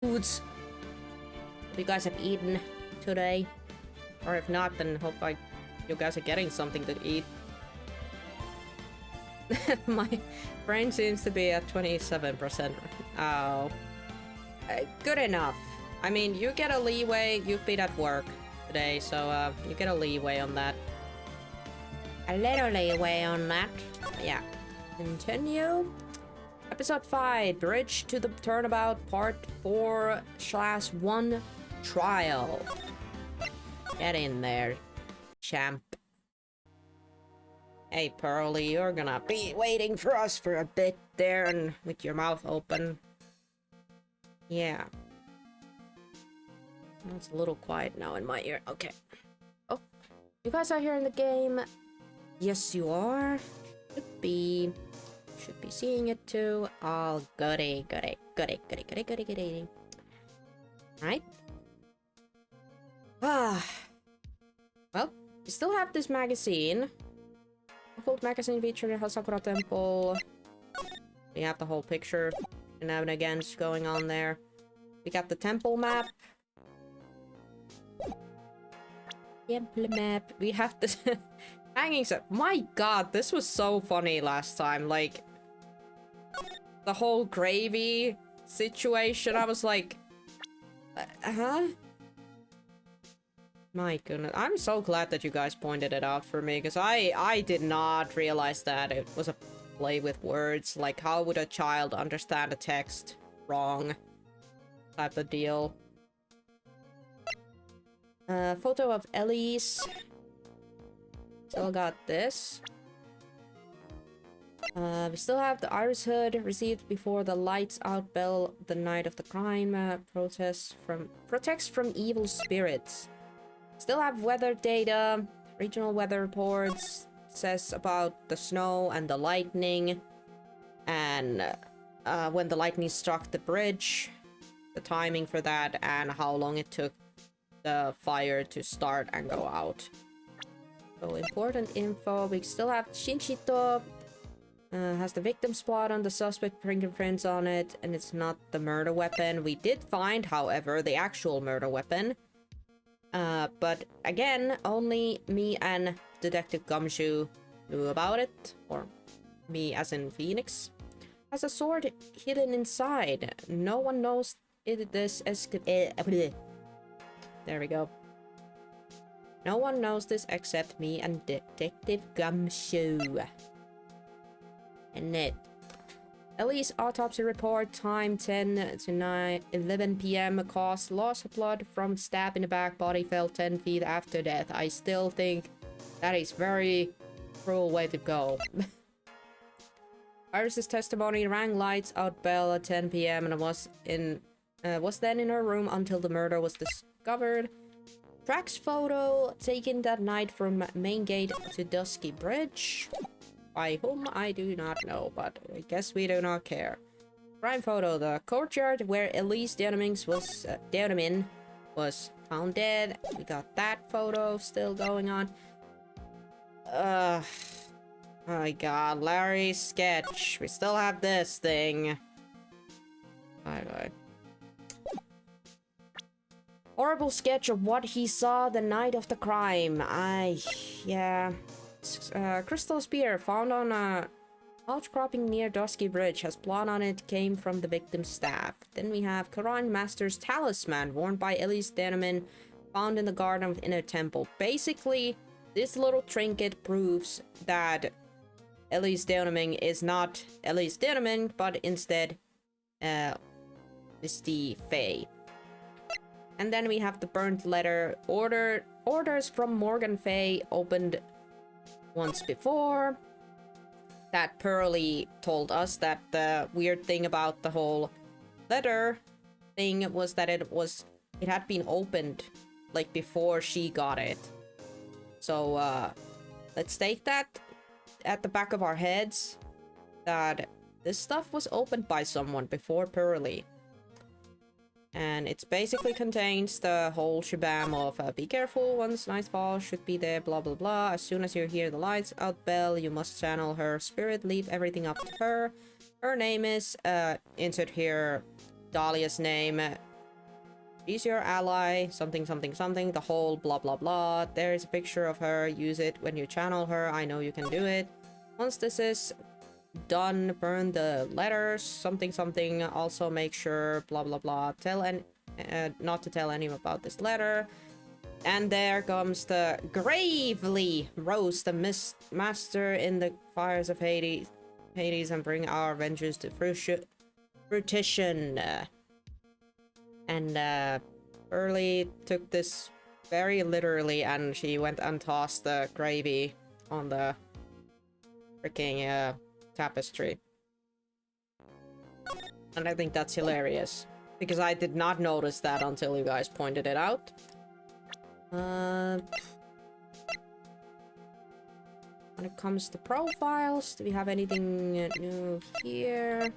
foods you guys have eaten today. Or if not, then hope you guys are getting something to eat. My brain seems to be at 27%. Oh. Good enough. I mean, you get a leeway. You've been at work today, so you get a leeway on that. A little leeway on that. Yeah. Continue. Episode 5, Bridge to the Turnabout, Part 4/1, Trial. Get in there, champ. Hey, Pearly, you're gonna be waiting for us for a bit there and with your mouth open. Yeah. It's a little quiet now in my ear. Okay. Oh, you guys are here in the game. Yes, you are. Should be seeing it too. Oh, goody. Right? Ah. Well, we still have this magazine. Occult magazine featuring the Sakura Temple. We have the whole picture shenanigans going on there. We got the temple map. Temple map. We have this hanging set. My god, this was so funny last time. Like, the whole gravy situation. I was like, huh? My goodness. I'm so glad that you guys pointed it out for me, because I did not realize that it was a play with words. Like, how would a child understand a text wrong? Type of deal. Photo of Elise. Still got this. We still have the iris hood received before the lights out bell the night of the crime. Protects from evil spirits. Still have weather data. Regional weather reports. Says about the snow and the lightning. And when the lightning struck the bridge. The timing for that and how long it took the fire to start and go out. So important info. We still have Shinchito. Has the victim spot on the suspect, fingerprints on it, and it's not the murder weapon. We did find, however, the actual murder weapon. But again, only me and Detective Gumshoe knew about it. Or me as in Phoenix. Has a sword hidden inside. No one knows this there we go. No one knows this except me and Detective Gumshoe. And it. Ellie's autopsy report, time 10 to 11 p.m. Cause loss of blood from stab in the back, body fell 10 feet after death. I still think that is very cruel way to go. Iris's testimony rang lights out bell at 10 p.m. and was then in her room until the murder was discovered. Tracks photo taken that night from main gate to Dusky Bridge. By whom I do not know, but I guess we do not care. Crime photo, the courtyard where Elise Denoming was found dead. We got that photo still going on. Oh my god, Larry's sketch. We still have this thing. Bye. Horrible sketch of what he saw the night of the crime. Yeah. Crystal spear found on a outcropping near Dusky Bridge. Has blood on it, came from the victim's staff. Then we have Karan Master's talisman worn by Elise Denoming, found in the garden of Inner Temple. Basically, this little trinket proves that Elise Denoming is not Elise Denoming, but instead Misty Faye. And then we have the burnt letter. Orders from Morgan Faye opened once before. That Pearly told us that the weird thing about the whole letter thing was that it had been opened like before she got it. So let's take that at the back of our heads that this stuff was opened by someone before Pearly. And it basically contains the whole shabam of be careful once night falls, should be there, blah blah blah. As soon as you hear the lights out bell, you must channel her spirit, leave everything up to her. Her name is, insert here Dahlia's name, She's your ally, something, something, something, the whole blah, blah, blah. There's a picture of her. Use it when you channel her. I know you can do it. Once this is done, burn the letters, something, something. Also make sure, blah, blah, blah. Not to tell anyone about this letter. And there comes the gravely roast the master in the fires of Hades, and bring our vengeance to fruition. And Pearly took this very literally, and she went and tossed the gravy on the freaking tapestry. And I think that's hilarious, because I did not notice that until you guys pointed it out. When it comes to profiles, do we have anything new here?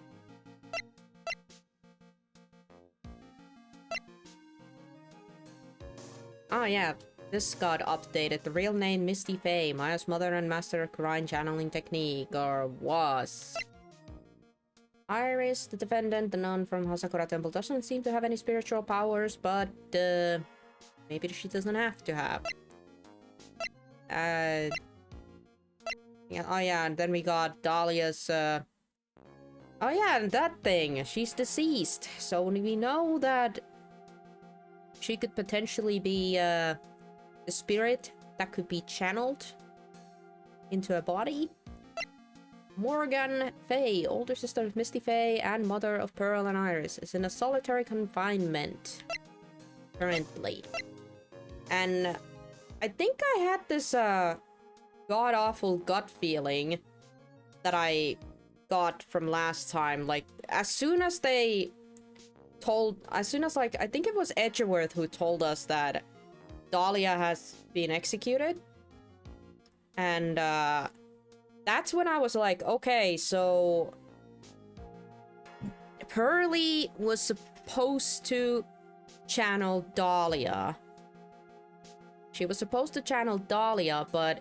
Oh yeah, this got updated. The real name Misty Faye, Maya's mother and master of Quran channeling technique, or was. Iris, the defendant, the nun from Hasakura Temple, doesn't seem to have any spiritual powers, but maybe she doesn't have to have. Yeah, oh yeah, and then we got Dahlia's oh yeah, and that thing, she's deceased, so we know that she could potentially be a spirit that could be channeled into a body. Morgan Faye, older sister of Misty Faye and mother of Pearl and Iris, is in a solitary confinement currently. And I think I had this god-awful gut feeling that I got from last time. Like, as soon as like, I think it was Edgeworth who told us that Dahlia has been executed. And that's when I was like, okay, so Pearly was supposed to channel Dahlia. She was supposed to channel Dahlia, but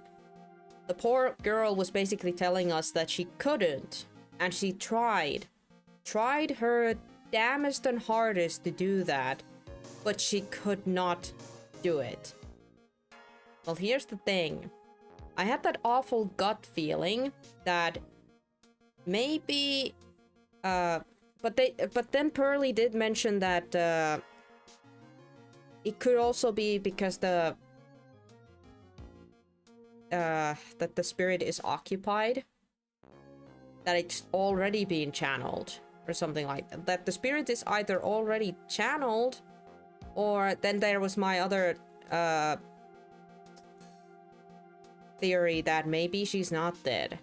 the poor girl was basically telling us that she couldn't. And she tried her damnedest and hardest to do that, but she could not do it. Well, here's the thing. I had that awful gut feeling that maybe but then Pearly did mention that it could also be because that the spirit is occupied, that it's already been channeled or something like that. That the spirit is either already channeled, or then there was my other theory that maybe she's not dead.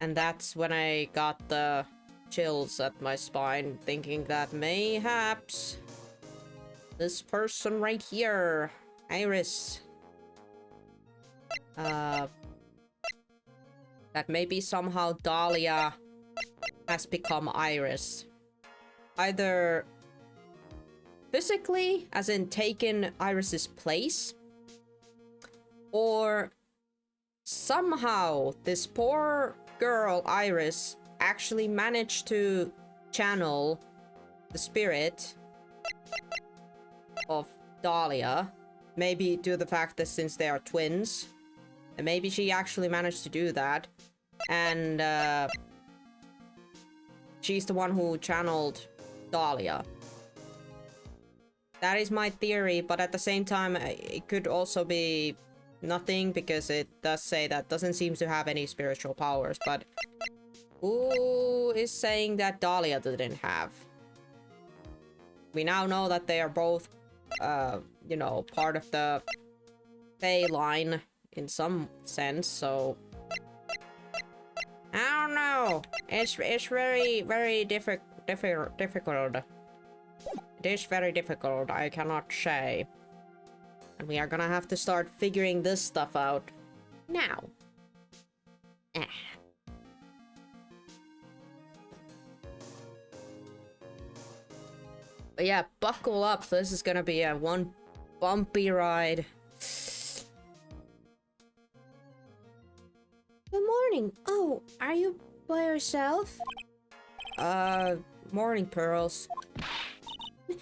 And that's when I got the chills at my spine, thinking that mayhaps this person right here, Iris, that maybe somehow Dahlia has become Iris. Either physically, as in taken Iris's place, or somehow this poor girl, Iris, actually managed to channel the spirit of Dahlia. Maybe due to the fact that since they are twins, and maybe she actually managed to do that. And she's the one who channeled Dahlia. That is my theory, but at the same time, it could also be nothing, because it does say that doesn't seem to have any spiritual powers. But who is saying that Dahlia didn't have? We now know that they are both, you know, part of the Fae line in some sense, so I don't know. It's very, very difficult. It is very difficult, I cannot say. And we are gonna have to start figuring this stuff out now. But yeah, buckle up. This is gonna be a one bumpy ride. Good morning. Oh, are you by yourself? Morning, Pearls.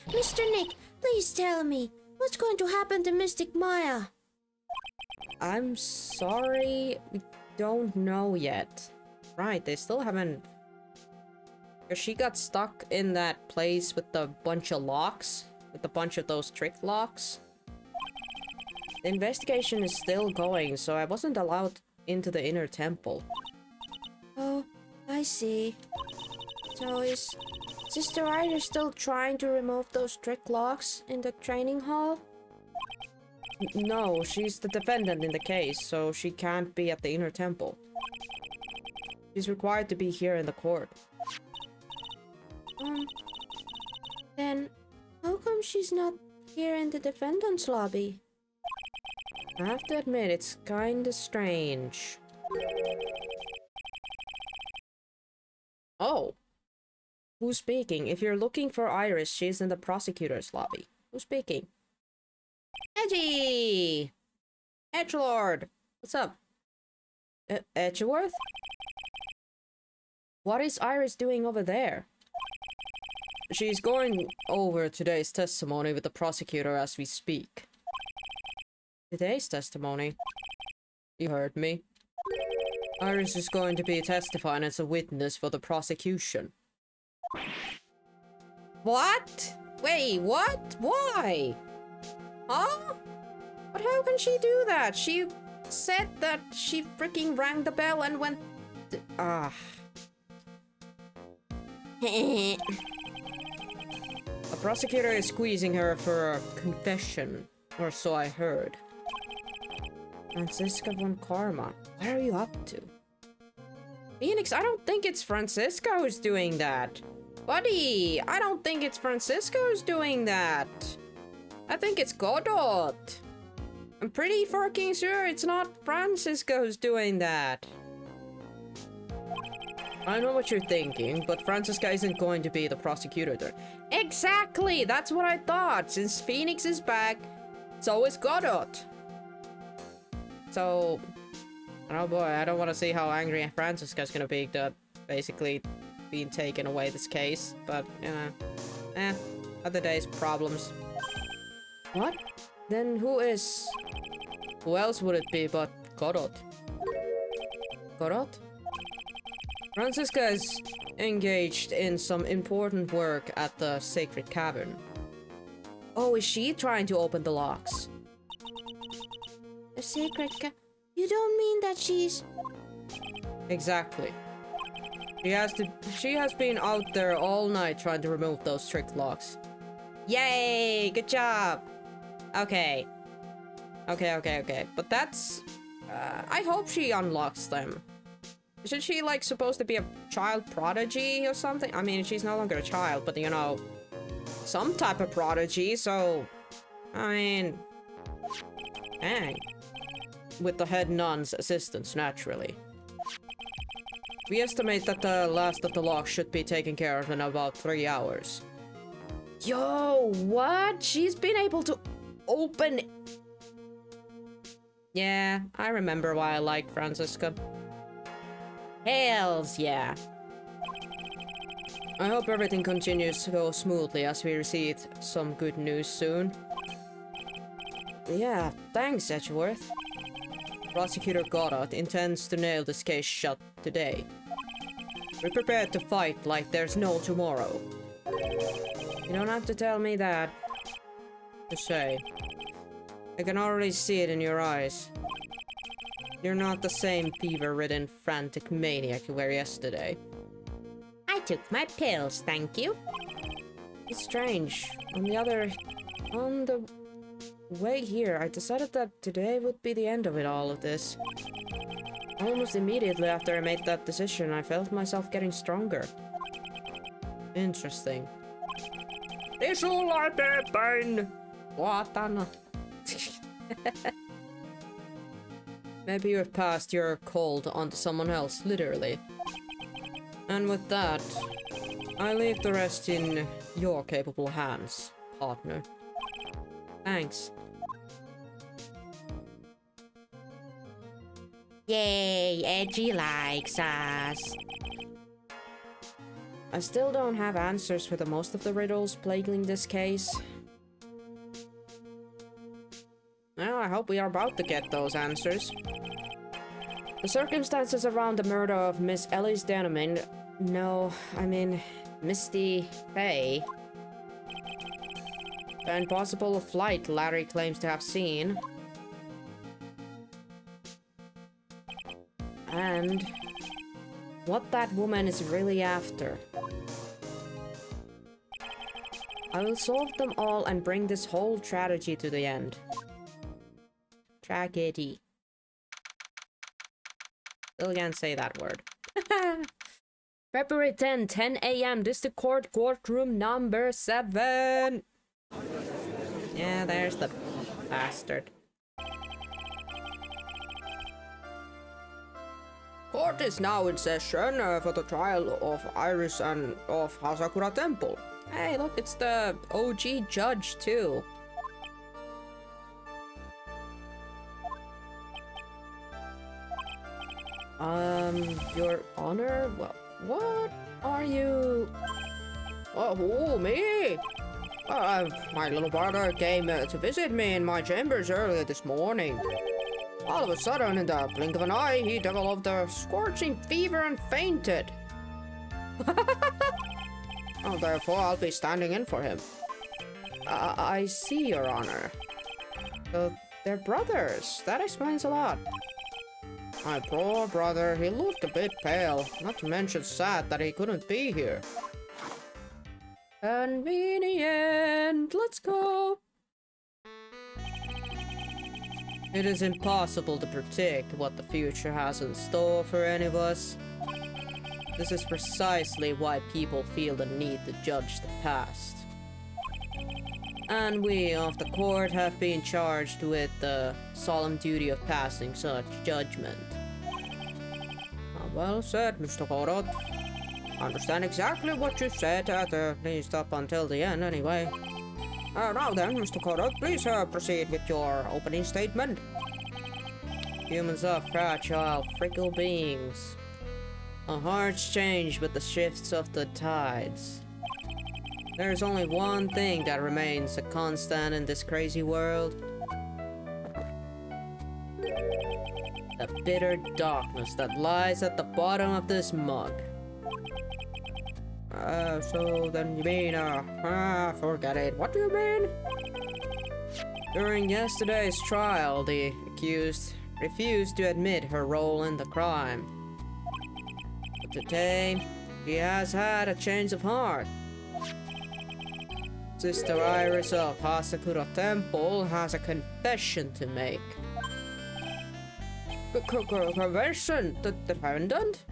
Mr. Nick, please tell me, what's going to happen to Mystic Maya? I'm sorry, we don't know yet. Right, they still haven't... Because she got stuck in that place with the bunch of locks. With a bunch of those trick locks. The investigation is still going, so I wasn't allowed into the inner temple. Oh, I see. So is Sister Iris still trying to remove those trick locks in the training hall? No, she's the defendant in the case, so she can't be at the inner temple. She's required to be here in the court. Then how come she's not here in the defendant's lobby? I have to admit, it's kinda strange. Oh! Who's speaking? If you're looking for Iris, she's in the prosecutor's lobby. Who's speaking? Edgy! Edgelord! What's up? Edgeworth? What is Iris doing over there? She's going over today's testimony with the prosecutor as we speak. Today's testimony? You heard me. Iris is going to be testifying as a witness for the prosecution. What? Wait, what? Why? Huh? But how can she do that? She said that she freaking rang the bell and went... The prosecutor is squeezing her for a confession, or so I heard. Franziska von Karma, what are you up to? Phoenix, I don't think it's Franziska who's doing that. Buddy, I don't think it's Franziska who's doing that. I think it's Godot. I'm pretty fucking sure it's not Franziska who's doing that. I know what you're thinking, but Franziska isn't going to be the prosecutor there. Exactly! That's what I thought! Since Phoenix is back, so is Godot. So... oh boy, I don't want to see how angry Franziska's gonna be that basically being taken away this case. But, you know... other days, problems. What? Then who is... who else would it be but Godot? Godot? Franziska is engaged in some important work at the Sacred Cavern. Oh, is she trying to open the locks? The Sacred You don't mean that she's... Exactly. She has been out there all night trying to remove those trick locks. Yay! Good job! Okay. Okay. But that's... I hope she unlocks them. Isn't she, like, supposed to be a child prodigy or something? I mean, she's no longer a child, but, you know, some type of prodigy, so... I mean... dang. With the head nun's assistance, naturally. We estimate that the last of the locks should be taken care of in about 3 hours. Yo, what? She's been able to open... Yeah, I remember why I liked Franziska. Hells yeah. I hope everything continues to go smoothly as we receive some good news soon. Yeah, thanks, Edgeworth. Prosecutor Godot intends to nail this case shut today. We're prepared to fight like there's no tomorrow. You don't have to tell me that. To say. I can already see it in your eyes. You're not the same fever-ridden, frantic maniac you were yesterday. I took my pills, thank you. It's strange. On the way here, I decided that today would be the end of all of this. Almost immediately after I made that decision, I felt myself getting stronger. Interesting. Maybe you've passed your cold onto someone else, literally. And with that, I leave the rest in your capable hands, partner. Thanks. Yay, Edgy likes us. I still don't have answers for the most of the riddles plaguing this case. Well, I hope we are about to get those answers. The circumstances around the murder of Miss Ellis Denneman, Misty Faye, the impossible flight Larry claims to have seen, and what that woman is really after. I will solve them all and bring this whole tragedy to the end. Tragedy. Still can't say that word. February 10, 10 a.m. District Court, courtroom number 7. Yeah, there's the bastard. Court is now in session for the trial of Iris and of Hasakura Temple. Hey, look, it's the OG judge, too. Your Honor? Well, what are you? Oh, who, me? My little brother came to visit me in my chambers earlier this morning. All of a sudden, in the blink of an eye, he developed a scorching fever and fainted. Oh, therefore, I'll be standing in for him. I see, Your Honor. They're brothers. That explains a lot. My poor brother, he looked a bit pale, not to mention sad that he couldn't be here. Convenient. Let's go. It is impossible to predict what the future has in store for any of us. This is precisely why people feel the need to judge the past. And we of the court have been charged with the solemn duty of passing such judgment. Well said, Mr. Korot. I understand exactly what you said, at least up until the end anyway. Now then, Mr. Korot, please proceed with your opening statement. Humans are fragile, fickle beings. Our hearts change with the shifts of the tides. There's only one thing that remains a constant in this crazy world. The bitter darkness that lies at the bottom of this mug. So then you mean, forget it. What do you mean? During yesterday's trial, the accused refused to admit her role in the crime. But today, she has had a change of heart. Sister Iris of Hasakura Temple has a confession to make. Confession? The defendant?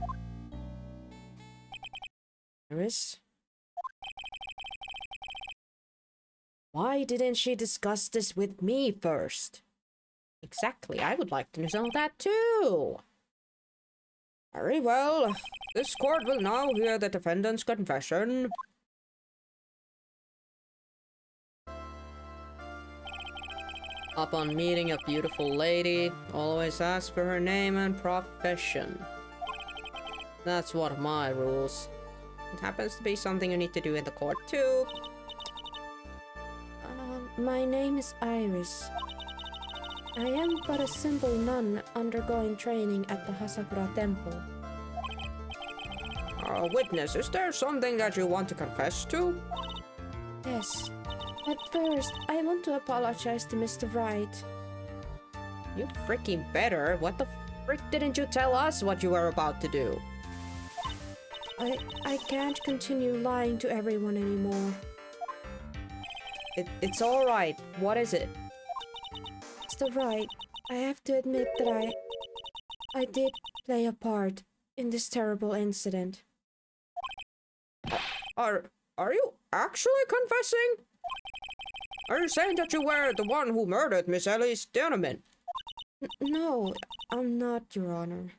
Iris? Why didn't she discuss this with me first? Exactly, I would like to know that too. Very well. This court will now hear the defendant's confession. Upon meeting a beautiful lady, always ask for her name and profession. That's one of my rules. It happens to be something you need to do in the court too. My name is Iris. I am but a simple nun undergoing training at the Hasakura Temple. Witness, is there something that you want to confess to? Yes. But first, I want to apologize to Mr. Wright. You freaking better. What the frick didn't you tell us what you were about to do? I can't continue lying to everyone anymore. It's alright. What is it? Mr. Wright, I have to admit that I did play a part in this terrible incident. Are you actually confessing? Are you saying that you were the one who murdered Miss Ellis Denneman? No, I'm not, Your Honor.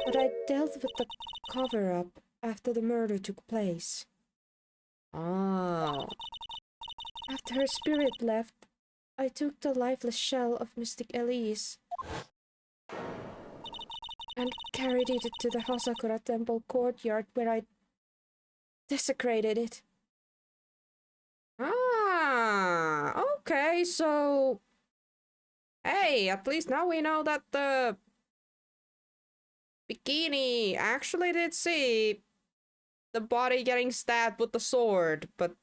But I dealt with the cover-up after the murder took place. Oh. After her spirit left, I took the lifeless shell of Mystic Elise and carried it to the Hasakura Temple courtyard where I desecrated it. Ah, okay, so... Hey, at least now we know that the bikini actually did see the body getting stabbed with the sword, but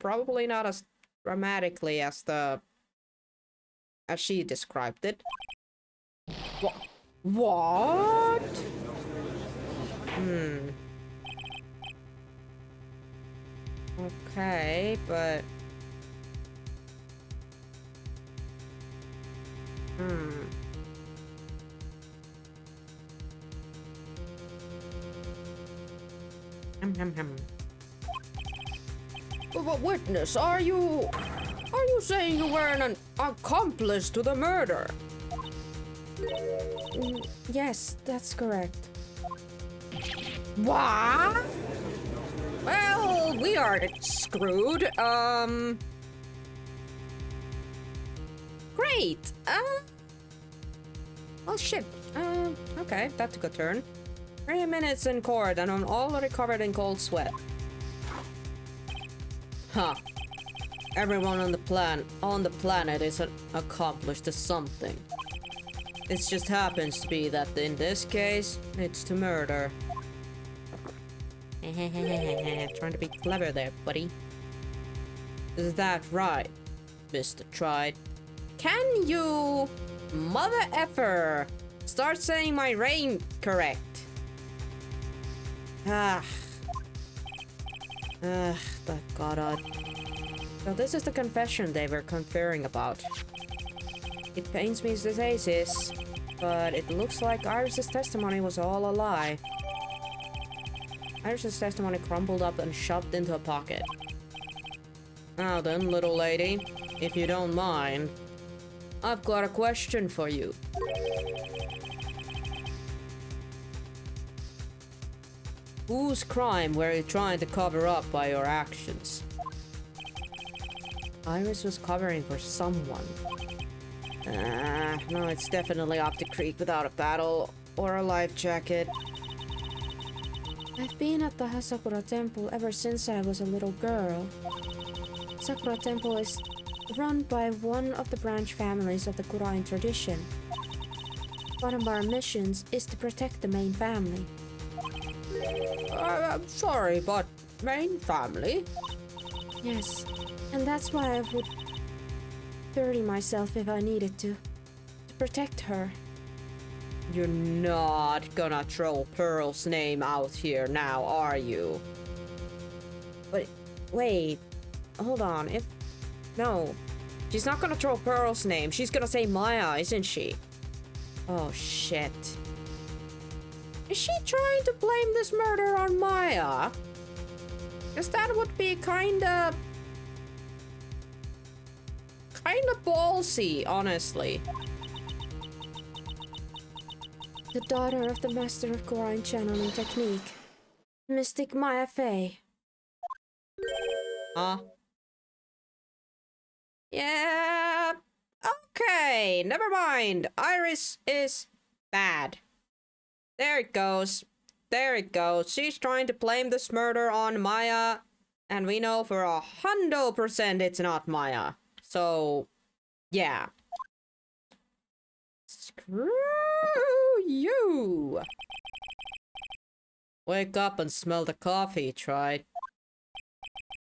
probably not as dramatically as she described it. What? Okay, but... But witness, are you saying you were an accomplice to the murder? Yes, that's correct. What? Well, we are screwed. Great. Well, shit. Okay, that took a turn. 3 minutes in court and I'm already covered in cold sweat. Huh. Everyone on the planet is accomplished to something. It just happens to be that in this case, it's to murder. Trying to be clever there, buddy. Is that right, Mr. Tried? Can you, mother effer, start saying my name correct? Thank God. So this is the confession they were conferring about. It pains me to say this, but it looks like Iris's testimony was all a lie. Iris's testimony crumpled up and shoved into a pocket. Now then, little lady, if you don't mind, I've got a question for you. Whose crime were you trying to cover up by your actions? Iris was covering for someone. No, it's definitely up the creek without a paddle or a life jacket. I've been at the Hasakura Temple ever since I was a little girl. Sakura Temple is run by one of the branch families of the Kurain tradition. One of our missions is to protect the main family. I'm sorry, but main family? Yes, and that's why I would dirty myself if I needed to protect her. You're not gonna throw Pearl's name out here now, are you? But wait, hold on. No, she's not gonna throw Pearl's name. She's gonna say Maya, isn't she? Oh shit. Is she trying to blame this murder on Maya? Because that would be kinda ballsy, honestly. The daughter of the master of Kurain channeling technique, Mystic Maya Fey. Huh? Yeah. Okay, never mind. Iris is bad. There it goes. There it goes. She's trying to blame this murder on Maya, and we know for 100% it's not Maya. So, yeah. Screw you. Wake up and smell the coffee, Tried.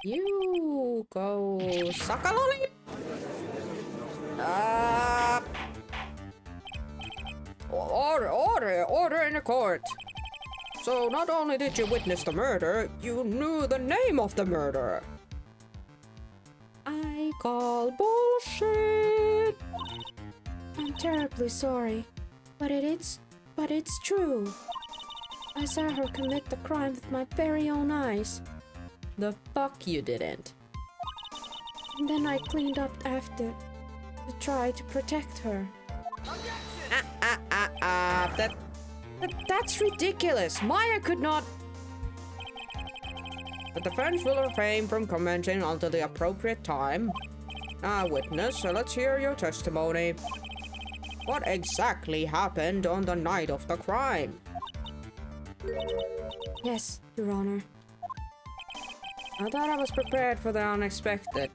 You go suck a lolly. Order in the court. So not only did you witness the murder, you knew the name of the murderer. I call bullshit. I'm terribly sorry, but it's true. I saw her commit the crime with my very own eyes. The fuck you didn't. And then I cleaned up after to try to protect her. That's ridiculous. Maya could not. The defense will refrain from commenting until the appropriate time. Witness, let's hear your testimony. What exactly happened on the night of the crime? Yes, Your Honor. I thought I was prepared for the unexpected.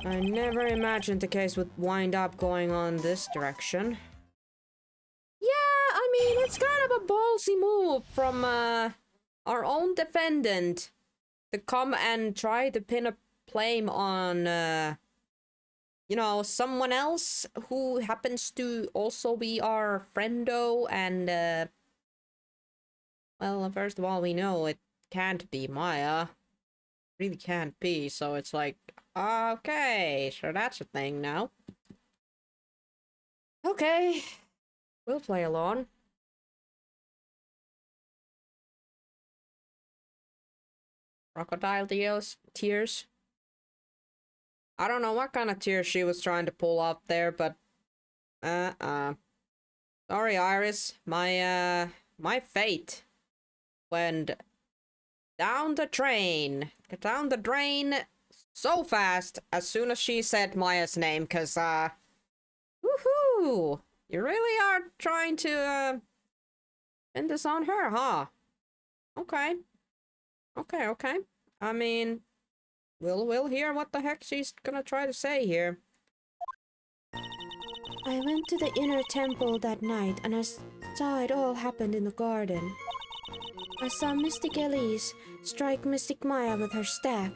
I never imagined the case would wind up going on this direction. Yeah, I mean, it's kind of a ballsy move from our own defendant to come and try to pin a blame on, you know, someone else who happens to also be our friendo and, well, first of all, we know it can't be Maya. Really can't be, so it's like, okay, so that's a thing now. Okay, we'll play along. Crocodile tears. I don't know what kind of tears she was trying to pull up there, but sorry, Iris. My fate went down the drain so fast as soon as she said Maya's name, cause woohoo! You really are trying to pin this on her, huh? Okay. Okay. I mean, we'll hear what the heck she's gonna try to say here. I went to the inner temple that night and I saw it all happened in the garden. I saw Mystic Elise strike Mystic Maya with her staff.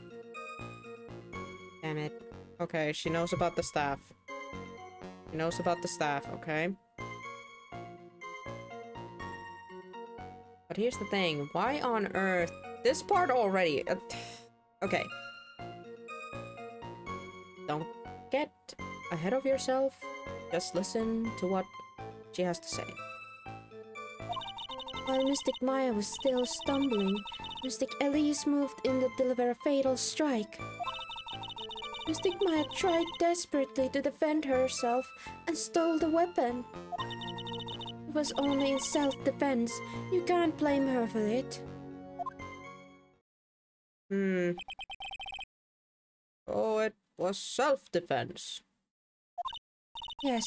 Damn it. Okay, she knows about the staff. She knows about the staff, okay? But here's the thing. Why on earth... This part already... okay. Don't get ahead of yourself. Just listen to what she has to say. While Mystic Maya was still stumbling, Mystic Elise moved in to deliver a fatal strike. Mystic Maya tried desperately to defend herself and stole the weapon. It was only in self-defense. You can't blame her for it. Oh, it was self-defense. Yes,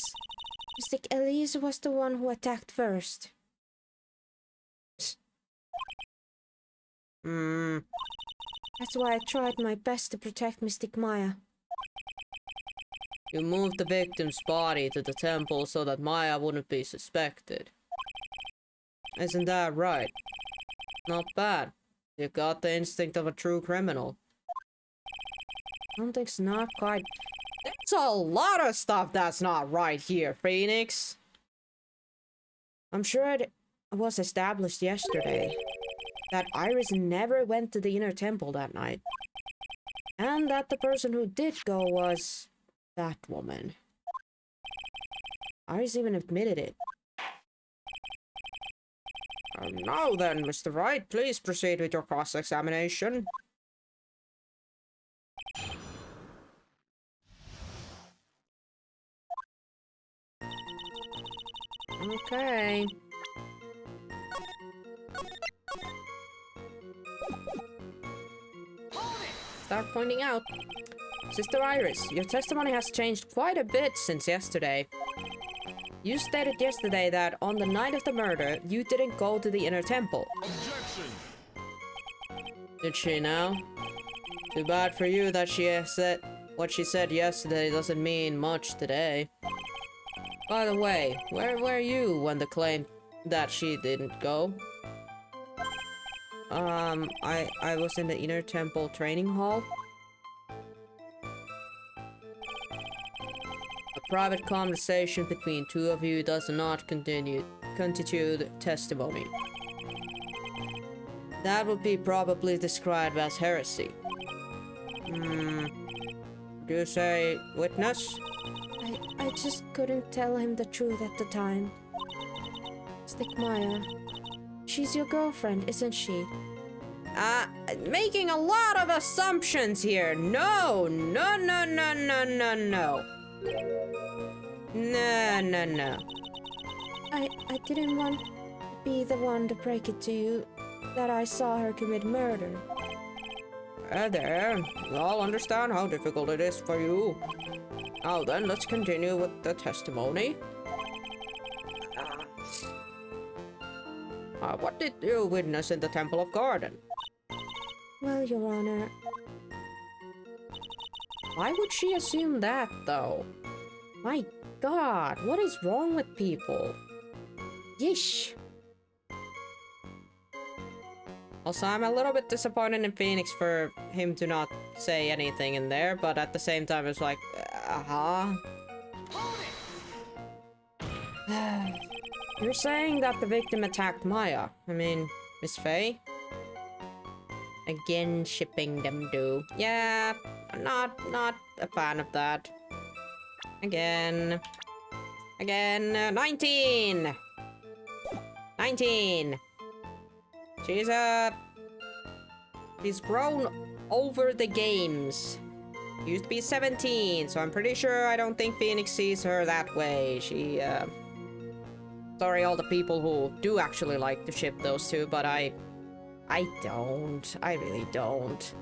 Mystic Elise was the one who attacked first. That's why I tried my best to protect Mystic Maya. You moved the victim's body to the temple so that Maya wouldn't be suspected. Isn't that right? Not bad. You got the instinct of a true criminal. Something's not quite... There's a lot of stuff that's not right here, Phoenix. I'm sure it was established yesterday that Iris never went to the inner temple that night. And that the person who did go was that woman. Iris even admitted it. Now then, Mr. Wright, please proceed with your cross-examination. Okay. Start pointing out. Sister Iris, your testimony has changed quite a bit since yesterday. You stated yesterday that on the night of the murder, you didn't go to the inner temple. Objection! Did she now? Too bad for you that she said what she said yesterday doesn't mean much today. By the way, where were you when the claim that she didn't go? I was in the inner temple training hall. A private conversation between two of you does not constitute testimony. That would be probably described as heresy. Do you say witness? I just couldn't tell him the truth at the time. Mystic Maya, she's your girlfriend, isn't she? Making a lot of assumptions here. No. No. I didn't want to be the one to break it to you that I saw her commit murder. There. We all understand how difficult it is for you. Now then, let's continue with the testimony. What did you witness in the Temple of Garden? Well, Your Honor, Why would she assume that, though? My god, what is wrong with people? Yeesh. Also, I'm a little bit disappointed in Phoenix for him to not say anything in there, but at the same time, it's like, You're saying that the victim attacked Maya. I mean, Miss Faye? Again, shipping them do. Yeah, I'm not a fan of that. Again. 19! 19! She's grown over the games. Used to be 17, so I'm pretty sure I don't think Phoenix sees her that way. Sorry all the people who do actually like to ship those two, but I don't. I really don't.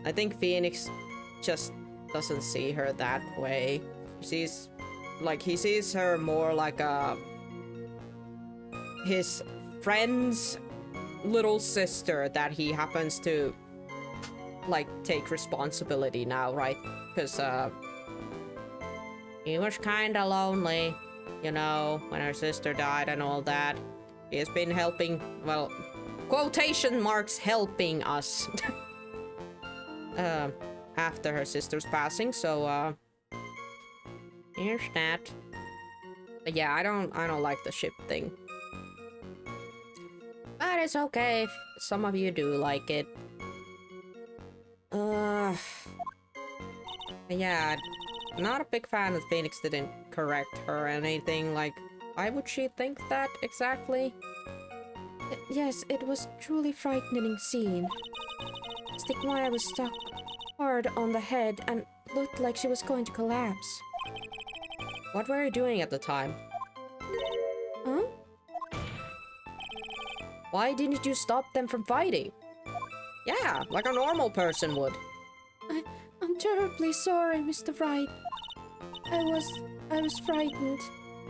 I think Phoenix just doesn't see her that way. He sees her more like his friend's little sister that he happens to take responsibility now, right? Because he was kinda lonely, you know, when her sister died and all that. He has been helping, well, quotation marks, helping us after her sister's passing, so here's that. But yeah, I don't like the ship thing. But it's okay if some of you do like it. Yeah, not a big fan that Phoenix didn't correct her or anything. Like, why would she think that exactly? Yes, it was truly frightening scene. Stigmaya was stuck hard on the head and looked like she was going to collapse. What were you doing at the time? Huh? Why didn't you stop them from fighting? Yeah, like a normal person would. I'm terribly sorry, Mr. Wright. I was frightened.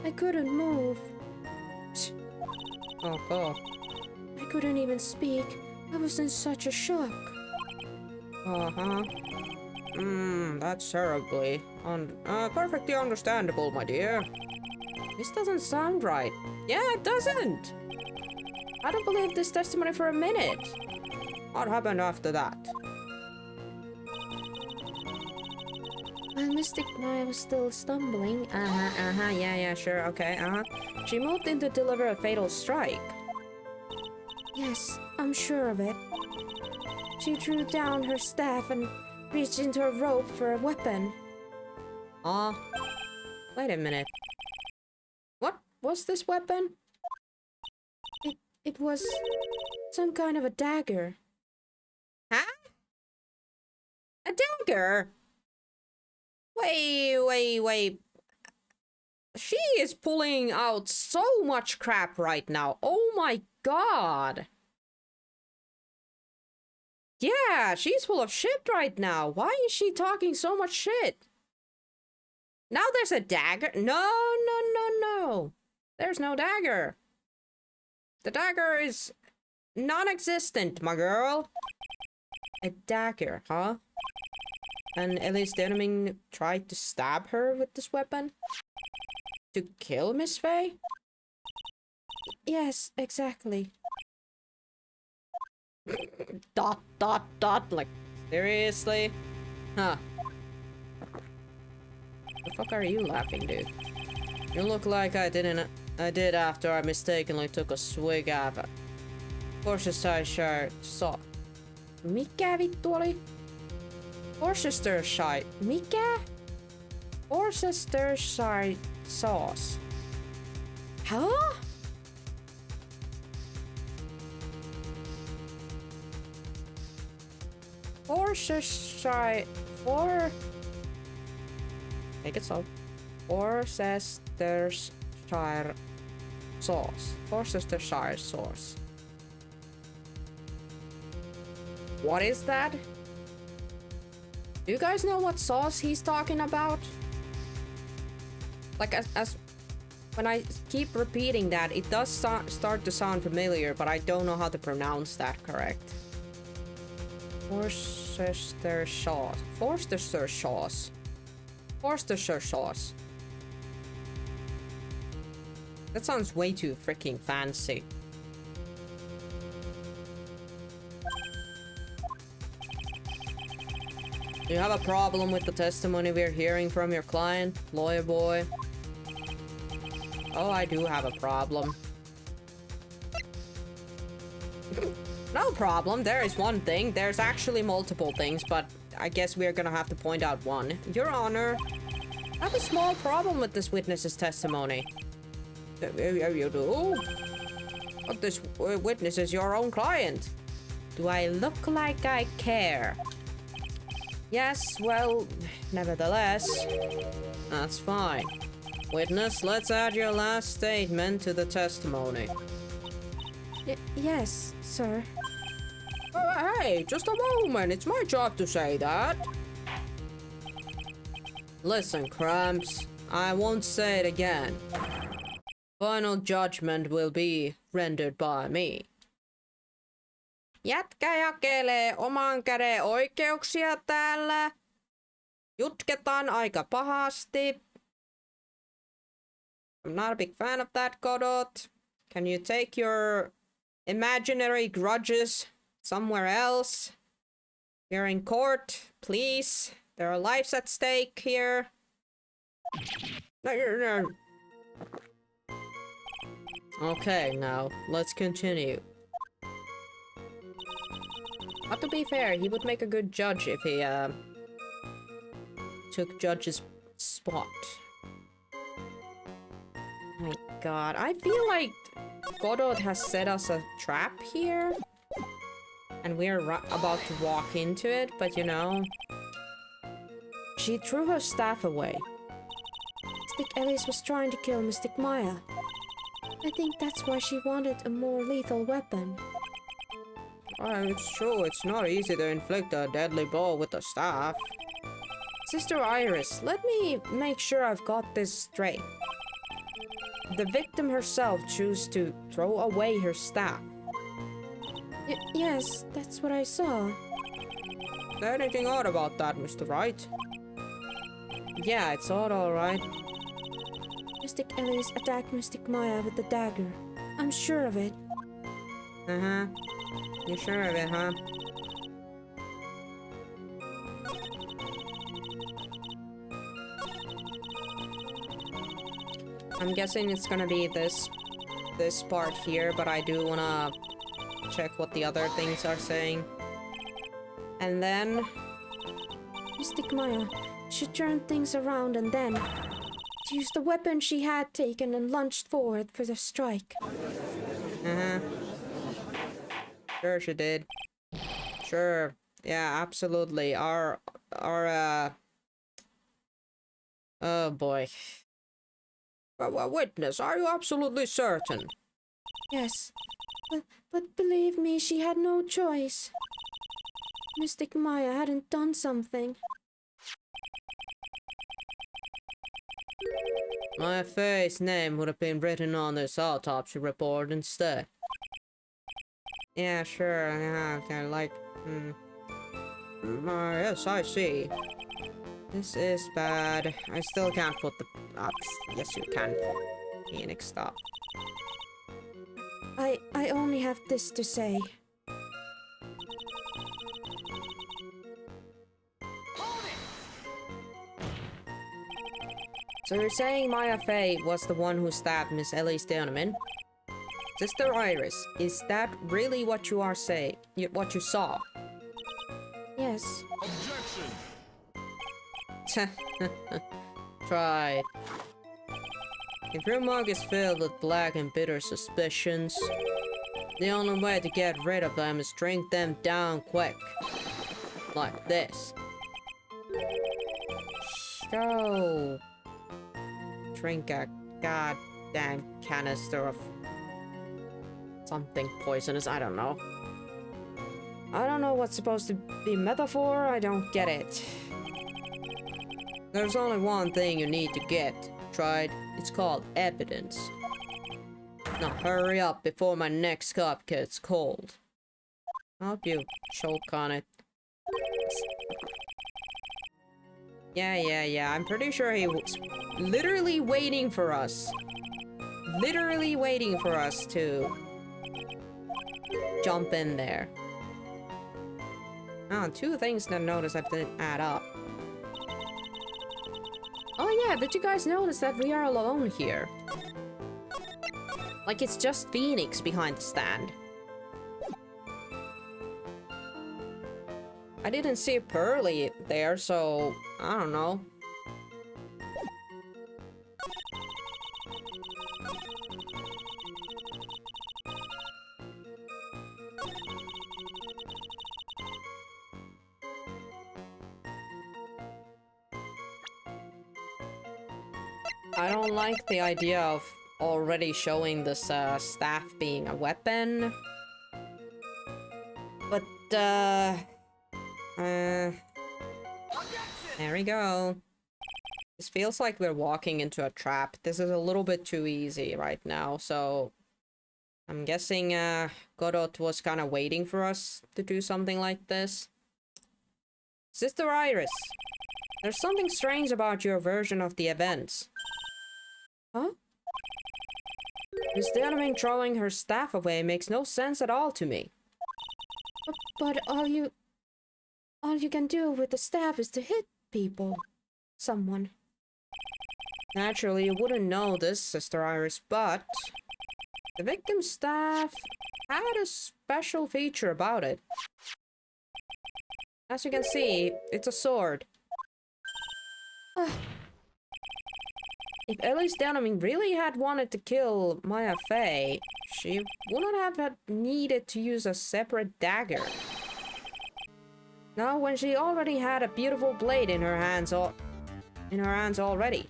I couldn't move. Oh god. I couldn't even speak. I was in such a shock. Uh-huh. That's terribly perfectly understandable, my dear. This doesn't sound right. Yeah, it doesn't. I don't believe this testimony for a minute. What happened after that? While Miss Stigmaya was still stumbling, Yeah, sure, okay, she moved in to deliver a fatal strike. Yes, I'm sure of it. She drew down her staff and reached into her robe for a weapon. Wait a minute. What was this weapon? It was some kind of a dagger. Huh? A dagger? Wait. She is pulling out so much crap right now. Oh my god. Yeah, she's full of shit right now. Why is she talking so much shit? Now there's a dagger? No. There's no dagger. The dagger is non-existent, my girl. A dagger, huh? And Elise Denman tried to stab her with this weapon? To kill Miss Faye? Yes, exactly. Dot. Like, seriously? Huh. The fuck are you laughing, dude? You look like I did after I mistakenly took a swig of Worcestershire sauce. Mikä vittu oli? Worcestershire. Mikä? Worcestershire sauce. Huh? Worcestershire. Make it so. Worcestershire sauce. Worcestershire sauce. What is that? Do you guys know what sauce he's talking about? Like, as when I keep repeating that, it does start to sound familiar, but I don't know how to pronounce that correct. Worcestershire sauce. Worcestershire sauce. That sounds way too freaking fancy. Do you have a problem with the testimony we're hearing from your client, lawyer boy? Oh, I do have a problem. No problem, there is one thing. There's actually multiple things, but I guess we're gonna have to point out one. Your Honor, I have a small problem with this witness's testimony. You do? But this witness is your own client. Do I look like I care? Yes, well, nevertheless, that's fine. Witness, let's add your last statement to the testimony. Yes, sir. Hey, just a moment. It's my job to say that. Listen, Cramps. I won't say it again. Final judgment will be rendered by me. Jätkä jakelee oman käden oikeuksia täällä. Jutketaan aika pahasti. I'm not a big fan of that, Godot. Can you take your imaginary grudges somewhere else? You're in court, please. There are lives at stake here. No. Okay, now, let's continue. But to be fair, he would make a good judge if he, took Judge's spot. My god, I feel like Godot has set us a trap here. And we're about to walk into it, but you know... She threw her staff away. Mystic Alice was trying to kill Mystic Maya. I think that's why she wanted a more lethal weapon. It's true, it's not easy to inflict a deadly blow with a staff. Sister Iris, let me make sure I've got this straight. The victim herself chose to throw away her staff. Yes, that's what I saw. Is there anything odd about that, Mr. Wright? Yeah, it's odd, alright. Mystic Alice attacked Mystic Maya with the dagger. I'm sure of it. Uh-huh. You sure of it, huh? I'm guessing it's gonna be this part here, but I do wanna check what the other things are saying. And then... Mystic Maya, she turned things around and then... she used the weapon she had taken and lunged forward for the strike. Uh-huh. Sure she did. Sure. Yeah, absolutely. Our oh boy. Witness, are you absolutely certain? Yes. But believe me, she had no choice. Mystic Maya hadn't done something. My face name would have been written on this autopsy report instead. Yeah, sure, yeah, kind of like, yes, I see. This is bad. I still can't put the... yes, you can. Phoenix, stop. I only have this to say. So you're saying Maya Fey was the one who stabbed Miss Ellie's Donovan? Sister Iris, is that really what you are saying? What you saw? Yes. Objection! Try. If your mug is filled with black and bitter suspicions, the only way to get rid of them is drink them down quick. Like this. Go. Drink a goddamn canister of something poisonous, I don't know. I don't know what's supposed to be metaphor, I don't get it. There's only one thing you need to get, tried. It's called evidence. Now hurry up before my next cup gets cold. I hope you choke on it. Yeah. I'm pretty sure he was literally waiting for us. Literally waiting for us to jump in there. Oh, two things to notice that didn't add up. Oh yeah, did you guys notice that we are alone here? Like, it's just Phoenix behind the stand. I didn't see Pearly there, so I don't know. I don't like the idea of already showing this staff being a weapon. But, there we go. This feels like we're walking into a trap. This is a little bit too easy right now, so I'm guessing Godot was kind of waiting for us to do something like this. Sister Iris, there's something strange about your version of the events. Huh? Miss Denham throwing her staff away makes no sense at all to me. But all you can do with the staff is to hit people. Someone. Naturally, you wouldn't know this, Sister Iris, but the victim's staff had a special feature about it. As you can see, it's a sword. If Elise Denham really had wanted to kill Maya Fey, she wouldn't have needed to use a separate dagger. Now, when she already had a beautiful blade in her hands already.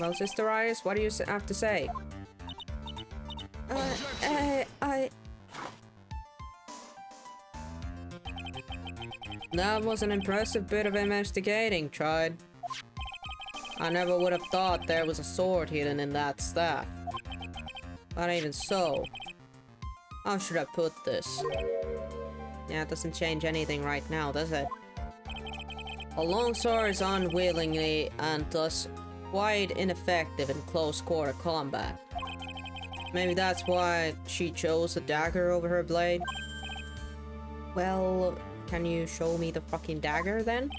Well, Sister Iris, what do you have to say? That was an impressive bit of investigating, Tried. I never would have thought there was a sword hidden in that staff. But even so, how should I put this? Yeah, it doesn't change anything right now, does it? A long sword is unwillingly and thus quite ineffective in close-quarter combat. Maybe that's why she chose a dagger over her blade? Well, can you show me the fucking dagger then?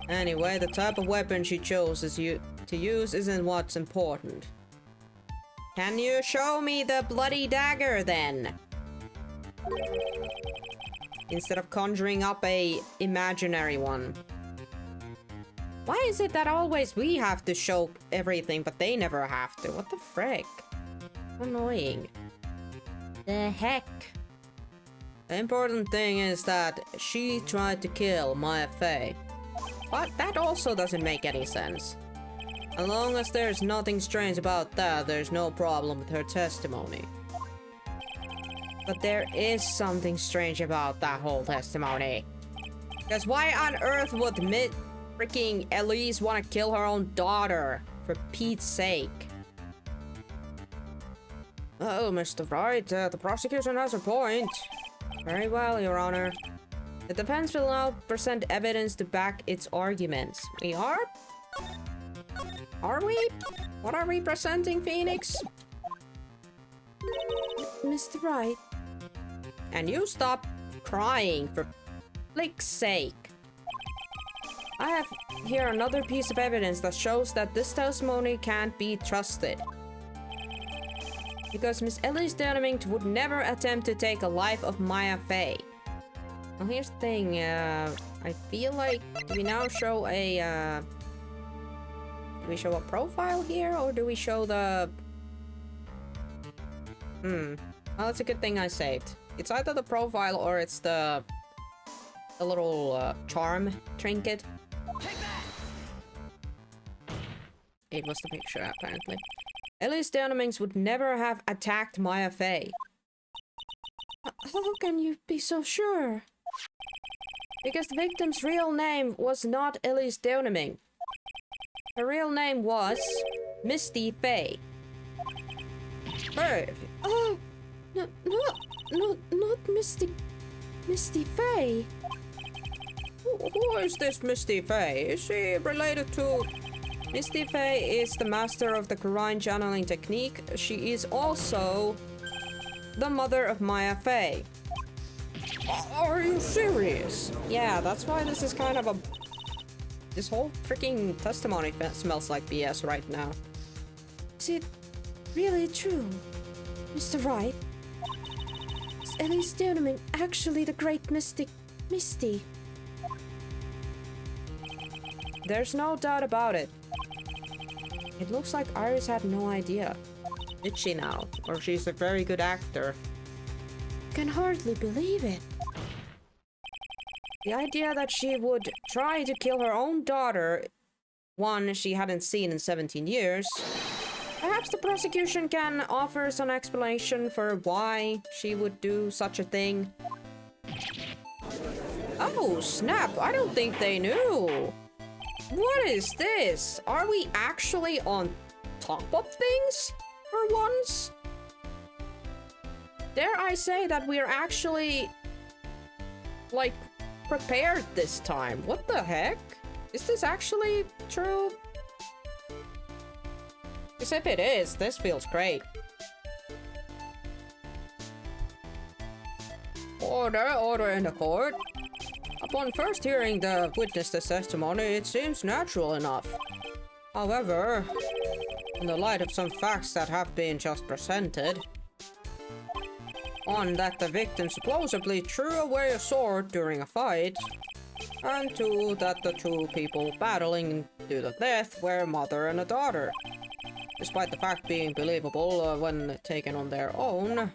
Anyway, the type of weapon she chose to use isn't what's important. Can you show me the bloody dagger then? Instead of conjuring up a imaginary one. Why is it that always we have to show everything but they never have to? What the frick? Annoying. The heck? The important thing is that she tried to kill Maya Fey. But that also doesn't make any sense. As long as there's nothing strange about that, there's no problem with her testimony. But there is something strange about that whole testimony. Because why on earth would freaking Elise want to kill her own daughter? For Pete's sake. Oh, Mr. Wright, the prosecution has a point. Very well, Your Honor. The defense will now present evidence to back its arguments. We are? Are we? What are we presenting, Phoenix? Mr. Wright. And you stop crying, for flick's sake. I have here another piece of evidence that shows that this testimony can't be trusted. Because Miss Elise Denham would never attempt to take a life of Maya Fey. Well, here's the thing, I feel like, do we now show a, do we show a profile here, or do we show the... Well, it's a good thing I saved. It's either the profile or it's the little, charm trinket. It was the picture, apparently. Elise Denham would never have attacked Maya Fey. How can you be so sure? Because the victim's real name was not Elise Denham. Her real name was Misty Fey. Her. Oh, no, not Misty Fey. Who is this Misty Faye? Is she related to... Misty Faye is the master of the Quran channeling technique. She is also the mother of Maya Faye. Are you serious? Yeah, that's why this is kind of a... This whole freaking testimony smells like BS right now. Is it really true, Mr. Wright? Is Elise Deoneman actually the great mystic Misty? There's no doubt about it. It looks like Iris had no idea. Did she now? Or she's a very good actor. Can hardly believe it. The idea that she would try to kill her own daughter, one she hadn't seen in 17 years. Perhaps the prosecution can offer some explanation for why she would do such a thing. Oh, snap! I don't think they knew! What is this? Are we actually on top of things for once? Dare I say that we're actually, like, prepared this time? What the heck? Is this actually true? Because if it is, this feels great. Order in the court. Upon first hearing the witness's testimony, it seems natural enough. However, in the light of some facts that have been just presented, one, that the victim supposedly threw away a sword during a fight, and two, that the two people battling to the death were a mother and a daughter. Despite the fact being believable when taken on their own,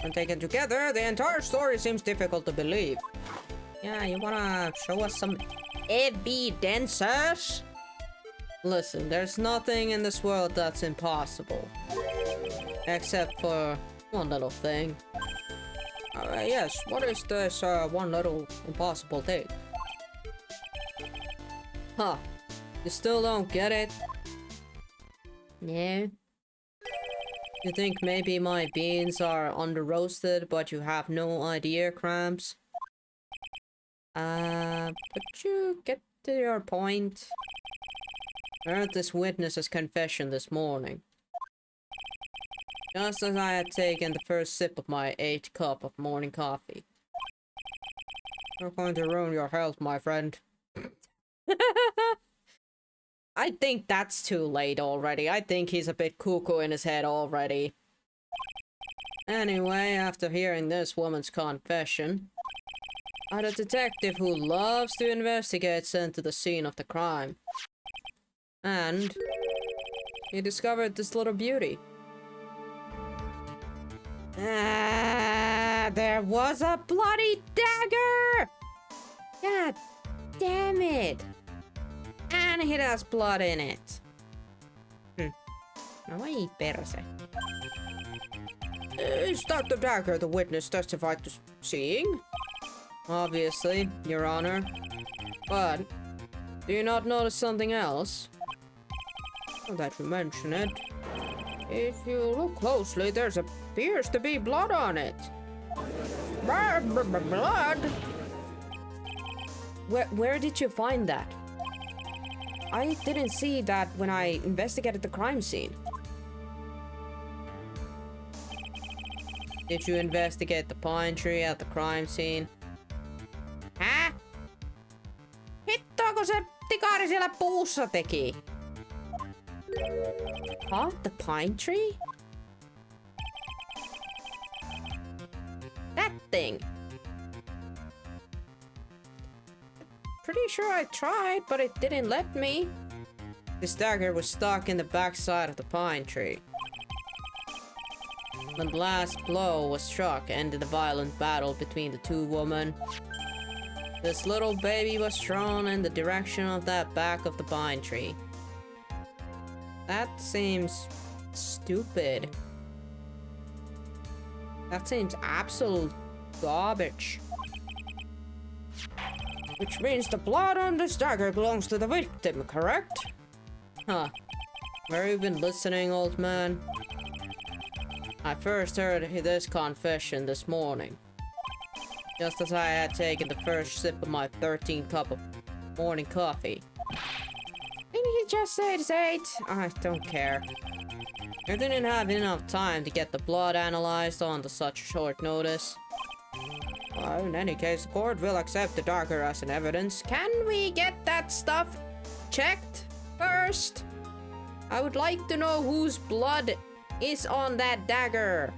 when taken together, the entire story seems difficult to believe. Yeah, you wanna show us some evidences? Listen, there's nothing in this world that's impossible. Except for one little thing. Yes, what is this one little impossible thing? Huh. You still don't get it? No. You think maybe my beans are under-roasted, but you have no idea, Cramps? Could you get to your point? I heard this witness's confession this morning. Just as I had taken the first sip of my 8th cup of morning coffee. You're going to ruin your health, my friend. I think that's too late already. I think he's a bit cuckoo in his head already. Anyway, after hearing this woman's confession, I had a detective who loves to investigate sent to the scene of the crime. And he discovered this little beauty. There was a bloody dagger! God damn it! And it has blood in it. No ei perse. Is that the dagger the witness testified to seeing? Obviously, Your Honor. But, do you not notice something else? Now that you mention it. If you look closely, there appears to be blood on it. Blood? Where did you find that? I didn't see that when I investigated the crime scene. Did you investigate the pine tree at the crime scene? Hä? Hittoako se tikari siellä puussa teki? Huh? The pine tree? That thing. Pretty sure I tried, but it didn't let me. This dagger was stuck in the backside of the pine tree. When the last blow was struck, ended a violent battle between the two women. This little baby was thrown in the direction of that back of the pine tree. That seems stupid. That seems absolute garbage. Which means the blood on this dagger belongs to the victim, correct? Huh. Where have you been listening, old man? I first heard this confession this morning. Just as I had taken the first sip of my 13th cup of morning coffee. Didn't he just say it's 8? I don't care. I didn't have enough time to get the blood analyzed on such short notice. Well, in any case, the court will accept the dagger as an evidence. Can we get that stuff checked first? I would like to know whose blood is on that dagger.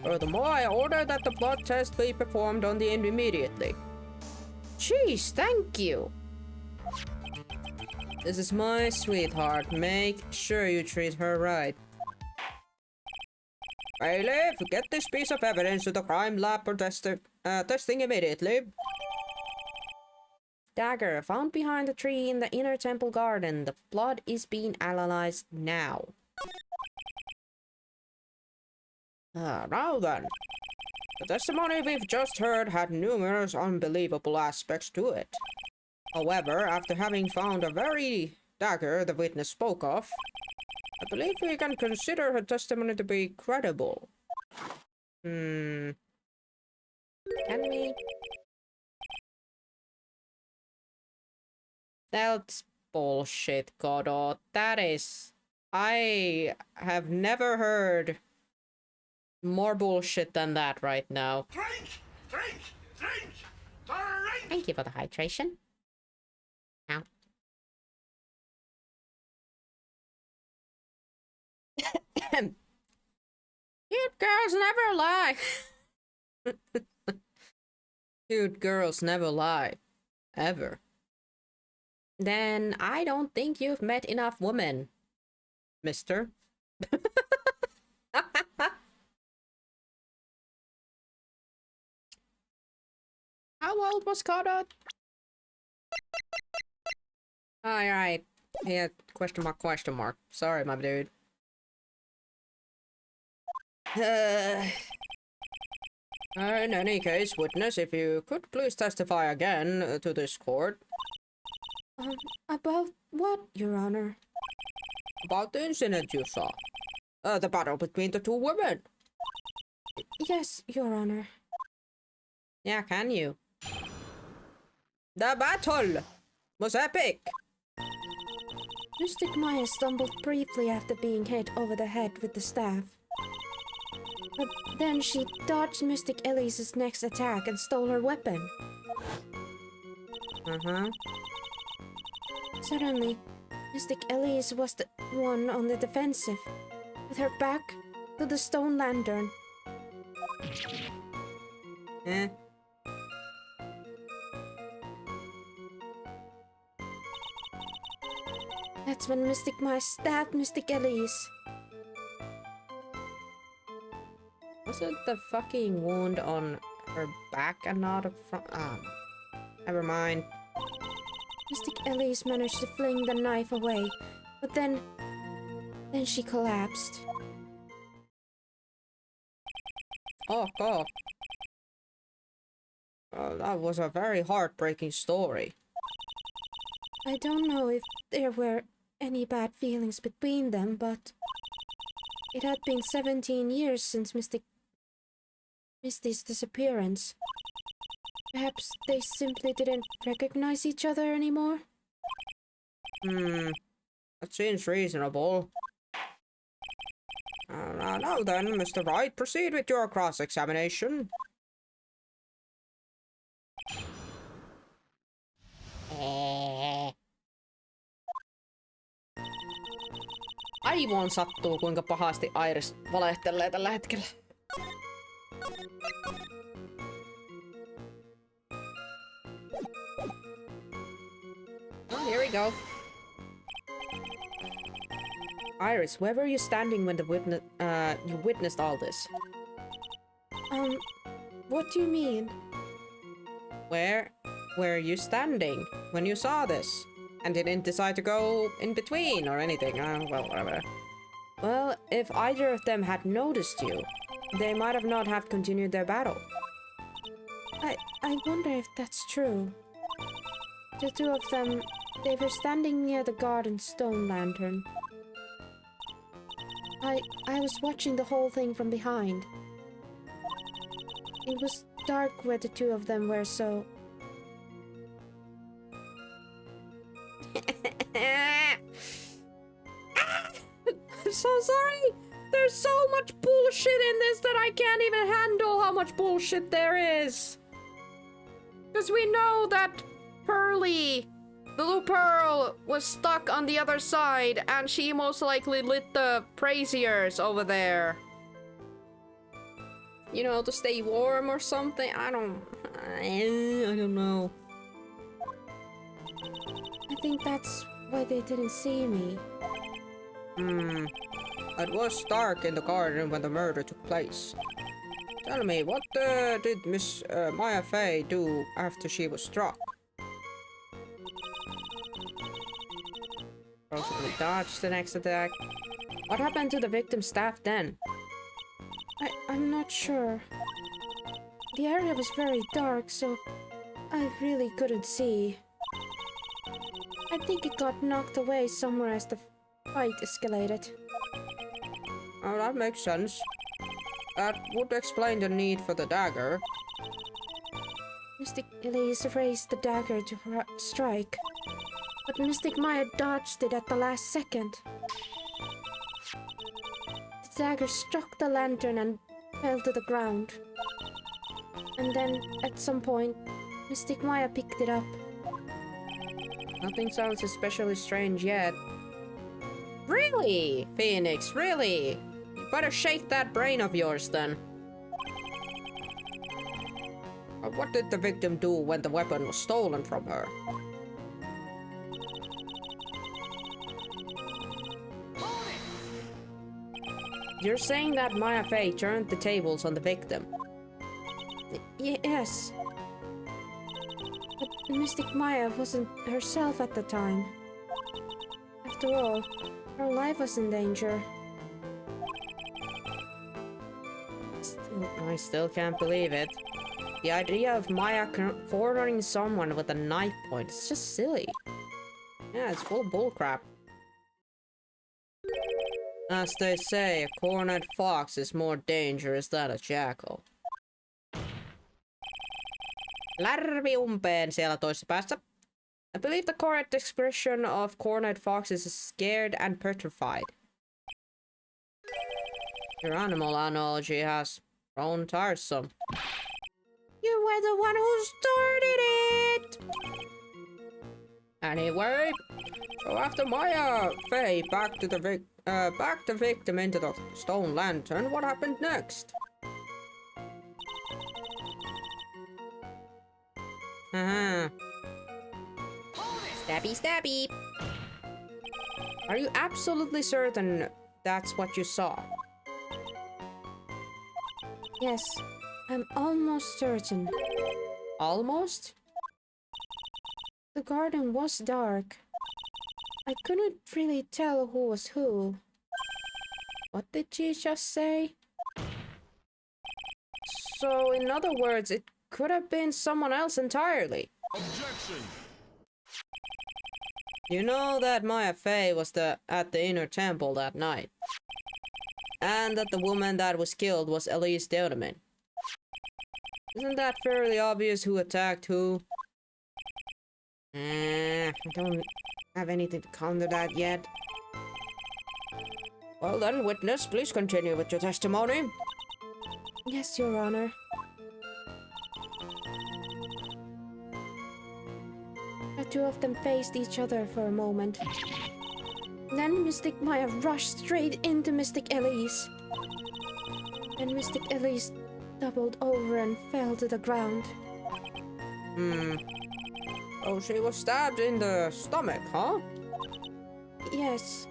Furthermore, I order that the blood test be performed on the end immediately. Jeez, thank you. This is my sweetheart. Make sure you treat her right. Bailiff, get this piece of evidence to the crime lab for testing immediately. Dagger found behind a tree in the inner temple garden. The blood is being analyzed now. Now then. The testimony we've just heard had numerous unbelievable aspects to it. However, after having found a very dagger the witness spoke of, I believe we can consider her testimony to be credible. Can we? That's bullshit, Godot. That is... I have never heard more bullshit than that right now. Drink! Drink! Drink! Drink! Thank you for the hydration. Ow. Cute girls never lie. Cute girls never lie. Ever. Then I don't think you've met enough women, mister. How old was Godot? Alright. Yeah, question mark, question mark. Sorry, my dude. In any case, witness, if you could please testify again to this court. About what, Your Honor? About the incident you saw. The battle between the two women. Yes, Your Honor. Yeah, can you? The battle was epic. Mystic Maya stumbled briefly after being hit over the head with the staff. But then she dodged Mystic Elise's next attack and stole her weapon. Suddenly, Mystic Elise was the one on the defensive, with her back to the stone lantern. That's when Mystic Maya stabbed Mystic Elise. Was it the fucking wound on her back and not a front? Never mind. Mystic Elise managed to fling the knife away, but then she collapsed. Oh, God. That was a very heartbreaking story. I don't know if there were any bad feelings between them, but it had been 17 years since Misty's disappearance. Perhaps they simply didn't recognize each other anymore? That seems reasonable. Now then, Mr. Wright, proceed with your cross-examination. Aivoon sattuu, kuinka pahasti Iris valehtelee tällä hetkellä. Oh, here we go. Iris, where were you standing when you witnessed all this? What do you mean? Where were you standing when you saw this? And didn't decide to go in between or anything? Well, whatever. Well, if either of them had noticed you, they might have not have continued their battle. I wonder if that's true. The two of them, they were standing near the garden stone lantern. I was watching the whole thing from behind. It was dark where the two of them were, so... I'm so sorry! There's so much bullshit in this that I can't even handle how much bullshit there is! Because we know that Pearly, the little Pearl, was stuck on the other side and she most likely lit the braziers over there. You know, to stay warm or something? I don't know. I think that's why they didn't see me. It was dark in the garden when the murder took place. Tell me, what did Miss Maya Fey do after she was struck? Possibly dodged the next attack. What happened to the victim's staff then? I'm not sure. The area was very dark, so I really couldn't see. I think it got knocked away somewhere as the fight escalated. Oh, that makes sense. That would explain the need for the dagger. Mystic Elise raised the dagger to strike, but Mystic Maya dodged it at the last second. The dagger struck the lantern and fell to the ground. And then, at some point, Mystic Maya picked it up. Nothing sounds especially strange yet. Really? Phoenix, really? You better shake that brain of yours then. What did the victim do when the weapon was stolen from her? You're saying that Maya Fey turned the tables on the victim? Yes. But Mystic Maya wasn't herself at the time. After all, her life was in danger. I still can't believe it. The idea of Maya cornering someone with a knife point is just silly. Yeah, it's full of bullcrap. As they say, a cornered fox is more dangerous than a jackal. Lärvi umpeen siellä toisessa päässä. I believe the correct expression of cornered fox is scared and petrified. Your animal analogy has grown tiresome. You were the one who started it! Anyway, so after Maya Fey backed the victim into the stone lantern, what happened next? Stabby, stabby. Are you absolutely certain that's what you saw? Yes, I'm almost certain. Almost? The garden was dark. I couldn't really tell who was who. What did she just say? So, in other words, it could have been someone else entirely. Objection! You know that Maya Fey was at the inner temple that night. And that the woman that was killed was Elise Deodamin. Isn't that fairly obvious who attacked who? I don't have anything to counter that yet. Well then, witness, please continue with your testimony. Yes, Your Honor. The two of them faced each other for a moment. Then Mystic Maya rushed straight into Mystic Elise. And Mystic Elise doubled over and fell to the ground. Oh, she was stabbed in the stomach, huh? Yes.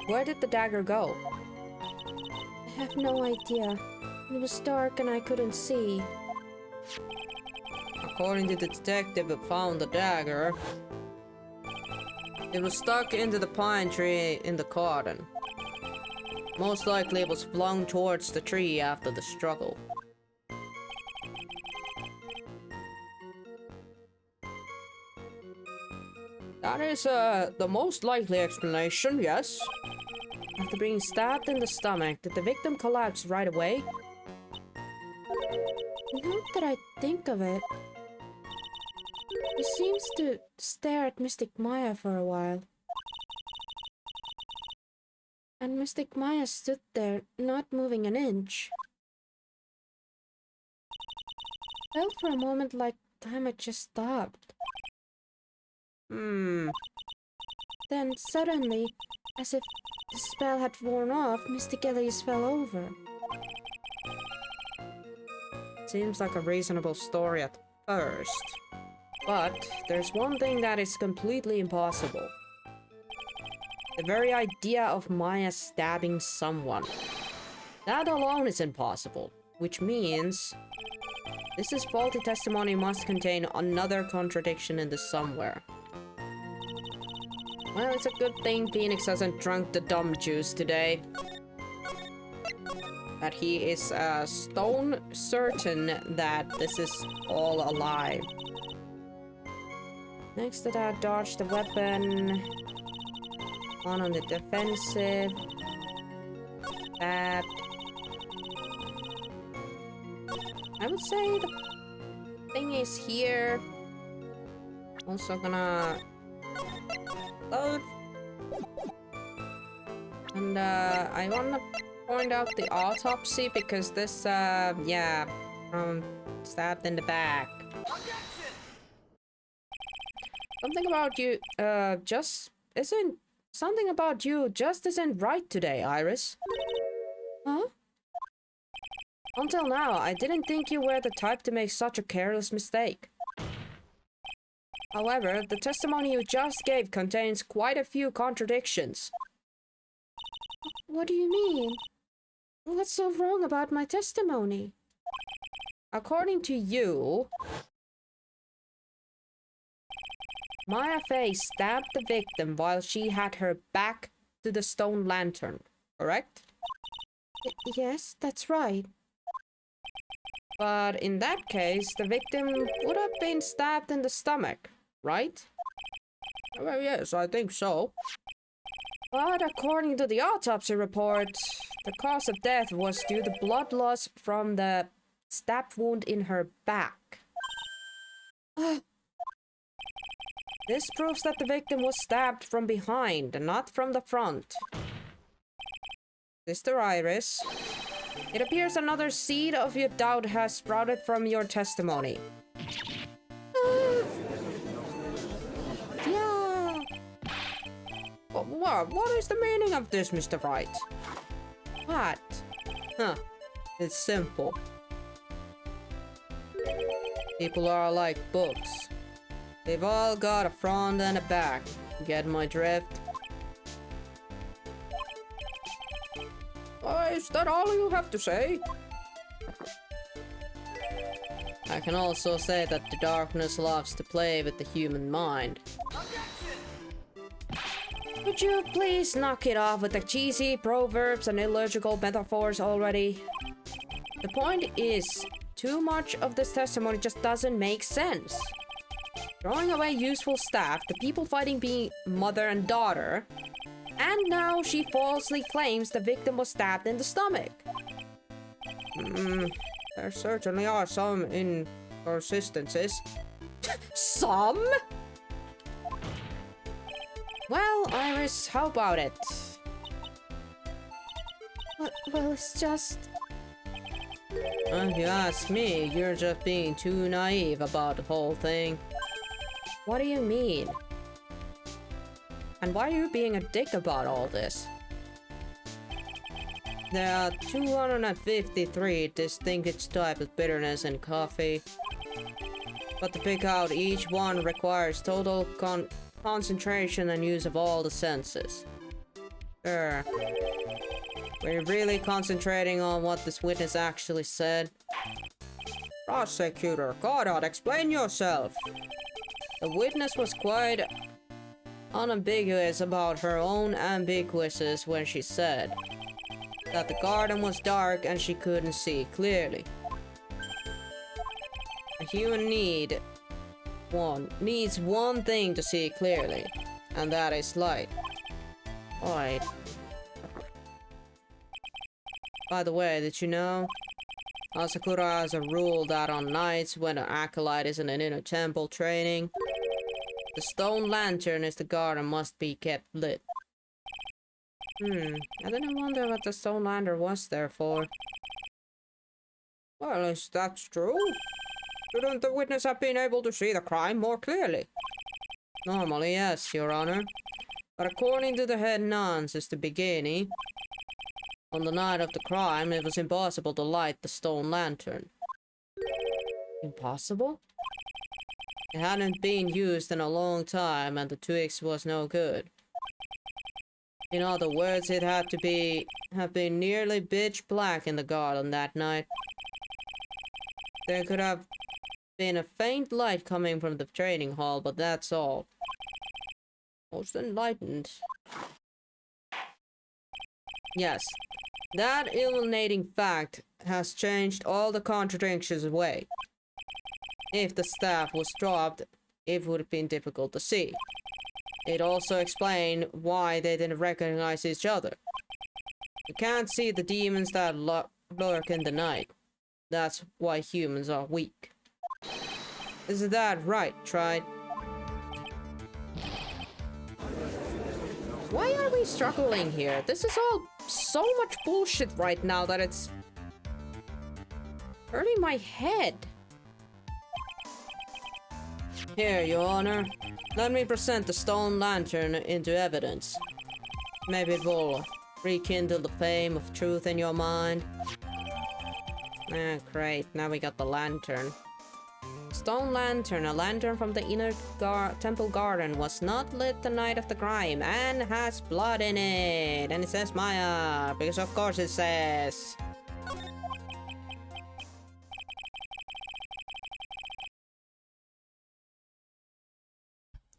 Where did the dagger go? I have no idea. It was dark and I couldn't see. According to the detective who found the dagger, it was stuck into the pine tree in the garden. Most likely it was flung towards the tree after the struggle. That is the most likely explanation, yes. After being stabbed in the stomach, did the victim collapse right away? Now that I think of it, he seems to stare at Mystic Maya for a while. And Mystic Maya stood there, not moving an inch. Felt for a moment like time had just stopped. Hmm. Then suddenly, as if the spell had worn off, Mystic Elise fell over. Seems like a reasonable story at first. But there's one thing that is completely impossible. The very idea of Maya stabbing someone. That alone is impossible, which means this faulty testimony must contain another contradiction in this somewhere. Well, it's a good thing Phoenix hasn't drunk the dumb juice today. That he is stone certain that this is all a lie. Next to that, dodge the weapon. On the defensive. That. I would say the thing is here. Also gonna load. And I wanna point out the autopsy because this stabbed in the back. Something about you just isn't right today, Iris. Huh? Until now, I didn't think you were the type to make such a careless mistake. However, the testimony you just gave contains quite a few contradictions. What do you mean? What's so wrong about my testimony? According to you, Maya Fey stabbed the victim while she had her back to the stone lantern, correct? Yes, that's right. But in that case, the victim would have been stabbed in the stomach, right? Well, yes, I think so. But according to the autopsy report, the cause of death was due to blood loss from the stab wound in her back. This proves that the victim was stabbed from behind, not from the front. Sister Iris, it appears another seed of your doubt has sprouted from your testimony. Yeah. What is the meaning of this, Mr. Wright? What? Huh. It's simple. People are like books. They've all got a front and a back. Get my drift? Is that all you have to say? I can also say that the darkness loves to play with the human mind. Would you please knock it off with the cheesy proverbs and illogical metaphors already? The point is, too much of this testimony just doesn't make sense. Throwing away useful staff, the people fighting being mother and daughter, and now she falsely claims the victim was stabbed in the stomach. There certainly are some inconsistencies. Some? Well, Iris, how about it? Well, it's just... If you ask me, you're just being too naive about the whole thing. What do you mean? And why are you being a dick about all this? There are 253 distinct types of bitterness in coffee. But to pick out each one requires total concentration and use of all the senses. Sure. We're really concentrating on what this witness actually said. Prosecutor, Godot, explain yourself. The witness was quite unambiguous about her own ambiguities when she said that the garden was dark and she couldn't see clearly. A human needs one thing to see clearly, and that is light. Alright. By the way, did you know? Asakura has a rule that on nights when an acolyte is in an inner temple training, the stone lantern is the guard and must be kept lit. I didn't wonder what the stone lantern was there for. Well, is that true? Shouldn't the witness have been able to see the crime more clearly? Normally, yes, Your Honor. But according to the head nuns, Sister Bigini, on the night of the crime, it was impossible to light the stone lantern. Impossible? It hadn't been used in a long time, and the twigs was no good. In other words, it had to have been nearly pitch black in the garden that night. There could have been a faint light coming from the training hall, but that's all. Most enlightened. Yes, that illuminating fact has changed all the contradictions away. If the staff was dropped, it would have been difficult to see. It also explained why they didn't recognize each other. You can't see the demons that lurk in the night. That's why humans are weak. Is that right, Tried? Why are we struggling here? This is all so much bullshit right now that it's hurting my head. Here, Your Honor. Let me present the stone lantern into evidence. Maybe it will rekindle the flame of truth in your mind. Ah, great. Now we got the lantern. Stone lantern, a lantern from the inner temple garden, was not lit the night of the crime and has blood in it. And it says Maya, because of course it says.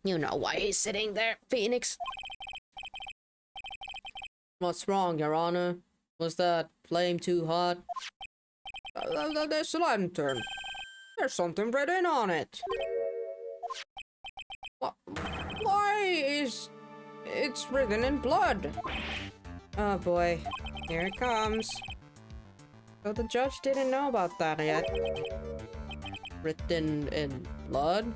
You know why he's sitting there, Phoenix. What's wrong, Your Honor? Was that flame too hot? This lantern. There's something written on it. Why is it's written in blood? Oh boy, here it comes. So the judge didn't know about that yet. Written in blood?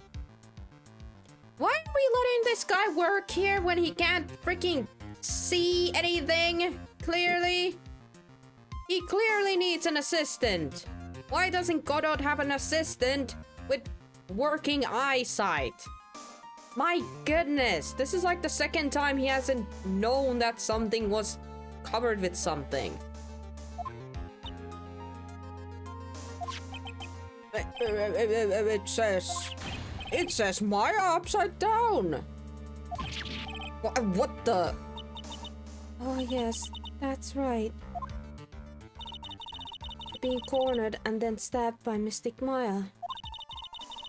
Why are we letting this guy work here when he can't freaking see anything clearly? He clearly needs an assistant. Why doesn't Godot have an assistant with working eyesight? My goodness, this is like the second time he hasn't known that something was covered with something. It says Maya upside down. What the? Oh yes, that's right. Being cornered and then stabbed by Mystic Maya.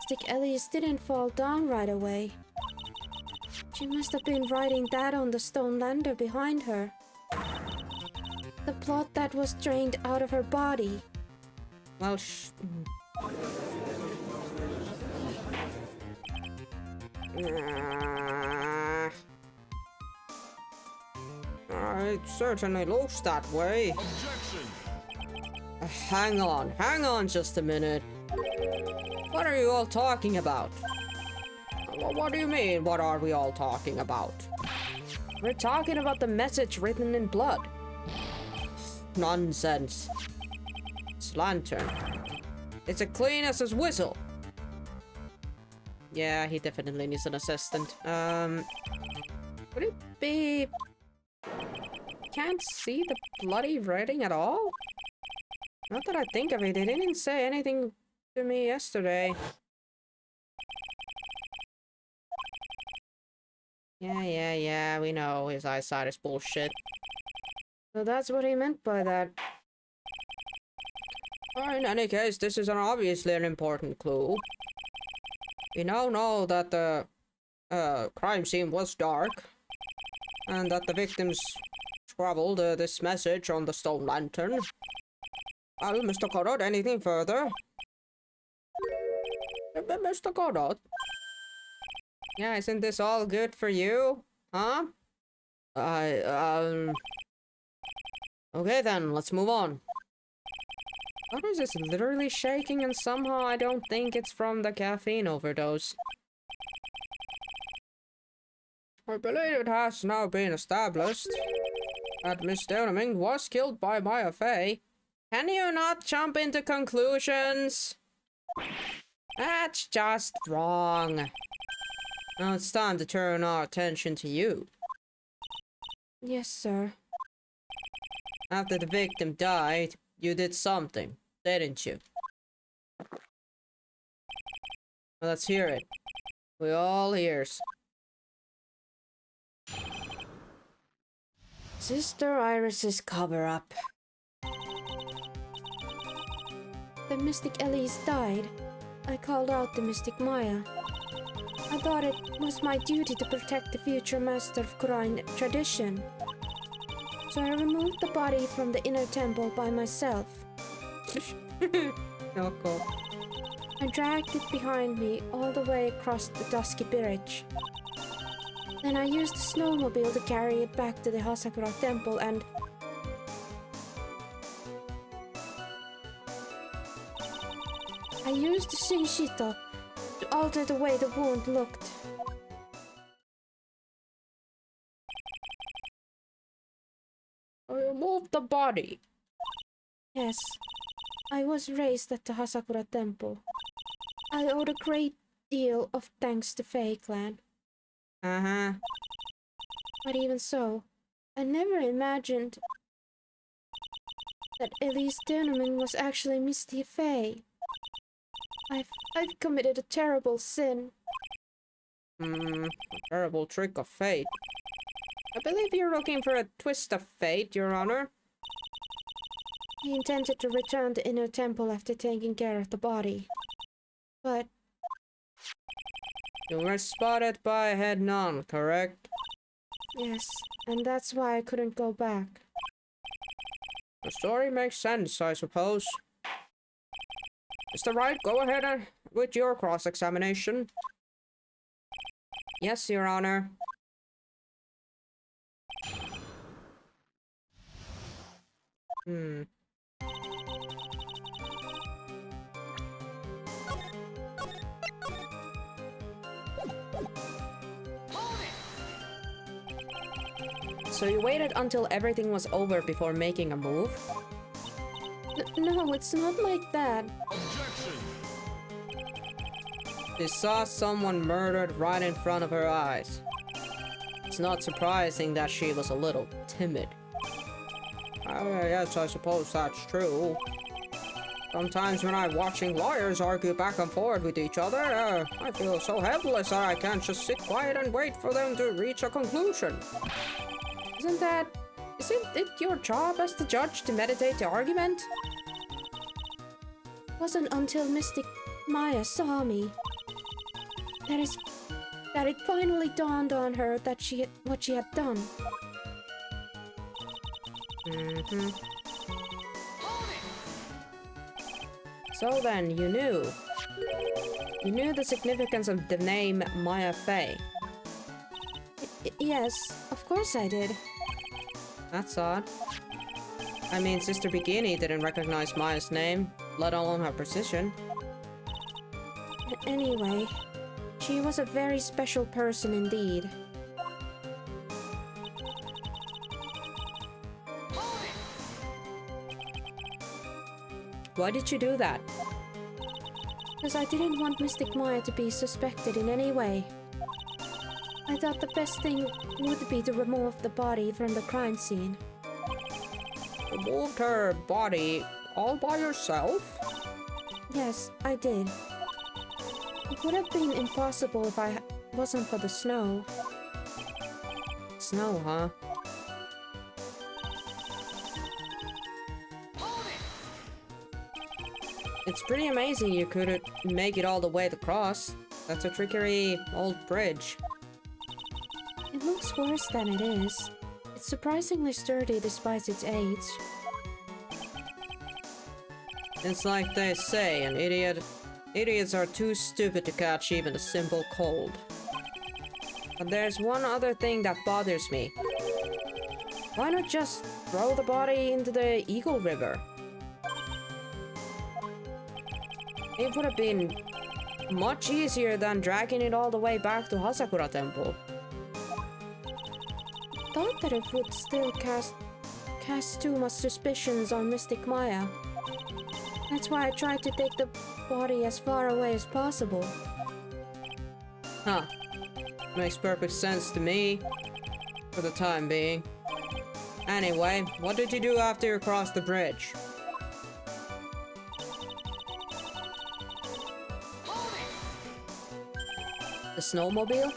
Mystic Elise didn't fall down right away. She must have been writing that on the stone lantern behind her. The blood that was drained out of her body. Well, it certainly looks that way. Objection! Hang on just a minute. What are you all talking about? What do you mean, what are we all talking about? We're talking about the message written in blood. Nonsense. It's lantern. It's as clean as his whistle. Yeah, he definitely needs an assistant. Would it be... Can't see the bloody writing at all? Not that I think of it, they didn't say anything to me yesterday. Yeah, we know his eyesight is bullshit. So that's what he meant by that. Well, in any case, this is obviously an important clue. We now know that the crime scene was dark, and that the victims scribbled this message on the stone lantern. Well, Mr. Godot, anything further? Mr. Godot? Yeah, isn't this all good for you? Huh? Okay then, let's move on. Others is literally shaking and somehow I don't think it's from the caffeine overdose. I believe it has now been established that Miss Downing was killed by Maya Fey. Can you not jump into conclusions? That's just wrong. Now it's time to turn our attention to you. Yes, sir. After the victim died, you did something, didn't you? Well, let's hear it. We're all ears. Sister Iris's cover-up. The Mystic Elise died. I called out the Mystic Maya. I thought it was my duty to protect the future master of Quran tradition. So I removed the body from the inner temple by myself. Oh, cool. I dragged it behind me all the way across the dusky bridge. Then I used the snowmobile to carry it back to the Hasakura temple and... I used the Shinshito to alter the way the wound looked. Remove the body. Yes, I was raised at the Hasakura temple. I owed a great deal of thanks to Fae clan. Uh-huh. But even so, I never imagined that Elise Tournament was actually Misty Fae. I've committed a terrible sin. A terrible trick of fate. I believe you're looking for a twist of fate, Your Honor. I intended to return the inner temple after taking care of the body. But You were spotted by a head nun, correct? yes, and that's why I couldn't go back. The story makes sense, I suppose. Mr. Wright, go ahead with your cross-examination. Yes, Your Honor. So you waited until everything was over before making a move? No, it's not like that. She saw someone murdered right in front of her eyes. It's not surprising that she was a little timid. Yes, I suppose that's true. Sometimes when I'm watching lawyers argue back and forth with each other, I feel so helpless that I can't just sit quiet and wait for them to reach a conclusion. Isn't it your job as the judge to meditate the argument? It wasn't until Mystic Maya saw me that it finally dawned on her that what she had done. So then, you knew the significance of the name Maya Fey. Yes, of course I did. That's odd. I mean, Sister Bikini didn't recognize Maya's name, let alone her position. Anyway, she was a very special person indeed. Why did you do that? Because I didn't want Mystic Maya to be suspected in any way. I thought the best thing would be to remove the body from the crime scene. Removed her body all by yourself? Yes, I did. It would have been impossible if I wasn't for the snow. Snow, huh? It's pretty amazing you could make it all the way across. That's a trickery old bridge. It looks worse than it is. It's surprisingly sturdy despite its age. It's like they say, idiots are too stupid to catch even a simple cold. But there's one other thing that bothers me. Why not just throw the body into the Eagle River? It would have been much easier than dragging it all the way back to Hasakura Temple. Thought that it would still cast too much suspicions on Mystic Maya. That's why I tried to take the body as far away as possible. Huh. Makes perfect sense to me. For the time being. Anyway, what did you do after you crossed the bridge? The snowmobile?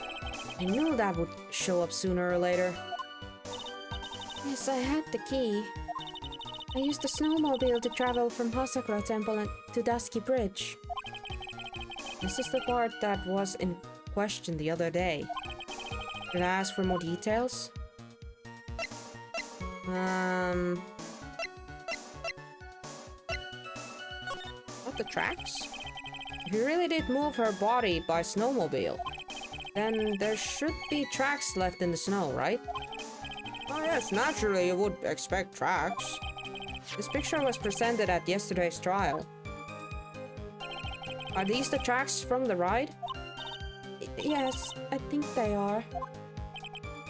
I knew that would show up sooner or later. Yes, I had the key. I used the snowmobile to travel from Hasakura Temple to Dusky Bridge. This is the part that was in question the other day. Did I ask for more details? What, the tracks? If you really did move her body by snowmobile, then there should be tracks left in the snow, right? Oh yes, naturally you would expect tracks. This picture was presented at yesterday's trial. Are these the tracks from the ride? Yes, I think they are.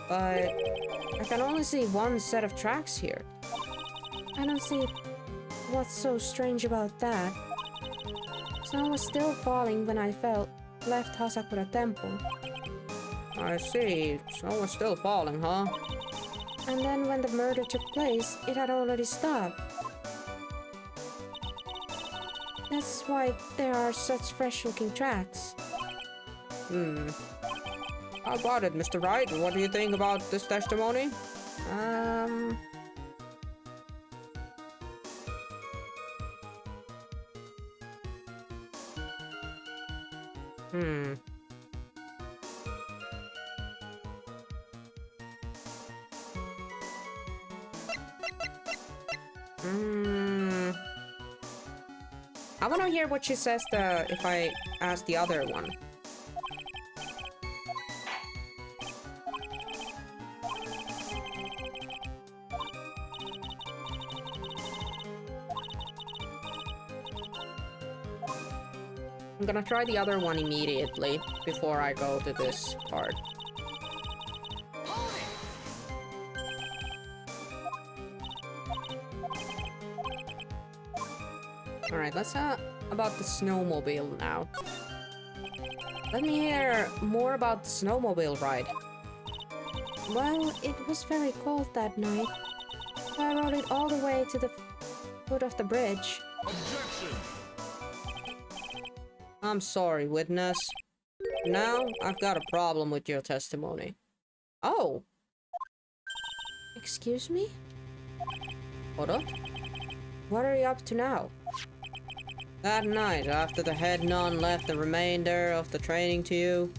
But I can only see one set of tracks here. I don't see what's so strange about that. Snow was still falling when I left Hasakura Temple. I see. Snow was still falling, huh? And then when the murder took place, it had already stopped. That's why there are such fresh-looking tracks. How about it, Mr. Wright? What do you think about this testimony? I want to hear what she says if I ask the other one. I'm gonna try the other one immediately before I go to this part. Alright, let's about the snowmobile now. Let me hear more about the snowmobile ride. Well, it was very cold that night. So I rode it all the way to the foot of the bridge. Objection! I'm sorry, witness. Now, I've got a problem with your testimony. Oh! Excuse me? Hold up. What are you up to now? That night, after the head nun left the remainder of the training to you,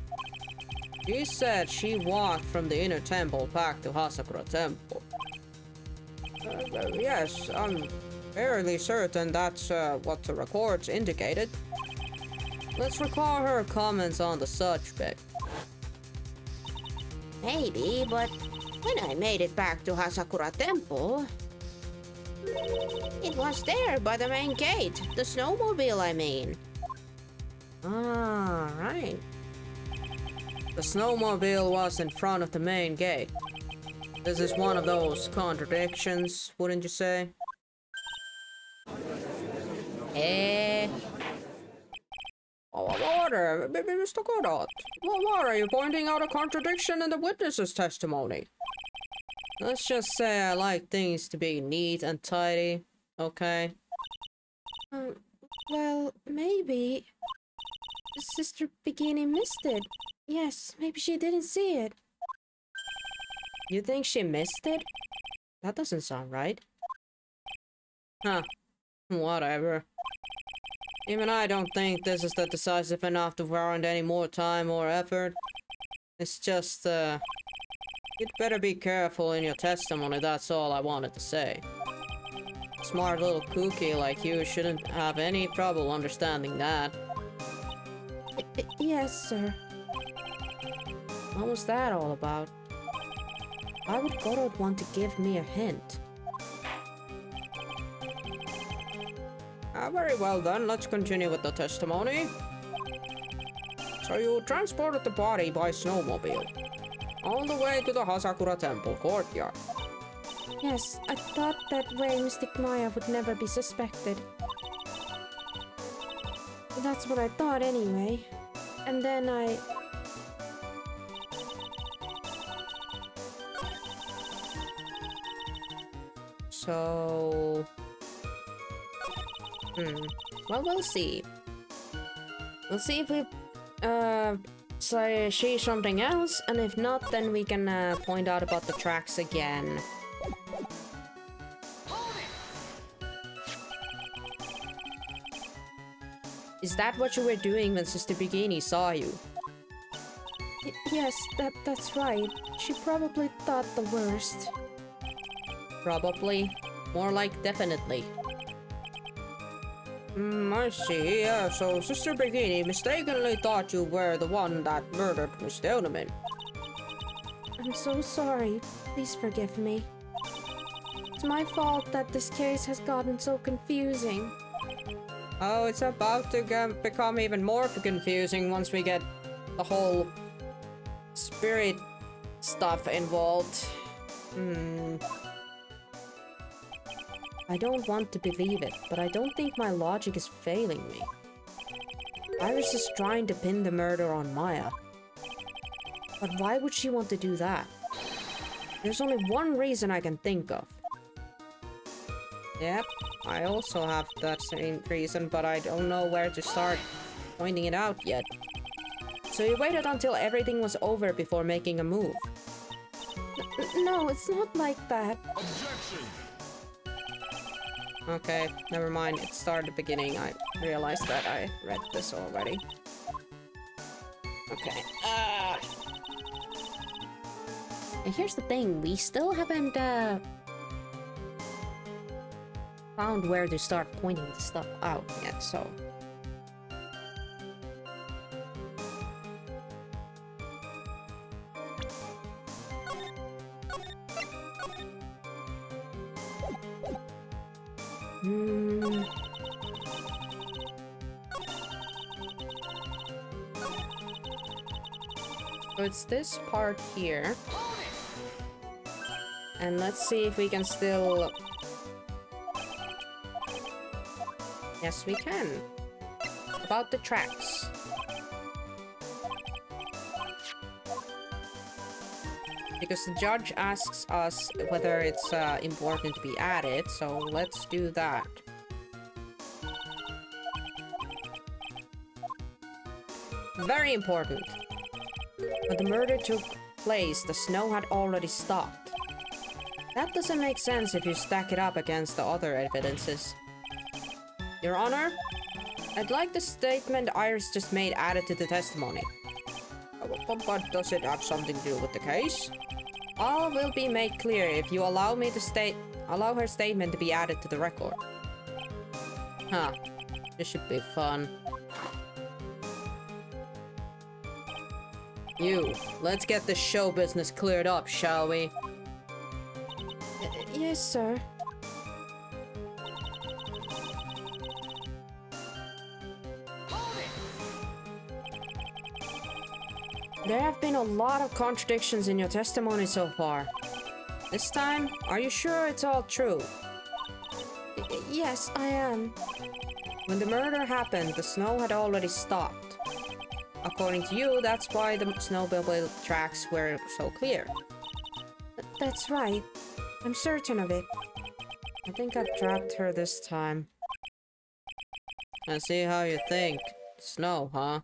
she said she walked from the inner temple back to Hasakura Temple. Yes, I'm fairly certain that's what the records indicated. Let's recall her comments on the subject. Maybe, but when I made it back to Hasakura Temple, it was there by the main gate. The snowmobile, I mean. Ah, right. The snowmobile was in front of the main gate. This is one of those contradictions, wouldn't you say? What Mr. Godot? Why are you pointing out a contradiction in the witness's testimony? Let's just say I like things to be neat and tidy, okay? Well, maybe Sister Bikini missed it. Yes, maybe she didn't see it. You think she missed it? That doesn't sound right. Huh. Whatever. Even I don't think this is that decisive enough to warrant any more time or effort. It's just, you'd better be careful in your testimony, that's all I wanted to say. Smart little cookie like you shouldn't have any trouble understanding that. Yes, sir. What was that all about? Why would Godot want to give me a hint? Very well then, let's continue with the testimony. So you transported the body by snowmobile all the way to the Hasakura Temple courtyard. Yes, I thought that way Mystic Maya would never be suspected. That's what I thought anyway. And then I... So... Well, we'll see. We'll see if we see something else, and if not, then we can point out about the tracks again. Is that what you were doing when Sister Bikini saw you? Yes, that's right. She probably thought the worst. Probably. More like definitely. I see. Yeah, so Sister Bikini mistakenly thought you were the one that murdered Miss Donovan. I'm so sorry. Please forgive me. It's my fault that this case has gotten so confusing. Oh, it's about to become even more confusing once we get the whole spirit stuff involved. I don't want to believe it, but I don't think my logic is failing me. Iris is trying to pin the murder on Maya. But why would she want to do that? There's only one reason I can think of. Yep, I also have that same reason, but I don't know where to start pointing it out yet. So you waited until everything was over before making a move? No, it's not like that. Objection! Okay, never mind. It started at the beginning. I realized that I read this already. Okay. And here's the thing. We still haven't found where to start pointing the stuff out yet, so... So it's this part here. And let's see if we can still... Yes, we can. About the tracks. Because the judge asks us whether it's important to be added, so let's do that. Very important. When the murder took place, the snow had already stopped. That doesn't make sense if you stack it up against the other evidences. Your Honor, I'd like the statement Iris just made added to the testimony. But does it have something to do with the case? All will be made clear if you allow me to allow her statement to be added to the record. Huh. This should be fun. Let's get the show business cleared up, shall we? Yes, sir. There have been a lot of contradictions in your testimony so far. This time, are you sure it's all true? Yes, I am. When the murder happened, the snow had already stopped. According to you, that's why the snowmobile tracks were so clear. That's right. I'm certain of it. I think I've trapped her this time. I see how you think. Snow, huh?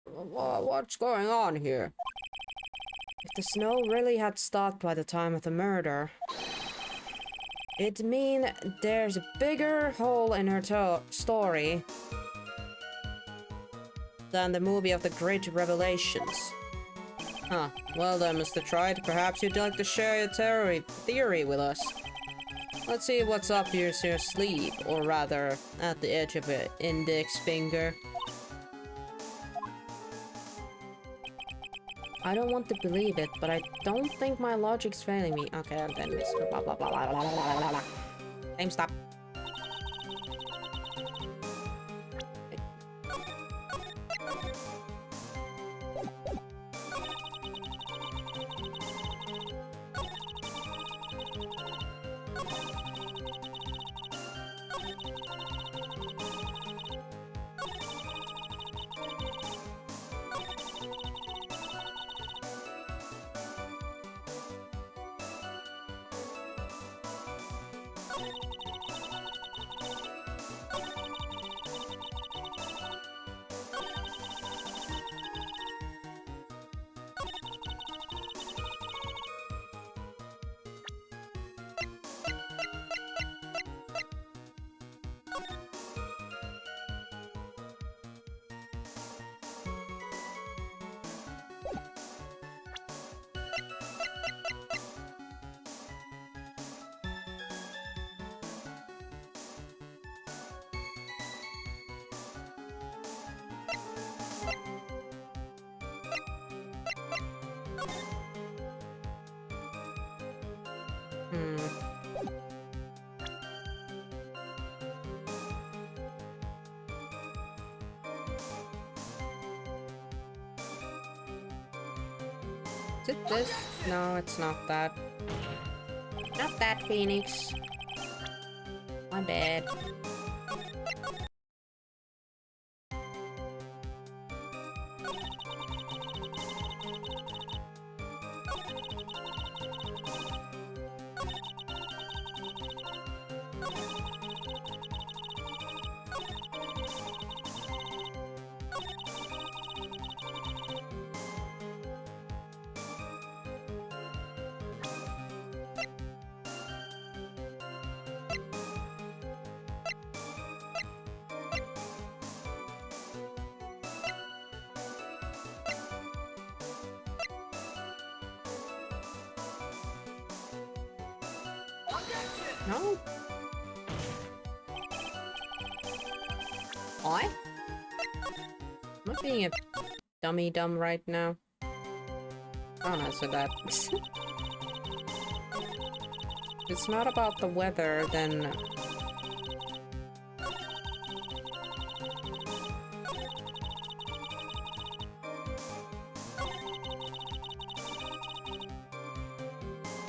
What's going on here? If the snow really had stopped by the time of the murder, it'd mean there's a bigger hole in her story than the movie of the Great Revelations. Huh. Well then, Mr. Tride, perhaps you'd like to share your theory with us. Let's see what's up your sleeve, or rather, at the edge of an index finger. I don't want to believe it, but I don't think my logic's failing me. Okay, and then this blah blah blah blah blah blah blah blah. Time stop. Is it this? No, it's not that. Not that, Phoenix. My bad. No. I? Am I being a dummy dumb right now? Don't answer that. If it's not about the weather, then...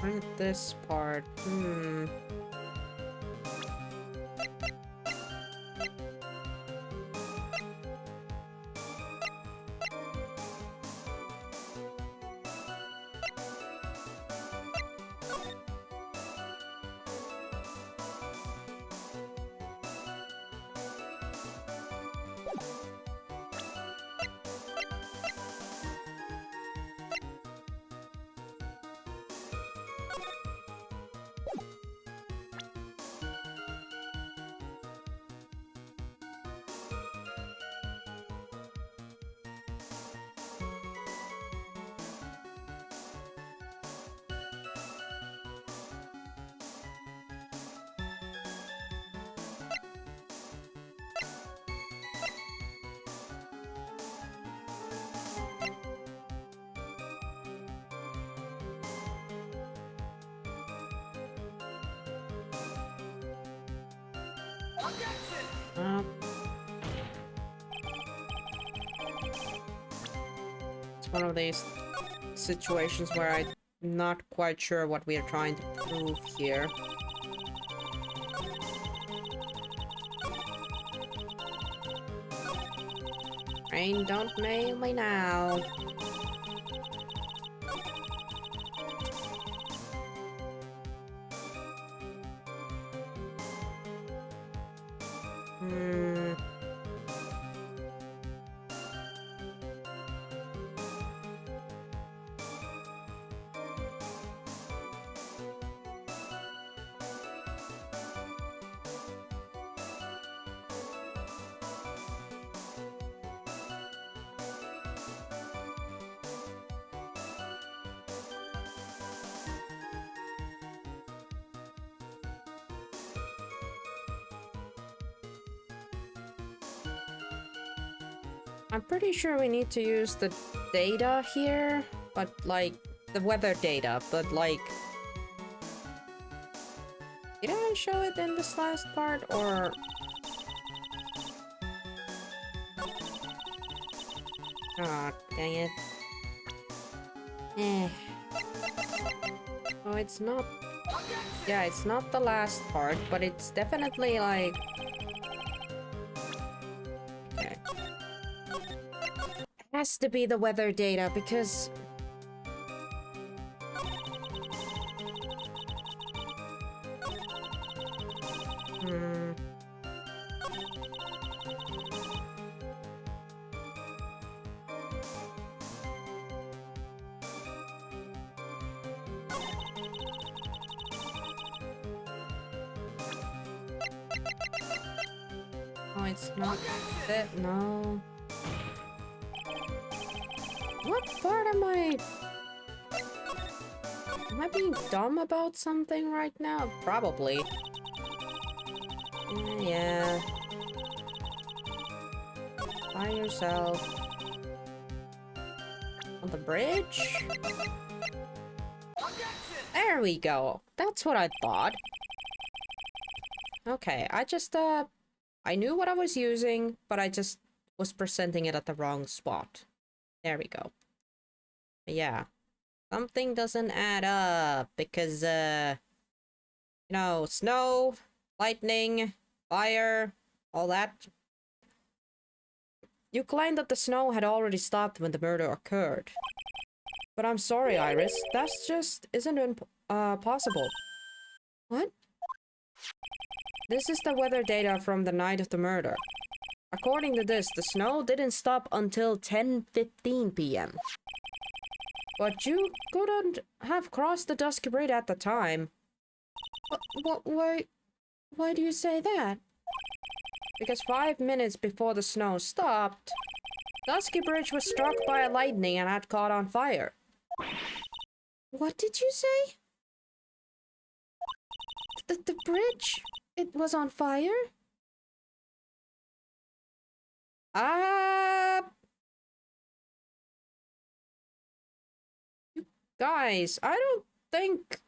Where's this part? It's one of these situations where I'm not quite sure what we are trying to prove here. Rain, don't mail me now. I'm pretty sure we need to use the data here But, like, the weather data, but, like... Did I show it in this last part, or... Aw, dang it. Eh. Oh, it's not... Yeah, it's not the last part, but it's definitely, like... Okay. It has to be the weather data, because... Oh, it's not that. No. What part am I? Am I being dumb about something right now? Probably. Yeah. By yourself. On the bridge? There we go. That's what I thought. Okay, I knew what I was using, but I just was presenting it at the wrong spot. There we go. But yeah. Something doesn't add up because, you know, snow, lightning, fire, all that. You claimed that the snow had already stopped when the murder occurred. But I'm sorry, Iris. That's just isn't possible. What? This is the weather data from the night of the murder. According to this, the snow didn't stop until 10:15 p.m. But you couldn't have crossed the Dusky Bridge at the time. Why do you say that? Because 5 minutes before the snow stopped, Dusky Bridge was struck by a lightning and had caught on fire. What did you say? The bridge? It was on fire? You guys, I don't think...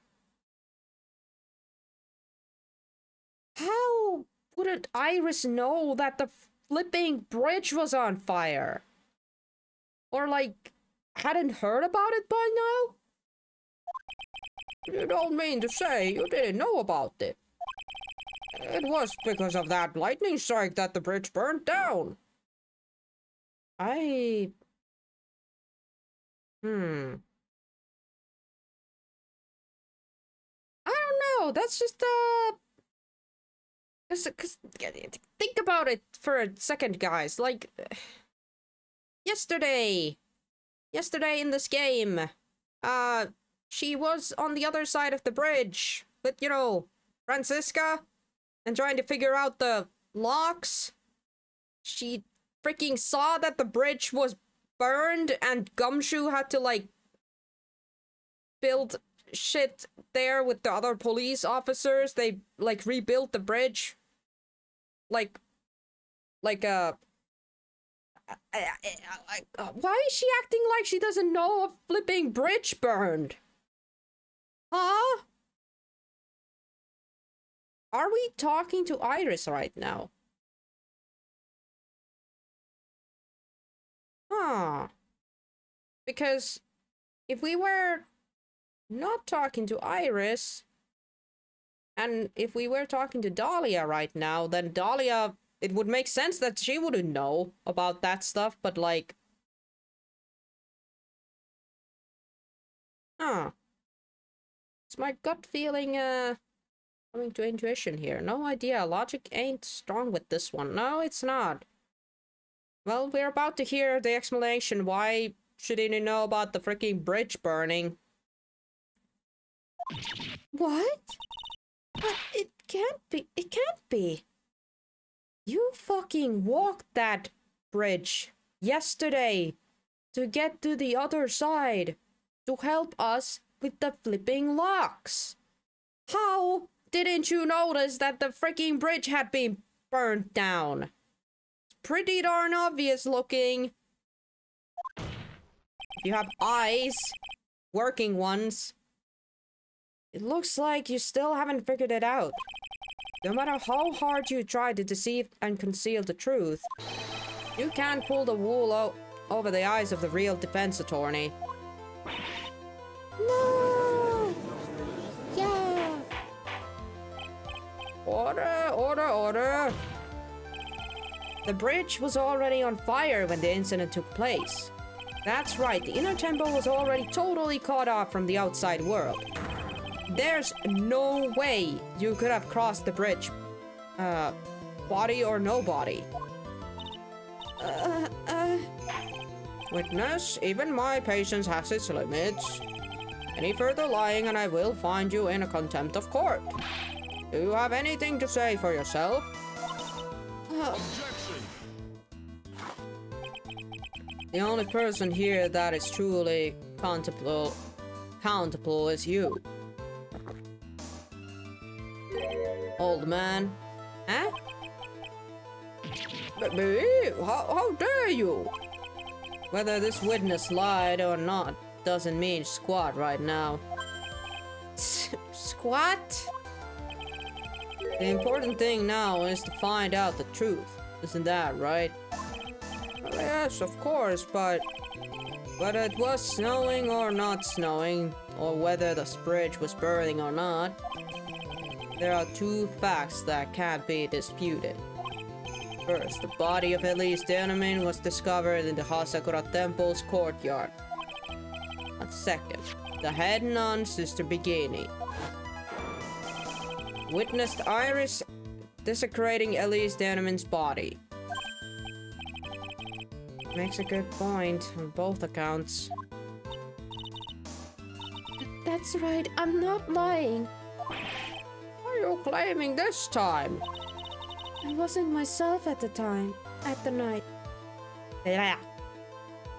How wouldn't Iris know that the flipping bridge was on fire? Or, like, hadn't heard about it by now? You don't mean to say you didn't know about it. It was because of that lightning strike that the bridge burned down. I don't know. That's just, cause think about it for a second, guys. Like, yesterday in this game, she was on the other side of the bridge with, you know, Francisca, and trying to figure out the locks. She freaking saw that the bridge was burned and Gumshoe had to, like, build shit there with the other police officers. They, like, rebuilt the bridge. Why is she acting like she doesn't know a flipping bridge burned? Huh? Are we talking to Iris right now? Huh. Because if we were not talking to Iris, and if we were talking to Dahlia right now, then Dahlia, it would make sense that she wouldn't know about that stuff, but like... Huh. It's my gut feeling, coming to intuition here. No idea. Logic ain't strong with this one. No, it's not. Well, we're about to hear the explanation. Why shouldn't you know about the freaking bridge burning? What? It can't be. It can't be. You fucking walked that bridge yesterday to get to the other side to help us with the flipping locks. How didn't you notice that the freaking bridge had been burned down? It's pretty darn obvious looking. If you have eyes, working ones, it looks like you still haven't figured it out. No matter how hard you try to deceive and conceal the truth, you can't pull the wool over the eyes of the real defense attorney. No! Yeah! Order, order, order! The bridge was already on fire when the incident took place. That's right, the inner temple was already totally cut off from the outside world. There's no way you could have crossed the bridge, body or no body. Witness, even my patience has its limits. Any further lying and I will find you in a contempt of court. Do you have anything to say for yourself? The only person here that is truly countable is you. Old man. Huh? Baby, how dare you? Whether this witness lied or not doesn't mean squat right now. Squat? The important thing now is to find out the truth. Isn't that right? Well, yes, of course, but whether it was snowing or not snowing, or whether the bridge was burning or not, there are two facts that can't be disputed. First, the body of Elise Denemin was discovered in the Hasakura Temple's courtyard. And second, the head nun, Sister Bikini, witnessed Iris desecrating Elise Denemin's body. Makes a good point on both accounts. That's right, I'm not lying. What are you claiming this time? I wasn't myself at the time, at the night. Yeah.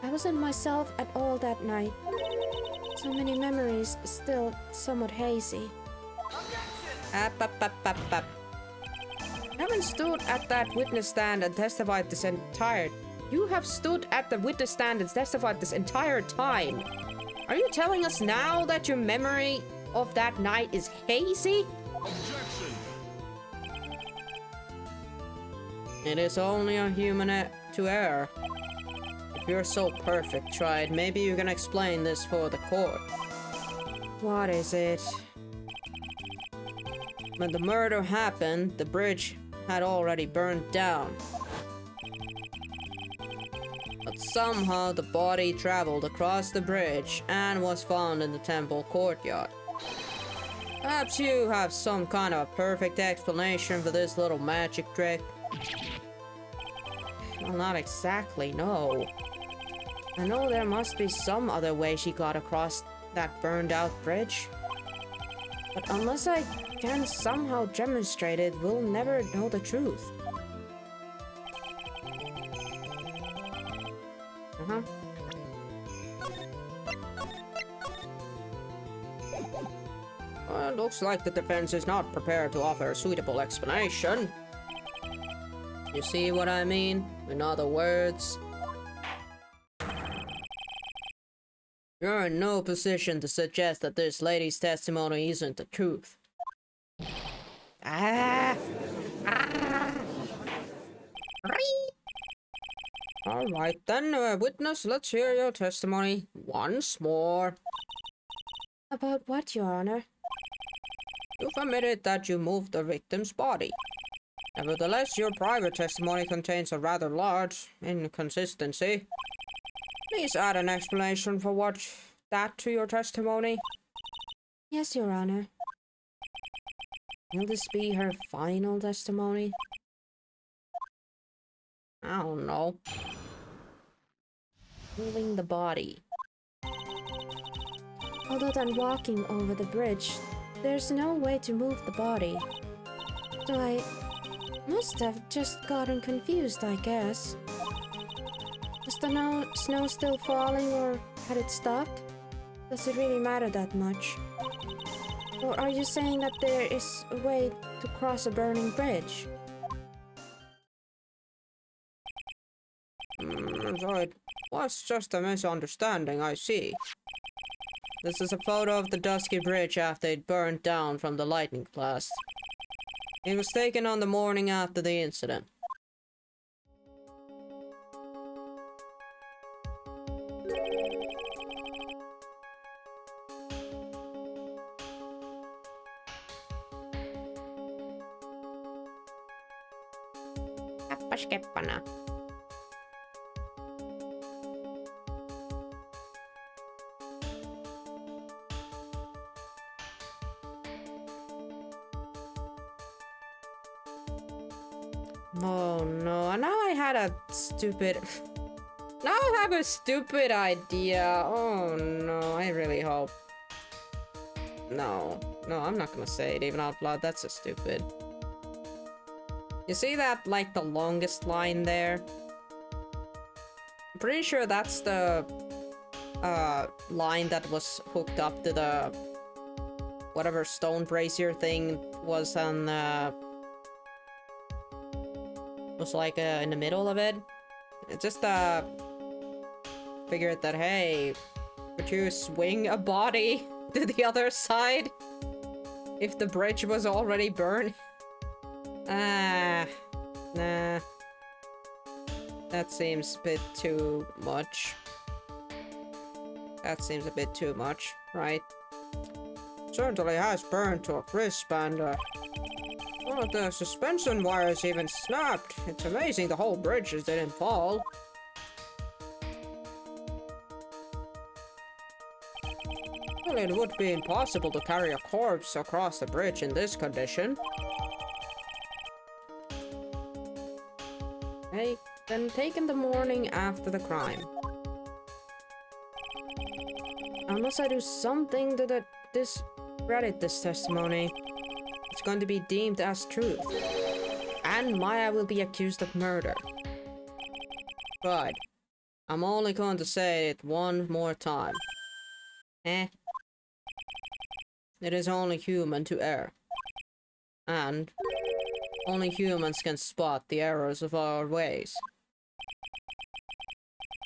I wasn't myself at all that night. So many memories, still somewhat hazy. Up. You haven't stood at that witness stand and testified this entire... You have stood at the witness stand and testified this entire time. Are you telling us now that your memory of that night is hazy? Objection! It is only a human to err. If you're so perfect, try it. Maybe you can explain this for the court. What is it? When the murder happened, the bridge had already burned down. But somehow the body traveled across the bridge and was found in the temple courtyard. Perhaps you have some kind of perfect explanation for this little magic trick? Well, not exactly, no. I know there must be some other way she got across that burned out bridge. But unless I can somehow demonstrate it, we'll never know the truth. Well, looks like the defense is not prepared to offer a suitable explanation. You see what I mean? In other words, you're in no position to suggest that this lady's testimony isn't the truth. Alright then, witness, let's hear your testimony once more. About what, Your Honor? You've admitted that you moved the victim's body. Nevertheless, your private testimony contains a rather large inconsistency. Please add an explanation for that to your testimony. Yes, Your Honor. Will this be her final testimony? I don't know. Moving the body. Other than walking over the bridge, there's no way to move the body. So I must have just gotten confused, I guess. Was the snow still falling, or had it stopped? Does it really matter that much? Or are you saying that there is a way to cross a burning bridge? Sorry. Was just a misunderstanding, I see. This is a photo of the dusky bridge after it burned down from the lightning blast. It was taken on the morning after the incident. Keppana. Oh no, now I had a stupid... Now I have a stupid idea. Oh no, I really hope... No, I'm not gonna say it even out loud. That's just stupid. You see that, like, the longest line there? I'm pretty sure that's the line that was hooked up to the whatever stone brazier thing was on was like in the middle of it. It just figured that, hey, could you swing a body to the other side if the bridge was already burned? Nah. That seems a bit too much. That seems a bit too much, right? Certainly has burned to a crisp and, well, the suspension wires even snapped. It's amazing the whole bridge didn't fall. Well, it would be impossible to carry a corpse across the bridge in this condition. Okay, then taken the morning after the crime. Unless I do something to discredit this testimony, it's going to be deemed as truth. And Maya will be accused of murder. But I'm only going to say it one more time. It is only human to err. And only humans can spot the errors of our ways.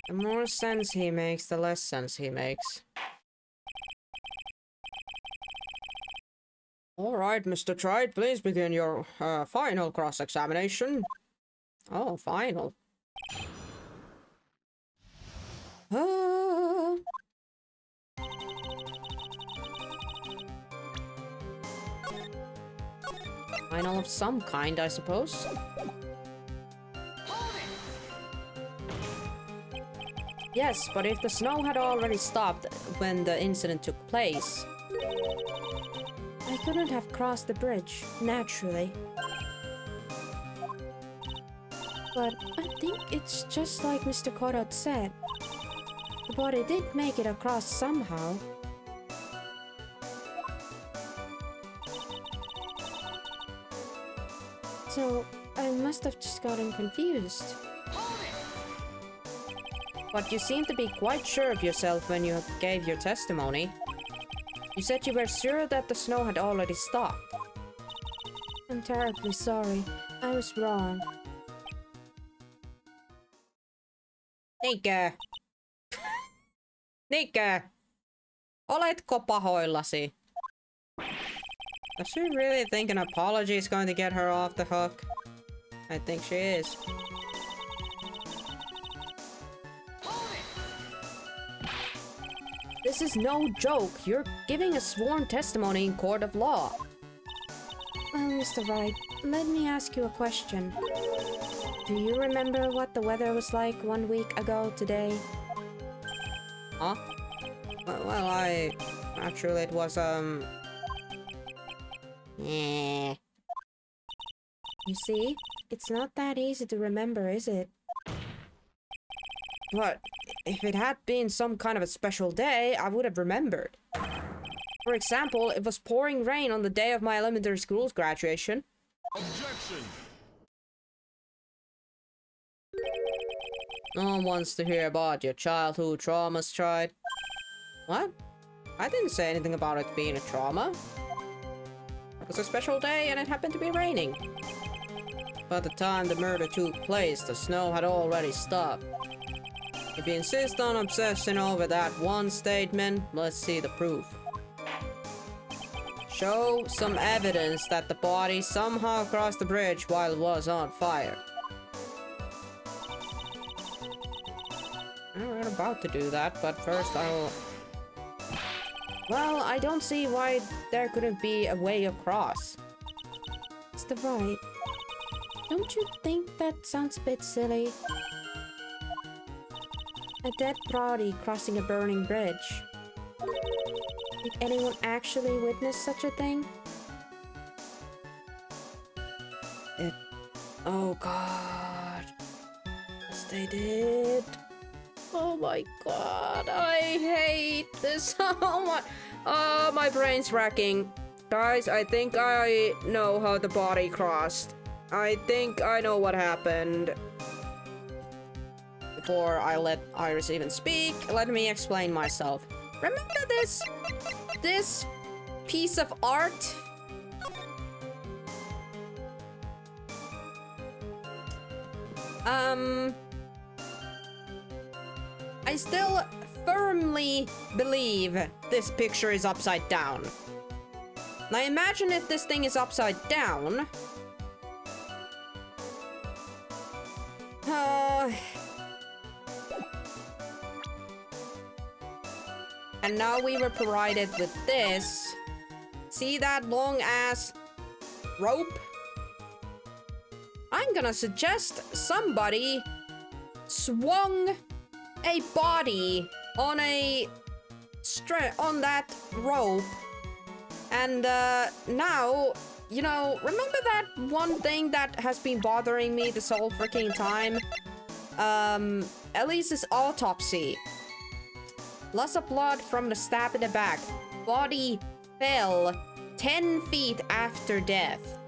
The more sense he makes, the less sense he makes. Alright, Mr. Tried, please begin your final cross-examination. Oh, final. Final of some kind, I suppose. Yes, but if the snow had already stopped when the incident took place, I couldn't have crossed the bridge, naturally. But I think it's just like Mr. Korot said. The body did make it across somehow. So, I must have just gotten confused. But you seem to be quite sure of yourself when you gave your testimony. You said you were sure that the snow had already stopped. I'm terribly sorry. I was wrong. Niinkö? Niinkö? Oletko pahoillasi? Does she really think an apology is going to get her off the hook? I think she is. This is no joke. You're giving a sworn testimony in court of law. Well, Mr. Wright, let me ask you a question. Do you remember what the weather was like 1 week ago today? Huh? Well, actually, it was, Yeah. You see, it's not that easy to remember, is it? But if it had been some kind of a special day, I would have remembered. For example, it was pouring rain on the day of my elementary school's graduation. Objection! No one wants to hear about your childhood traumas, Tried. What? I didn't say anything about it being a trauma. It was a special day and it happened to be raining. By the time the murder took place, the snow had already stopped. If you insist on obsessing over that one statement, let's see the proof. Show some evidence that the body somehow crossed the bridge while it was on fire. We're about to do that, but first I'll... Well, I don't see why there couldn't be a way across. Mr. Wright, don't you think that sounds a bit silly? A dead body crossing a burning bridge. Did anyone actually witness such a thing? Oh god. Yes, they did. Oh my god, I hate this so much. Oh, my brain's wrecking. Guys, I think I know how the body crossed. I think I know what happened. Before I let Iris even speak, let me explain myself. Remember this piece of art? I still firmly believe this picture is upside down. Now imagine if this thing is upside down. And now we were provided with this. See that long ass rope? I'm gonna suggest somebody swung a body on on that rope. And now, you know, remember that one thing that has been bothering me this whole freaking time? Elise's autopsy. Loss of blood from the stab in the back. Body fell 10 feet after death.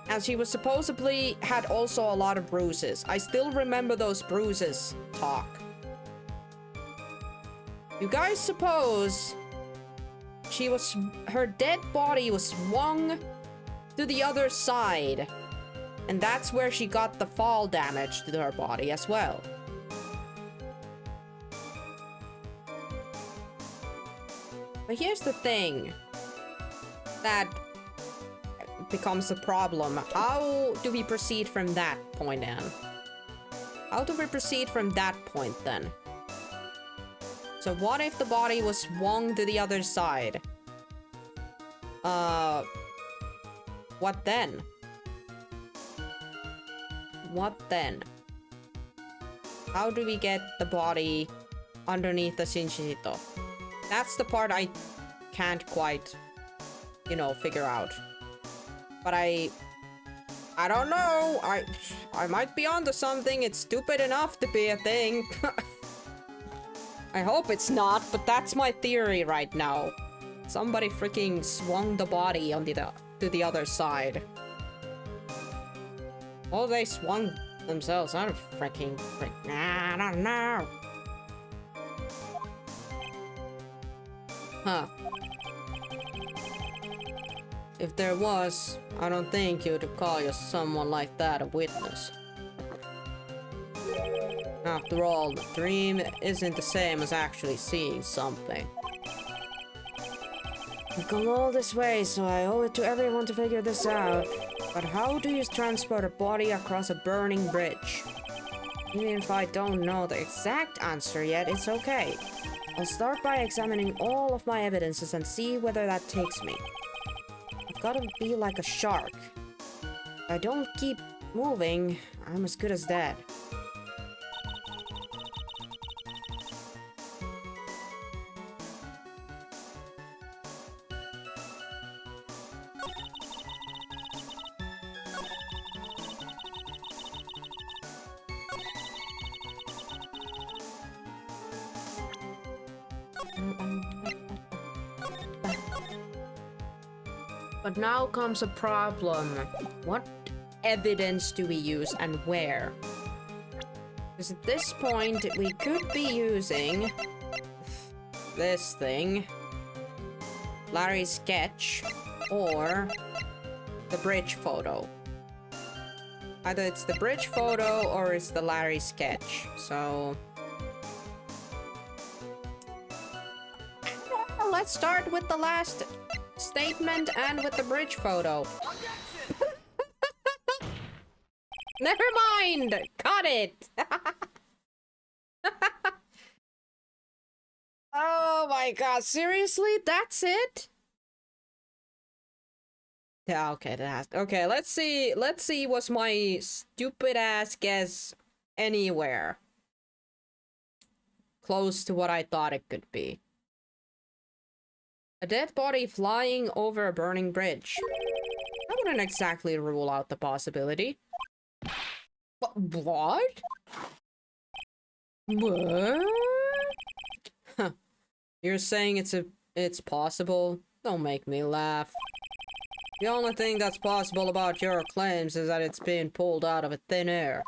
And she was supposedly had also a lot of bruises. I still remember those bruises talk. You guys suppose her dead body was swung to the other side. And that's where she got the fall damage to her body as well. But here's the thing that becomes a problem. How do we proceed from that point on? How do we proceed from that point then? So what if the body was swung to the other side? What then? What then? How do we get the body underneath the Shinshito? That's the part I can't quite, you know, figure out. But I don't know. I might be onto something. It's stupid enough to be a thing. I hope it's not, but that's my theory right now. Somebody freaking swung the body on to the other side. Oh, they swung themselves. I don't freaking I don't know. Huh. If there was, I don't think you'd call someone like that a witness. After all, the dream isn't the same as actually seeing something. We've come all this way, so I owe it to everyone to figure this out. But how do you transport a body across a burning bridge? Even if I don't know the exact answer yet, it's okay. I'll start by examining all of my evidences and see whether that takes me. I've gotta be like a shark. If I don't keep moving, I'm as good as dead. But now comes a problem. What evidence do we use and where? Because at this point, we could be using this thing, Larry's sketch, or the bridge photo. Either it's the bridge photo or it's the Larry sketch. So let's start with the last statement and with the bridge photo. Never mind! Cut it! Oh my god, seriously? That's it? Yeah, okay, that has... Okay, let's see what's my stupid ass guess anywhere close to what I thought it could be. A dead body flying over a burning bridge. I wouldn't exactly rule out the possibility. What? What? Huh. You're saying it's possible? Don't make me laugh. The only thing that's possible about your claims is that it's being pulled out of a thin air.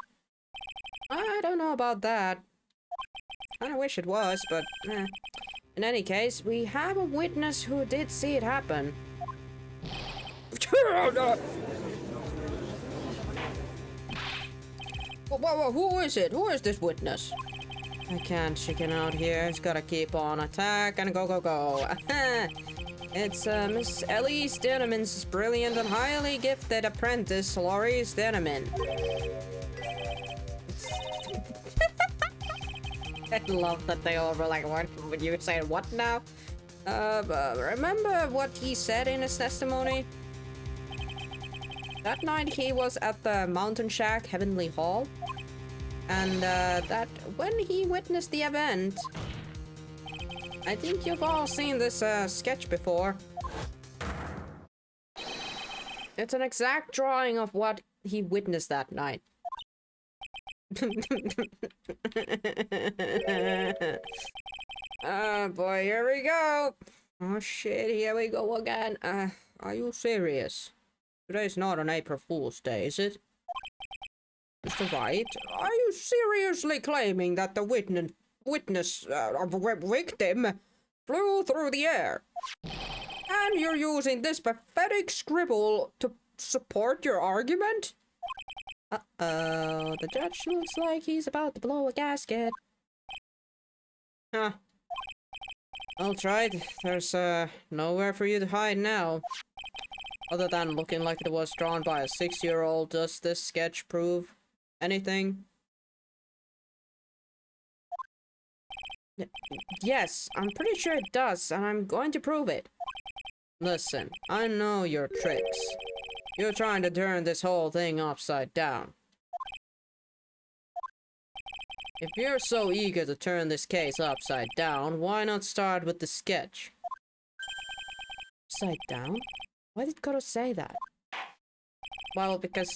I don't know about that. Kinda wish it was, but eh. In any case, we have a witness who did see it happen. Who is it? Who is this witness? I can't chicken out here. It's gotta keep on attack and go, go, go. It's Miss Elise Denneman's brilliant and highly gifted apprentice, Laurie Denneman. I love that they all were like, what? Would you say what now? Remember what he said in his testimony? That night he was at the Mountain Shack Heavenly Hall. And that when he witnessed the event, I think you've all seen this sketch before. It's an exact drawing of what he witnessed that night. Oh boy, here we go. Oh shit, here we go again. Are you serious? Today's not an April Fool's Day, is it? Mr. Wright, are you seriously claiming that the victim flew through the air? And you're using this pathetic scribble to support your argument? Uh-oh, the judge looks like he's about to blow a gasket. Huh. I'll try it. There's nowhere for you to hide now. Other than looking like it was drawn by a 6-year-old, does this sketch prove anything? Yes, I'm pretty sure it does, and I'm going to prove it. Listen, I know your tricks. You're trying to turn this whole thing upside down. If you're so eager to turn this case upside down, why not start with the sketch? Upside down? Why did Koro say that? Well, because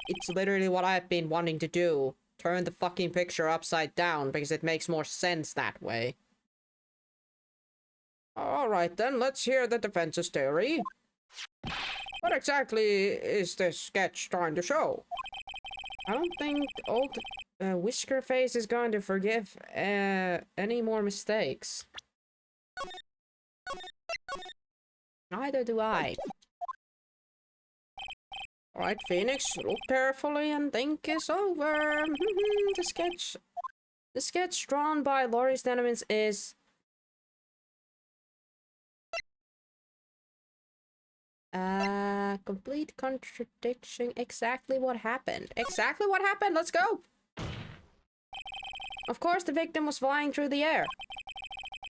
it's literally what I've been wanting to do. Turn the fucking picture upside down, because it makes more sense that way. Alright then, let's hear the defense's theory. What exactly is this sketch trying to show? I don't think old Whisker Face is going to forgive any more mistakes. Neither do I. Alright, Phoenix, look carefully and think this over. The sketch drawn by Laurie Denneman is... complete contradiction. Exactly what happened. Exactly what happened. Let's go. Of course, the victim was flying through the air.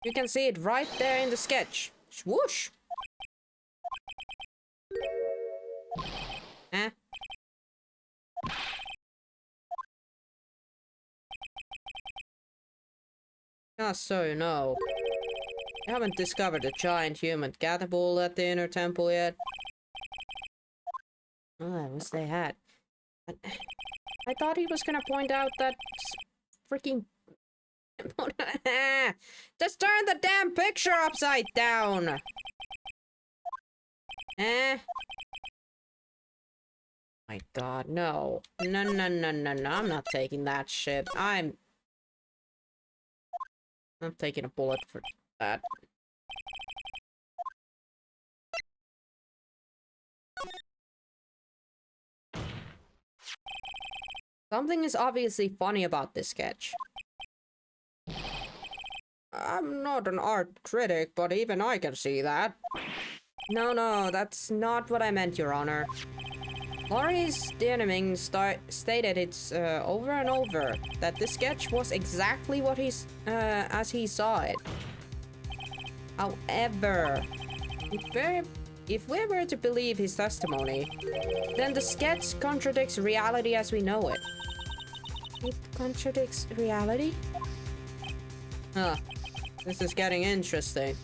You can see it right there in the sketch. Swoosh. Eh? Just so you know, you haven't discovered a giant human catapult at the inner temple yet. Oh, I wish they had. I thought he was gonna point out that freaking... Just turn the damn picture upside down! Eh? My god, no. No, no, no, no, no. I'm not taking that shit. I'm taking a bullet for that. Something is obviously funny about this sketch. I'm not an art critic, but even I can see that. No, that's not what I meant, Your Honor. Laurie's DNMing stated it's over and over that the sketch was exactly what as he saw it. However, if we were to believe his testimony, then the sketch contradicts reality as we know it. It contradicts reality? Huh. This is getting interesting.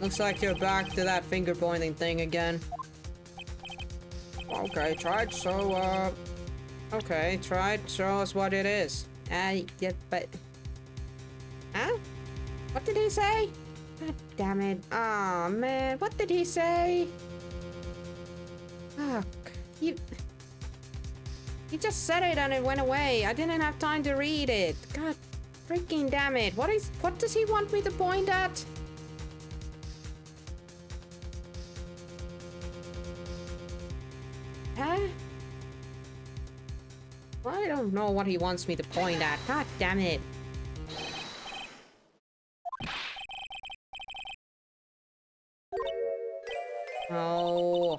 Looks like you're back to that finger pointing thing again. Okay, tried, so, okay, tried, show us what it is. Yeah, but... Huh? What did he say? God damn it. Aw, man, what did he say? Fuck. He just said it and it went away. I didn't have time to read it. God freaking damn it. What does he want me to point at? Huh? I don't know what he wants me to point at. God damn it. Oh.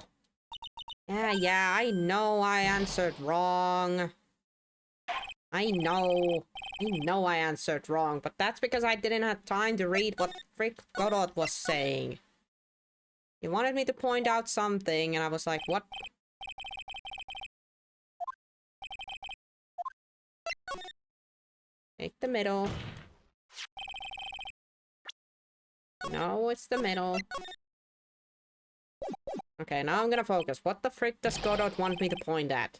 Yeah, I know I answered wrong. I know I answered wrong, but that's because I didn't have time to read what Frick Godot was saying. He wanted me to point out something, and I was like, what? Take the middle. No, it's the middle. Okay, now I'm gonna focus. What the frick does Godot want me to point at?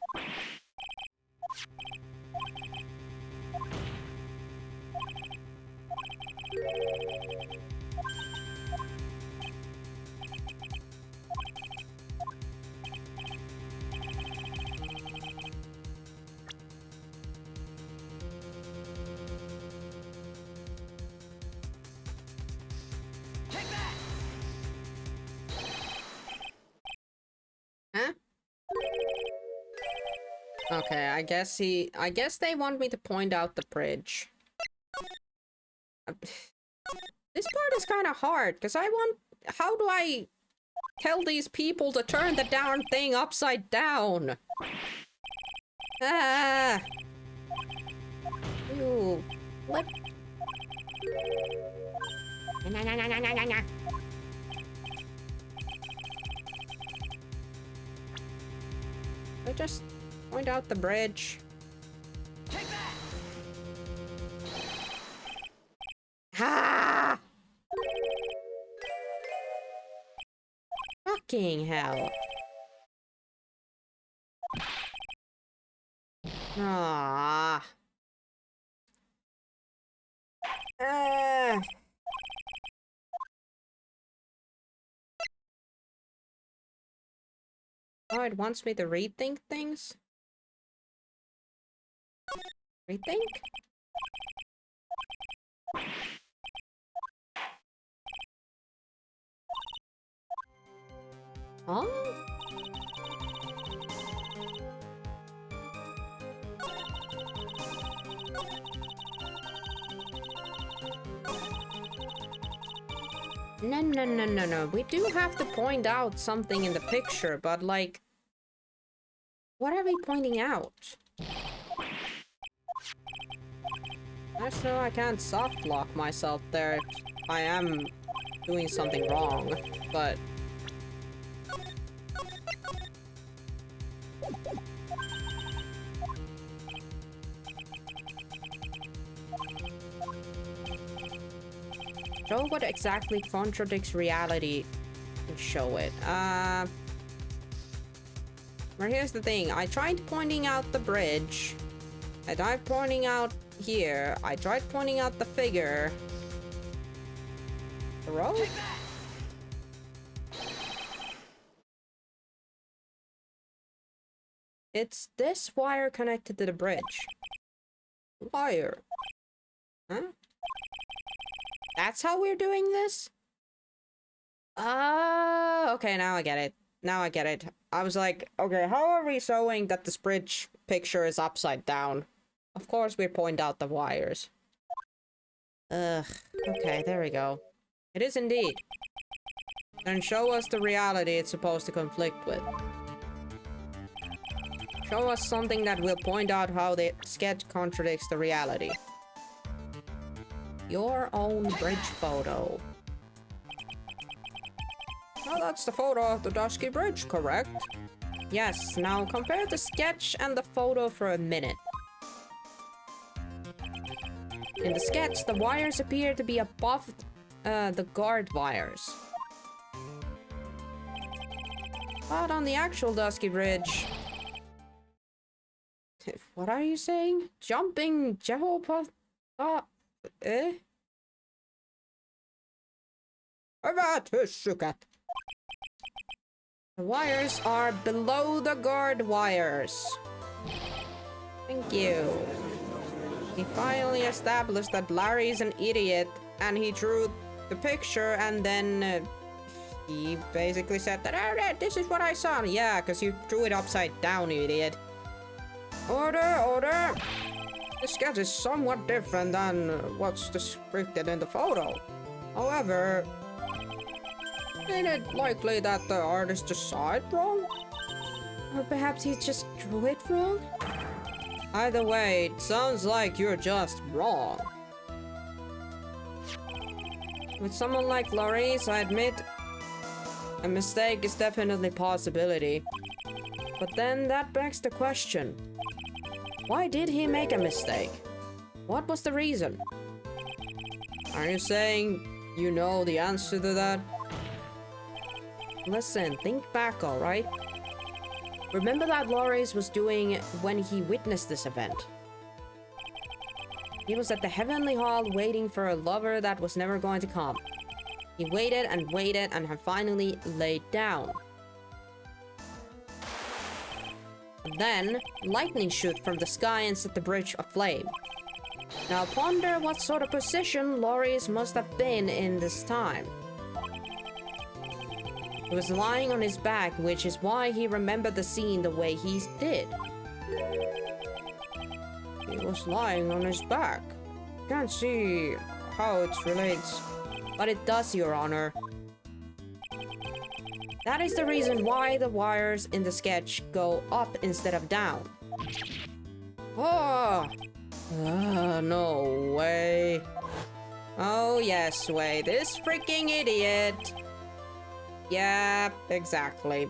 Huh? Okay, I guess they want me to point out the bridge. This part is kind of hard, because how do I tell these people to turn the darn thing upside down? Ah! You flip. I just point out the bridge. Take that! Ha! Fucking hell. Ah. Oh, it wants me to rethink things? Rethink? Huh? No. We do have to point out something in the picture, but like... What are we pointing out? I just know I can't soft lock myself there if I am doing something wrong, but... Show what exactly contradicts reality and show it. But here's the thing. I tried pointing out the bridge. I tried pointing out here. I tried pointing out the figure. The road? It's this wire connected to the bridge. Wire. Huh? That's how we're doing this? Okay, now I get it. Now I get it. I was like, okay, how are we showing that this bridge picture is upside down? Of course we point out the wires. Ugh. Okay, there we go. It is indeed. Then show us the reality it's supposed to conflict with. Show us something that will point out how the sketch contradicts the reality. Your own bridge photo. Well, that's the photo of the Dusky Bridge, correct? Yes, now compare the sketch and the photo for a minute. In the sketch, the wires appear to be above the guard wires. But on the actual Dusky Bridge... What are you saying? Jumping Jehovah... eh? The wires are below the guard wires. Thank you. He finally established that Larry is an idiot, and he drew the picture, and then he basically said that, oh, this is what I saw. Yeah, because you drew it upside down, you idiot. Order, order! The sketch is somewhat different than what's depicted in the photo. However, ain't it likely that the artist just saw it wrong? Or perhaps he just drew it wrong? Either way, it sounds like you're just wrong. With someone like Laurice, I admit a mistake is definitely a possibility. But then that begs the question. Why did he make a mistake? What was the reason? Are you saying you know the answer to that? Listen, think back, alright? Remember that Laurice was doing when he witnessed this event? He was at the Heavenly Hall waiting for a lover that was never going to come. He waited and waited and had finally laid down. Then, lightning shoot from the sky and set the bridge aflame. Now ponder what sort of position Laurice must have been in this time. He was lying on his back, which is why he remembered the scene the way he did. He was lying on his back. Can't see how it relates, but it does, Your Honor. That is the reason why the wires in the sketch go up instead of down. Oh! No way. Oh yes, way. This freaking idiot. Yeah, exactly.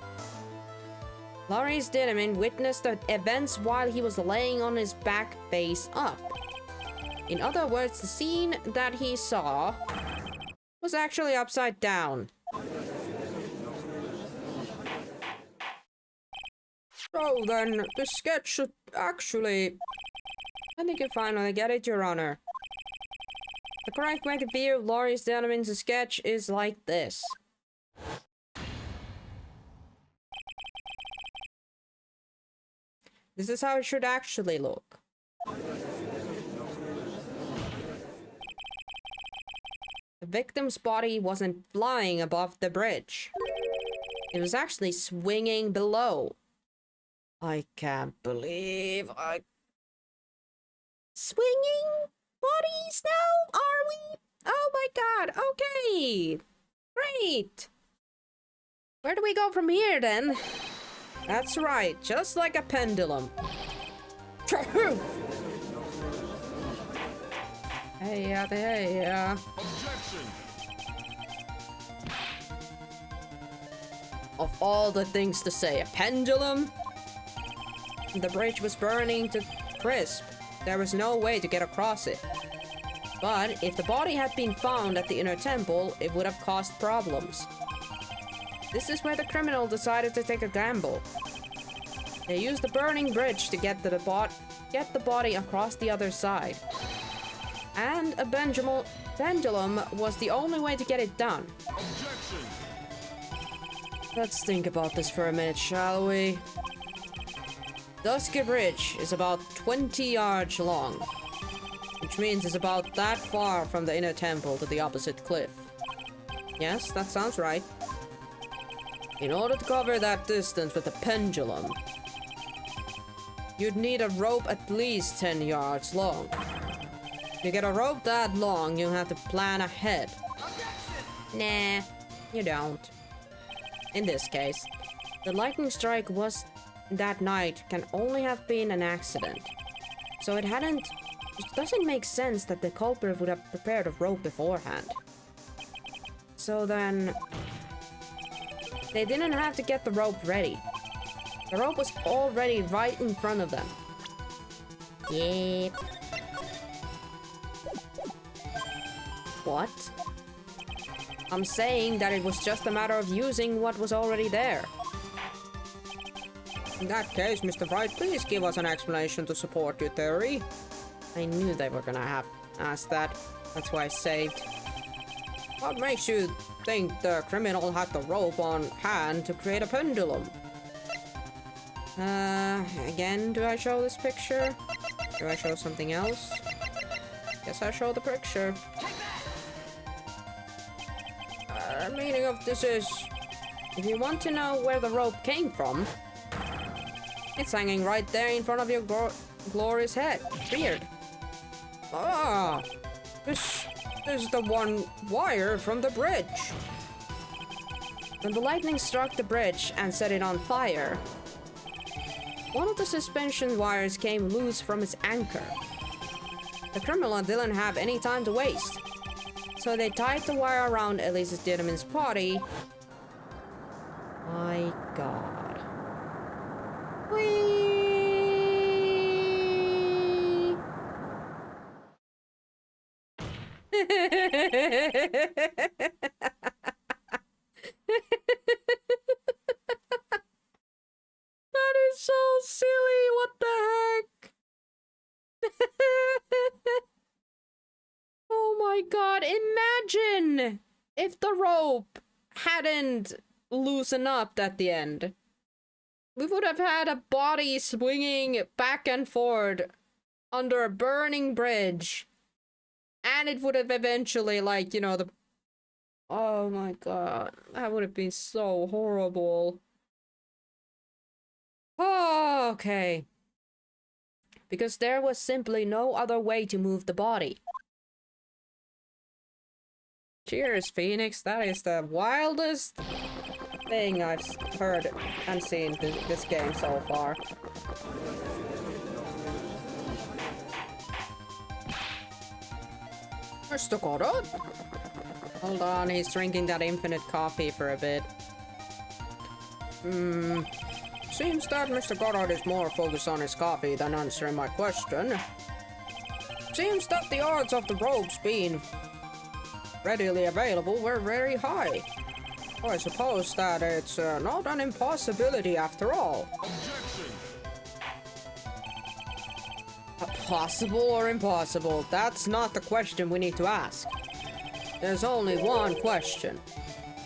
Laurice Dineman witnessed the events while he was laying on his back face up. In other words, the scene that he saw was actually upside down. So then, the sketch should actually... I think you finally get it, Your Honor. The correct way to view Laurice Dineman's sketch is like this. This is how it should actually look. The victim's body wasn't flying above the bridge. It was actually swinging below. I can't believe I... Swinging bodies now? Are we? Oh my god, okay. Great. Where do we go from here then? That's right, just like a pendulum. Hey. Objection! Of all the things to say, a pendulum? The bridge was burning to crisp. There was no way to get across it. But if the body had been found at the inner temple, it would have caused problems. This is where the criminal decided to take a gamble. They used the burning bridge to get the body across the other side. And a pendulum was the only way to get it done. Objection! Let's think about this for a minute, shall we? Dusky Bridge is about 20 yards long, which means it's about that far from the inner temple to the opposite cliff. Yes, that sounds right. In order to cover that distance with a pendulum, you'd need a rope at least 10 yards long. If you get a rope that long, you have to plan ahead. Nah, you don't. In this case, the lightning strike was that night can only have been an accident. So it doesn't make sense that the culprit would have prepared a rope beforehand. So then, they didn't have to get the rope ready. The rope was already right in front of them. Yep. What? I'm saying that it was just a matter of using what was already there. In that case, Mr. Wright, please give us an explanation to support your theory. I knew they were gonna have asked that. That's why I saved. What makes you think the criminal had the rope on hand to create a pendulum? Again, do I show this picture? Do I show something else? Guess I show the picture. Meaning of this is, if you want to know where the rope came from, it's hanging right there in front of your glorious head. Weird. Ah, this is the one wire from the bridge. When the lightning struck the bridge and set it on fire, one of the suspension wires came loose from its anchor. The criminal didn't have any time to waste, so they tied the wire around Elise's Diddleman's body. My god. Whee! That is so silly, what the heck? Oh my god, imagine if the rope hadn't loosened up at the end. We would have had a body swinging back and forth under a burning bridge. And it would have eventually, like, you know, the... Oh my god, that would have been so horrible. Oh, okay. Because there was simply no other way to move the body. Cheers, Phoenix. That is the wildest thing I've heard and seen this game so far. Mr. Goddard? Hold on, he's drinking that infinite coffee for a bit. Seems that Mr. Goddard is more focused on his coffee than answering my question. Seems that the odds of the ropes being readily available were very high. Well, I suppose that it's not an impossibility after all. Objection! Possible or impossible? That's not the question we need to ask. There's only one question.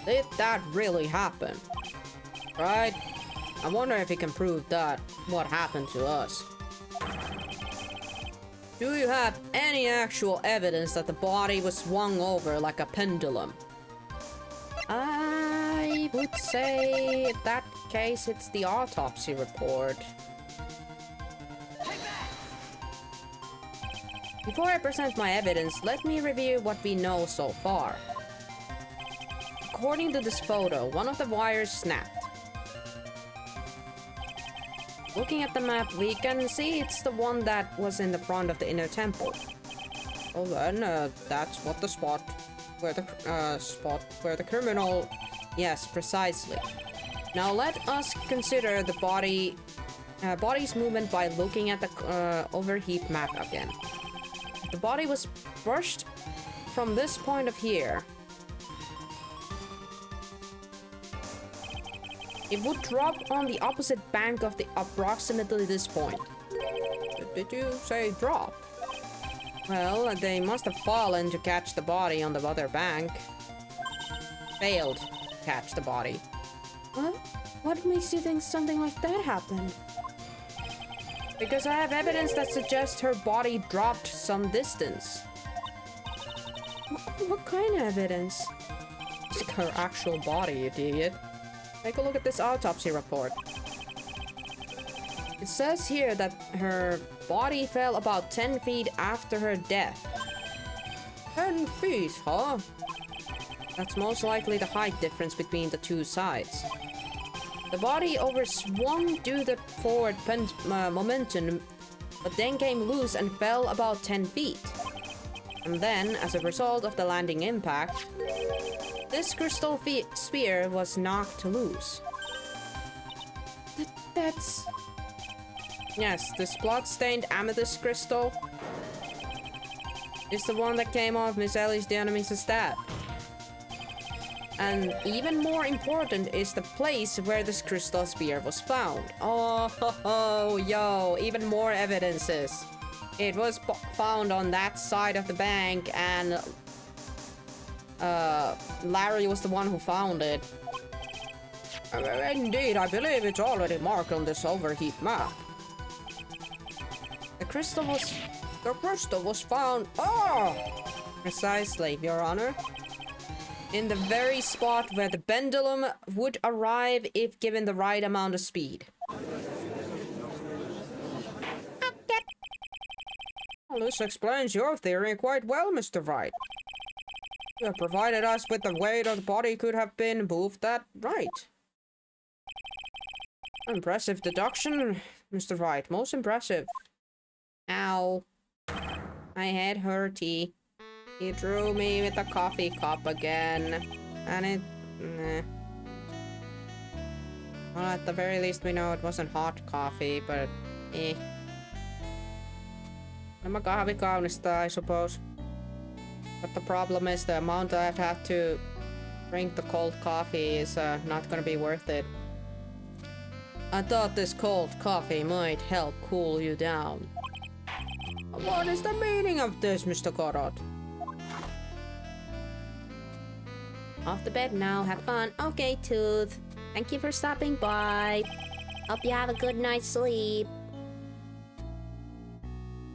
Did that really happen? Right? I wonder if he can prove that what happened to us. Do you have any actual evidence that the body was swung over like a pendulum? I would say in that case it's the autopsy report. Before I present my evidence, let me review what we know so far. According to this photo, one of the wires snapped. Looking at the map, we can see it's the one that was in the front of the inner temple. Well then, that's what the spot where the criminal... Yes, precisely. Now let us consider the body's movement by looking at the overheat map again. The body was brushed from this point of here. It would drop on the opposite bank of the approximately this point. Did you say drop? Well, they must have fallen to catch the body on the other bank. Failed to catch the body. What? What makes you think something like that happened? Because I have evidence that suggests her body dropped some distance. What kind of evidence? Her actual body, you idiot. Take a look at this autopsy report. It says here that her body fell about 10 feet after her death. 10 feet, huh? That's most likely the height difference between the two sides. The body overswung due to forward momentum, but then came loose and fell about 10 feet. And then, as a result of the landing impact, this crystal sphere was knocked loose. That's... Yes, this blood-stained amethyst crystal is the one that came off Miss Ellie's the enemy's stab. And even more important is the place where this crystal sphere was found. Oh, yo, even more evidences. It was found on that side of the bank, and Larry was the one who found it. Indeed, I believe it's already marked on this overheat map. The crystal was found. Oh! Precisely, Your Honor. In the very spot where the pendulum would arrive if given the right amount of speed. Well, this explains your theory quite well, Mr. Wright. You have provided us with the way that the body could have been moved that right. Impressive deduction, Mr. Wright. Most impressive. Ow. My head hurty. He drew me with a coffee cup again. And it... Nah. Well, at the very least we know it wasn't hot coffee, but... eh. Nämä kahvi kaunistaa, I suppose. But the problem is the amount I've had to drink the cold coffee is not gonna be worth it. I thought this cold coffee might help cool you down. What is the meaning of this, Mr. Goddard? Off the bed now, have fun. Okay, Tooth. Thank you for stopping by. Hope you have a good night's sleep.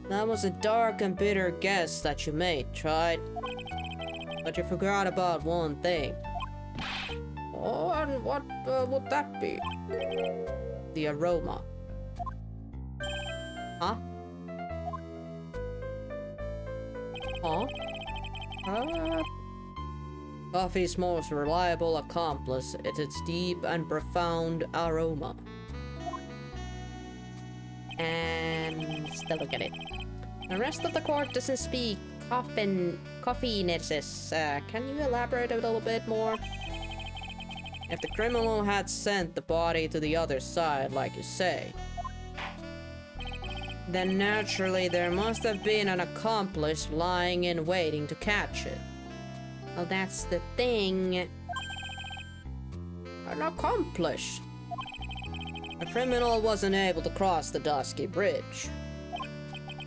That was a dark and bitter guess that you made, Tried. But you forgot about one thing. Oh, and what would that be? The aroma. Huh? Huh? Coffee's most reliable accomplice is its deep and profound aroma. And still don't get it. The rest of the court doesn't speak coffeenesis. Can you elaborate a little bit more? If the criminal had sent the body to the other side, like you say, then naturally there must have been an accomplice lying in waiting to catch it. Well, that's the thing. An accomplice? The criminal wasn't able to cross the Dusky Bridge.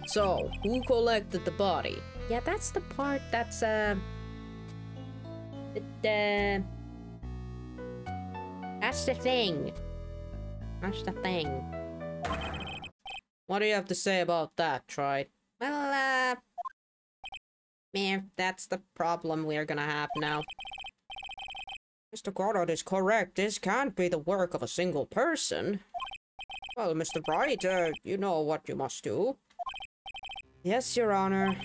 So, who collected the body? Yeah, that's the part that's, that's the thing. That's the thing. What do you have to say about that, Troy? Well, Man, that's the problem we're gonna have now. Mr. Goddard is correct. This can't be the work of a single person. Well, Mr. Wright, you know what you must do. Yes, Your Honor.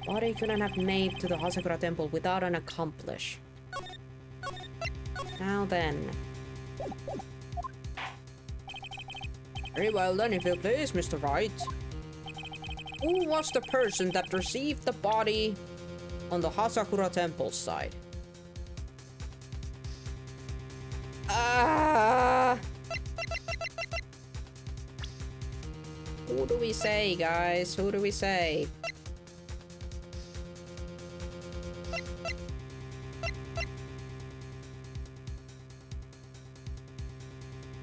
Body couldn't have made to the Hasakura Temple without an accomplice. Now then. Very well then, if you please, Mr. Wright. Who was the person that received the body on the Hasakura Temple side? Who do we say, guys? Who do we say?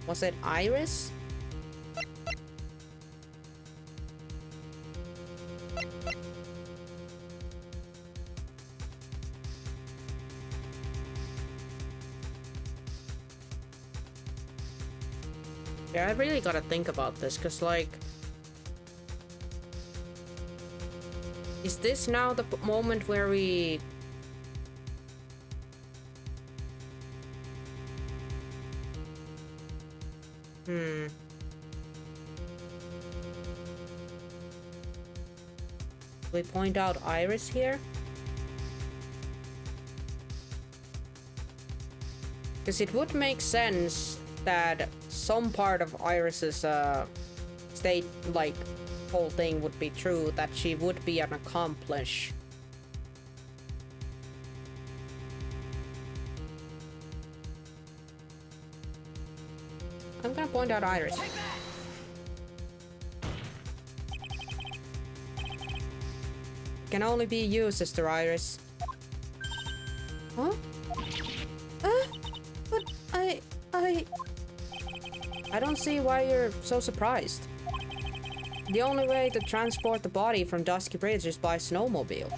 Was it Iris? Yeah, I really gotta think about this, cause like... Is this now the moment where we... We point out Iris here? Because it would make sense that some part of Iris's state, like, whole thing would be true, that she would be an accomplice. I'm gonna point out Iris. Can only be you, Sister Iris. Huh? But I don't see why you're so surprised. The only way to transport the body from Dusky Bridge is by snowmobile.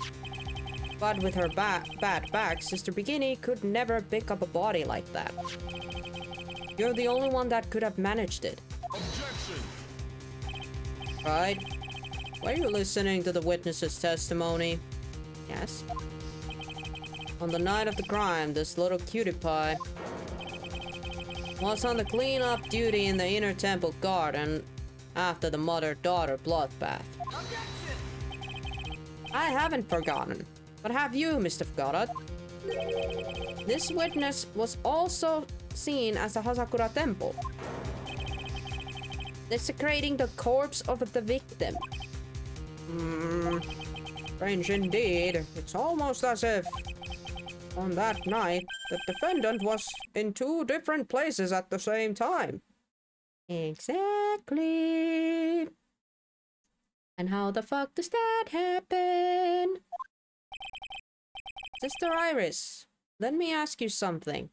But with her bad back, Sister Bikini could never pick up a body like that. You're the only one that could have managed it. Objection! Right? Were you listening to the witness's testimony? Yes. On the night of the crime, this little cutie pie was on the cleanup duty in the inner temple garden after the mother-daughter bloodbath. I haven't forgotten, but have you, Mr. Goddard? This witness was also seen at the Hasakura temple, desecrating the corpse of the victim. Strange indeed. It's almost as if on that night the defendant was in two different places at the same time. Exactly. And how the fuck does that happen? Sister Iris, let me ask you something.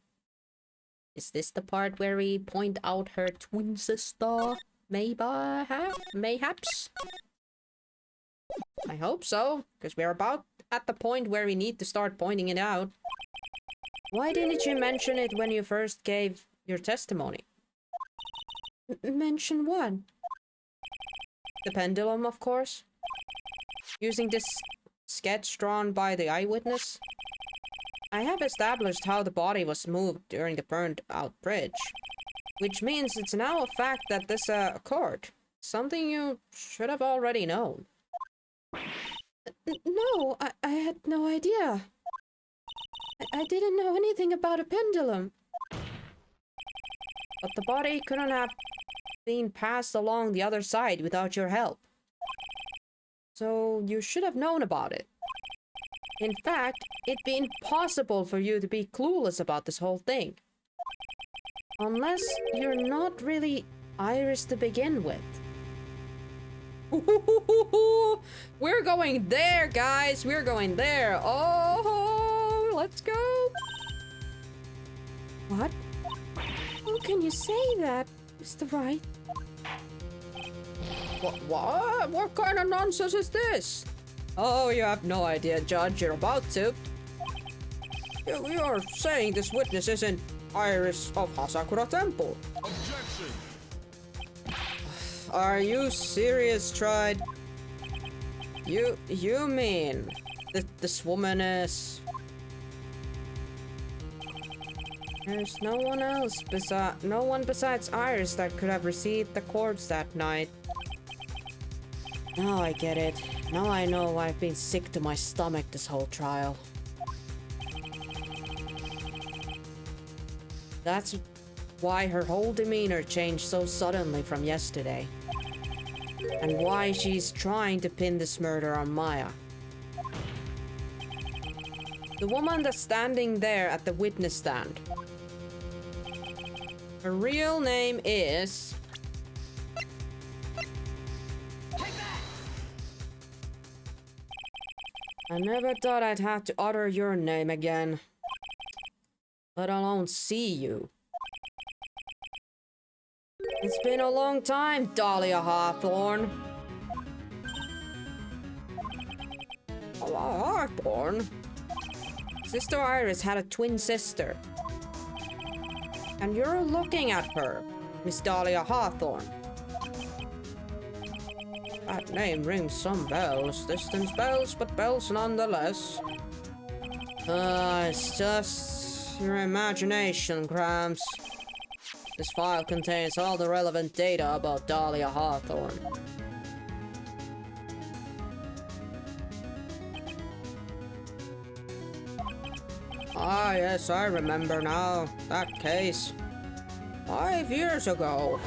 Is this the part where we point out her twin sister? Mayhaps? I hope so, because we're about at the point where we need to start pointing it out. Why didn't you mention it when you first gave your testimony? mention what? The pendulum, of course. Using this sketch drawn by the eyewitness. I have established how the body was moved during the burned-out bridge, which means it's now a fact that this occurred. Something you should have already known. No, I had no idea. I didn't know anything about a pendulum. But the body couldn't have been passed along the other side without your help. So you should have known about it. In fact, it'd be impossible for you to be clueless about this whole thing. Unless you're not really Iris to begin with. We're going there, guys! We're going there! Oh, let's go! What? How can you say that, Mr. Wright? What? What kind of nonsense is this? Oh, you have no idea, Judge. You're about to. You are saying this witness isn't Iris of Hasakura Temple. Objection! Are you serious, Tride? You mean that this woman is... There's no one besides Iris that could have received the corpse that night. Now I get it. Now I know why I've been sick to my stomach this whole trial. That's why her whole demeanor changed so suddenly from yesterday. And why she's trying to pin this murder on Maya. The woman that's standing there at the witness stand. Her real name is... I never thought I'd have to utter your name again. Let alone see you. It's been a long time, Dahlia Hawthorne. Hawthorne? Sister Iris had a twin sister. And you're looking at her, Miss Dahlia Hawthorne. That name rings some bells. Distant bells, but bells nonetheless. It's just your imagination, Gramps. This file contains all the relevant data about Dahlia Hawthorne. Ah, yes, I remember now. That case. 5 years ago.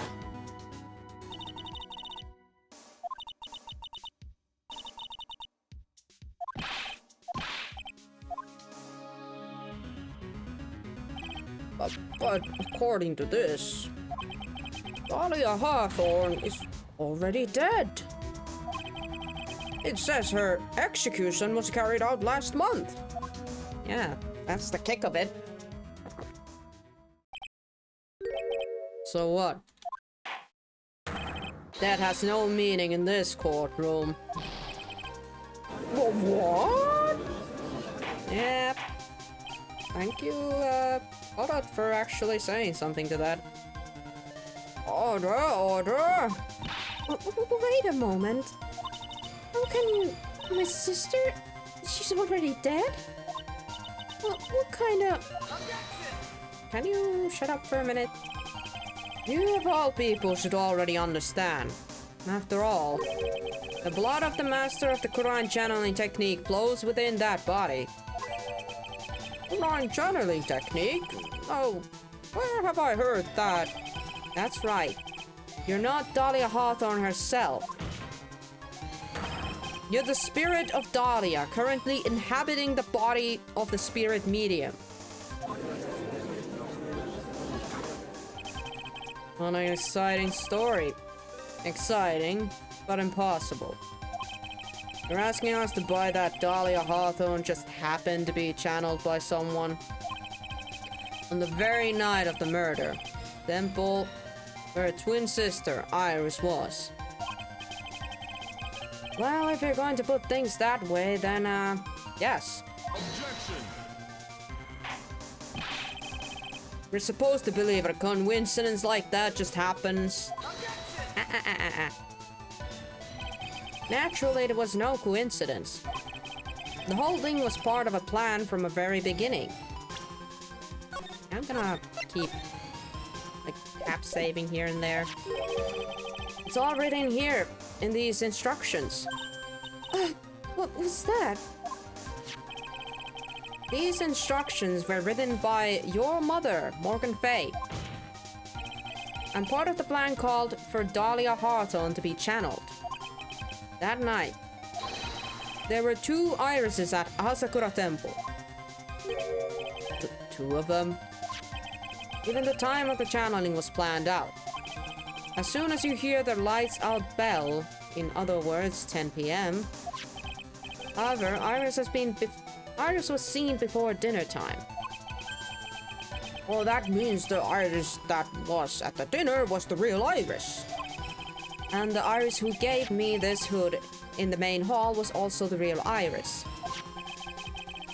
But according to this, Dahlia Hawthorne is already dead. It says her execution was carried out last month. Yeah, that's the kick of it. So what? That has no meaning in this courtroom. What? Yep. Thank you, Otto, for actually saying something to that. Order, order! Wait a moment. How can you... My sister? She's already dead? What kind of... Can you shut up for a minute? You of all people should already understand. After all, the blood of the master of the Quran channeling technique flows within that body. Quran channeling technique? Oh, where have I heard that? That's right. You're not Dahlia Hawthorne herself. You're the spirit of Dahlia, currently inhabiting the body of the spirit medium. What an exciting story. Exciting, but impossible. You're asking us to buy that Dahlia Hawthorne just happened to be channeled by someone? On the very night of the murder, temple where her twin sister, Iris, was. Well, if you're going to put things that way, then, yes. Objection! We're supposed to believe a coincidence like that just happens. Naturally, it was no coincidence. The whole thing was part of a plan from a very beginning. I'm gonna keep, like, cap saving here and there. It's all written here in these instructions. What was that? These instructions were written by your mother, Morgan Fay. And part of the plan called for Dahlia Hawthorne to be channeled. That night, there were 2 irises at Asakura Temple. Two of them. Even the time of the channeling was planned out. As soon as you hear the lights out bell, in other words, 10 p.m. However, Iris was seen before dinner time. Well, that means the Iris that was at the dinner was the real Iris. And the Iris who gave me this hood in the main hall was also the real Iris.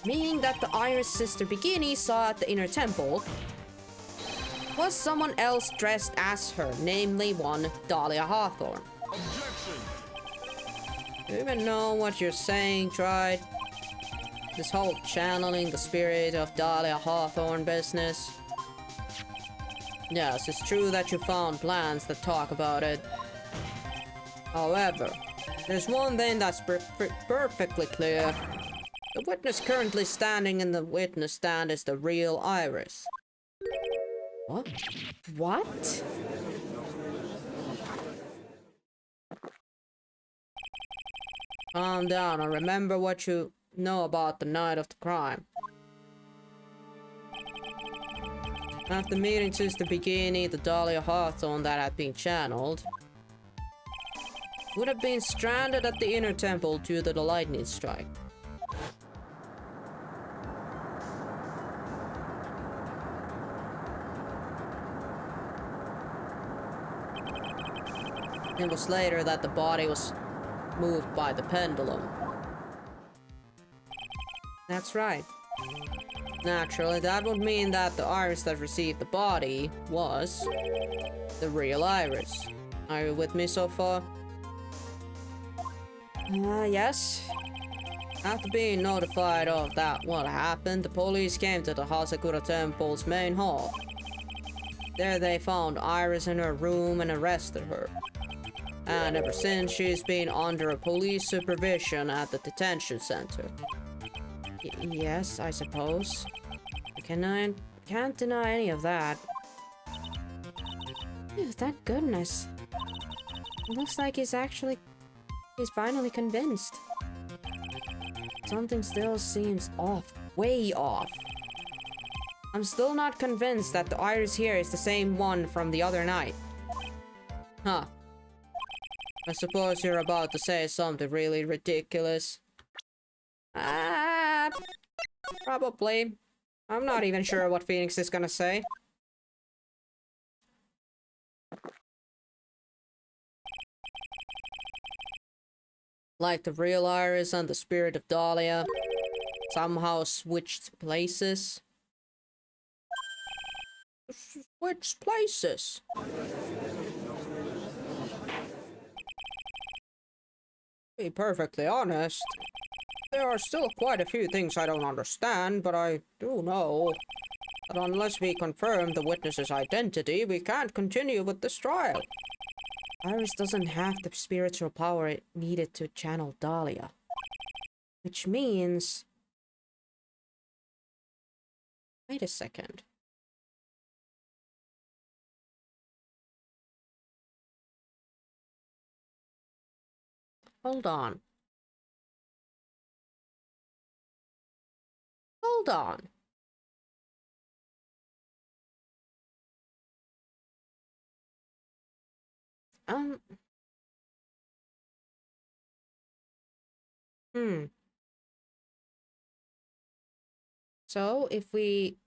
Meaning that the Iris sister bikini saw at the inner temple was someone else dressed as her, namely one Dahlia Hawthorne. Objection! Do you even know what you're saying, Tried? This whole channeling the spirit of Dahlia Hawthorne business. Yes, it's true that you found plans that talk about it. However, there's one thing that's perfectly clear. The witness currently standing in the witness stand is the real Iris. What? What? Calm down and remember what you know about the night of the crime. After meeting Sister Bikini, the Dahlia Hawthorne that had been channeled would have been stranded at the inner temple due to the lightning strike. It was later that the body was moved by the pendulum. That's right. Naturally, that would mean that the Iris that received the body was the real Iris. Are you with me so far? Yes. After being notified of that what happened, the police came to the Hasakura Temple's main hall. There they found Iris in her room and arrested her. And ever since, she's been under a police supervision at the detention center. Yes, I suppose. Can't deny any of that. Ew, thank goodness. It looks like he's finally convinced. Something still seems off. Way off. I'm still not convinced that the Iris here is the same one from the other night. Huh. I suppose you're about to say something really ridiculous. Probably. I'm not even sure what Phoenix is gonna say. Like the real Iris and the spirit of Dahlia somehow switched places. Switched places? To be perfectly honest, there are still quite a few things I don't understand, but I do know that unless we confirm the witness's identity, we can't continue with this trial. Iris doesn't have the spiritual power it needed to channel Dahlia. Which means... Wait a second. Hold on. Hold on. So if we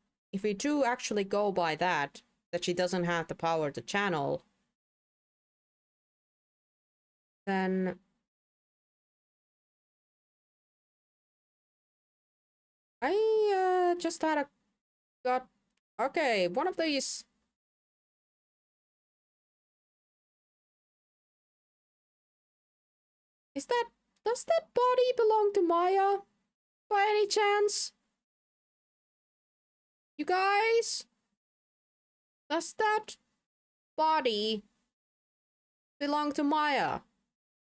do actually go by that she doesn't have the power to channel, then I just had a got okay, one of these. Does that body belong to Maya by any chance? You guys? Does that body belong to Maya?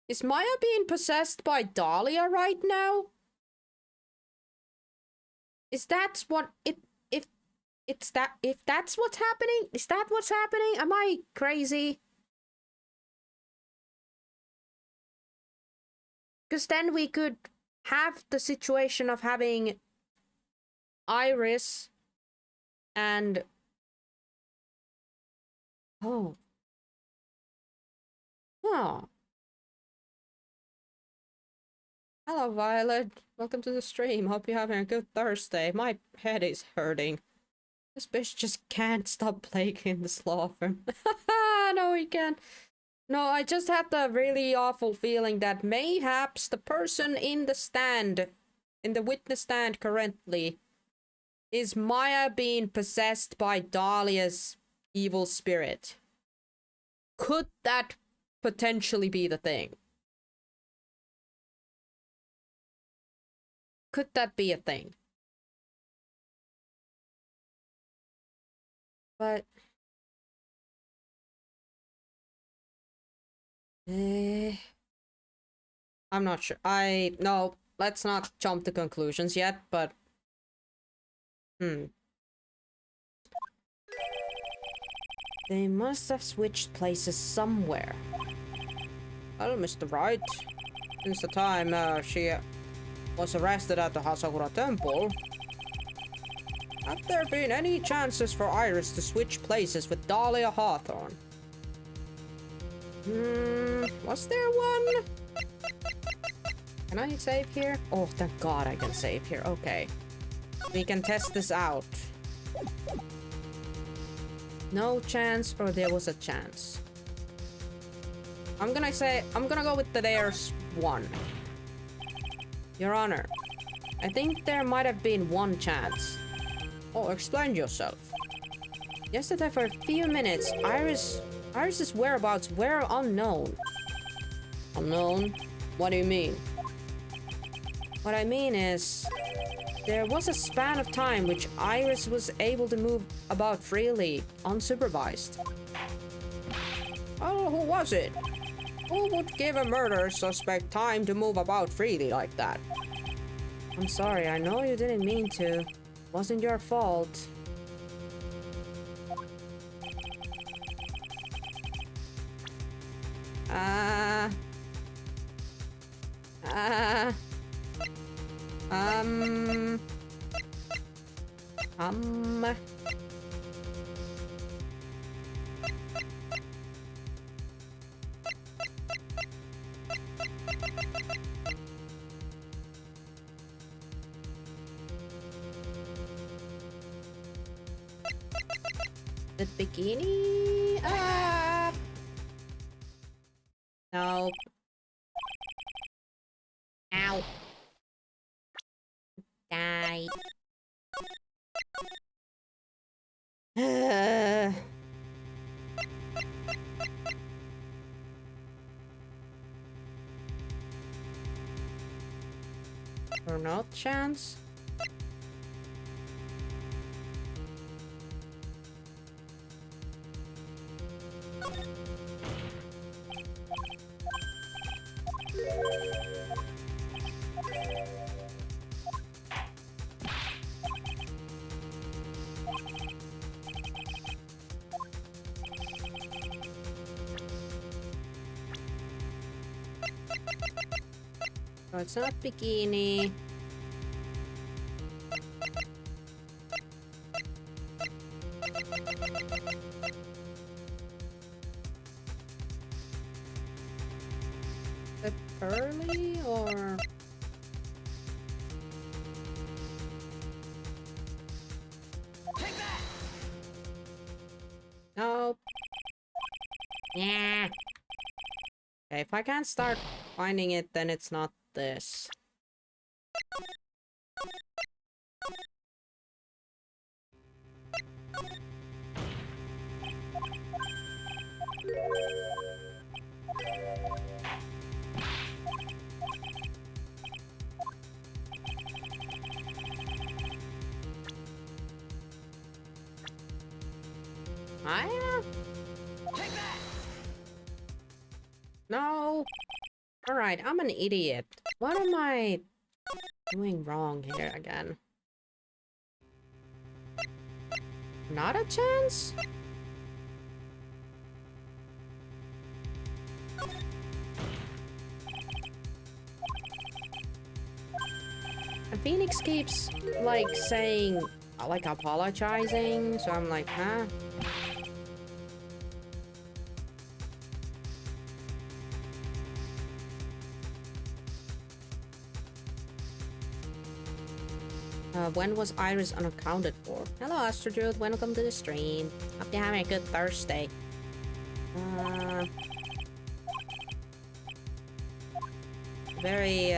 Is Maya being possessed by Dahlia right now? Is that what if that's what's happening? Is that what's happening? Am I crazy? Because then we could have the situation of having Iris and... Oh. Oh. Hello, Violet. Welcome to the stream. Hope you're having a good Thursday. My head is hurting. This bitch just can't stop plaguing the Slaughter. No, he can't. No, I just had the really awful feeling that mayhaps the person in the stand, in the witness stand currently, is Maya being possessed by Dahlia's evil spirit. Could that potentially be the thing? Could that be a thing? But... I'm not sure. No, let's not jump to conclusions yet, but... They must have switched places somewhere. Well, Mr. Wright, since the time she was arrested at the Hasakura Temple, have there been any chances for Iris to switch places with Dahlia Hawthorne? Was there one? Can I save here? Oh, thank God I can save here. Okay. We can test this out. No chance, or there was a chance. I'm gonna go with the there's one. Your Honor, I think there might have been one chance. Oh, explain yourself. Yesterday for a few minutes, Iris's whereabouts were unknown. Unknown? What do you mean? What I mean is... There was a span of time which Iris was able to move about freely, unsupervised. Oh, who was it? Who would give a murder suspect time to move about freely like that? I'm sorry, I know you didn't mean to. Wasn't your fault. Uh... Uh... Um... The bikini? No. Ow. Die. Or not chance? No, it's not bikini. The pearly or nope. Yeah. Okay, if I can't start finding it, then it's not this. No. All right, I'm an idiot. What am I doing wrong here again? Not a chance? And Phoenix keeps, like, saying, like, apologizing, so I'm like, huh? When was Iris unaccounted for? Hello, Astrodude. Welcome to the stream. Hope you're having a good Thursday. Very,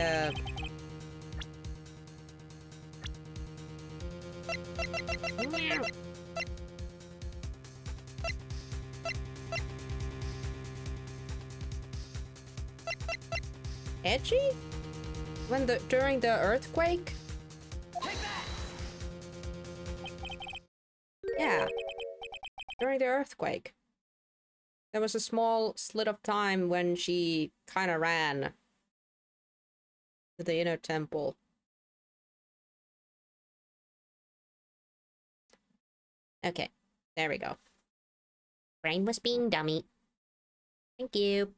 edgy? During the earthquake? Yeah. During the earthquake. There was a small slit of time when she kind of ran to the inner temple. Okay, there we go. Brain was being dummy. Thank you.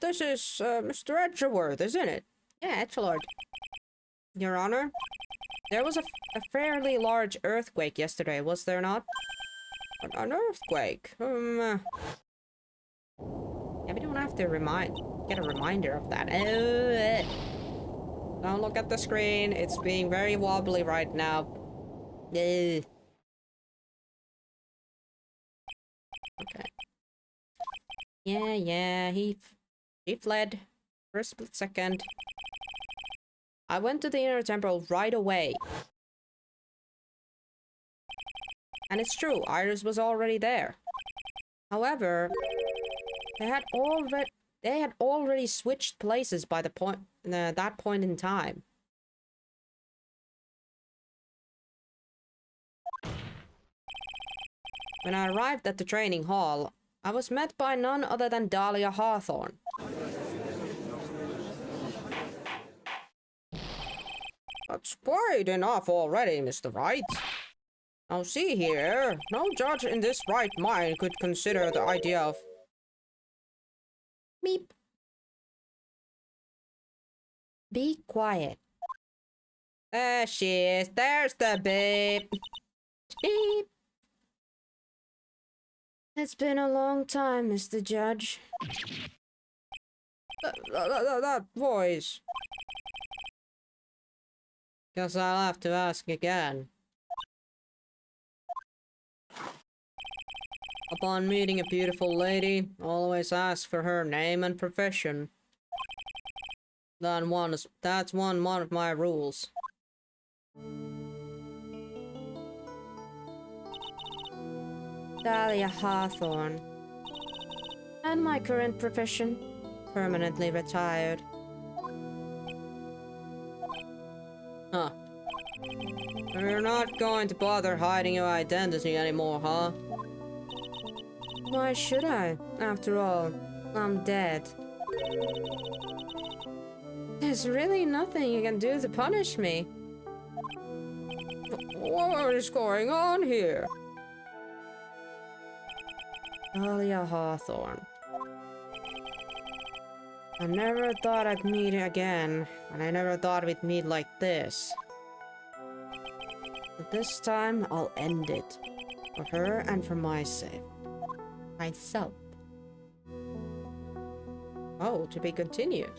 This is Mr. Edgeworth, isn't it? Yeah, Edgelord. Your Honor, there was a fairly large earthquake yesterday, was there not? An earthquake? Yeah, we don't have to get a reminder of that. Don't look at the screen. It's being very wobbly right now. Okay. Yeah, he fled for a split second. I went to the inner temple right away. And it's true, Iris was already there. However, they had already switched places by that point in time. When I arrived at the training hall, I was met by none other than Dahlia Hawthorne. That's quite enough already, Mr. Wright. Now see here, no judge in this right mind could consider the idea of... Beep. Be quiet. There she is. There's the beep. Beep. It's been a long time, Mr. Judge. That voice. Guess I'll have to ask again. Upon meeting a beautiful lady, always ask for her name and profession. That's one of my rules. Dahlia Hawthorne. And my current profession? Permanently retired. Huh. You're not going to bother hiding your identity anymore, huh? Why should I? After all, I'm dead. There's really nothing you can do to punish me. What is going on here? Dahlia Hawthorne. I never thought I'd meet again, and I never thought we'd meet like this. But this time, I'll end it. For her and for my sake. Myself. Oh, to be continued.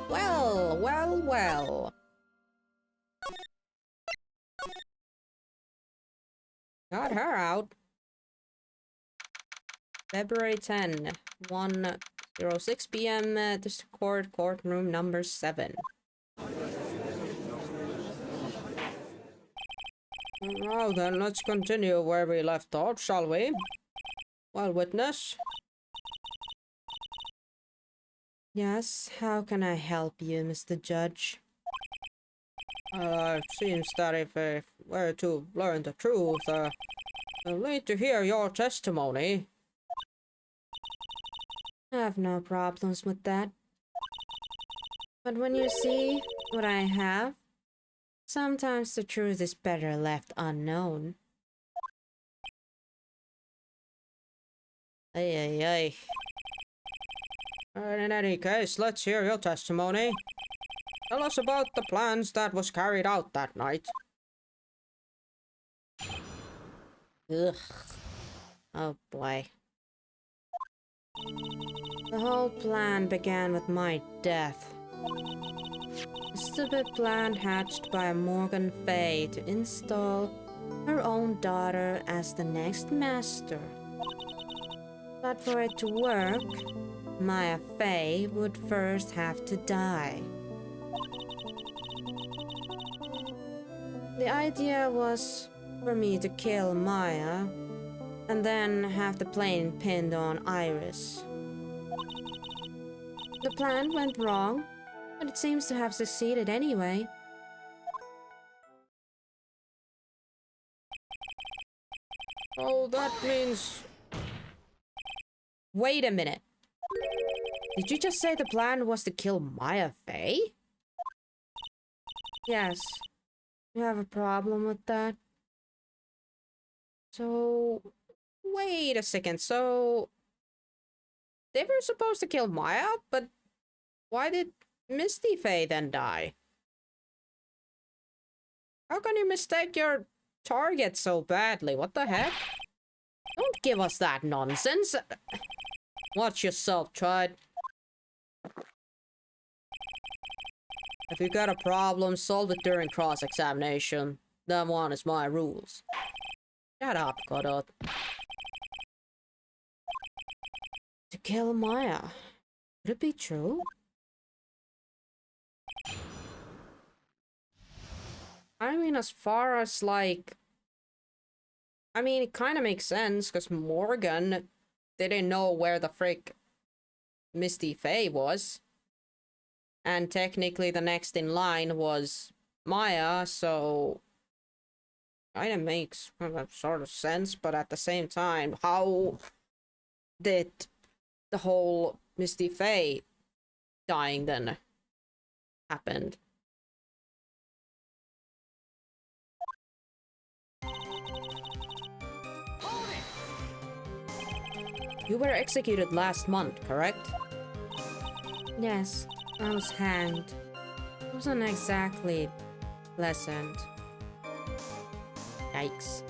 Well, well, well. Got her out. February 10, 1:06 p.m. District Court, courtroom number 7. Now then, let's continue where we left off, shall we? Well, witness. Yes, how can I help you, Mr. Judge? It seems that if we're to learn the truth, we'll need to hear your testimony. I have no problems with that. But when you see what I have, sometimes the truth is better left unknown. Ay, ay, ay. In any case, let's hear your testimony. Tell us about the plans that was carried out that night. Ugh. Oh boy. The whole plan began with my death. A stupid plan hatched by Morgan Fay to install her own daughter as the next master. But for it to work, Maya Fay would first have to die. The idea was for me to kill Maya and then have the plane pinned on Iris. The plan went wrong, but it seems to have succeeded anyway. Oh, that means... Wait a minute. Did you just say the plan was to kill Maya Fay? Yes. You have a problem with that? So... Wait a second, so... They were supposed to kill Maya, but why did Misty Fay then die? How can you mistake your target so badly? What the heck? Don't give us that nonsense. Watch yourself, Chud. If you got a problem, solve it during cross-examination. That one is my rules. Shut up, Godot. To kill Maya. Could it be true? I mean, as far as, like... I mean, it kind of makes sense, because Morgan didn't know where the frick Misty Fay was. And technically the next in line was Maya, so kinda makes sort of sense, but at the same time, how did the whole Misty Faye dying then happened? You were executed last month, correct? Yes, I was hanged. It wasn't exactly pleasant. Yikes.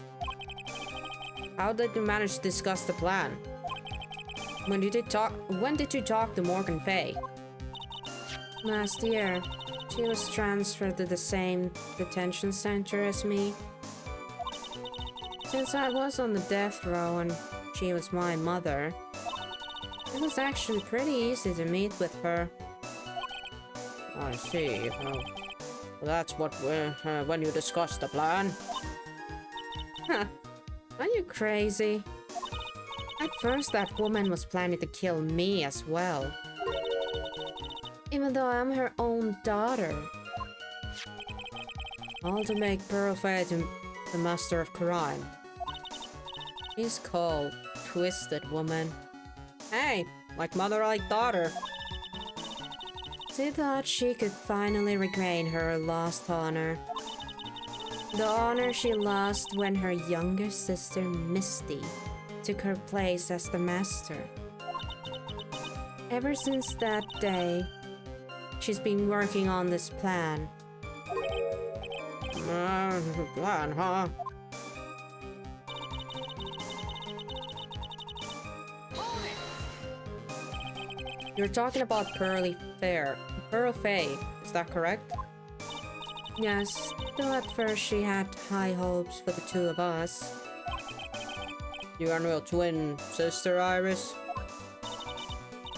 How did you manage to discuss the plan? When did you talk to Morgan Fay? Last year, she was transferred to the same detention center as me. Since I was on the death row and she was my mother, it was actually pretty easy to meet with her. I see. That's what when you discussed the plan. Huh. Are you crazy? At first, that woman was planning to kill me as well. Even though I'm her own daughter. All to make Pearl Fay the master of crime. She's called Twisted Woman. Hey, like mother, like daughter. She thought she could finally regain her lost honor. The honor she lost when her younger sister Misty took her place as the master. Ever since that day, she's been working on this plan. Plan, huh? You're talking about Pearl Fay, is that correct? Yes, though at first she had high hopes for the two of us. You are your twin sister, Iris?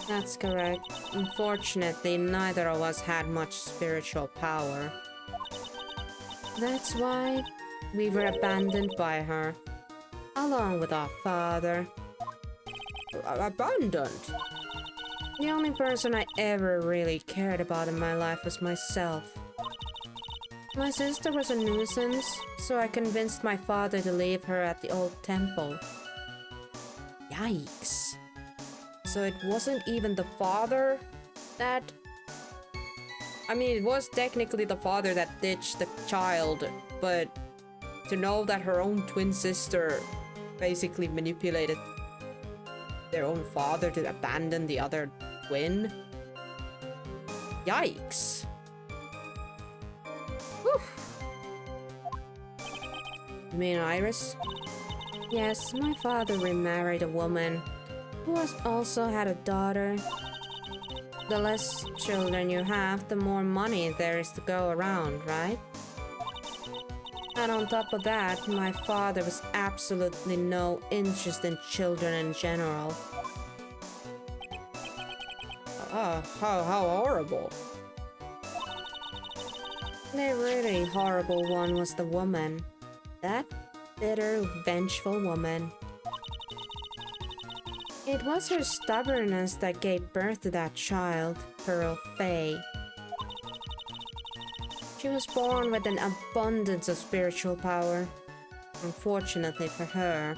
That's correct. Unfortunately, neither of us had much spiritual power. That's why we were abandoned by her, along with our father. Abandoned? The only person I ever really cared about in my life was myself. My sister was a nuisance, so I convinced my father to leave her at the old temple. Yikes. So it wasn't even the father that... I mean, it was technically the father that ditched the child, but to know that her own twin sister basically manipulated their own father to abandon the other twin? Yikes. Whew. You mean Iris? Yes, my father remarried a woman who also had a daughter. The less children you have, the more money there is to go around, right? And on top of that, my father was absolutely no interest in children in general. How horrible. The really horrible one was the woman. That bitter, vengeful woman. It was her stubbornness that gave birth to that child, Pearl Fay. She was born with an abundance of spiritual power. Unfortunately for her,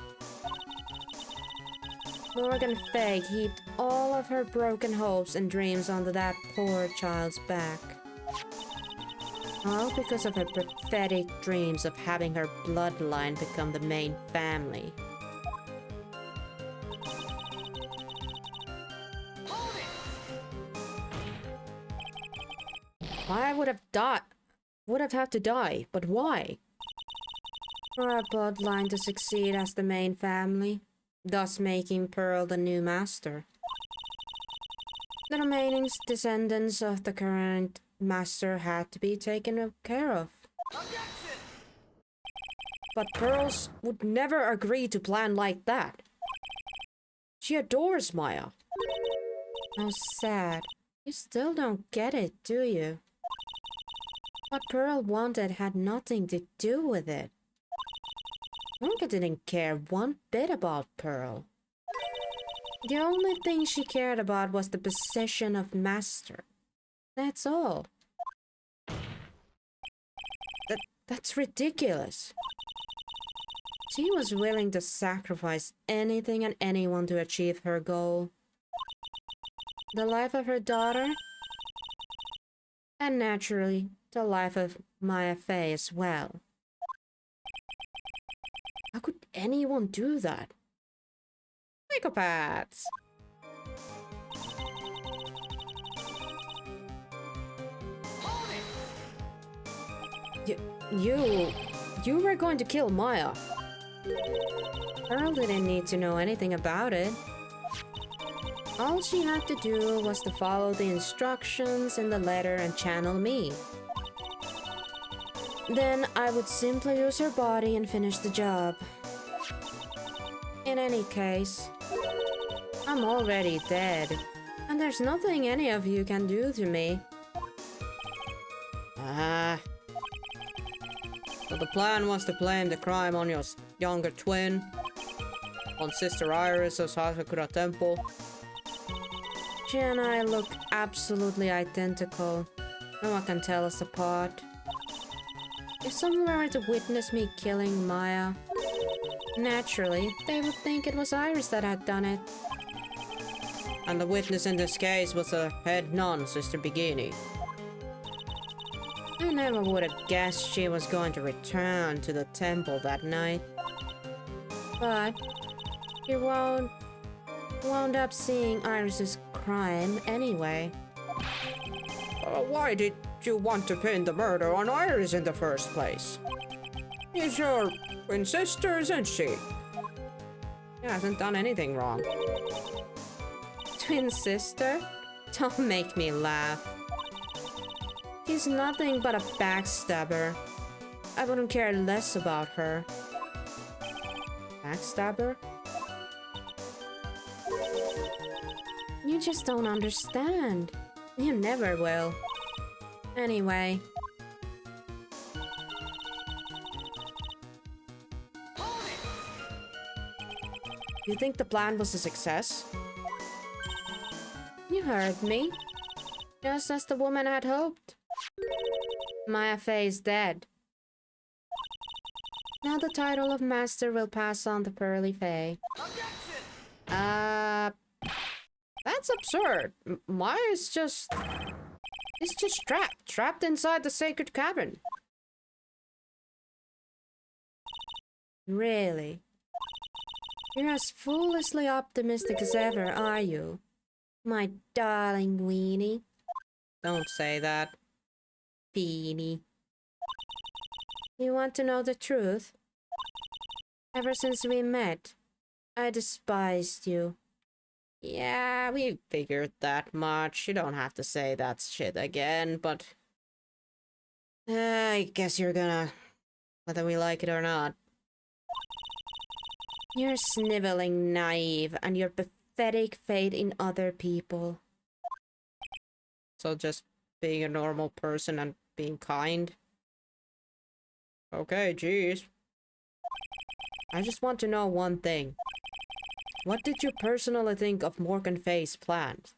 Morgan Fay heaped all of her broken hopes and dreams onto that poor child's back. All because of her pathetic dreams of having her bloodline become the main family. I would have had to die, but why? For our bloodline to succeed as the main family, thus making Pearl the new master. The remaining descendants of the current master had to be taken care of. But Pearls would never agree to plan like that. She adores Maya. How sad. You still don't get it, do you? What Pearl wanted had nothing to do with it. Morgan didn't care one bit about Pearl. The only thing she cared about was the position of master. That's all. That's ridiculous. She was willing to sacrifice anything and anyone to achieve her goal. The life of her daughter, and naturally, the life of Maya Fey as well. How could anyone do that? Psychopaths. You were going to kill Maya. Pearl didn't need to know anything about it. All she had to do was to follow the instructions in the letter and channel me. Then I would simply use her body and finish the job. In any case, I'm already dead, and there's nothing any of you can do to me. So the plan was to blame the crime on your younger twin, on Sister Iris of Sakura Temple. She and I look absolutely identical. No one can tell us apart. If someone were to witness me killing Maya, naturally, they would think it was Iris that had done it. And the witness in this case was the head nun, Sister Bikini. I never would have guessed she was going to return to the temple that night. But she wound up seeing Iris's crime anyway. Why did you want to pin the murder on Iris in the first place? She's your twin sister, isn't she? She hasn't done anything wrong. Twin sister? Don't make me laugh. She's nothing but a backstabber. I wouldn't care less about her. Backstabber? You just don't understand. You never will. Anyway. You think the plan was a success? You heard me. Just as the woman had hoped. Maya Fey is dead. Now the title of Master will pass on to Pearly Fey. That's absurd. Maya is just... He's just trapped inside the sacred cavern. Really? You're as foolishly optimistic as ever, are you? My darling weenie. Don't say that. Beanie. You want to know the truth? Ever since we met, I despised you. Yeah, we figured that much. You don't have to say that shit again, but... I guess you're gonna... whether we like it or not. You're sniveling naive, and your pathetic faith in other people. So just being a normal person and being kind? Okay, jeez. I just want to know one thing. What did you personally think of Morgan Fay's plans?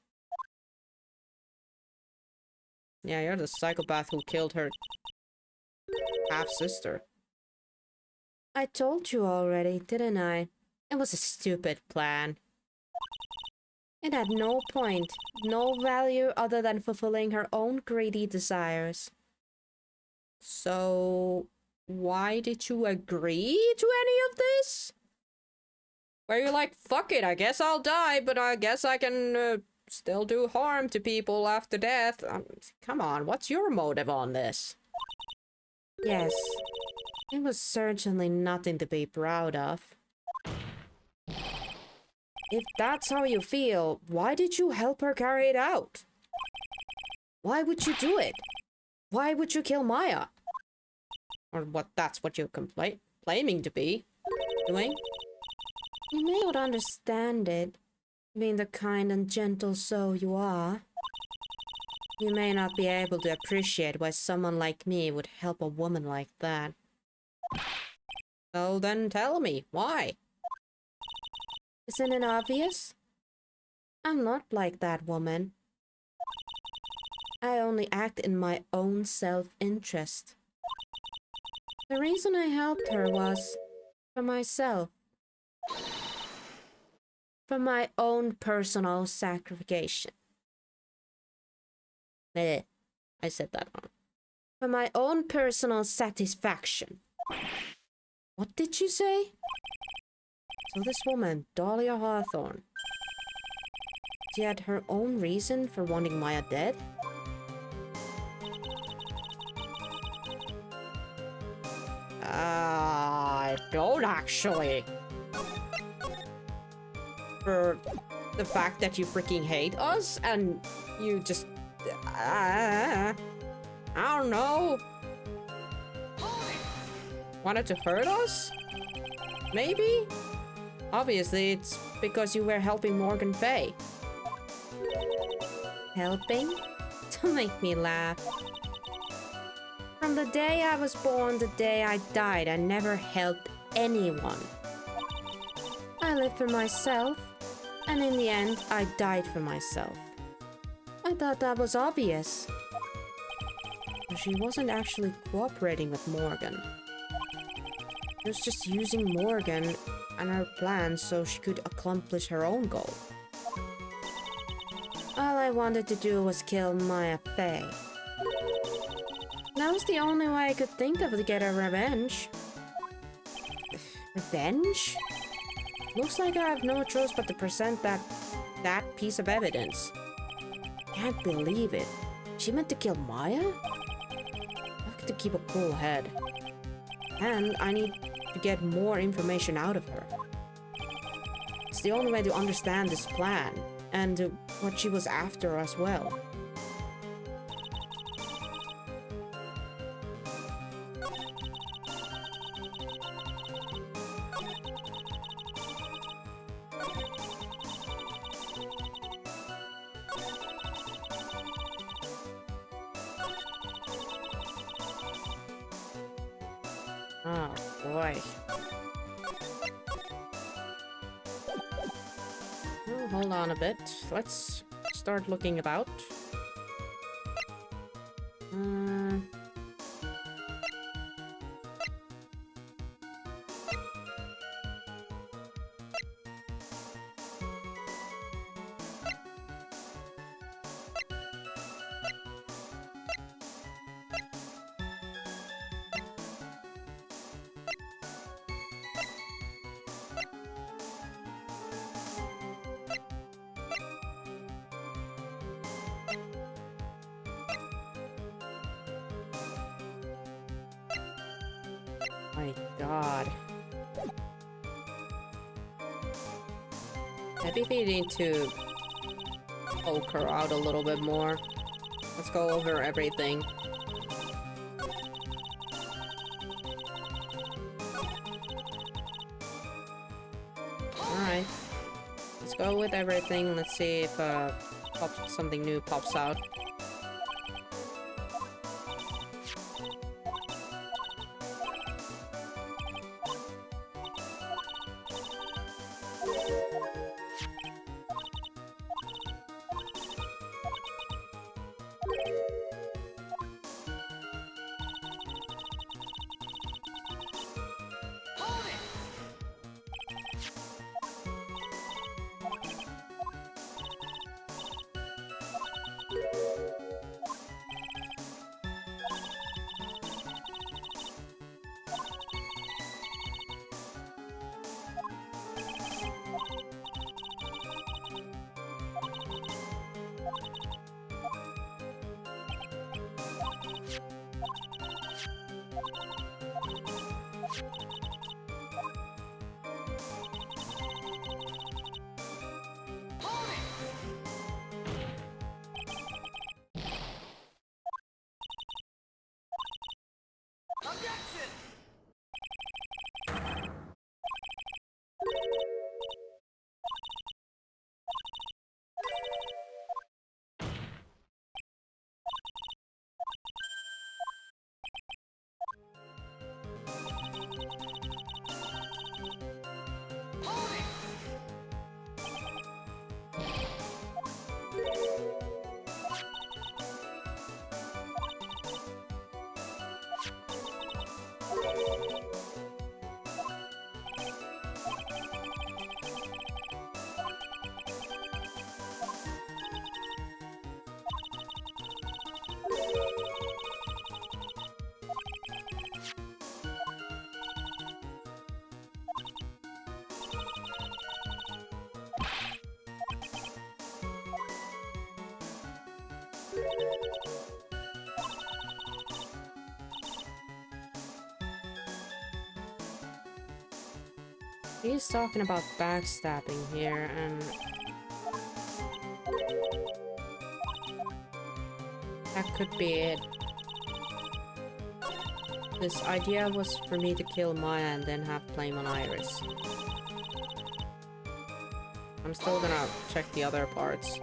Yeah, you're the psychopath who killed her half-sister. I told you already, didn't I? It was a stupid plan. It had no point, no value other than fulfilling her own greedy desires. So, why did you agree to any of this? Were you like, fuck it, I guess I'll die, but I guess I can still do harm to people after death? Come on, what's your motive on this? Yes, it was certainly nothing to be proud of. If that's how you feel, why did you help her carry it out? Why would you do it? Why would you kill Maya? Or that's what you're claiming to be doing? You may not understand it, being the kind and gentle soul you are. You may not be able to appreciate why someone like me would help a woman like that. So then tell me, why? Isn't it obvious? I'm not like that woman. I only act in my own self-interest. The reason I helped her was for myself. For my own personal sacrification. Eh, I said that wrong. For my own personal satisfaction. What did you say? So this woman, Dahlia Hawthorne, she had her own reason for wanting Maya dead? I don't actually. For the fact that you freaking hate us and you just... I don't know. Wanted to hurt us? Maybe? Obviously, it's because you were helping Morgan Fay. Helping? Don't make me laugh. From the day I was born, the day I died, I never helped anyone. I lived for myself, and in the end, I died for myself. I thought that was obvious. She wasn't actually cooperating with Morgan. She was just using Morgan and her plans so she could accomplish her own goal. All I wanted to do was kill Maya Fey. That was the only way I could think of to get her revenge. Revenge? Looks like I have no choice but to present that piece of evidence. Can't believe it. She meant to kill Maya? I have to keep a cool head. And I need to get more information out of her. It's the only way to understand this plan and what she was after as well. Oh boy. Oh, hold on a bit. Let's start looking about. My god. Maybe we need to poke her out a little bit more. Let's go over everything. Alright. Let's go with everything. Let's see if something new pops out. He's talking about backstabbing here, and that could be it. This idea was for me to kill Maya and then have blame on Iris. I'm still gonna check the other parts.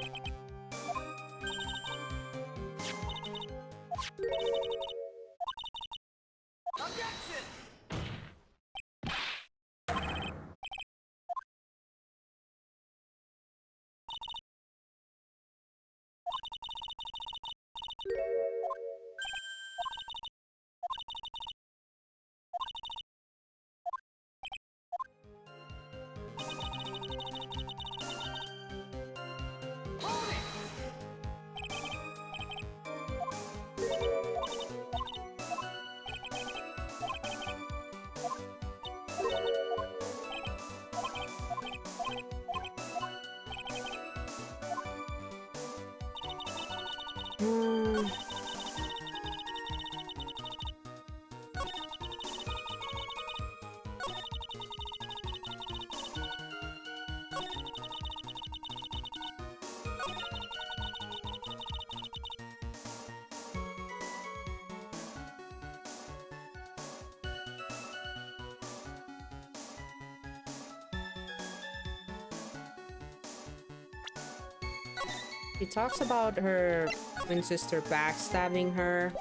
He talks about her twin sister backstabbing her,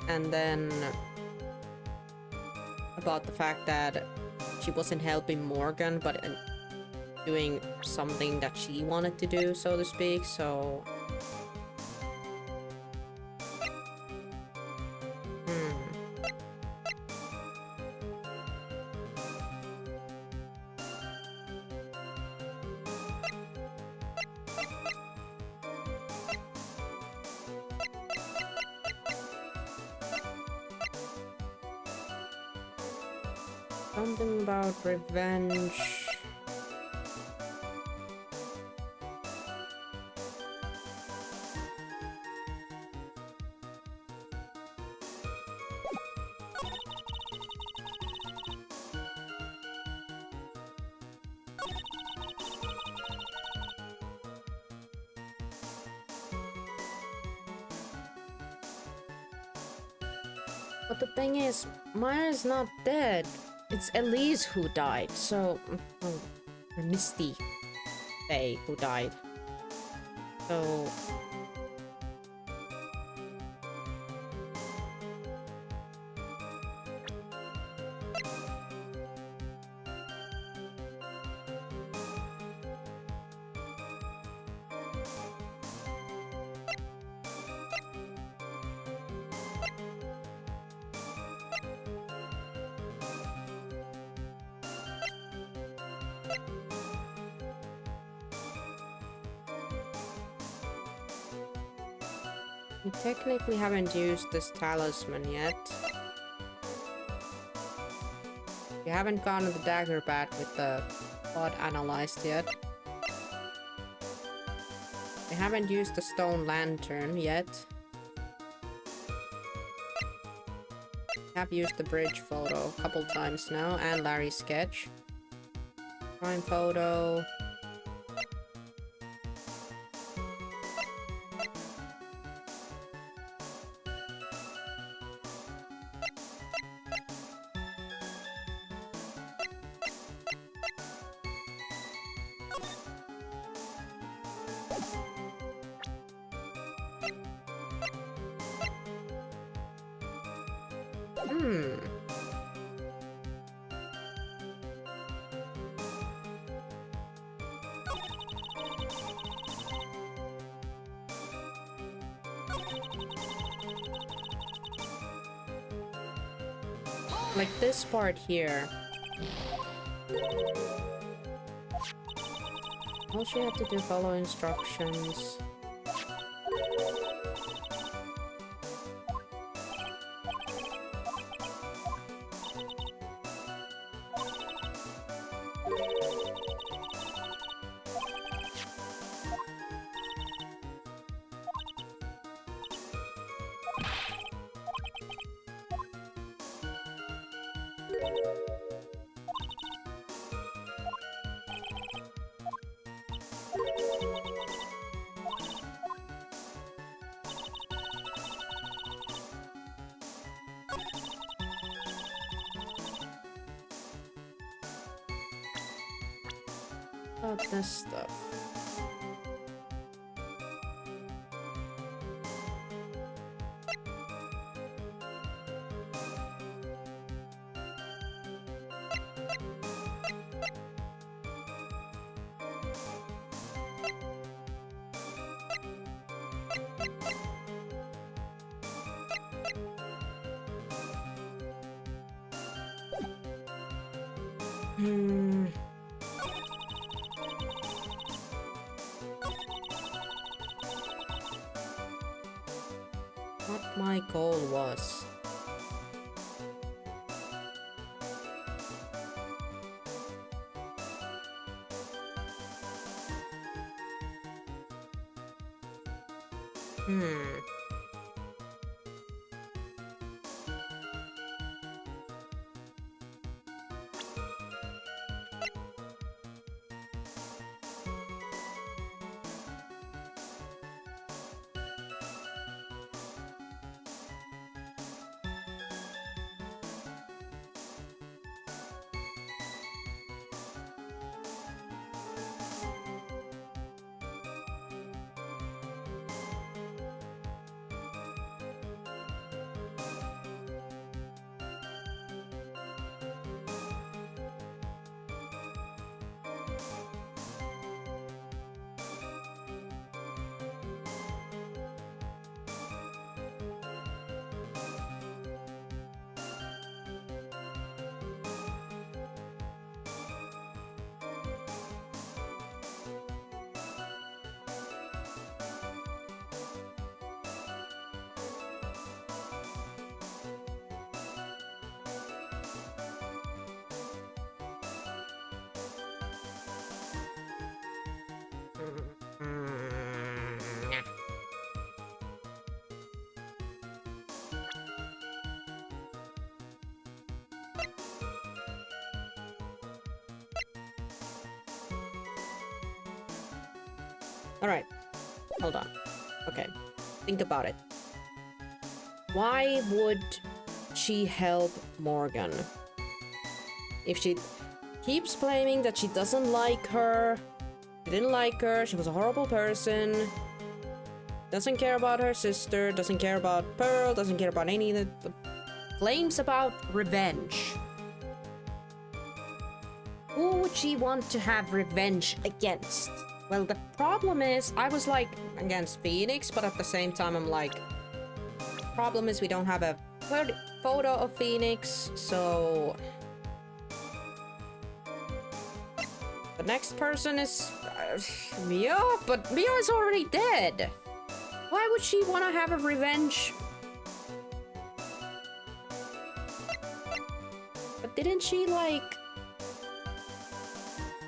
and then about the fact that she wasn't helping Morgan, but doing something that she wanted to do, so to speak, so... Something about revenge. But the thing is, Maya's not dead. It's Elise who died, so... or Misty Faye who died. So... we technically haven't used this talisman yet. We haven't gotten the dagger bat with the plot analyzed yet. We haven't used the stone lantern yet. We have used the bridge photo a couple times now, and Larry's sketch. Prime photo. Like this part here. All she had to do, follow instructions. About this stuff. What my goal was. Alright. Hold on. Okay. Think about it. Why would she help Morgan? If she keeps claiming that she doesn't like her, she didn't like her, she was a horrible person, doesn't care about her sister, doesn't care about Pearl, doesn't care about any of the claims about revenge. Who would she want to have revenge against? Well, the problem is, I was like, against Phoenix, but at the same time, I'm like, problem is we don't have a photo of Phoenix, so... The next person is... Mia? But Mia is already dead! Why would she want to have a revenge? But didn't she, like...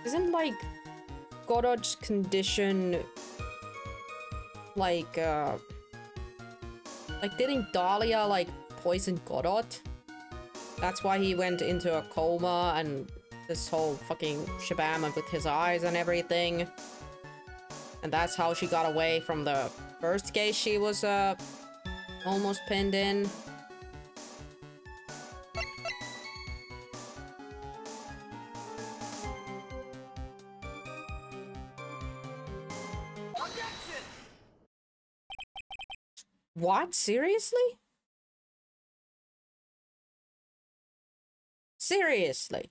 Isn't, like... Godot's condition, like didn't Dahlia, like, poison Godot? That's why he went into a coma and this whole fucking shabam with his eyes and everything. And that's how she got away from the first case she was, almost pinned in. What? Seriously? Seriously?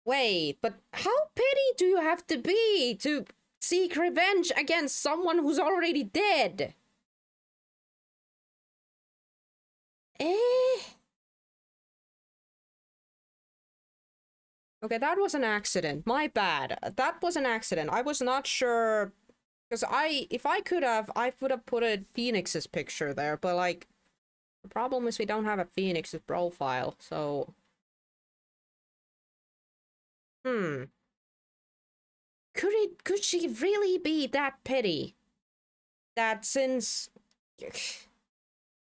Wait, but how petty do you have to be to seek revenge against someone who's already dead? Okay, that was an accident. My bad. That was an accident. I was not sure... Because if I could have, I would have put a Phoenix's picture there, but like, the problem is we don't have a Phoenix's profile, so... Could she really be that petty? That since...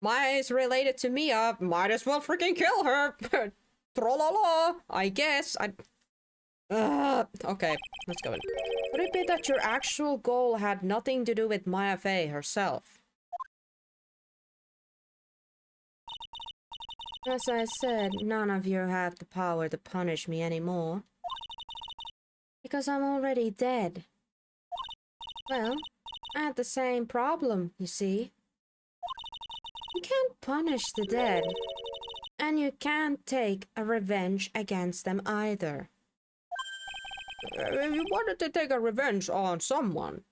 Maya is related to Mia, might as well freaking kill her! Trollala, I guess. Okay, let's go in. Could it be that your actual goal had nothing to do with Maya Fey herself? As I said, none of you have the power to punish me anymore. Because I'm already dead. Well, I had the same problem, you see. You can't punish the dead, and you can't take a revenge against them either. You wanted to take a revenge on someone.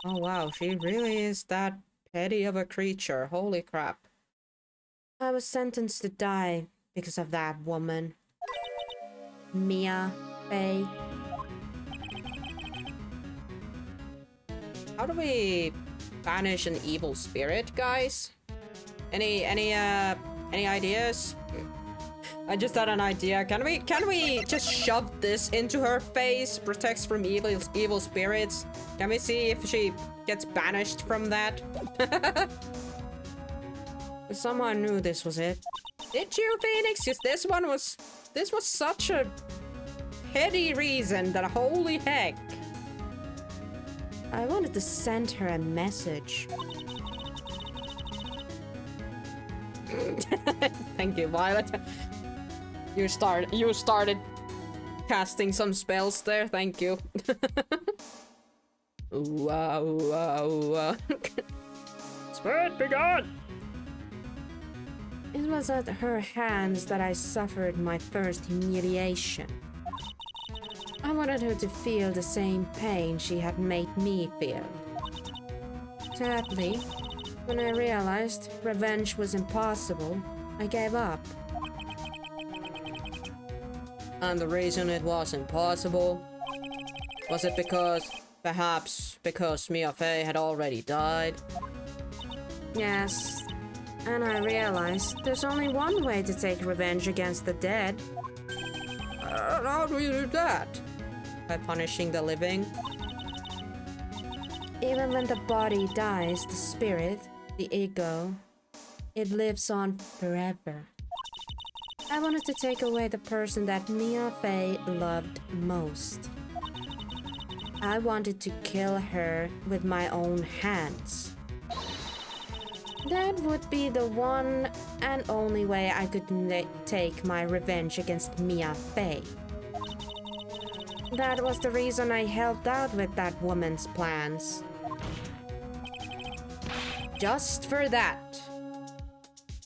Oh wow, she really is that petty of a creature. Holy crap. I was sentenced to die because of that woman. Mia Fey. How do we banish an evil spirit, guys? Any ideas? I just had an idea. Can we just shove this into her face? Protects from evil spirits. Can we see if she gets banished from that? Someone knew this was it. Did you, Phoenix? This was such a petty reason that holy heck. I wanted to send her a message. Thank you, Violet. You started casting some spells there. Thank you. Ooh, ooh. Spirit, be gone! It was at her hands that I suffered my first humiliation. I wanted her to feel the same pain she had made me feel. Sadly, when I realized revenge was impossible, I gave up. And the reason it was impossible? Was it perhaps because Mia Fey had already died? Yes, and I realized there's only one way to take revenge against the dead. How do you do that? By punishing the living? Even when the body dies, the spirit, the ego, it lives on forever. I wanted to take away the person that Mia Fey loved most. I wanted to kill her with my own hands. That would be the one and only way I could take my revenge against Mia Fey. That was the reason I helped out with that woman's plans. Just for that.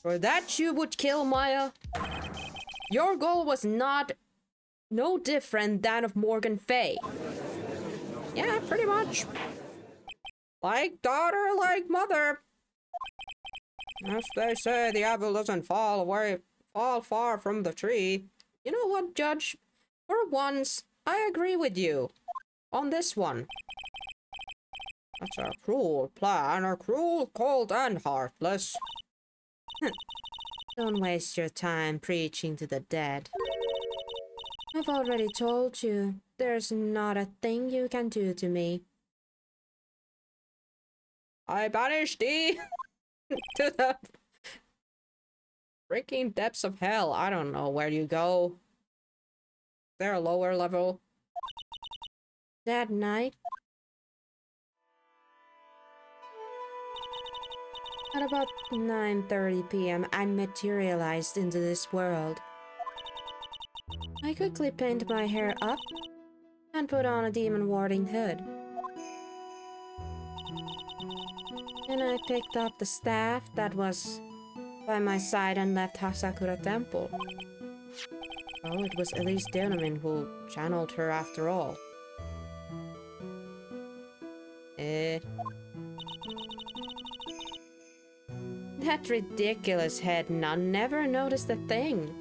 For that you would kill Maya? Your goal was no different than of Morgan Fey. Yeah, pretty much. Like daughter, like mother. As they say, the apple doesn't fall far from the tree. You know what, Judge? For once, I agree with you on this one. That's a cruel plan, a cruel, cold, and heartless. Don't waste your time preaching to the dead. I've already told you, there's not a thing you can do to me. I banish thee to the freaking depths of hell. I don't know where you go. Is there a lower level? That night, at about 9:30 p.m., I materialized into this world. I quickly pinned my hair up and put on a demon warding hood. Then I picked up the staff that was by my side and left Hasakura Temple. Oh, it was Elise Donovan who channeled her after all. That ridiculous head nun never noticed a thing.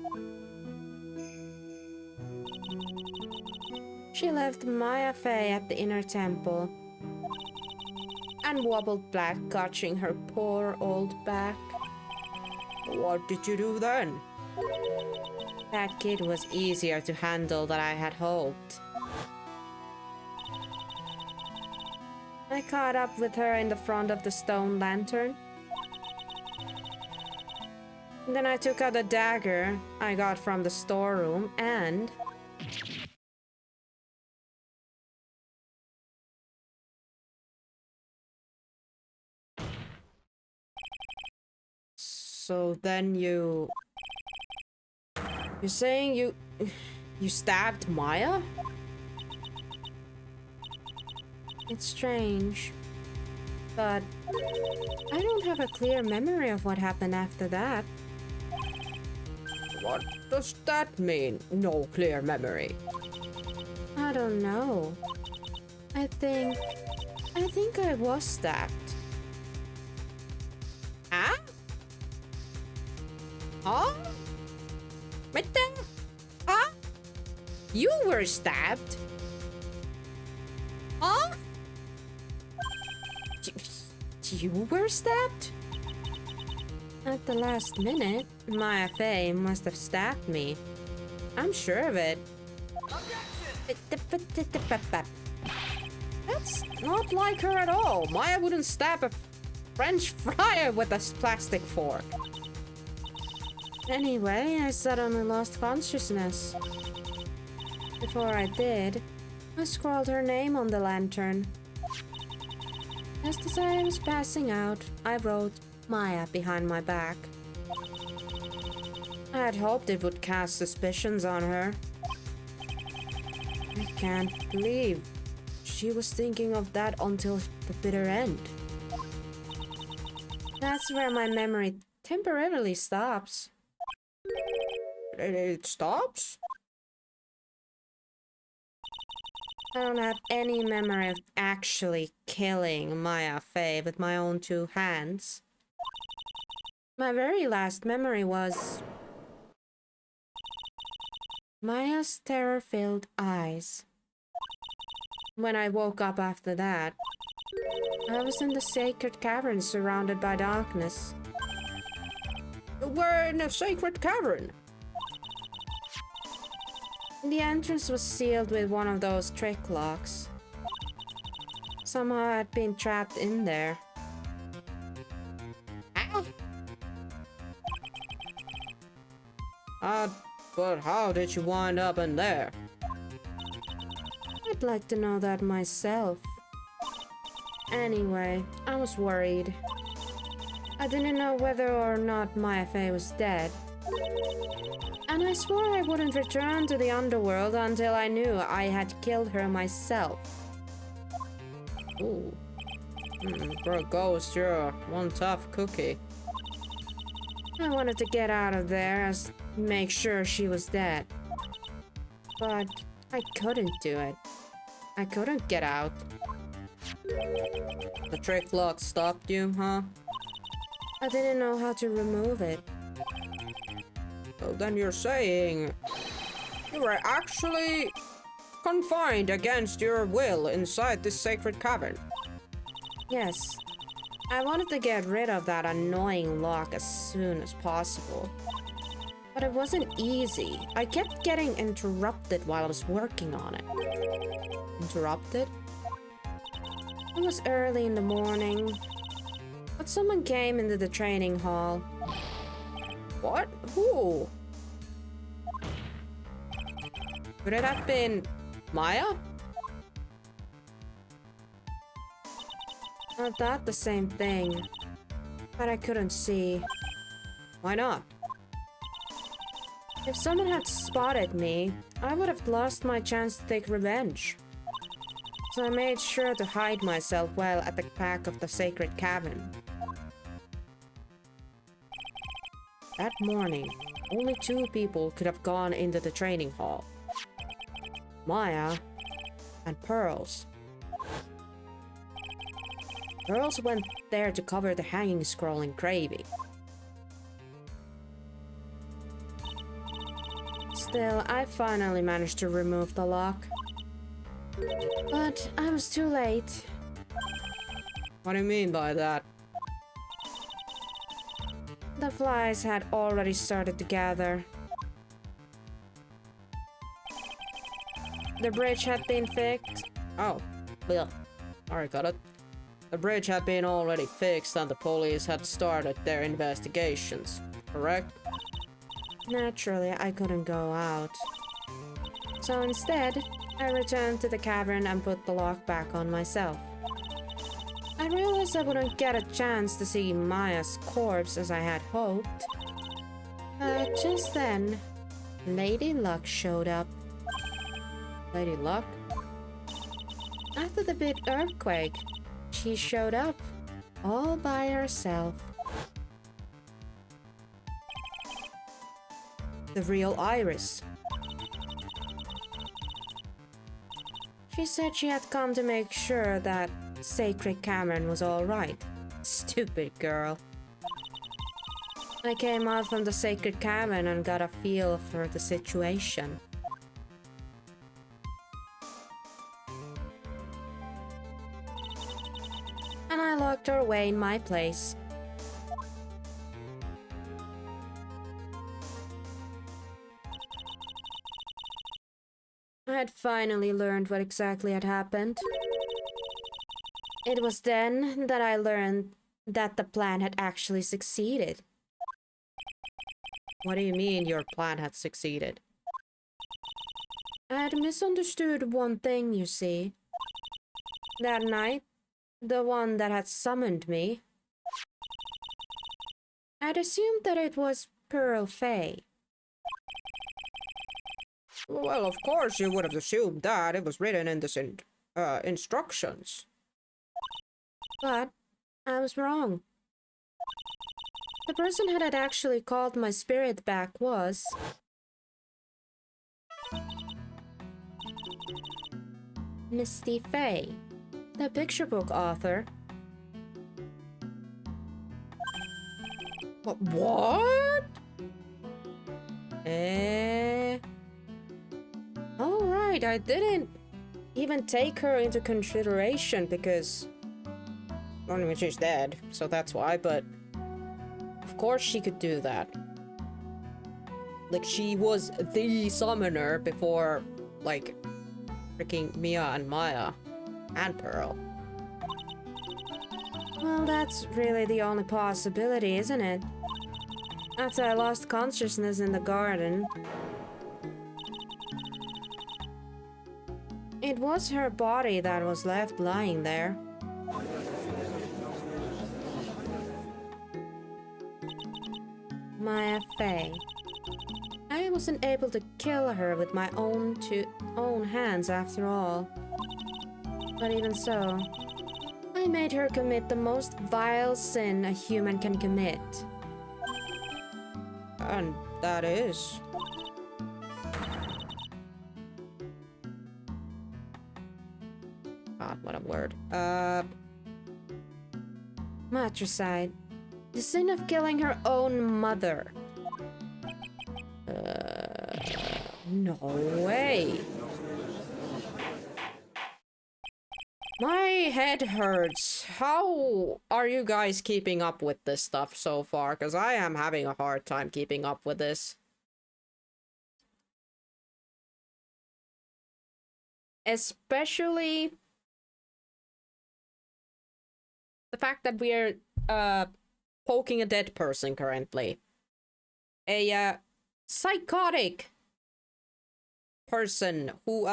She left Maya Fey at the inner temple and wobbled back, clutching her poor old back. What did you do then? That kid was easier to handle than I had hoped. I caught up with her in the front of the stone lantern. Then I took out the dagger I got from the storeroom and... So then you're saying you stabbed Maya? It's strange, but I don't have a clear memory of what happened after that. What does that mean? No clear memory. I don't know. I think I was stabbed. Huh? Huh? Mitä? Huh? You were stabbed? Huh? You were stabbed? At the last minute, Maya Fey must have stabbed me. I'm sure of it. That's not like her at all. Maya wouldn't stab a French fryer with a plastic fork. anyway, I suddenly lost consciousness. Before I did, I scrawled her name on the lantern. Just as I was passing out, I wrote Maya behind my back. I had hoped it would cast suspicions on her. I can't believe she was thinking of that until the bitter end. That's where my memory temporarily stops. It stops? I don't have any memory of actually killing Maya Fey with my own two hands. My very last memory was Maya's terror-filled eyes. When I woke up after that, I was in the sacred cavern surrounded by darkness. We're in a sacred cavern. The entrance was sealed with one of those trick locks. Somehow I'd been trapped in there. But how did you wind up in there? I'd like to know that myself. Anyway, I was worried. I didn't know whether or not Maya Fey was dead. And I swore I wouldn't return to the underworld until I knew I had killed her myself. Ooh. For a ghost, you're one tough cookie. I wanted to get out of there and make sure she was dead. But I couldn't do it. I couldn't get out. The trick lock stopped you, huh? I didn't know how to remove it. So then you're saying you were actually confined against your will inside this sacred cavern? Yes. I wanted to get rid of that annoying lock as soon as possible. But it wasn't easy. I kept getting interrupted while I was working on it. Interrupted? It was early in the morning, but someone came into the training hall. What? Who? Could it have been Maya? I thought the same thing, but I couldn't see. Why not? If someone had spotted me, I would have lost my chance to take revenge. So I made sure to hide myself well at the back of the sacred cavern. That morning, only 2 people could have gone into the training hall. Maya and Pearls. Pearls went there to cover the hanging scroll engraving. Still, I finally managed to remove the lock. But I was too late. What do you mean by that? The flies had already started to gather. The bridge had been fixed. Oh, well, alright, got it. The bridge had been already fixed and the police had started their investigations, correct? Naturally, I couldn't go out. So instead, I returned to the cavern and put the lock back on myself. I realized I wouldn't get a chance to see Maya's corpse as I had hoped. But just then, Lady Luck showed up. Lady Luck? After the big earthquake, she showed up all by herself. The real Iris. She said she had come to make sure that Sacred Cavern was all right. Stupid girl. I came out from the Sacred Cavern and got a feel for the situation. And I locked her away in my place. I had finally learned what exactly had happened. It was then that I learned that the plan had actually succeeded. What do you mean your plan had succeeded? I had misunderstood one thing, you see. That night, the one that had summoned me, I'd assumed that it was Pearl Fay. Well, of course you would have assumed that. It was written in the instructions. But I was wrong. The person that had actually called my spirit back was... Misty Fay, the picture book author. What? Oh right, I didn't even take her into consideration because... I mean, she's dead, so that's why, but... Of course she could do that. Like, she was the summoner before, like, freaking Mia and Maya. And Pearl. Well, that's really the only possibility, isn't it? After I lost consciousness in the garden, it was her body that was left lying there. Maya Fay. I wasn't able to kill her with my own hands after all. But even so, I made her commit the most vile sin a human can commit. And that is... God, what a word. Matricide. The sin of killing her own mother. No way. My head hurts. How are you guys keeping up with this stuff so far? Because I am having a hard time keeping up with this. Especially the fact that we're poking a dead person currently. A psychotic person who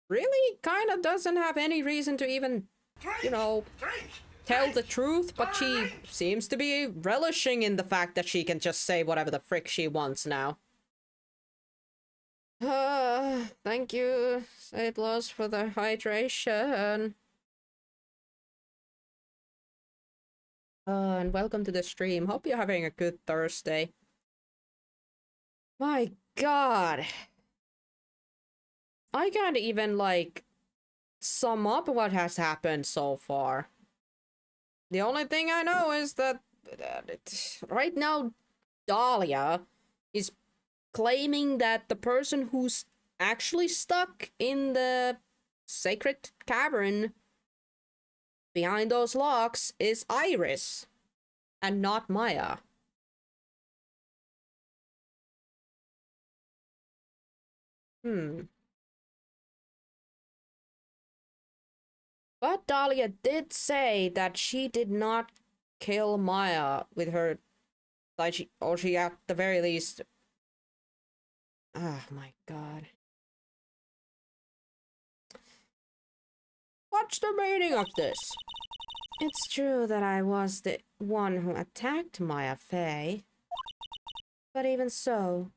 really kind of doesn't have any reason to even, you know, tell the truth, but she seems to be relishing in the fact that she can just say whatever the frick she wants now. Thank you, Saidlos, for the hydration. And welcome to the stream. Hope you're having a good Thursday. My God. I can't even, like, sum up what has happened so far. The only thing I know is that right now, Dahlia is claiming that the person who's actually stuck in the sacred cavern behind those locks is Iris, and not Maya. But Dahlia did say that she did not kill Maya with her, like she at the very least. Oh my God. What's the meaning of this? It's true that I was the one who attacked Maya Fay. But even so,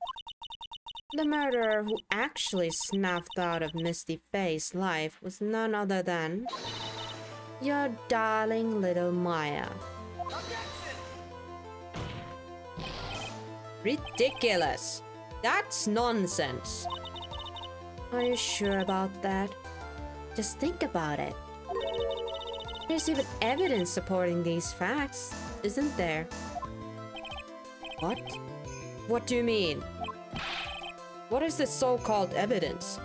The murderer who actually snapped out of Misty Faye's life was none other than your darling little Maya. Ridiculous. That's nonsense. Are you sure about that? Just think about it. There's even evidence supporting these facts, isn't there? What? What do you mean? What is this so-called evidence?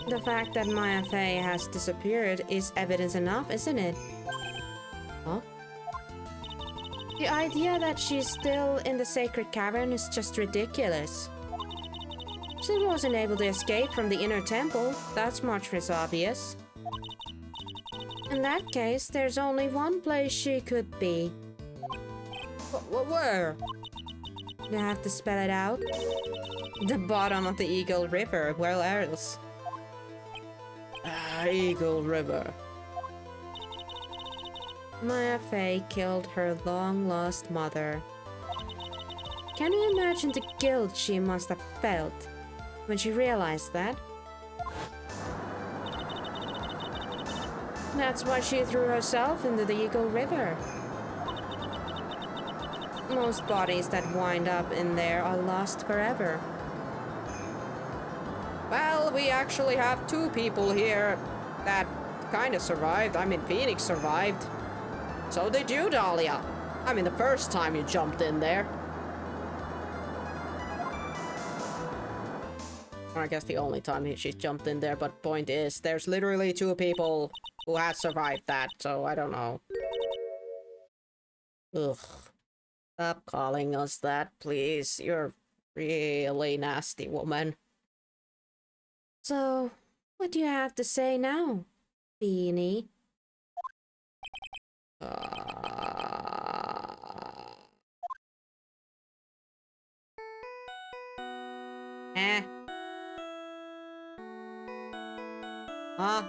The fact that Maya Fey has disappeared is evidence enough, isn't it? Huh? The idea that she's still in the sacred cavern is just ridiculous. She wasn't able to escape from the inner temple, that's much less obvious. In that case, there's only one place she could be. Where? You have to spell it out. The bottom of the Eagle River. Where else? Eagle River. Maya Fey killed her long-lost mother. Can you imagine the guilt she must have felt when she realized that? That's why she threw herself into the Eagle River. Most bodies that wind up in there are lost forever. Well, we actually have two people here that kind of survived. I mean, Phoenix survived. So did you, Dahlia. I mean, the first time you jumped in there. I guess the only time she jumped in there, but point is, there's literally two people who has survived that, so I don't know. Ugh. Stop calling us that, please. You're really nasty woman. So, what do you have to say now, Beanie? Eh? Huh?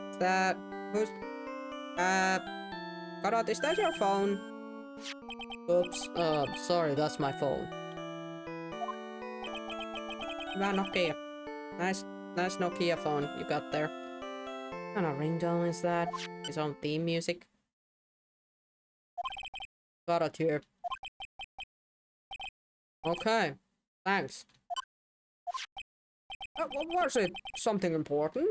Is that... who's... Garot, is that your phone? Oops, sorry, that's my phone. Nokia. Nice Nokia phone you got there. What kind of ringtone is that? His own theme music? Got it here. Okay, thanks. Was it something important?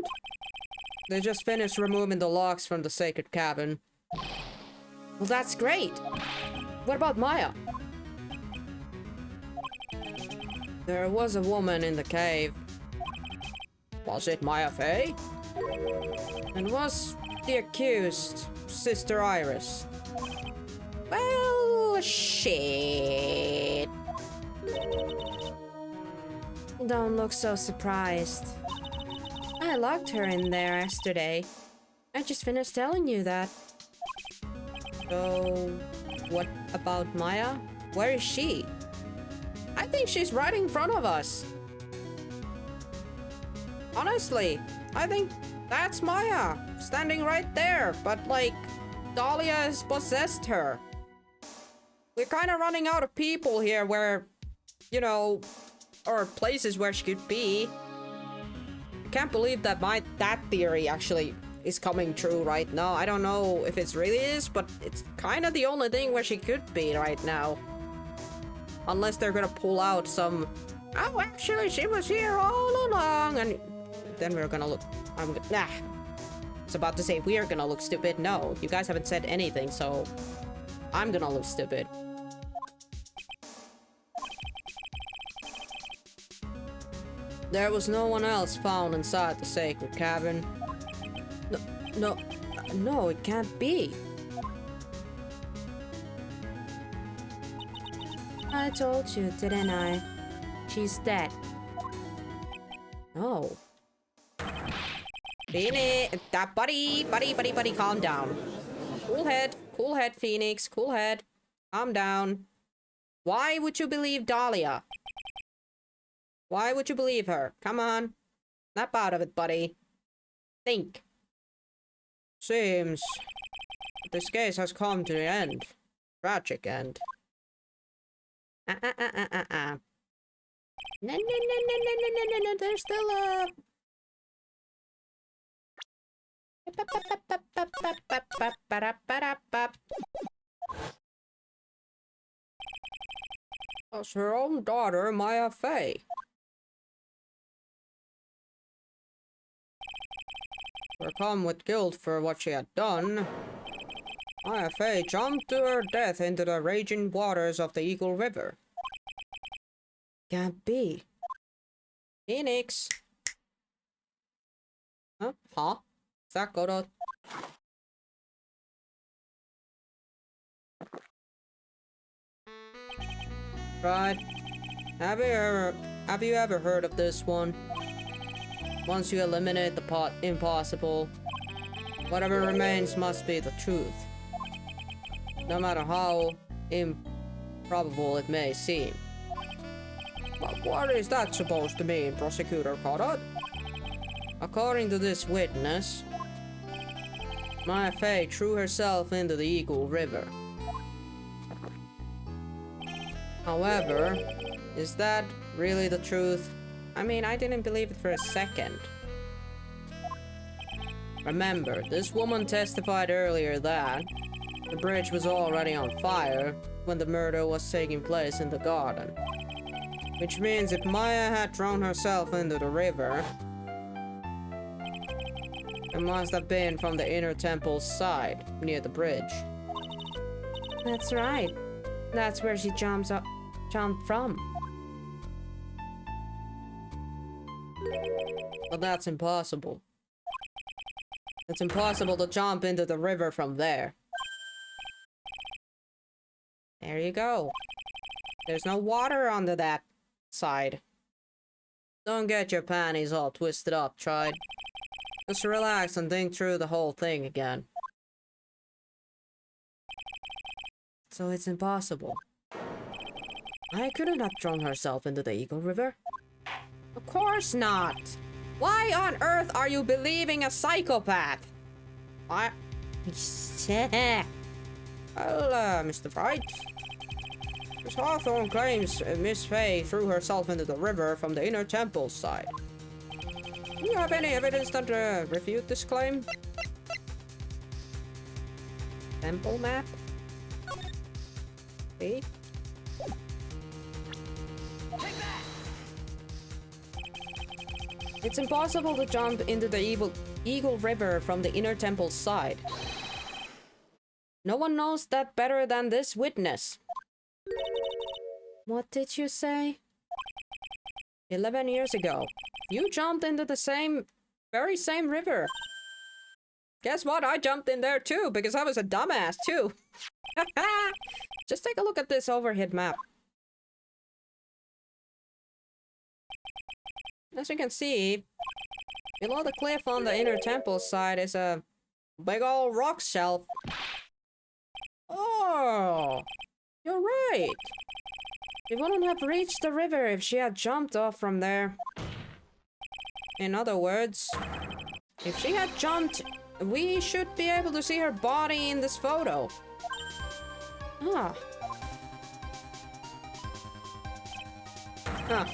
They just finished removing the logs from the sacred cabin. Well, that's great! What about Maya? There was a woman in the cave. Was it Maya Fey? And was the accused Sister Iris? Well, shit. Don't look so surprised. I locked her in there yesterday. I just finished telling you that. So, what about Maya? Where is she? I think she's right in front of us. Honestly, I think that's Maya, standing right there, but like, Dahlia has possessed her. We're kind of running out of people here where, you know, or places where she could be. I can't believe that that theory actually is coming true right now. I don't know if it really is, but it's kind of the only thing where she could be right now. Unless they're gonna pull out some, oh, actually, she was here all along, and then we're gonna look, I was about to say we are gonna look stupid. No, you guys haven't said anything, so I'm gonna look stupid. There was no one else found inside the sacred cabin. No, it can't be. I told you, didn't I? She's dead. No. Phoenix, buddy, calm down. Cool head, Phoenix, cool head. Calm down. Why would you believe Dahlia? Why would you believe her? Come on. Snap out of it, buddy. Think. Seems this case has come to the end. Tragic end. No, no, no, no, no, no, no, no, no, there's still a... That's her own daughter, Maya Fey. Overcome with guilt for what she had done, Maya Fey jumped to her death into the raging waters of the Eagle River. Can't be. Phoenix. Huh? Huh? Is that Godot? Right. Have you ever heard of this one? Once you eliminate the impossible, whatever remains must be the truth. No matter how improbable it may seem. But what is that supposed to mean, Prosecutor Godot? According to this witness, Maya Fey threw herself into the Eagle River. However, is that really the truth? I mean, I didn't believe it for a second. Remember, this woman testified earlier that the bridge was already on fire when the murder was taking place in the garden. Which means if Maya had thrown herself into the river, it must have been from the inner temple's side, near the bridge. That's right. That's where she jumped from. But that's impossible. It's impossible to jump into the river from there. There you go. There's no water under that side. Don't get your panties all twisted up, Tried. Just relax and think through the whole thing again. So it's impossible. Maya couldn't have thrown herself into the Eagle River. Of course not! Why on earth are you believing a psychopath? What? Well, Mr. Wright. Miss Hawthorne claims Miss Fey threw herself into the river from the inner temple side. Do you have any evidence that refute this claim? Temple map? See? It's impossible to jump into the Eagle River from the inner temple side. No one knows that better than this witness. What did you say? 11 years ago, you jumped into the very same river. Guess what? I jumped in there too, because I was a dumbass too. Just take a look at this overhead map. As you can see, below the cliff on the inner temple side is a big old rock shelf. Oh, you're right. She wouldn't have reached the river if she had jumped off from there. In other words, if she had jumped, we should be able to see her body in this photo. Ah. Huh.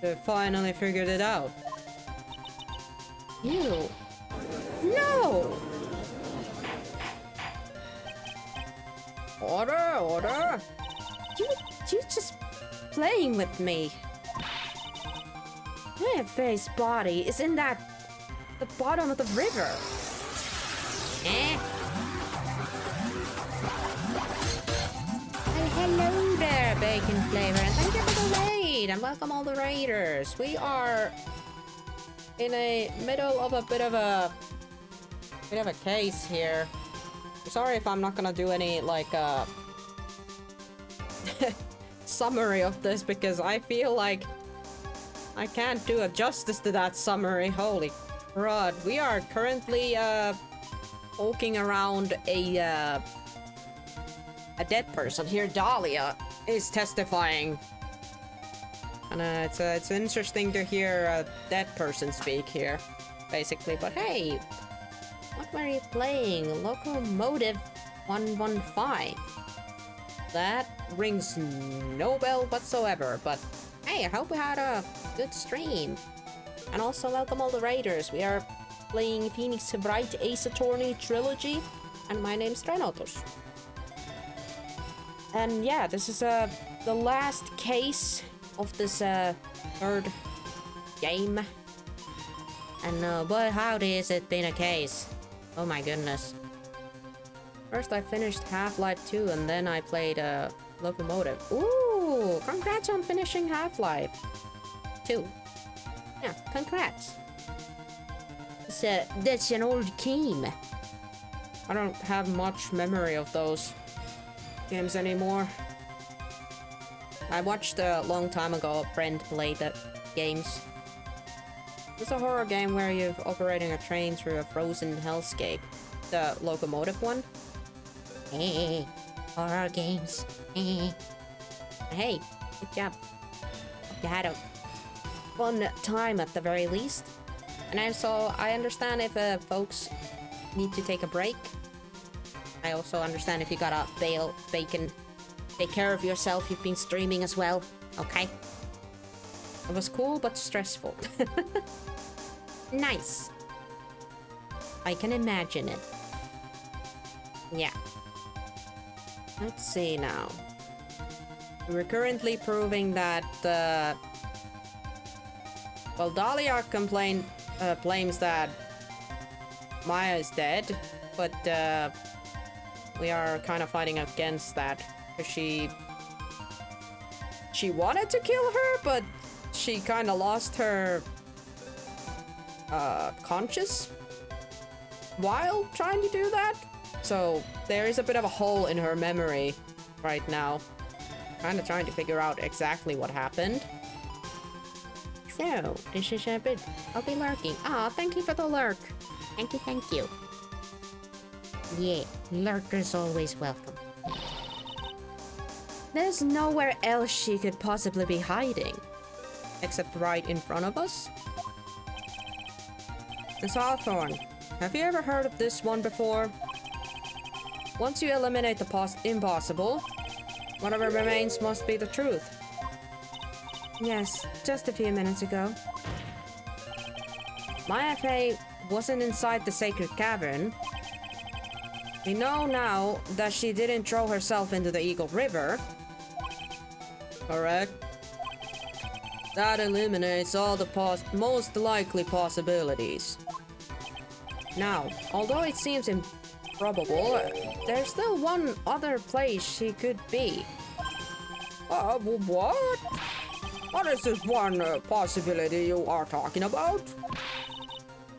They finally figured it out. You. No! Order, order! You just playing with me. Maya Fey's body is in the bottom of the river. Well, hello there, Bacon Flavor, and thank you for the raid, and welcome all the raiders. We are in a middle of a bit of a case here. Sorry if I'm not gonna do any like summary of this, because I feel like I can't do a justice to that summary. Holy crud. We are currently poking around a dead person here. Dahlia is testifying, and it's interesting to hear a dead person speak here, basically. But hey, what were you playing? Locomotive 115. That rings no bell whatsoever, but hey, Hey, I hope we had a good stream. And also welcome all the raiders. We are playing Phoenix Wright Ace Attorney Trilogy. And my name's Renotus. And yeah, this is the last case of this third game. And boy howdy has it been a case. Oh my goodness. First I finished Half-Life 2 and then I played Locomotive. Ooh, congrats on finishing Half-Life 2. Yeah, congrats. That's an old game. I don't have much memory of those games anymore. I watched a long time ago a friend play the games. It's a horror game where you're operating a train through a frozen hellscape. The Locomotive one. Hey, horror games. Hey, good job. You had a fun time at the very least. And also, I understand if folks need to take a break. I also understand if you gotta bail, bacon, take care of yourself. You've been streaming as well, okay? It was cool, but stressful. Nice. I can imagine it. Yeah. Let's see now. We're currently proving that, well, Dahlia claims that Maya is dead, but, we are kind of fighting against that, because she wanted to kill her, but she kind of lost her, conscious while trying to do that. So there is a bit of a hole in her memory right now. Kind of trying to figure out exactly what happened. So, this is a bit... I'll be lurking. Aw, thank you for the lurk. Thank you, thank you. Yeah, lurkers always welcome. There's nowhere else she could possibly be hiding. Except right in front of us. Miss Hawthorne, have you ever heard of this one before? Once you eliminate the impossible, whatever remains must be the truth. Yes, just a few minutes ago. Maya Fey wasn't inside the sacred cavern. We know now that she didn't throw herself into the Eagle River. Correct. That eliminates all the most likely possibilities. Now, although it seems improbable, there's still one other place she could be. What? What is this one possibility you are talking about?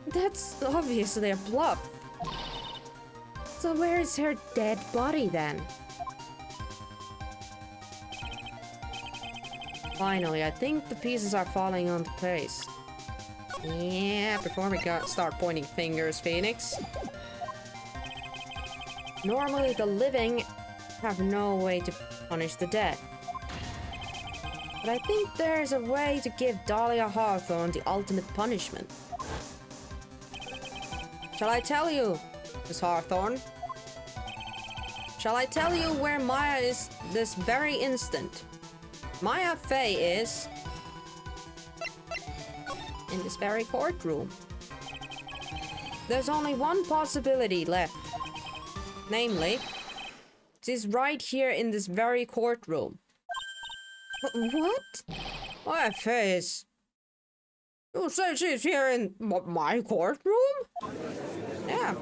That's obviously a bluff. So where is her dead body then? Finally, I think the pieces are falling onto place. Yeah, before we start pointing fingers, Phoenix. Normally, the living have no way to punish the dead. But I think there's a way to give Dahlia Hawthorne the ultimate punishment. Shall I tell you, Miss Hawthorne? Shall I tell you where Maya is this very instant? Maya Fey is... in this very courtroom. There's only one possibility left. Namely, she's right here in this very courtroom. What? Maya Fey is... You say she's here in my courtroom? Yeah.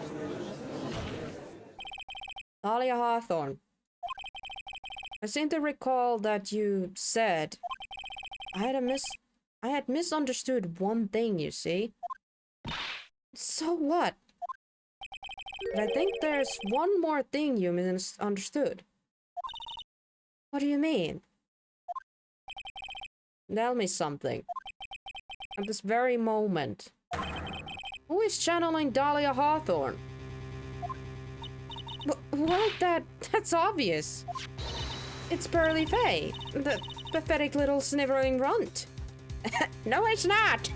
Dahlia Hawthorne. I seem to recall that you said... I had misunderstood one thing, you see. So what? But I think there's one more thing you misunderstood. What do you mean? Tell me something. At this very moment. Who is channeling Dahlia Hawthorne? Well, that's obvious. It's Pearly Fey, the pathetic little snivering runt. No, it's not.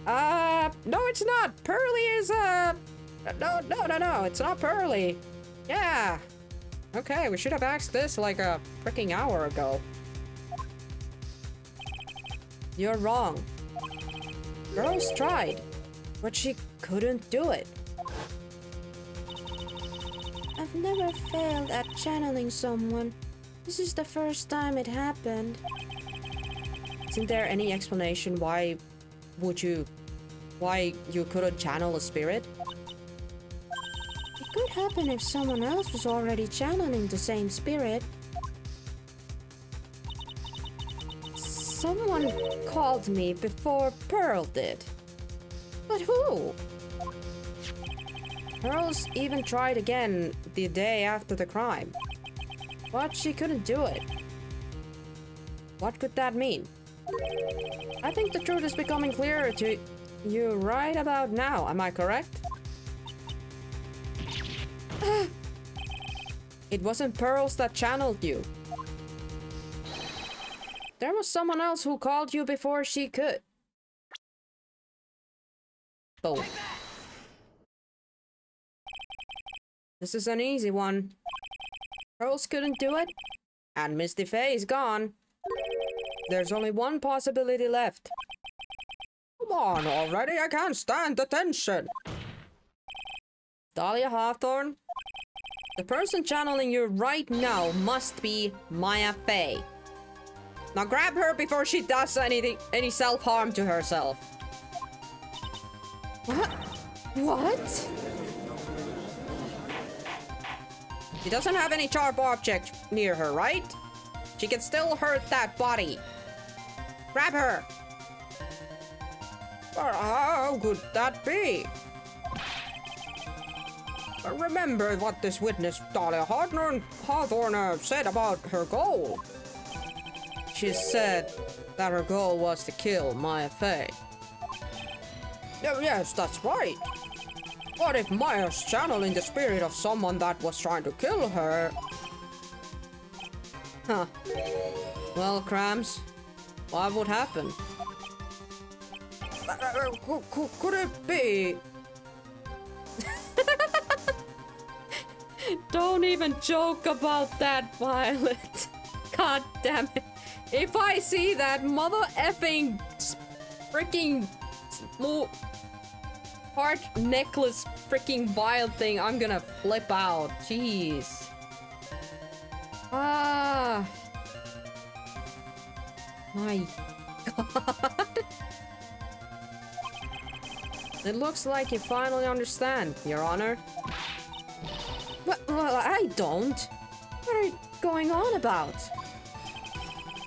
No, it's not. Pearly is, No, it's not Pearly. Yeah. Okay, we should have asked this like a freaking hour ago. You're wrong. Rose tried, but she couldn't do it. I've never failed at channeling someone. This is the first time it happened. Isn't there any explanation why you couldn't channel a spirit? It could happen if someone else was already channeling the same spirit. Someone called me before Pearl did. But who? Pearl's even tried again the day after the crime. But she couldn't do it. What could that mean? I think the truth is becoming clearer to you right about now, am I correct? It wasn't Pearls that channeled you. There was someone else who called you before she could. Boom. This is an easy one. Pearls couldn't do it, and Misty Faye is gone. There's only one possibility left. Come on already, I can't stand the tension. Dahlia Hawthorne, the person channeling you right now must be Maya Faye. Now grab her before she does any self-harm to herself. What? She doesn't have any sharp object near her, right? She can still hurt that body. Grab her. But how could that be? Remember what this witness, Dahlia Hawthorne, said about her goal. She said that her goal was to kill Maya Faye. Yes, that's right. What if Maya's channeling the spirit of someone that was trying to kill her? Huh. Well, Krams, what would happen? Could it be? Don't even joke about that, Violet. God damn it. If I see that mother effing freaking heart necklace freaking violet thing, I'm gonna flip out. Jeez. Ah. My God. It looks like you finally understand, Your Honor. Well, I don't. What are you going on about?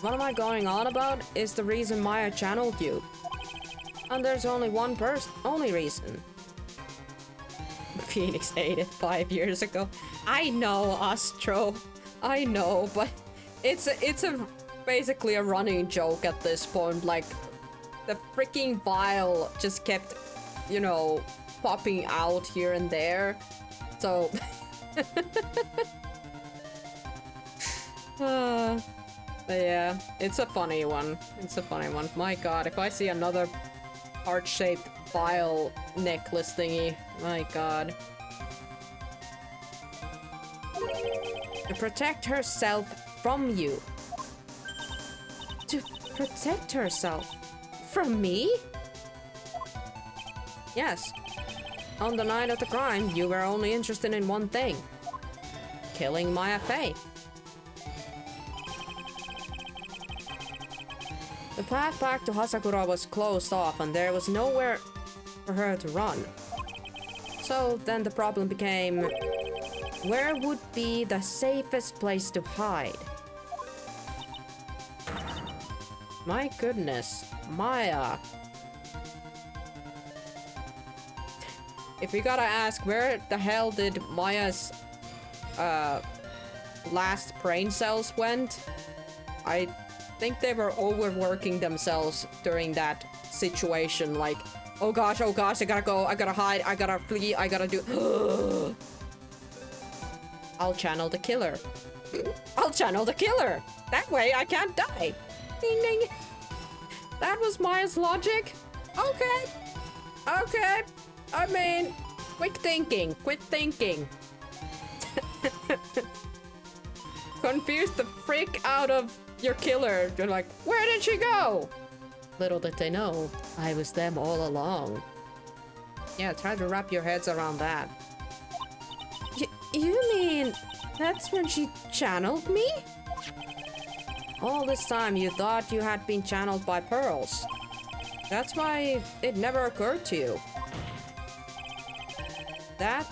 What am I going on about is the reason Maya channeled you. And there's only one only reason. Phoenix ate it 5 years ago. I know, Astro. I know, but it's basically a running joke at this point. Like, the freaking vial just kept, you know, popping out here and there. So... But yeah, it's a funny one. It's a funny one. My God, if I see another heart-shaped vial necklace thingy, my God. To protect herself from you. To protect herself? From me? Yes. On the night of the crime, you were only interested in one thing. Killing Maya Faye. The path back to Hasakura was closed off and there was nowhere for her to run. So then the problem became, where would be the safest place to hide? My goodness, Maya. If we gotta ask, where the hell did Maya's last brain cells went? I think they were overworking themselves during that situation. Like, oh gosh, I gotta go, I gotta hide, I gotta flee, I gotta do. I'll channel the killer. I'll channel the killer. That way I can't die. Ding ding. That was Maya's logic. Okay. Okay. I mean, quick thinking. Quit thinking. Confuse the freak out of your killer. You're like, where did she go? Little did they know, I was them all along. Yeah, try to wrap your heads around that. You mean that's when she channeled me? All this time you thought you had been channeled by pearls. That's why it never occurred to you. That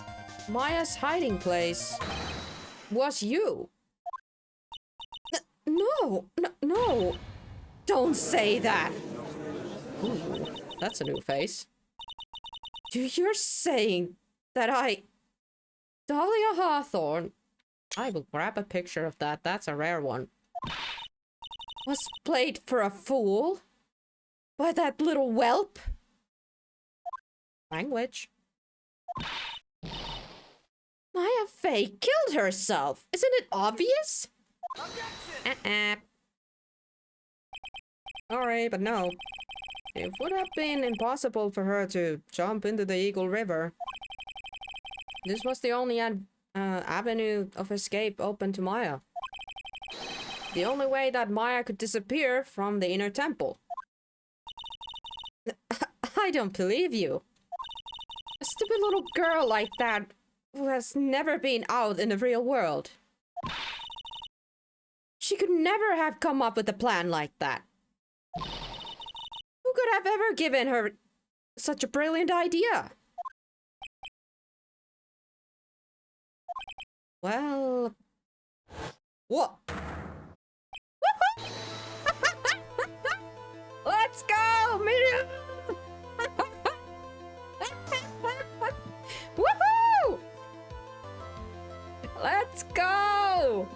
Maya's hiding place was you. No. Don't say that. Ooh, that's a new face. You're saying that Dahlia Hawthorne I will grab a picture of that. That's a rare one. was played for a fool by that little whelp? Language. Maya Fey killed herself. Isn't it obvious? Sorry, but no. It would have been impossible for her to jump into the Eagle River. This was the only avenue of escape open to Maya. The only way that Maya could disappear from the inner temple. I don't believe you. A stupid little girl like that who has never been out in the real world. She could never have come up with a plan like that. Who could have ever given her such a brilliant idea? Well... What? Let's go, Miriam! Woohoo! Let's go!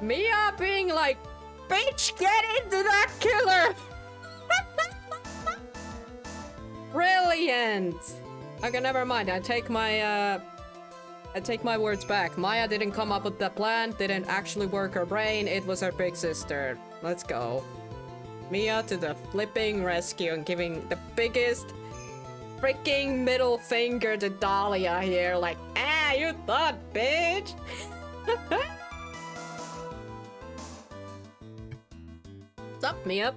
Mia being like, bitch, get into that killer! Brilliant! Okay, never mind. I take my words back. Maya didn't come up with the plan, didn't actually work her brain. It was her big sister. Let's go. Mia to the flipping rescue and giving the biggest freaking middle finger to Dahlia here. Like, ah, you thought, bitch! What's up, Mia?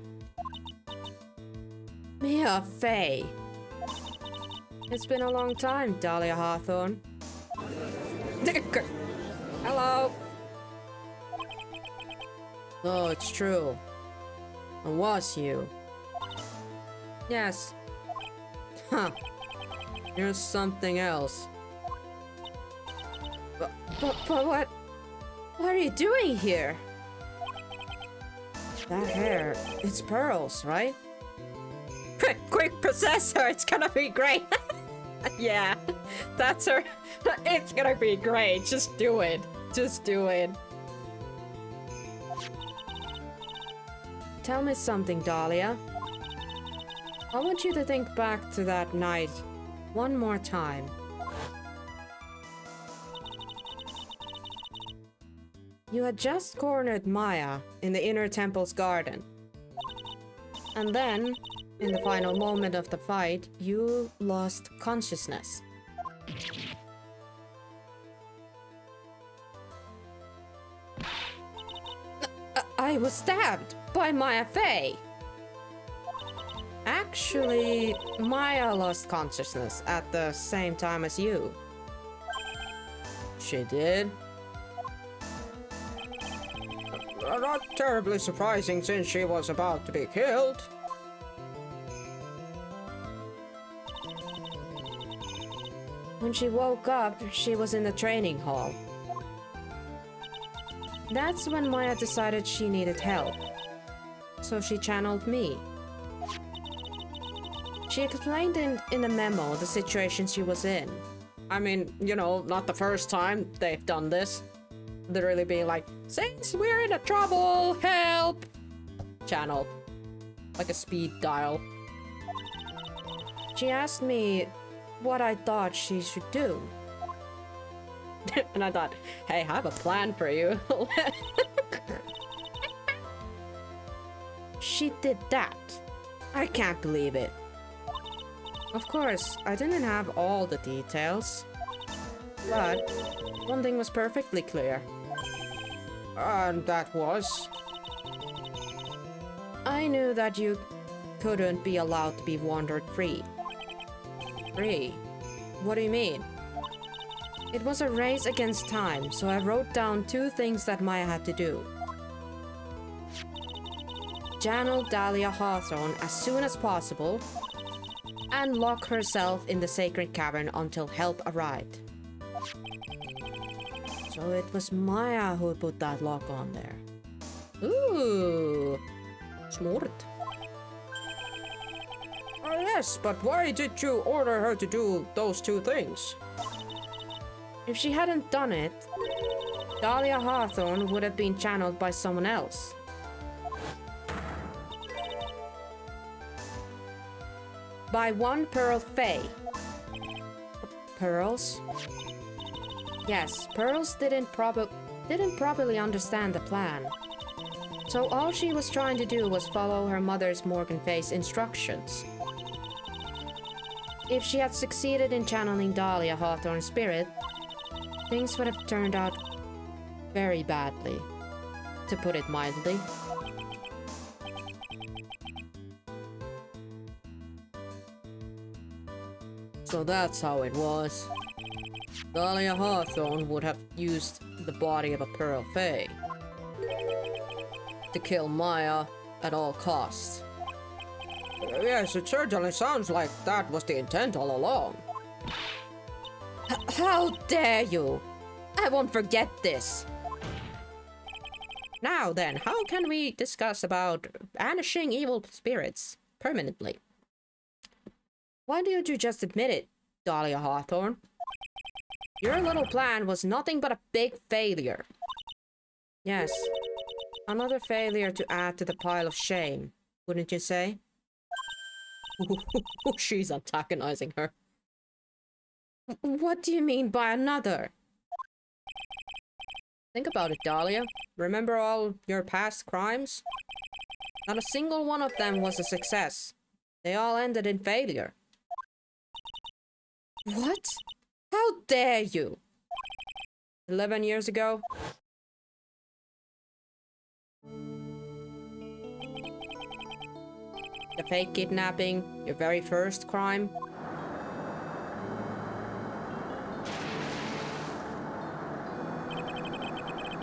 Mia Fey. It's been a long time, Dahlia Hawthorne. Hello. Oh, it's true. It was you. Yes. Huh. You're something else. But what are you doing here? That hair, it's pearls, right? Quick, possess her, it's gonna be great. Yeah, that's her. It's gonna be great. Just do it. Just do it. Tell me something, Dahlia. I want you to think back to that night one more time. You had just cornered Maya in the inner temple's garden. And then, in the final moment of the fight, you lost consciousness. I was stabbed by Maya Fey. Actually, Maya lost consciousness at the same time as you. She did? Not terribly surprising since she was about to be killed. When she woke up, she was in the training hall. That's when Maya decided she needed help. So she channeled me. She explained in the memo the situation she was in. I mean, you know, not the first time they've done this. Literally being like, since we're in a trouble, help! Channel. Like a speed dial. She asked me what I thought she should do. And I thought, hey, I have a plan for you. She did that. I can't believe it. Of course, I didn't have all the details. But one thing was perfectly clear. And that was... I knew that you couldn't be allowed to be wandered free. Free? What do you mean? It was a race against time, so I wrote down 2 things that Maya had to do. Channel Dahlia Hawthorne as soon as possible, and lock herself in the sacred cavern until help arrived. So it was Maya who put that lock on there. Ooh, smart. Oh yes, but why did you order her to do those 2 things? If she hadn't done it, Dahlia Hawthorne would have been channeled by someone else. By one Pearl Fae. Pearls? Yes, Pearls didn't properly understand the plan. So all she was trying to do was follow her mother's Morgan Fae's instructions. If she had succeeded in channeling Dahlia Hawthorne's spirit, things would have turned out very badly, to put it mildly. So that's how it was. Dahlia Hawthorne would have used the body of a Pearl Fae to kill Maya at all costs. Yes, it certainly sounds like that was the intent all along. How dare you! I won't forget this! Now then, how can we discuss about banishing evil spirits permanently? Why don't you just admit it, Dahlia Hawthorne? Your little plan was nothing but a big failure. Yes, another failure to add to the pile of shame, wouldn't you say? She's antagonizing her. What do you mean by another? Think about it, Dahlia. Remember all your past crimes? Not a single one of them was a success. They all ended in failure. What? How dare you? 11 years ago? The fake kidnapping, your very first crime.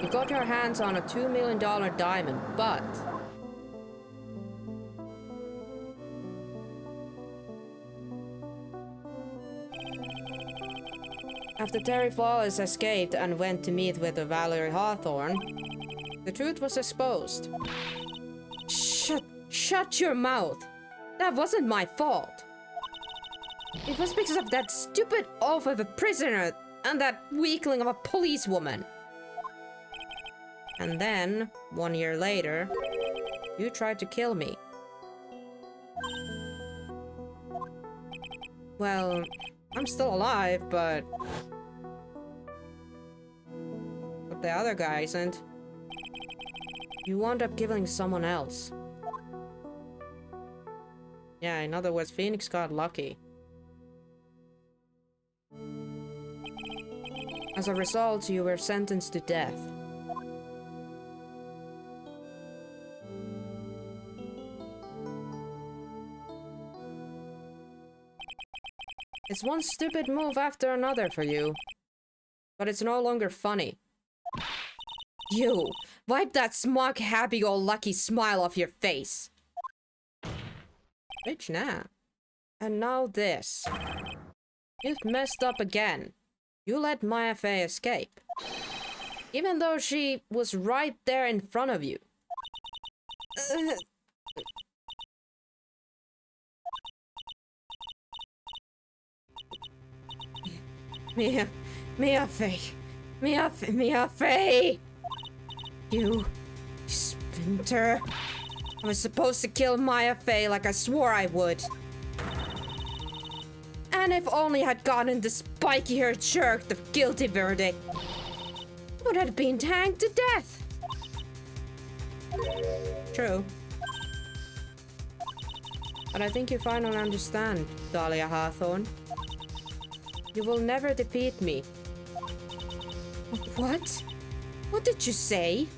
You got your hands on a $2 million diamond, but... after Terry Flawless escaped and went to meet with Valerie Hawthorne, the truth was exposed. Shut your mouth! That wasn't my fault! It was because of that stupid oaf of a prisoner and that weakling of a policewoman. And then, 1 year later, you tried to kill me. Well, I'm still alive, but the other guy isn't. You wound up killing someone else. Yeah, in other words, Phoenix got lucky. As a result, you were sentenced to death. It's one stupid move after another for you. But it's no longer funny. You! Wipe that smug, happy-go-lucky smile off your face! Bitch, nah. And now this. You've messed up again. You let Maya Fey escape. Even though she was right there in front of you. Mia Fey! You splinter. I was supposed to kill Maya Fey like I swore I would. And if only I'd gotten the spiky-haired jerk the guilty verdict, would have been hanged to death. True. But I think you finally understand, Dahlia Hawthorne. You will never defeat me. What? What did you say?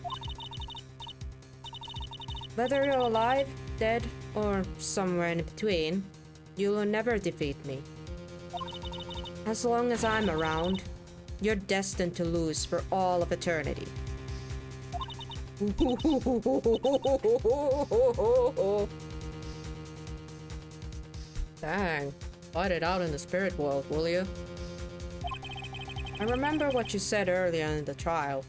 Whether you're alive, dead, or somewhere in between, you'll never defeat me. As long as I'm around, you're destined to lose for all of eternity. Dang. Fight it out in the spirit world, will you? I remember what you said earlier in the trial.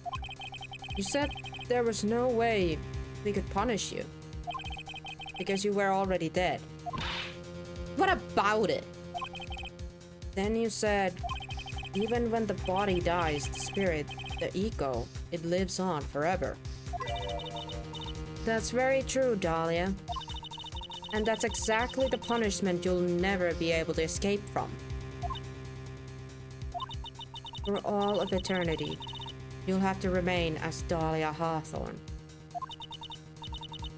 You said there was no way we could punish you. Because you were already dead. What about it? Then you said, even when the body dies, the spirit, the ego, it lives on forever. That's very true, Dahlia. And that's exactly the punishment you'll never be able to escape from. For all of eternity, you'll have to remain as Dahlia Hawthorne.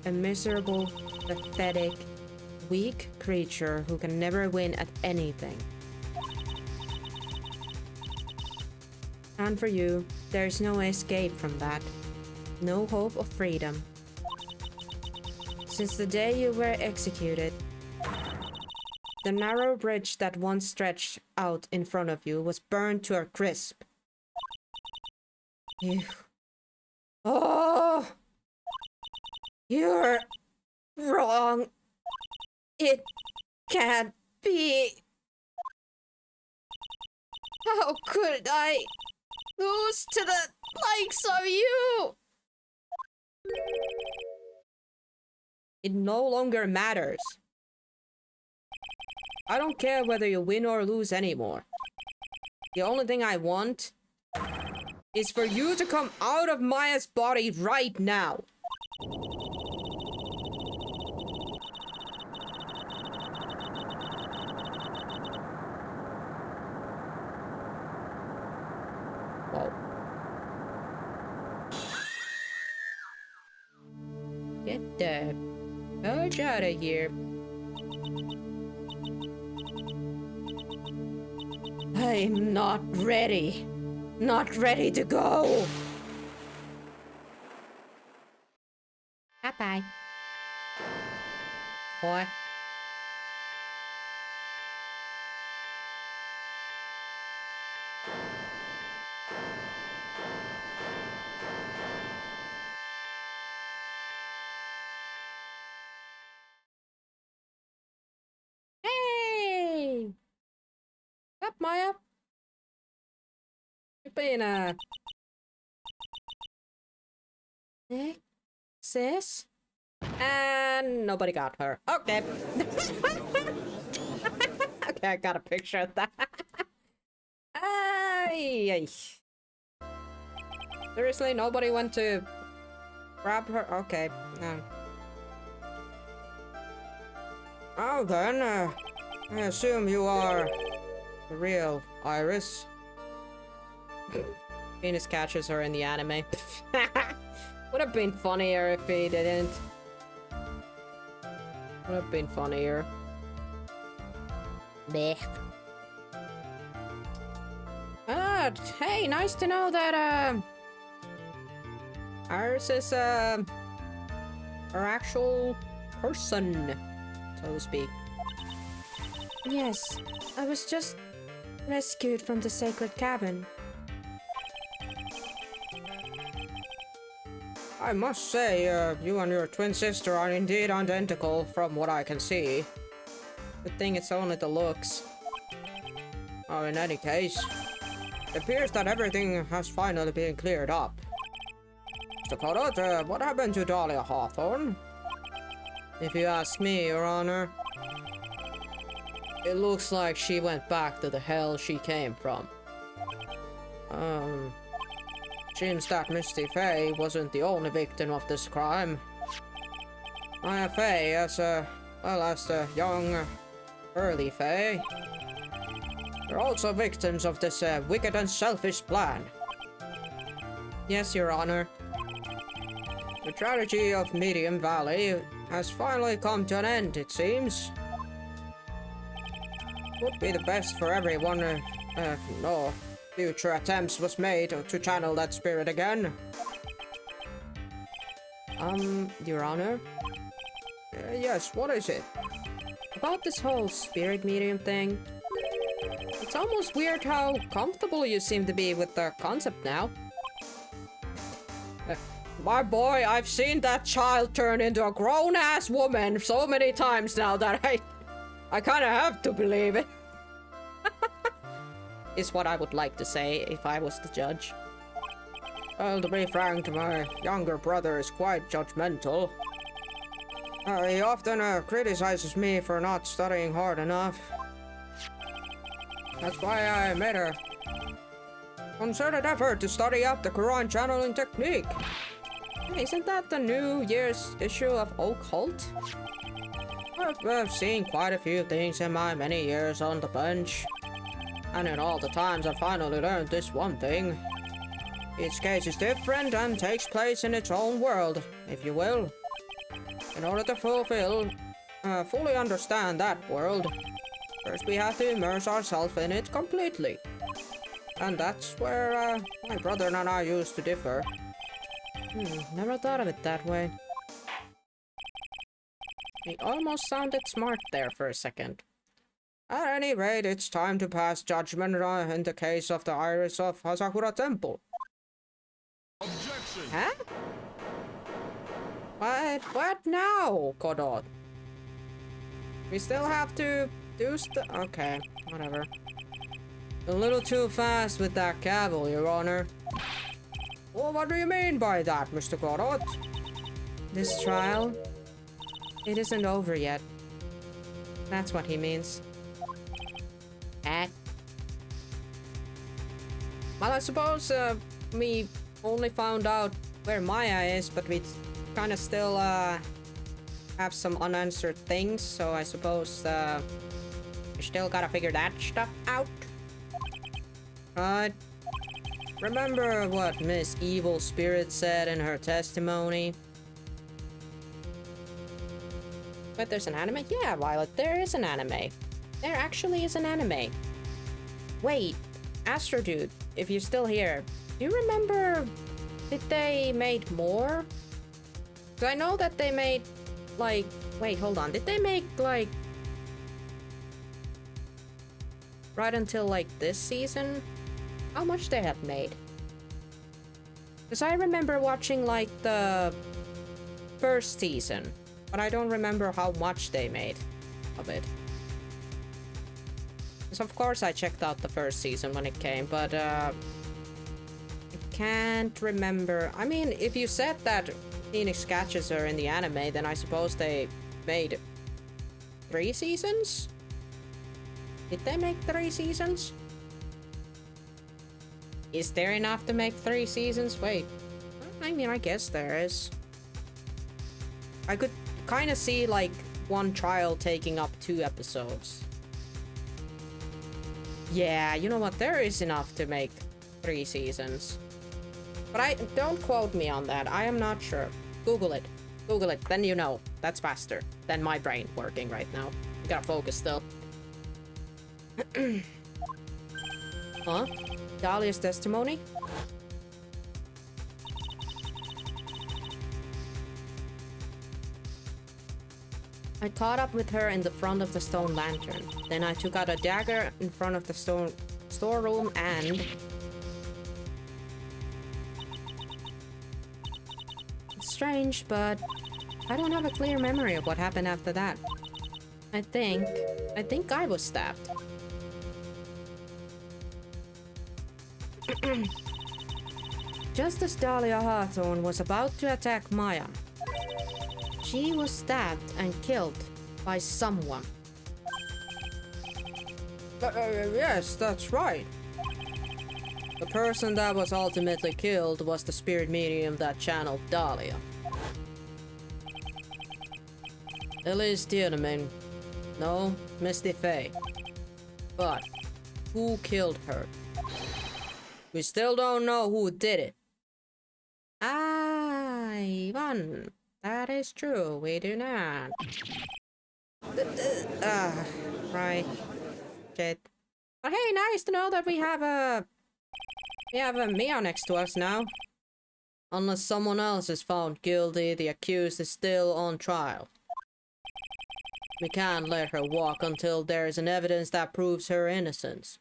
A miserable, pathetic, weak creature who can never win at anything. And for you, there's no escape from that. No hope of freedom. Since the day you were executed, the narrow bridge that once stretched out in front of you was burned to a crisp. You... Oh! You're wrong. It can't be. How could I lose to the likes of you? It no longer matters. I don't care whether you win or lose anymore. The only thing I want is for you to come out of Maya's body right now. Whoa. Get the fudge out of here. I'm not ready. Not ready to go. Bye-bye. What? Hey! Up, Maya. You've been, sis? And nobody got her. Okay. Okay, I got a picture of that. Ay. Seriously, nobody went to grab her? Okay. Oh, then, I assume you are the real Iris. Venus catches her in the anime. Would have been funnier if he didn't. Would have been funnier. Blech. Hey, nice to know that, Iris is, her actual person, so to speak. Yes, I was just rescued from the sacred cabin. I must say, you and your twin sister are indeed identical from what I can see. Good thing it's only the looks. Oh, in any case, it appears that everything has finally been cleared up. Mr. Kodot, what happened to Dahlia Hawthorne? If you ask me, Your Honor, it looks like she went back to the hell she came from. Seems that Misty Faye wasn't the only victim of this crime. Maya Faye, as well as the young, early Faye, are also victims of this wicked and selfish plan. Yes, Your Honor. The tragedy of Medium Valley has finally come to an end, it seems. Would be the best for everyone if no future attempts was made to channel that spirit again. Your Honor? Yes, what is it? About this whole spirit medium thing. It's almost weird how comfortable you seem to be with the concept now. My boy, I've seen that child turn into a grown-ass woman so many times now that I kind of have to believe it. Is what I would like to say if I was the judge. Well, to be frank, my younger brother is quite judgmental. He often criticizes me for not studying hard enough. That's why I made a concerted effort to study up the Quran channeling technique. Isn't that the New Year's issue of Occult? I've seen quite a few things in my many years on the bench. And in all the times I finally learned this one thing. Each case is different and takes place in its own world, if you will. In order to fully understand that world, first we have to immerse ourselves in it completely. And that's where my brother and I used to differ. Never thought of it that way. He almost sounded smart there for a second. At any rate, it's time to pass judgment in the case of the Iris of Hazakura Temple. Objection! Huh? What now, Godot? We still have to do okay, whatever. A little too fast with that cavil, Your Honor. Well, what do you mean by that, Mr. Godot? This trial, it isn't over yet. That's what he means. Well, I suppose we only found out where Maya is, but we kind of still have some unanswered things, so I suppose we still gotta figure that stuff out. Right. Remember what Miss Evil Spirit said in her testimony? But there's an anime? Yeah, Violet, there is an anime. There actually is an anime. Wait, Astro Dude, if you're still here, do you remember, did they made more? 'Cause I know that they made, like, wait, hold on, did they make, like, right until, like, this season? how much they have made? Because I remember watching, like, the First season, but I don't remember how much they made of it. Because of course I checked out the first season when it came, but I can't remember. I mean, if you said that Phoenix catches her in the anime, then I suppose they made 3 seasons? Did they make 3 seasons? Is there enough to make 3 seasons? Wait. I mean, I guess there is. I could kind of see, like, one trial taking up 2 episodes. Yeah, you know what? There is enough to make 3 seasons. But don't quote me on that. I am not sure. Google it. Google it. Then you know. That's faster than my brain working right now. You gotta focus still. Huh? Dahlia's testimony? I caught up with her in the front of the stone lantern. Then I took out a dagger in front of the storeroom and... It's strange, but I don't have a clear memory of what happened after that. I think I was stabbed. Just as Dahlia Hawthorne was about to attack Maya, she was stabbed and killed by someone. Yes, that's right. The person that was ultimately killed was the spirit medium that channeled Dahlia. Elise Tiedemann. No, Misty Faye. But who killed her? We still don't know who did it. Aivan. That is true, we do not. Right. Shit. But hey, nice to know that we have a Mia next to us now. Unless someone else is found guilty, the accused is still on trial. We can't let her walk until there is an evidence that proves her innocence.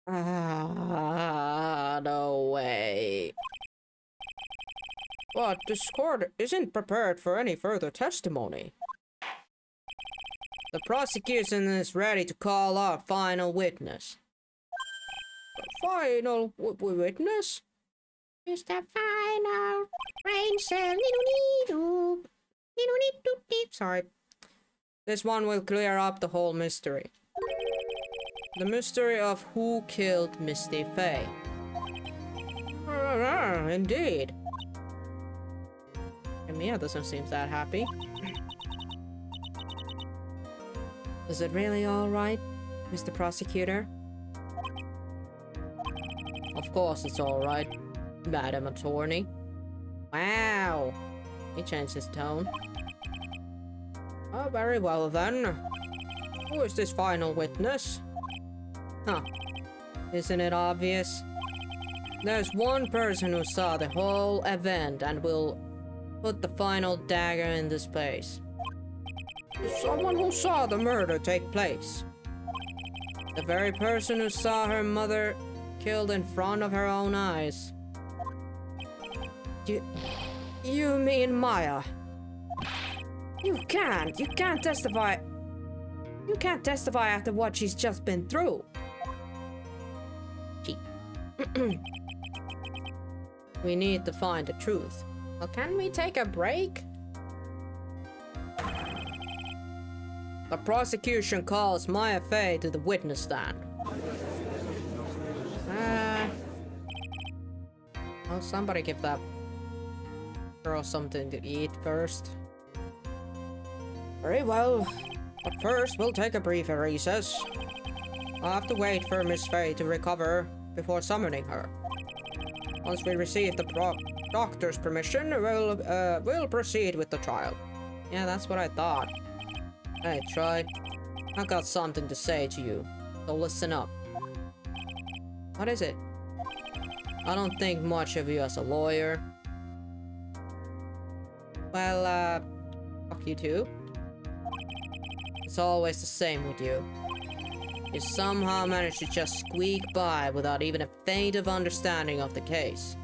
Ah, no way. But this court isn't prepared for any further testimony. The prosecution is ready to call our final witness. Final witness? It's the final rain cell. Sorry. This one will clear up the whole mystery. The mystery of who killed Misty Faye. Indeed. Mia doesn't seem that happy. Is it really all right, Mr. Prosecutor? Of course it's all right, Madam Attorney. Wow. He changed his tone. Oh, very well then. Who is this final witness? Huh. Isn't it obvious? There's one person who saw the whole event and will put the final dagger in this place. Someone who saw the murder take place. The very person who saw her mother killed in front of her own eyes. You mean Maya? You can't testify. You can't testify after what she's just been through. We need to find the truth. Well, can we take a break? The prosecution calls Maya Fey to the witness stand. Well, somebody give that girl something to eat first. Very well. But first, we'll take a brief recess. I'll have to wait for Miss Fey to recover before summoning her. Once we receive the doctor's permission, we'll proceed with the trial. Yeah, that's what I thought. Hey, Troy. I've got something to say to you, so listen up. What is it? I don't think much of you as a lawyer. Well, fuck you too. It's always the same with you. You somehow manage to just squeak by without even a feint of understanding of the case.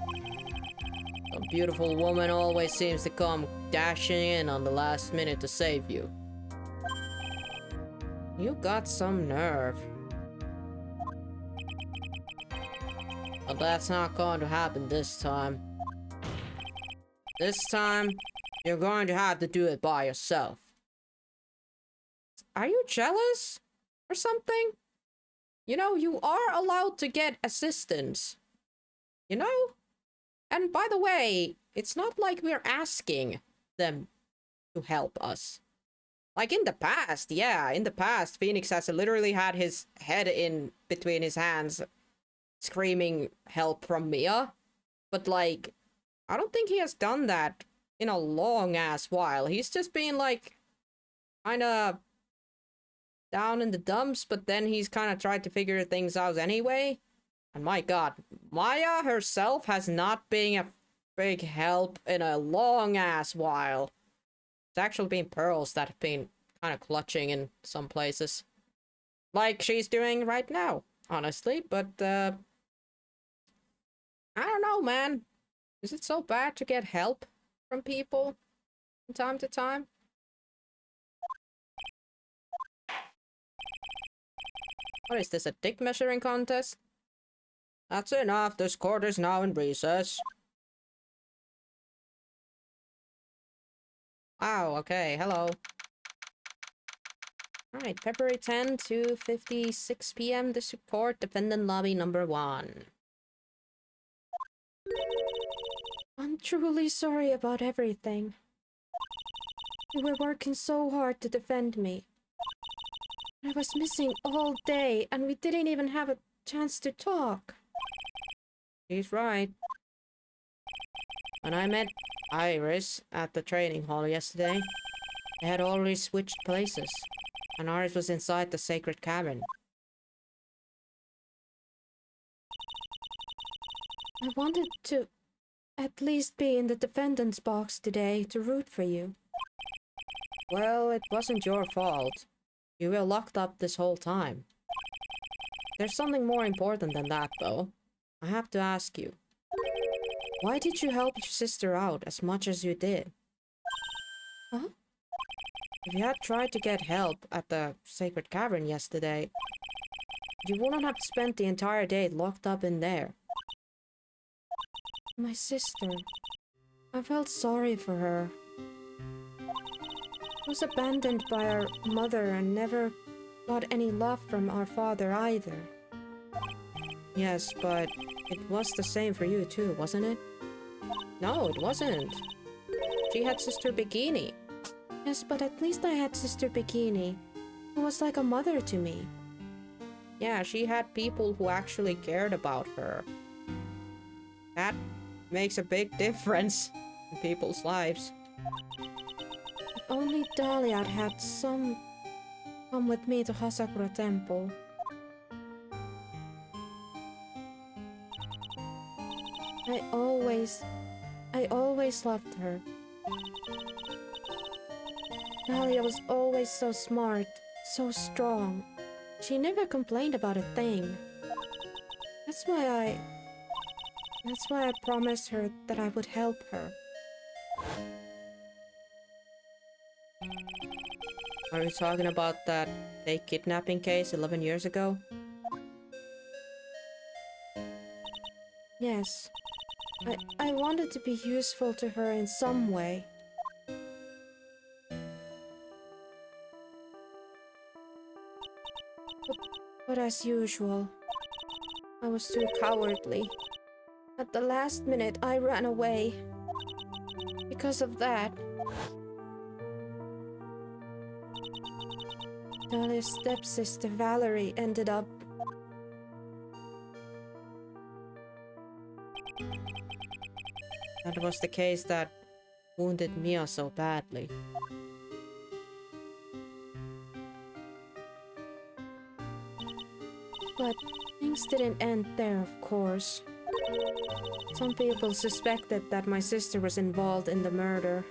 A beautiful woman always seems to come dashing in on the last minute to save you. You got some nerve. But that's not going to happen this time. This time, you're going to have to do it by yourself. Are you jealous? Or something? You know, you are allowed to get assistance. You know? And by the way, it's not like we're asking them to help us. Like in the past, yeah, in the past, Phoenix has literally had his head in between his hands, screaming help from Mia. But like, I don't think he has done that in a long ass while. He's just been like, kinda down in the dumps, but then he's kind of tried to figure things out anyway. And my god, Maya herself has not been a big help in a long ass while. It's actually been Pearls that have been kind of clutching in some places. Like she's doing right now, honestly, but I don't know, man. Is it so bad to get help from people from time to time? What is this, a dick measuring contest? That's enough, this court is now in recess. Wow, okay, hello. Alright, February 10 to 56 p.m. District Court, Defendant Lobby number 1. I'm truly sorry about everything. You were working so hard to defend me. I was missing all day, and we didn't even have a chance to talk. He's right. When I met Iris at the training hall yesterday, they had already switched places, and Iris was inside the sacred cabin. I wanted to at least be in the defendant's box today to root for you. Well, it wasn't your fault. You were locked up this whole time. There's something more important than that, though. I have to ask you. Why did you help your sister out as much as you did? Huh? If you had tried to get help at the Sacred Cavern yesterday, you wouldn't have spent the entire day locked up in there. My sister. I felt sorry for her. She was abandoned by our mother and never got any love from our father either. Yes, but it was the same for you too, wasn't it? No, it wasn't. She had Sister Bikini. Yes, but at least I had Sister Bikini, who was like a mother to me. Yeah, she had people who actually cared about her. That makes a big difference in people's lives. If only Dahlia had some come with me to Hasakura Temple. I always loved her. Dahlia was always so smart, so strong. She never complained about a thing. That's why I promised her that I would help her. Are you talking about that fake kidnapping case 11 years ago? Yes. I wanted to be useful to her in some way. But as usual, I was too cowardly. At the last minute, I ran away. Because of that, Dahlia's stepsister Valerie ended up... That was the case that wounded Mia so badly. But things didn't end there, of course. Some people suspected that my sister was involved in the murder.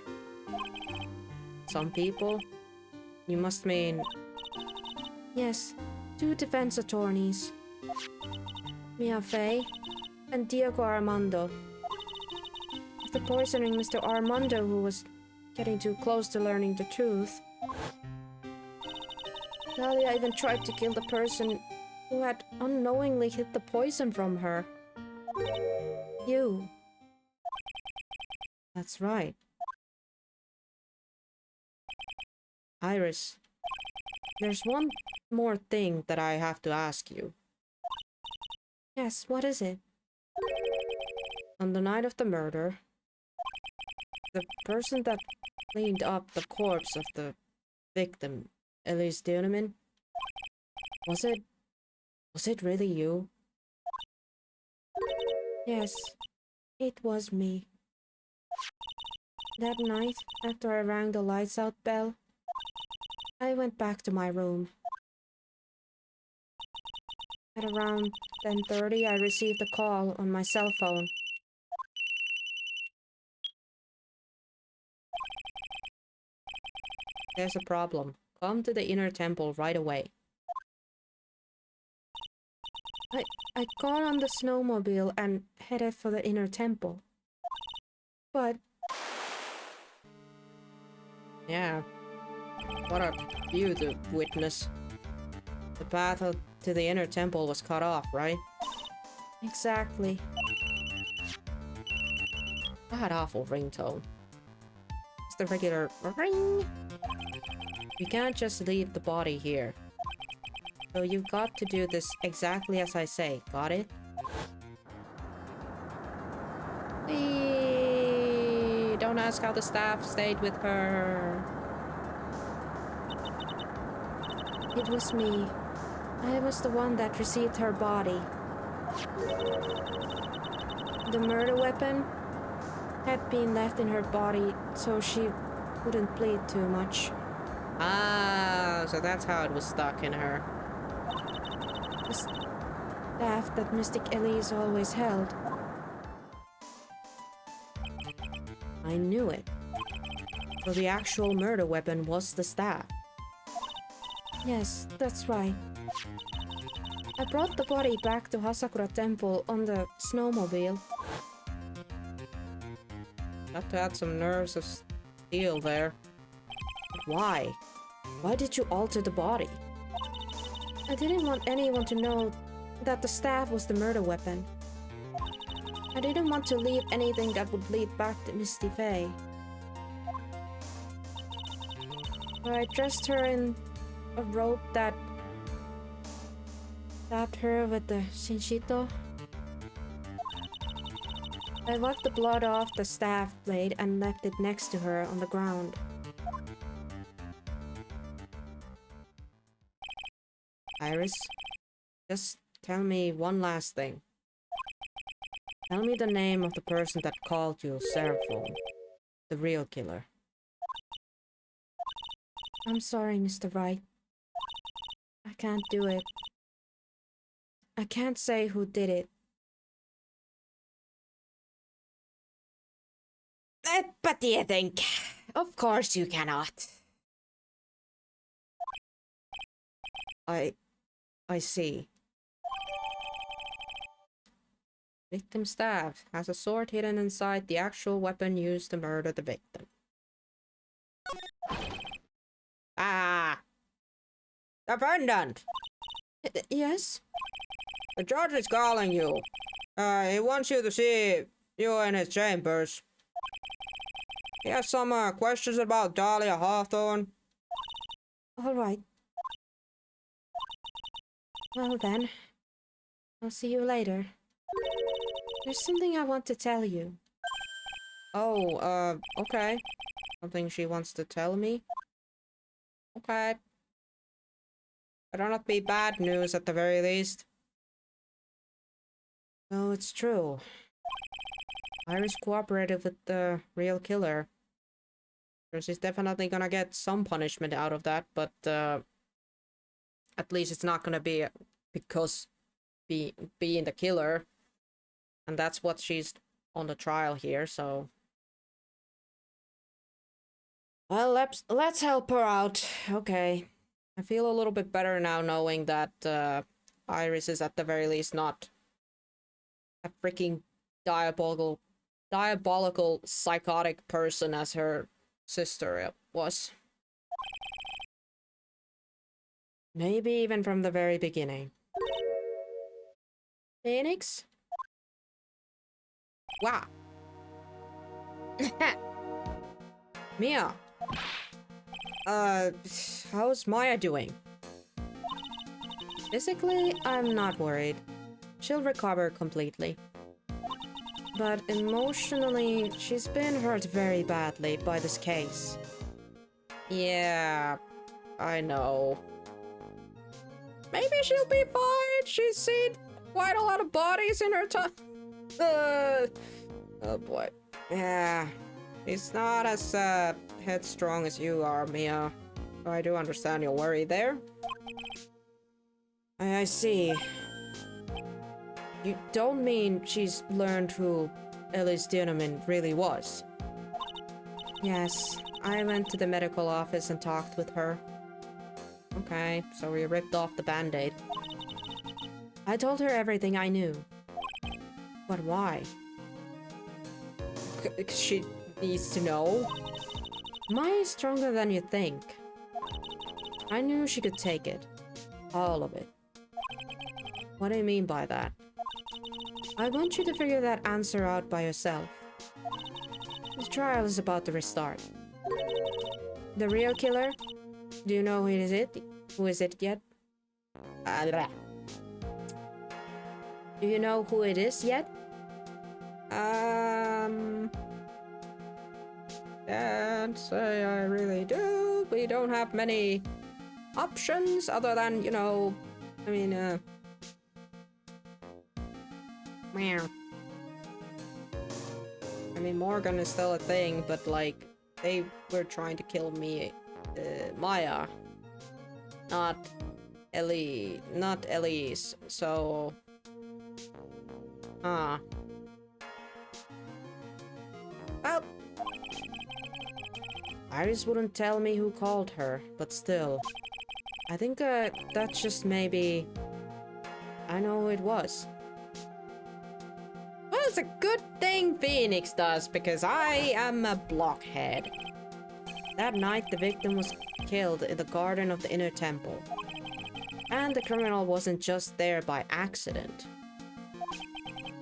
Some people? You must mean... Yes, 2 defense attorneys. Mia Fey and Diego Armando. After poisoning Mr. Armando, who was getting too close to learning the truth, Dahlia even tried to kill the person who had unknowingly hid the poison from her. You. That's right. Iris, there's one more thing that I have to ask you. Yes, what is it? On the night of the murder, the person that cleaned up the corpse of the victim, Elise Duneman, was it really you? Yes, it was me. That night, after I rang the lights out bell, I went back to my room. At around 10:30, I received a call on my cell phone. There's a problem. Come to the inner temple right away. I got on the snowmobile and headed for the inner temple. But... Yeah. What a view to witness. The path to the inner temple was cut off, right? Exactly. That awful ringtone. It's the regular ring. You can't just leave the body here. So you've got to do this exactly as I say, got it? Eee, don't ask how the staff stayed with her. It was me. I was the one that received her body. The murder weapon had been left in her body so she wouldn't bleed too much. Ah, so that's how it was stuck in her. The staff that Mystic Elise always held. I knew it. So the actual murder weapon was the staff. Yes, that's right. I brought the body back to Hasakura Temple on the snowmobile. Got to add some nerves of steel there. But why? Why did you alter the body? I didn't want anyone to know that the staff was the murder weapon. I didn't want to leave anything that would lead back to Misty Faye. So I dressed her in a robe that stabbed her with the shinshito. I wiped the blood off the staff blade and left it next to her on the ground. Iris, just tell me one last thing. Tell me the name of the person that called you Seraphon, the real killer. I'm sorry, Mr. Wright. I can't do it. I can't say who did it. But do you think? Of course you cannot. I see. Victim staff has a sword hidden inside the actual weapon used to murder the victim. Ah! Defendant! Yes? The judge is calling you. He wants you to see you in his chambers. He has some questions about Dahlia Hawthorne. Alright. Well then, I'll see you later. There's something I want to tell you. Oh, okay. Something she wants to tell me? Okay. Better not be bad news at the very least. No, it's true. Iris cooperated with the real killer. So she's definitely gonna get some punishment out of that, but at least it's not gonna be because being the killer. And that's what she's on the trial here, so. Well, let's help her out. Okay. I feel a little bit better now knowing that Iris is at the very least not a freaking diabolical psychotic person as her sister was. Maybe even from the very beginning. Phoenix? Wow. Mia. How's Maya doing? Physically, I'm not worried. She'll recover completely. But emotionally, she's been hurt very badly by this case. Yeah, I know. Maybe she'll be fine. She's seen quite a lot of bodies in her time. Oh boy. Yeah. She's not as headstrong as you are, Mia. I do understand your worry there. I see. You don't mean she's learned who Elise Dineman really was? Yes, I went to the medical office and talked with her. Okay, so we ripped off the band-aid. I told her everything I knew. But why? She needs to know? Maya is stronger than you think. I knew she could take it. All of it. What do you mean by that? I want you to figure that answer out by yourself. The trial is about to restart. The real killer? Do you know who is it? Who is it yet? Do you know who it is yet? Can't say I really do. We don't have many options other than, you know, I mean, meow. I mean, Morgan is still a thing, but like, they were trying to kill me, Maya. Not Elise, so... Well... Iris wouldn't tell me who called her, but still. I think that's just maybe... I know who it was. Well, it's a good thing Phoenix does, because I am a blockhead. That night, the victim was killed in the garden of the inner temple. And the criminal wasn't just there by accident.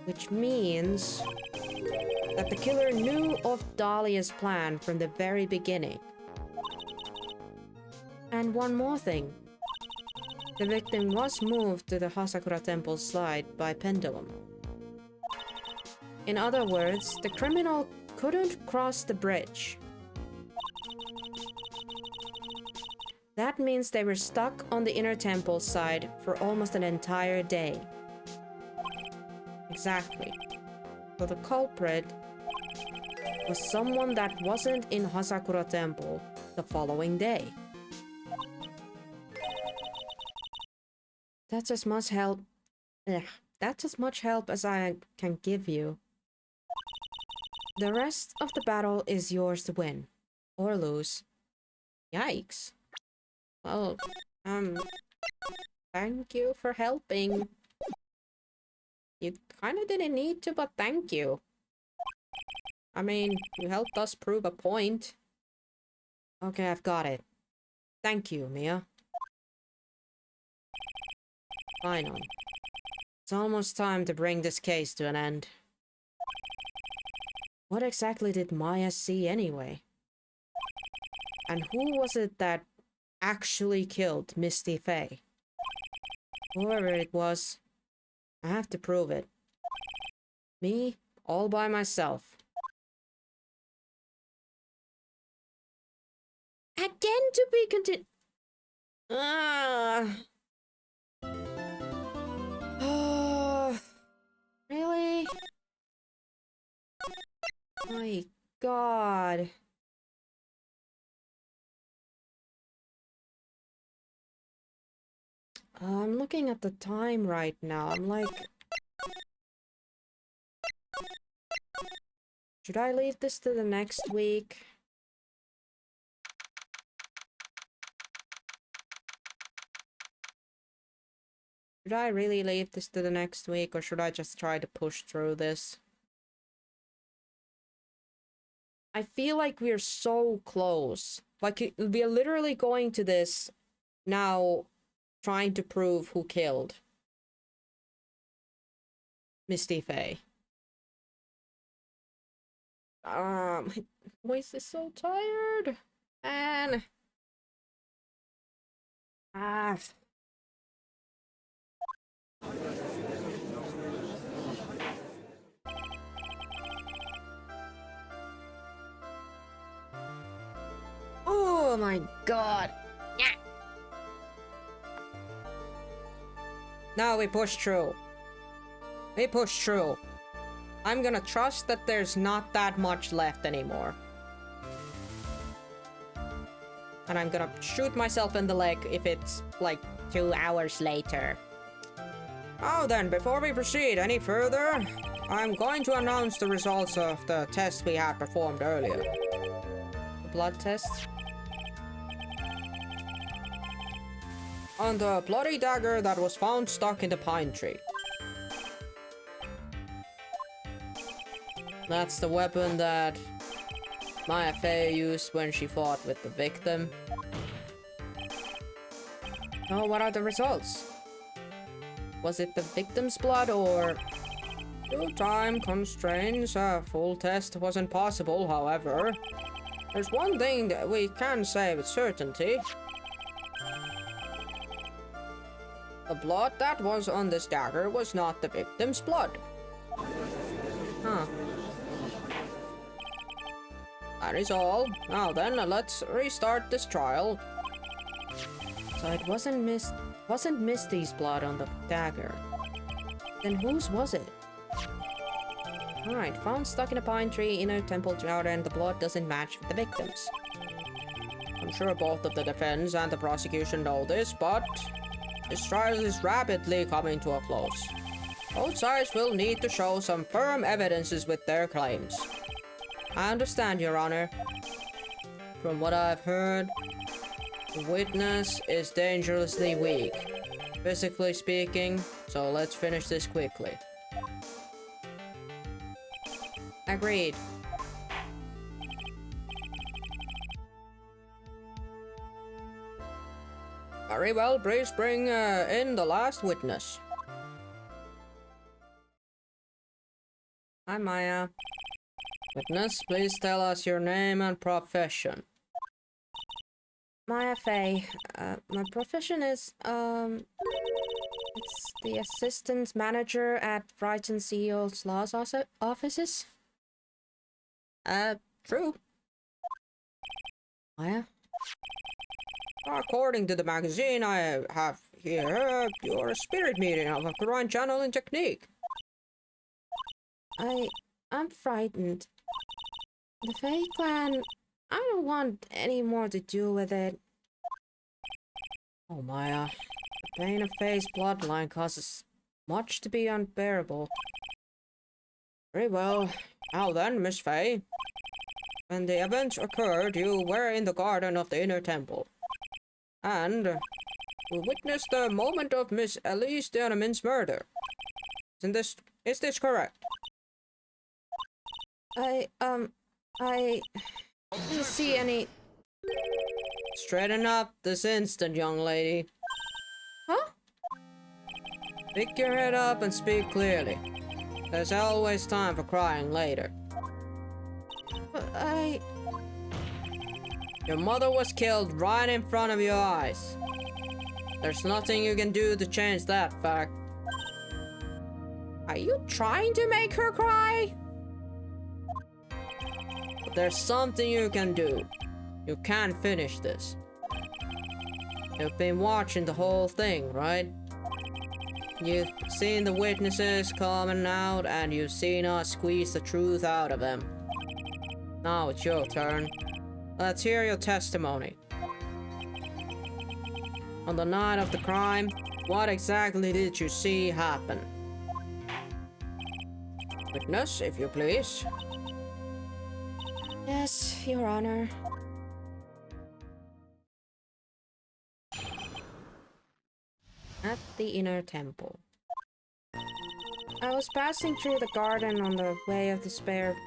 Which means that the killer knew of Dahlia's plan from the very beginning. And one more thing. The victim was moved to the Hasakura Temple slide by pendulum. In other words, the criminal couldn't cross the bridge. That means they were stuck on the inner temple side for almost an entire day. Exactly. So the culprit was someone that wasn't in Hasakura Temple the following day. That's as much help. That's as much help as I can give you. The rest of the battle is yours to win. Or lose. Yikes. Well, thank you for helping. You kinda didn't need to, but thank you. I mean, you helped us prove a point. Okay, I've got it. Thank you, Mia. Finally. It's almost time to bring this case to an end. What exactly did Maya see anyway? And who was it that actually killed Misty Faye? Whoever it was, I have to prove it. Me, all by myself. Again to be continued. Really? My God. I'm looking at the time right now. I'm like... Should I leave this to the next week? Should I really leave this to the next week, or should I just try to push through this? I feel like we're so close. Like, we're literally going to this now, trying to prove who killed Misty Faye. My voice is so tired. Man. Oh my God. Yeah. Now we push through. We push through. I'm gonna trust that there's not that much left anymore. And I'm gonna shoot myself in the leg if it's like 2 hours later. Oh, then, before we proceed any further, I'm going to announce the results of the test we had performed earlier. The blood test? On the bloody dagger that was found stuck in the pine tree. That's the weapon that Maya Fey used when she fought with the victim. Oh, what are the results? Was it the victim's blood or... Due to time constraints, a full test wasn't possible, however. There's one thing that we can say with certainty. The blood that was on this dagger was not the victim's blood. Huh. That is all. Now then, let's restart this trial. So it wasn't Misty's blood on the dagger. Then whose was it? Alright, found stuck in a pine tree, inner temple garden, the blood doesn't match with the victim's. I'm sure both of the defense and the prosecution know this, but this trial is rapidly coming to a close. Both sides will need to show some firm evidences with their claims. I understand, Your Honor. From what I've heard, the witness is dangerously weak, physically speaking, so let's finish this quickly. Agreed. Very well, please bring in the last witness. Hi, Maya. Witness, please tell us your name and profession. Maya Fey. My profession is, it's the assistant manager at Wright and CEO's law's offices. True. Maya? According to the magazine I have here, you're a spirit medium of a Quran channeling technique. I'm frightened. The Fey clan, I don't want any more to do with it. Oh, Maya. The pain of Faye's bloodline causes much to be unbearable. Very well. Now then, Miss Faye. When the event occurred, you were in the garden of the inner temple. And we witnessed the moment of Miss Elise Denemin's murder. Is this correct? I didn't see any... Straighten up this instant, young lady. Huh? Pick your head up and speak clearly. There's always time for crying later. But Your mother was killed right in front of your eyes. There's nothing you can do to change that fact. Are you trying to make her cry? But there's something you can do. You can't finish this. You've been watching the whole thing, right? You've seen the witnesses coming out and you've seen us squeeze the truth out of them. Now it's your turn. Let's hear your testimony. On the night of the crime, what exactly did you see happen? Witness, if you please. yes, Your Honor. At the inner temple. I was passing through the garden on the way of the spare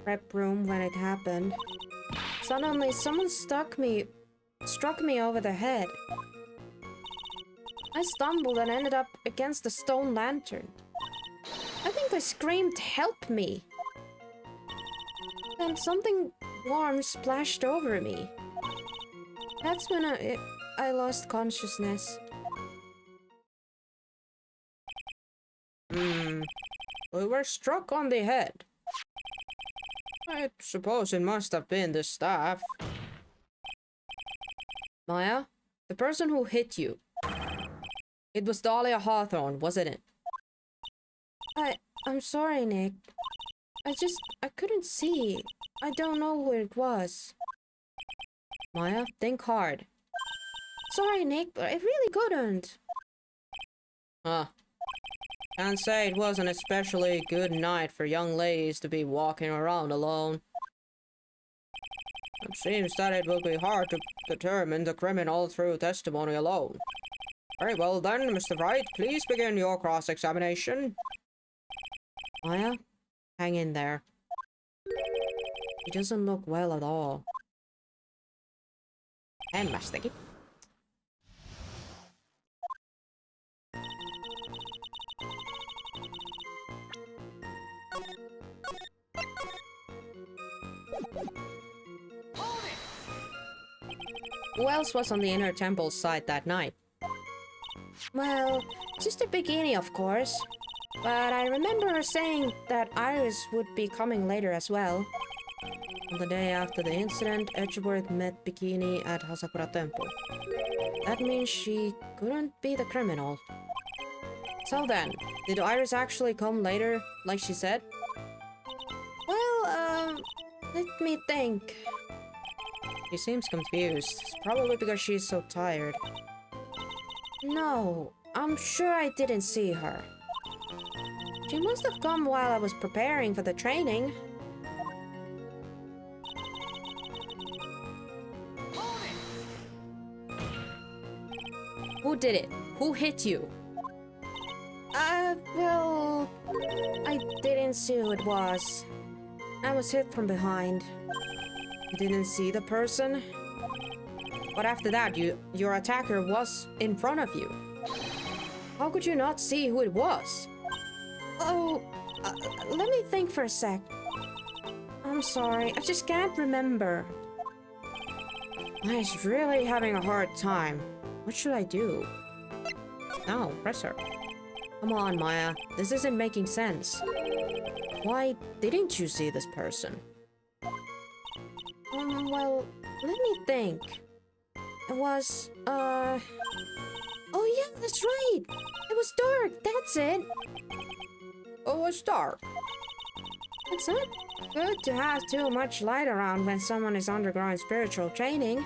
prep room when it happened. Suddenly, someone struck me over the head. I stumbled and ended up against the stone lantern. I think I screamed, "Help me!" Then something warm splashed over me. That's when I lost consciousness. We were struck on the head. I suppose it must have been the staff. Maya, the person who hit you. It was Dahlia Hawthorne, wasn't it? I'm sorry, Nick. I couldn't see. I don't know who it was. Maya, think hard. Sorry, Nick, but I really couldn't. Huh. Can't say it was an especially good night for young ladies to be walking around alone. It seems that it will be hard to determine the criminal through testimony alone. Very well then, Mr. Wright, please begin your cross-examination. Maya, hang in there. He doesn't look well at all. Hämmästäkin. Who else was on the inner temple side that night? Well, Sister Bikini, of course. But I remember her saying that Iris would be coming later as well. On the day after the incident, Edgeworth met Bikini at Hasakura Temple. That means she couldn't be the criminal. So then, did Iris actually come later, like she said? Well, let me think. She seems confused. It's probably because she's so tired. No, I'm sure I didn't see her. She must have come while I was preparing for the training. Who did it? Who hit you? Well, I didn't see who it was. I was hit from behind. You didn't see the person? But after that, your attacker was in front of you. How could you not see who it was? Oh, let me think for a sec. I'm sorry, I just can't remember. Maya's really having a hard time. What should I do? No, press her. Come on, Maya. This isn't making sense. Why didn't you see this person? Well, let me think. It was, oh yeah, that's right! It was dark, that's it! Oh, it was dark. It's not good to have too much light around when someone is undergoing spiritual training.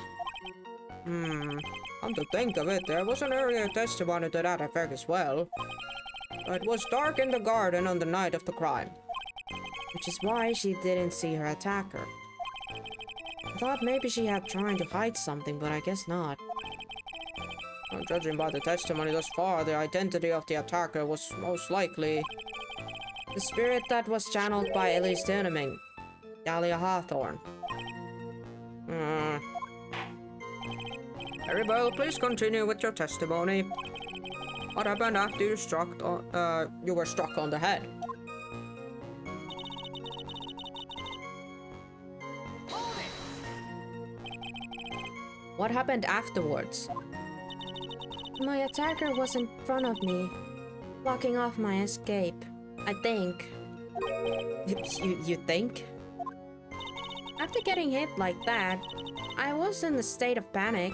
Come to think of it, there was an earlier testimony to that effect as well. It was dark in the garden on the night of the crime. Which is why she didn't see her attacker. I thought maybe she had trying to hide something, but I guess not. Judging by the testimony thus far, the identity of the attacker was most likely the spirit that was channeled by Elise Turneming, Dahlia Hawthorne. Very well, please continue with your testimony. What happened after you were struck on the head? What happened afterwards? My attacker was in front of me, blocking off my escape. I think. You think? After getting hit like that, I was in a state of panic.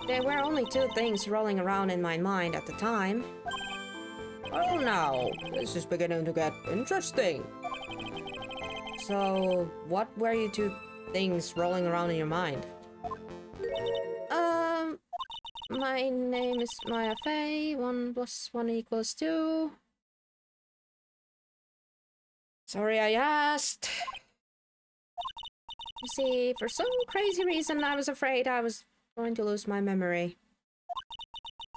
There were only two things rolling around in my mind at the time. Oh no, this is beginning to get interesting. So, what were you two things rolling around in your mind? My name is Maya Fey. 1 + 1 = 2. Sorry I asked. You see, for some crazy reason, I was afraid I was going to lose my memory.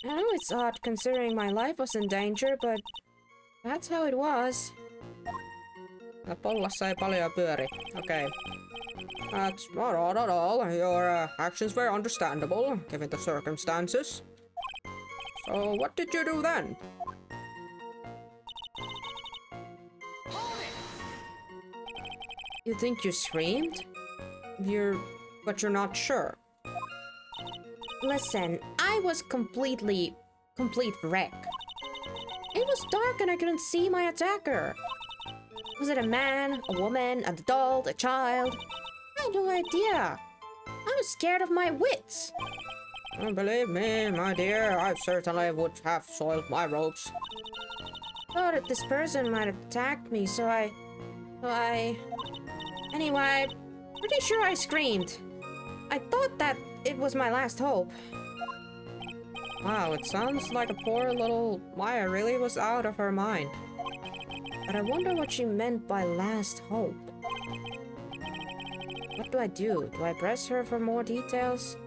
I know it's odd considering my life was in danger, but that's how it was. Pollassa ei paljon pyöri. Okay. That's not odd at all. Your actions were understandable, given the circumstances. So, what did you do then? You think you screamed? But you're not sure. Listen, I was complete wreck. It was dark and I couldn't see my attacker. Was it a man, a woman, an adult, a child? I had no idea. I was scared of my wits. Believe me, my dear, I certainly would have soiled my robes. Thought that this person might have attacked me, so I... Anyway, pretty sure I screamed. I thought that it was my last hope. Wow, it sounds like a poor little Maya really was out of her mind. But I wonder what she meant by last hope. What do I do? Do I press her for more details?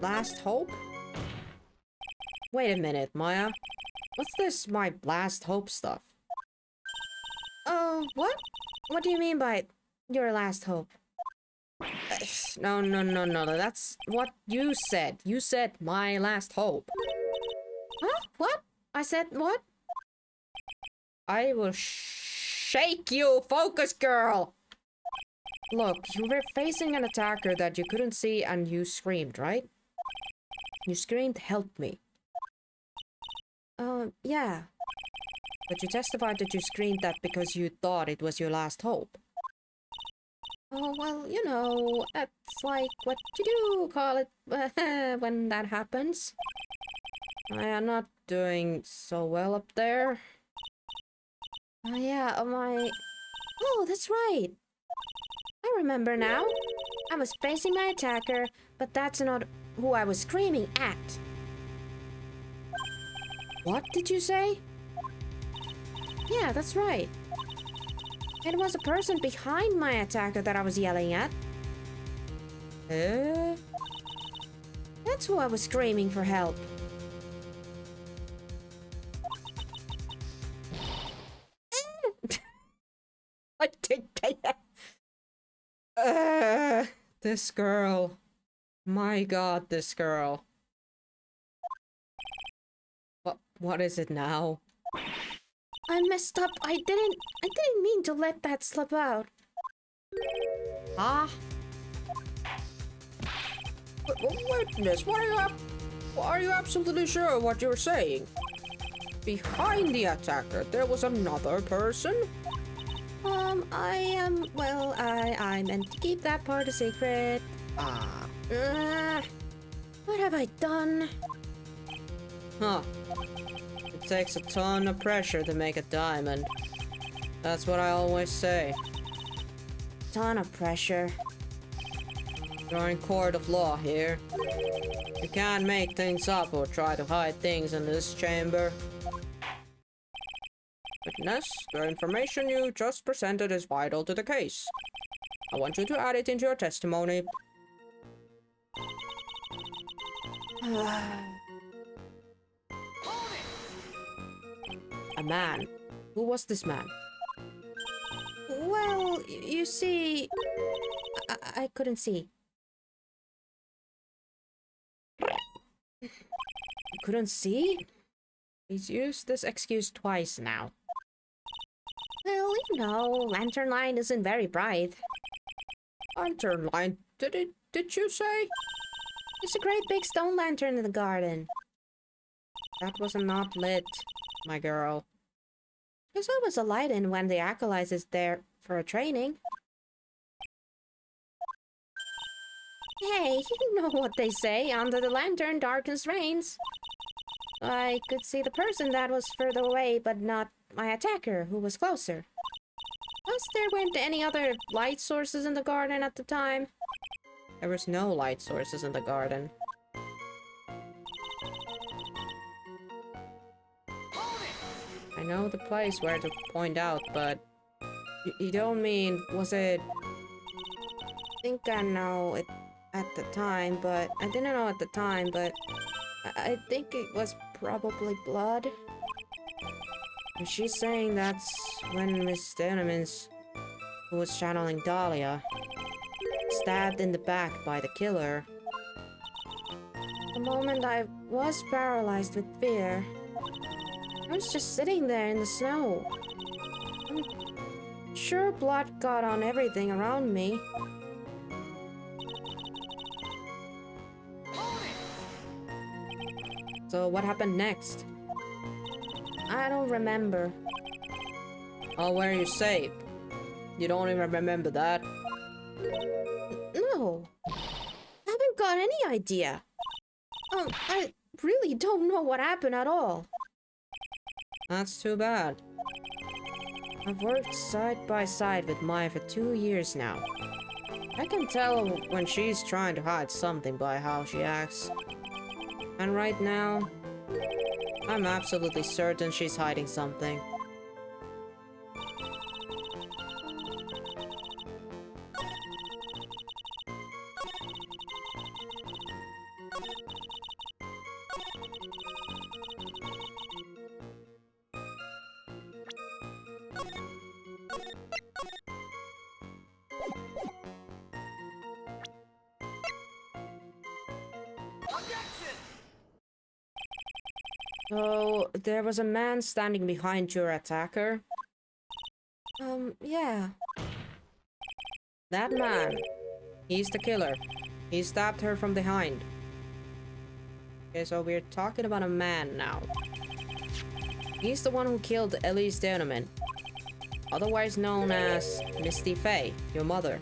Last hope? Wait a minute, Maya. What's this my last hope stuff? Oh, what? What do you mean by your last hope? No. That's what you said. You said my last hope. Huh? What? I said what? I will shake you, focus girl! Look, you were facing an attacker that you couldn't see and you screamed, right? You screamed, help me. Yeah. But you testified that you screamed that because you thought it was your last hope. Oh, well, you know, that's like what you do call it when that happens. I am not doing so well up there. Yeah, Oh, that's right. I remember now. I was facing my attacker, but that's not who I was screaming at. What did you say? Yeah, that's right. It was a person behind my attacker that I was yelling at. Eh? That's who I was screaming for help. I did. This girl. My god, this girl. What is it now? I messed up. I didn't mean to let that slip out. Ah? Wait, miss, why are you absolutely sure what you're saying? Behind the attacker, there was another person? I meant to keep that part a secret. Ah. What have I done? Huh. It takes a ton of pressure to make a diamond. That's what I always say. Ton of pressure. You're in court of law here. You can't make things up or try to hide things in this chamber. Witness, the information you just presented is vital to the case. I want you to add it into your testimony. A man. Who was this man? Well, you see, I couldn't see. You couldn't see? He's used this excuse twice now. Well, you know, lantern light isn't very bright. Lantern line, did you say? There's a great big stone lantern in the garden. That was not lit, my girl. There's always a light in when the acolyte is there for a training. Hey, you know what they say, under the lantern darkness reigns. I could see the person that was further away, but not my attacker, who was closer. Plus, there weren't any other light sources in the garden at the time. There was no light sources in the garden. I know the place where to point out, but you don't mean, was it? I think I know it at the time, but I didn't know at the time, but I think it was probably blood. And she's saying that's when Miss Denomans, who was channeling Dahlia, stabbed in the back by the killer. The moment I was paralyzed with fear, I was just sitting there in the snow. I'm sure blood got on everything around me. So what happened next? I don't remember. Oh, were you saved? You don't even remember that? No. I haven't got any idea. I really don't know what happened at all. That's too bad. I've worked side by side with Maya for 2 years now. I can tell when she's trying to hide something by how she acts. And right now, I'm absolutely certain she's hiding something. So, there was a man standing behind your attacker? Yeah. That man, he's the killer. He stabbed her from behind. Okay, so we're talking about a man now. He's the one who killed Elise Deneman, otherwise known as Misty Faye, your mother.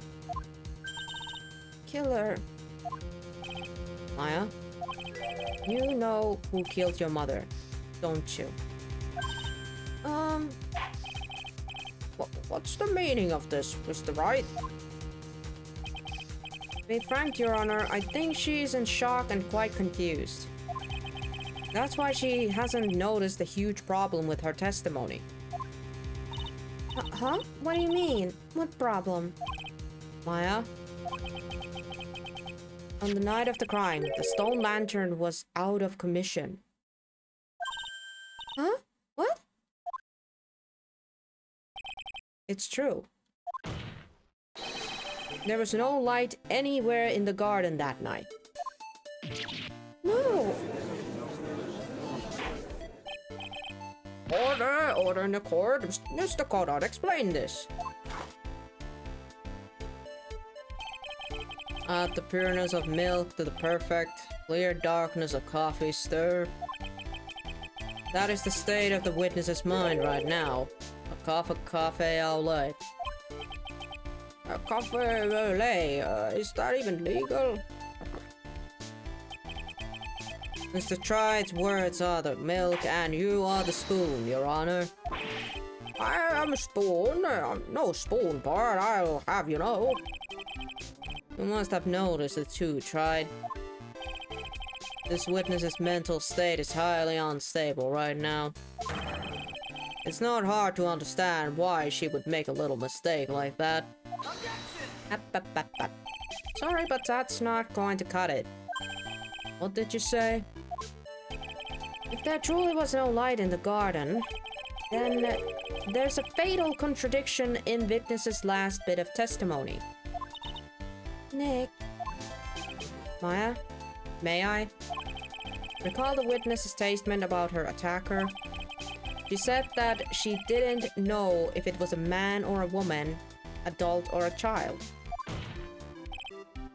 Killer. Maya, you know who killed your mother, don't you? What's the meaning of this, Mr. Wright? To be frank, Your Honor, I think she's in shock and quite confused. That's why she hasn't noticed the huge problem with her testimony. Huh? What do you mean? What problem? Maya, On the night of the crime, the stone lantern was out of commission. Huh? What? It's true. There was no light anywhere in the garden that night. No. Order in the court. Mr. Codot, explain this. Add the pureness of milk to the perfect, clear darkness of coffee stir. That is the state of the witness's mind right now. A cup of coffee au lait. A coffee au lait? Is that even legal? Mr. Tride's words are the milk and you are the spoon, Your Honor. I am a spoon. No spoon part, I'll have you know. You must have noticed it too, Tride. This witness's mental state is highly unstable right now. It's not hard to understand why she would make a little mistake like that. Sorry, but that's not going to cut it. What did you say? If there truly was no light in the garden, then There's a fatal contradiction in witness's last bit of testimony. Nick, Maya, may I? Recall the witness's statement about her attacker. She said that she didn't know if it was a man or a woman, adult or a child.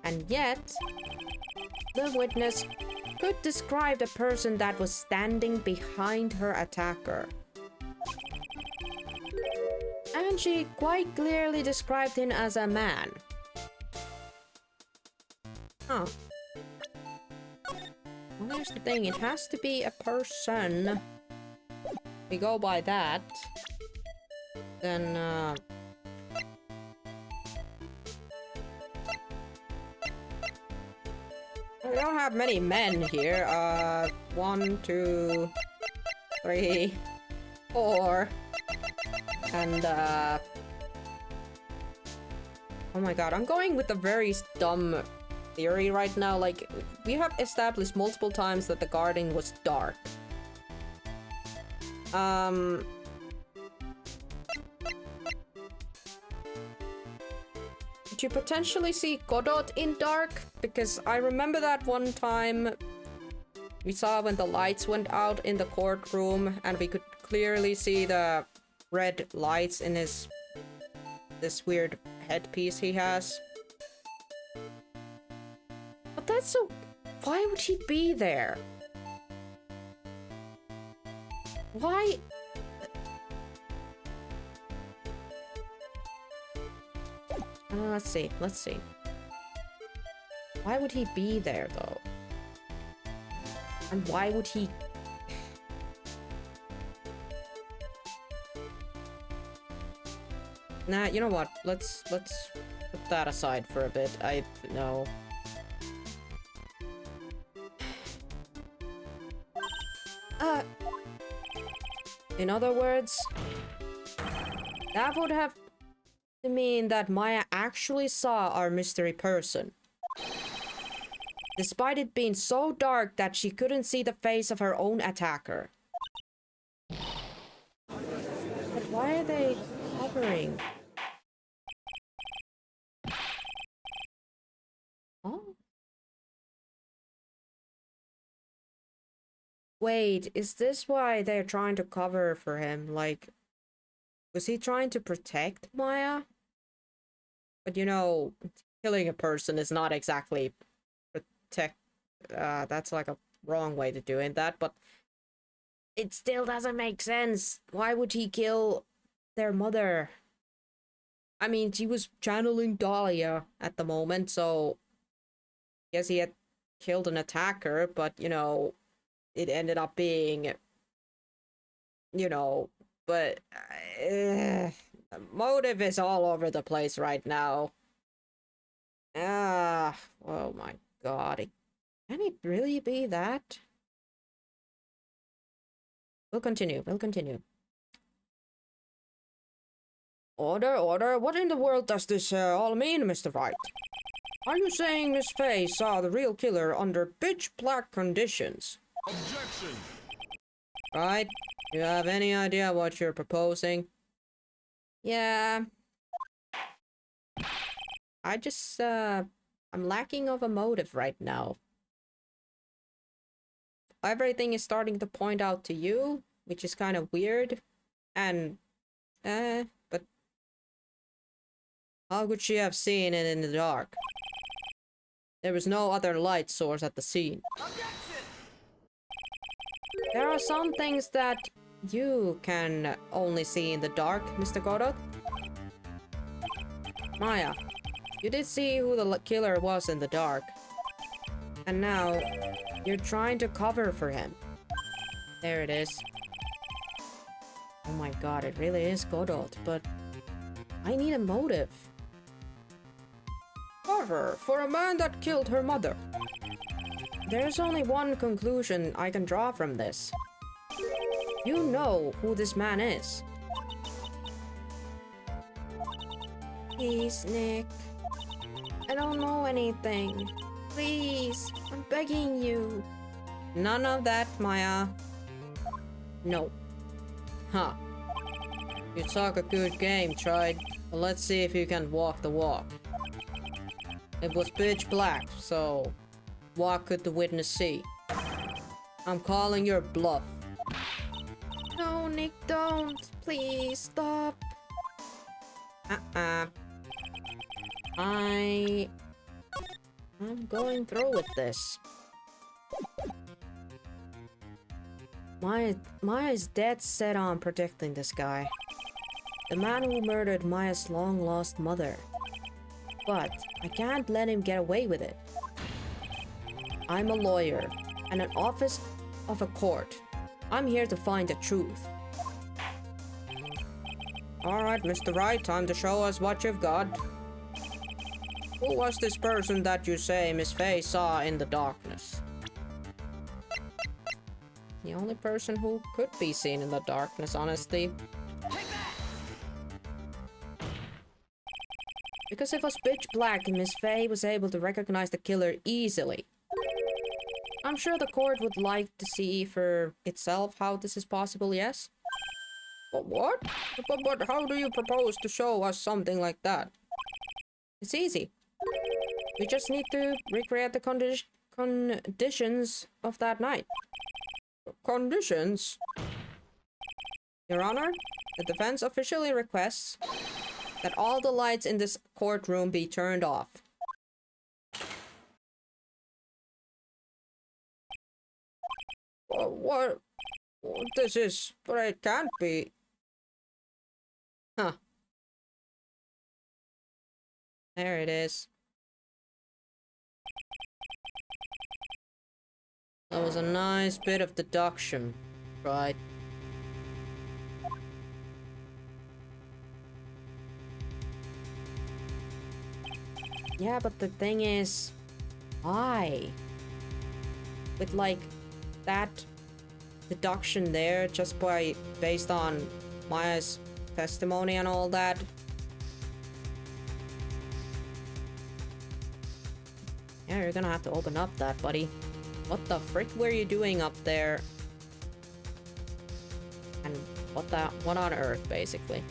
And yet, the witness could describe the person that was standing behind her attacker. And she quite clearly described him as a man. Huh. Well, here's the thing, it has to be a person. We go by that. Then, we don't have many men here. 1, 2, 3, 4. And, oh my god, I'm going with a very dumb theory right now. Like, we have established multiple times that the garden was dark. Could you potentially see Godot in dark? Because I remember that one time we saw when the lights went out in the courtroom and we could clearly see the red lights in this weird headpiece he has. But that's so... Why would he be there? Why? Let's see. Why would he be there, though? And why would he... Nah, you know what? Let's put that aside for a bit. I know. In other words, that would have to mean that Maya actually saw our mystery person. Despite it being so dark that she couldn't see the face of her own attacker. But why are they covering? Oh. Wait, is this why they're trying to cover for him? Like, was he trying to protect Maya? But you know, killing a person is not exactly protect. That's like a wrong way to doing that, but it still doesn't make sense. Why would he kill their mother? I mean, she was channeling Dahlia at the moment, so yes, he had killed an attacker, but you know, it ended up being, you know, but motive is all over the place right now. Oh my god. Can it really be that? We'll continue. Order. What in the world does this all mean, Mr. Wright? Are you saying Miss Fay saw the real killer under pitch black conditions? Objection! Right? Do you have any idea what you're proposing? Yeah. I'm lacking of a motive right now. Everything is starting to point out to you, which is kind of weird. And, but how could she have seen it in the dark? There was no other light source at the scene. Objection! There are some things that you can only see in the dark, Mr. Godot. Maya, you did see who the killer was in the dark. And now, you're trying to cover for him. There it is. Oh my god, it really is Godot, but I need a motive. Cover for a man that killed her mother. There's only one conclusion I can draw from this. You know who this man is. Please, Nick. I don't know anything. Please, I'm begging you. None of that, Maya. No. Huh. You talk a good game, Tried. But let's see if you can walk the walk. It was pitch black, so what could the witness see? I'm calling your bluff. No, Nick, don't. Please, stop. I'm going through with this. Maya is dead set on protecting this guy. The man who murdered Maya's long-lost mother. But I can't let him get away with it. I'm a lawyer, and an office of a court. I'm here to find the truth. Alright, Mr. Wright, time to show us what you've got. Who was this person that you say Miss Fay saw in the darkness? The only person who could be seen in the darkness, honestly. Because it was pitch black and Miss Fay was able to recognize the killer easily. I'm sure the court would like to see for itself how this is possible, yes? But what? But how do you propose to show us something like that? It's easy. We just need to recreate the conditions of that night. Conditions? Your Honor, the defense officially requests that all the lights in this courtroom be turned off. What? This is... but it can't be. Huh. There it is. That was a nice bit of deduction, right? Yeah, but the thing is, why? With like that deduction there, just based on Maya's testimony and all that. Yeah, you're gonna have to open up that, buddy. What the frick were you doing up there? And what on earth, basically?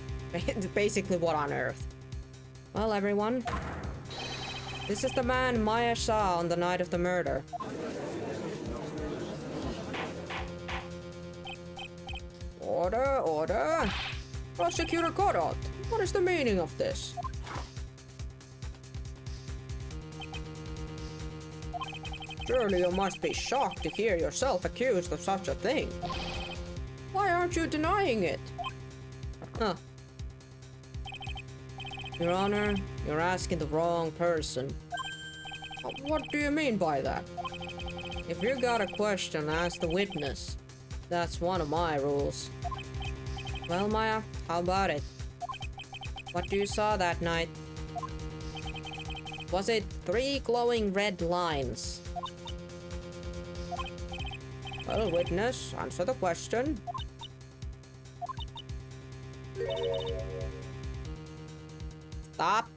Basically, what on earth? Well, everyone, this is the man Maya saw on the night of the murder. Order, order! Prosecutor Godot, what is the meaning of this? Surely you must be shocked to hear yourself accused of such a thing. Why aren't you denying it? Huh. Your Honor, you're asking the wrong person. What do you mean by that? If you got a question, ask the witness. That's one of my rules. Well, Maya, how about it? What you saw that night? Was it 3 glowing red lines? Well, witness, answer the question. Stop.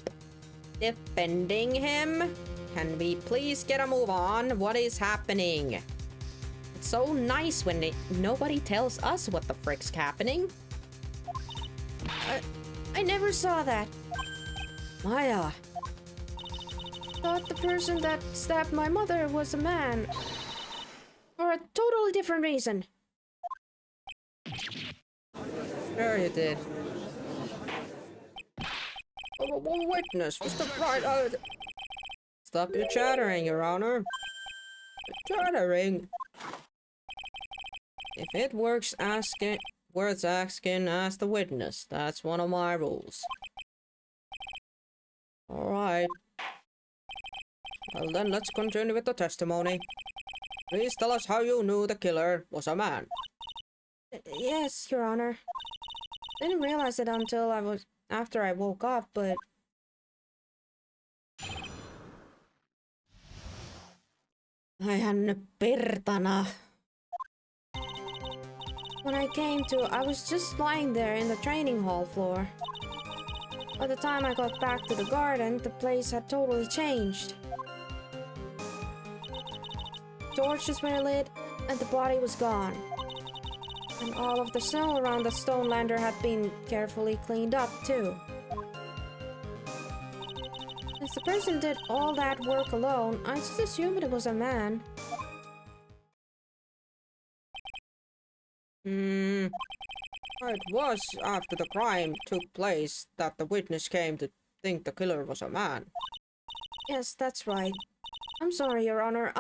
defending him? Can we please get a move on? What is happening? It's so nice when nobody tells us what the frick's happening. I never saw that. Maya. Thought the person that stabbed my mother was a man. For a totally different reason. Sure you did. Witness, Mr. Wright. Stop your chattering, Your Honor. Chattering. If it works asking, worth asking, ask the witness. That's one of my rules. Alright. Well then, let's continue with the testimony. Please tell us how you knew the killer was a man. Yes, Your Honor. Didn't realize it until after I woke up, but... Ai pertana. When I came to, I was just lying there in the training hall floor. By the time I got back to the garden, the place had totally changed. Torches were lit, and the body was gone. And all of the snow around the stone lander had been carefully cleaned up, too. Since the person did all that work alone, I just assumed it was a man. It was after the crime took place that the witness came to think the killer was a man. Yes, that's right. I'm sorry, Your Honor,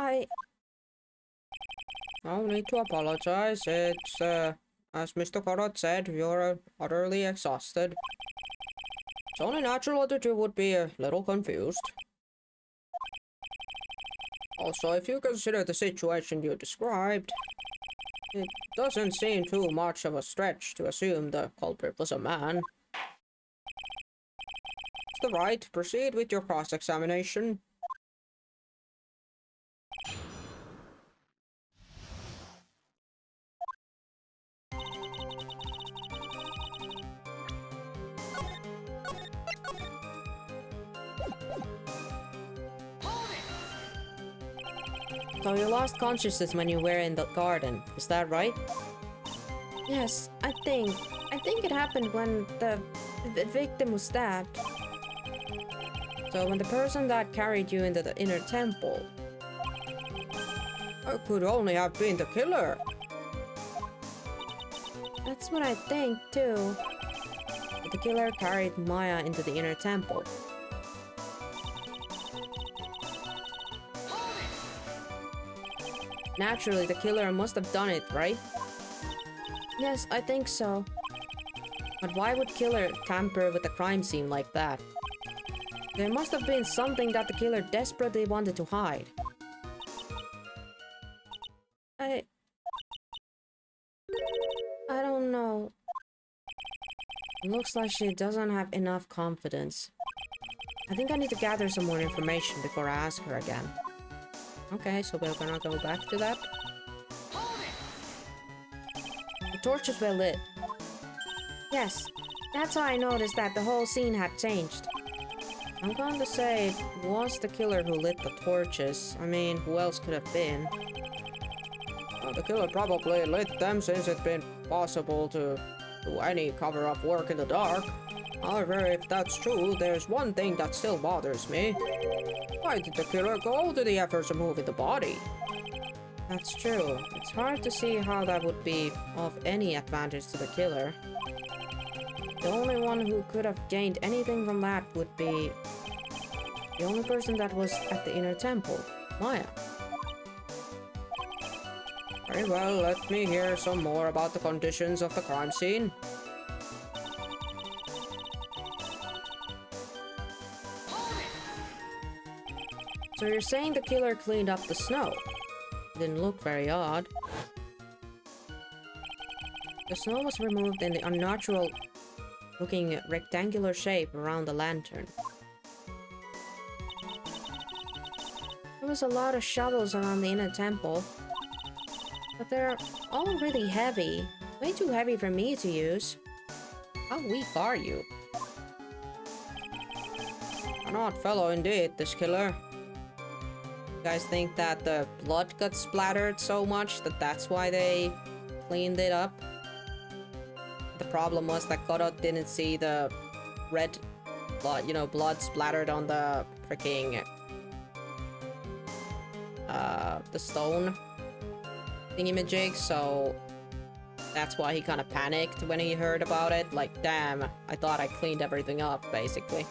No need to apologize. It's, as Mr. Korot said, you're utterly exhausted. It's only natural that you would be a little confused. Also, if you consider the situation you described, it doesn't seem too much of a stretch to assume the culprit was a man. Mr. Wright, proceed with your cross-examination. So you lost consciousness when you were in the garden, is that right? yes, I think it happened when the victim was stabbed. So when the person that carried you into the inner temple, it could only have been the killer. That's what I think, too. The killer carried Maya into the inner temple. Naturally, the killer must have done it, right? Yes, I think so. But why would killer tamper with the crime scene like that? There must have been something that the killer desperately wanted to hide. I don't know. Looks like she doesn't have enough confidence. I think I need to gather some more information before I ask her again. Okay, so we're gonna go back to that. The torches were lit. Yes, that's how I noticed that the whole scene had changed. I'm going to say it was the killer who lit the torches. I mean, who else could have been? Well, the killer probably lit them since it's been possible to do any cover-up work in the dark. However, if that's true, there's one thing that still bothers me. Why did the killer go to the efforts of moving the body? That's true. It's hard to see how that would be of any advantage to the killer. The only one who could have gained anything from that would be the only person that was at the inner temple, Maya. Very well, let me hear some more about the conditions of the crime scene. So you're saying the killer cleaned up the snow? Didn't look very odd. The snow was removed in the unnatural looking rectangular shape around the lantern. There was a lot of shovels around the inner temple, but they're all really heavy. Way too heavy for me to use. How weak are you? I An odd fellow indeed, this killer. You guys think that the blood got splattered so much that that's why they cleaned it up? The problem was that Godot didn't see the red blood, you know, blood splattered on the freaking the stone thingamajig, so that's why he kind of panicked when he heard about it. Like, damn, I thought I cleaned everything up, basically.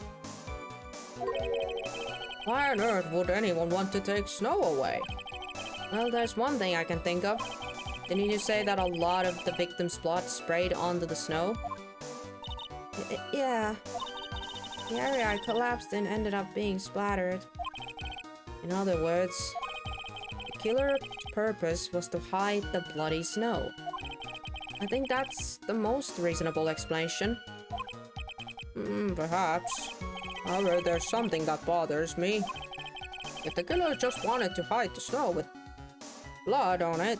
Why on earth would anyone want to take snow away? Well, there's one thing I can think of. Didn't you say that a lot of the victim's blood sprayed onto the snow? Yeah. The area I collapsed in ended up being splattered. In other words, the killer's purpose was to hide the bloody snow. I think that's the most reasonable explanation. Perhaps. However, there's something that bothers me. If the killer just wanted to hide the snow with blood on it,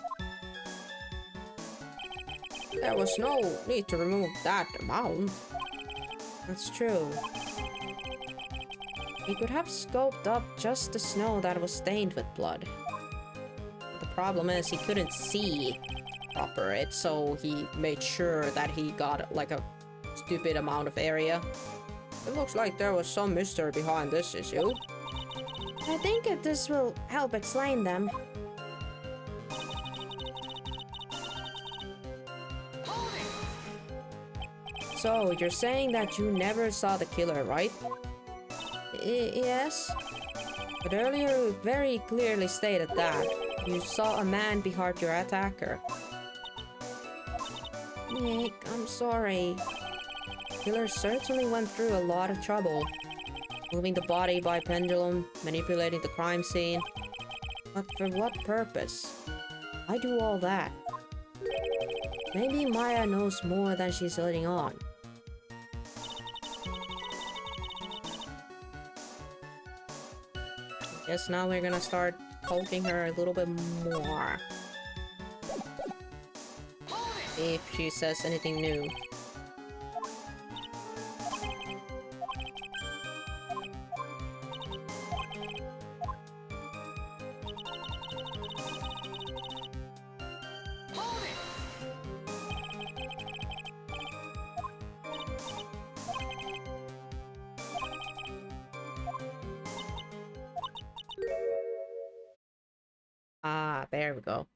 there was no need to remove that amount. That's true. He could have scoped up just the snow that was stained with blood. But the problem is he couldn't see proper it, so he made sure that he got like a stupid amount of area. It looks like there was some mystery behind this issue. I think this will help explain them. So, you're saying that you never saw the killer, right? Yes? But earlier you very clearly stated that you saw a man behind your attacker. Nick, I'm sorry. The killer certainly went through a lot of trouble. Moving the body by pendulum, manipulating the crime scene. But for what purpose? Why do all that? Maybe Maya knows more than she's letting on. Guess now we're gonna start poking her a little bit more. See if she says anything new. Ah, there we go.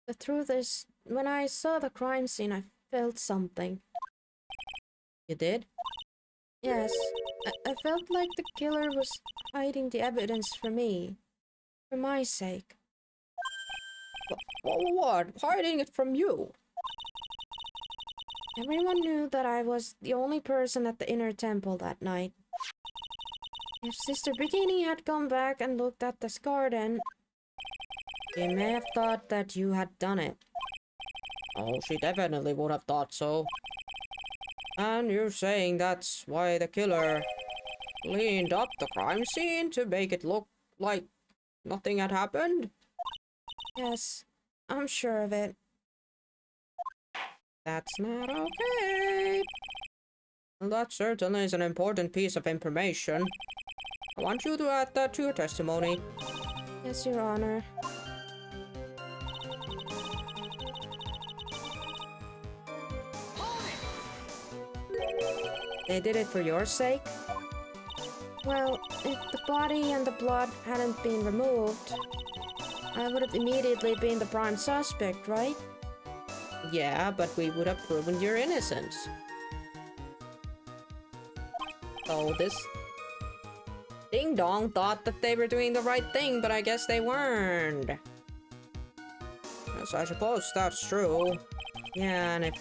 The truth is, when I saw the crime scene, I felt something. You did? Yes, I felt like the killer was hiding the evidence from me. For my sake. What? Hiding it from you? Everyone knew that I was the only person at the inner temple that night. If Sister Bikini had come back and looked at this garden, She may have thought that you had done it. Oh, she definitely would have thought so. And you're saying that's why the killer cleaned up the crime scene to make it look like nothing had happened? yes, I'm sure of it. That's not okay. Well, that certainly is an important piece of information. I want you to add that to your testimony. Yes, Your Honor. They did it for your sake? Well, if the body and the blood hadn't been removed, I would have immediately been the prime suspect, right? Yeah, but we would have proven your innocence. So this Ding Dong thought that they were doing the right thing, but I guess they weren't. Yes, I suppose that's true. Yeah, and if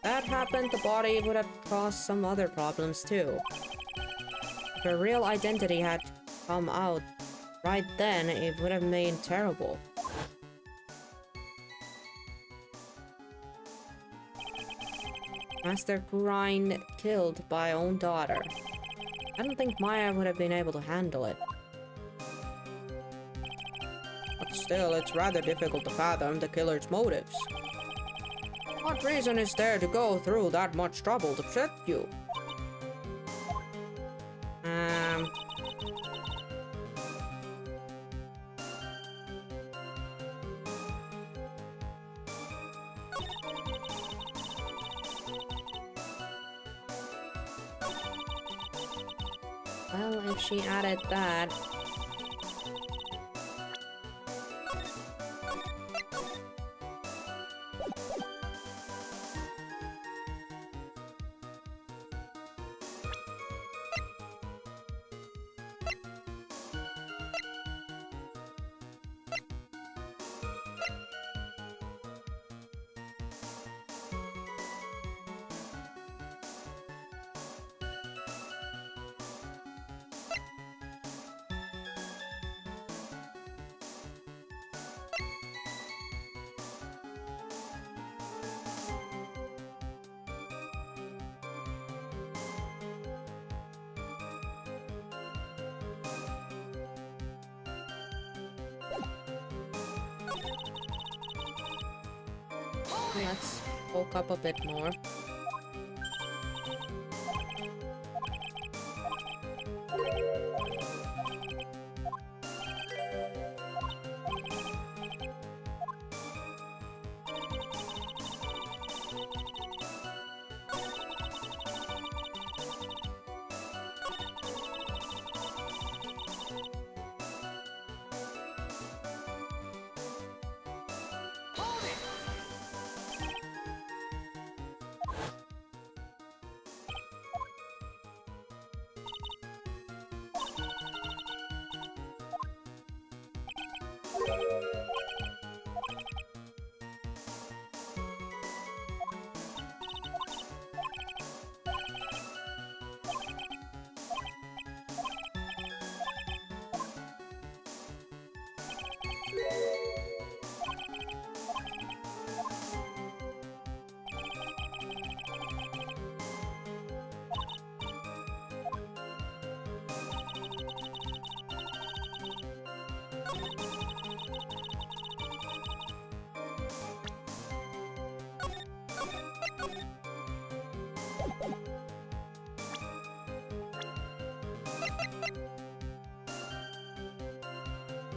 that happened, the body would have caused some other problems too. If her real identity had come out right then, it would have been terrible. Master Kurine killed by own daughter. I don't think Maya would have been able to handle it. But still, it's rather difficult to fathom the killer's motives. What reason is there to go through that much trouble to protect you? Well, if she added that... Let's bulk up a bit more.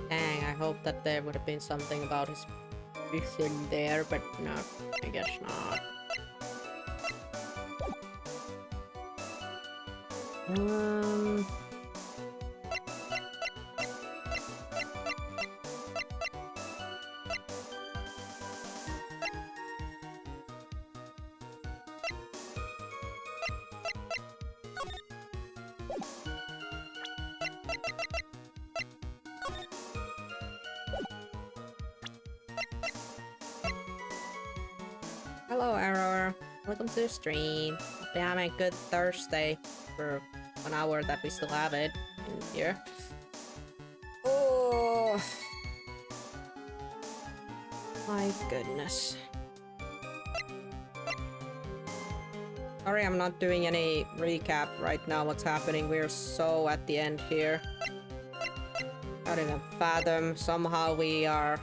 Dang, I hope that there would have been something about his vision there, but no, I guess not. Hello, Error. Welcome to the stream. Hope you're having a good Thursday for 1 hour that we still have it in here. Oh, my goodness. Sorry, I'm not doing any recap right now. What's happening? We're so at the end here. Can't even fathom. Somehow we are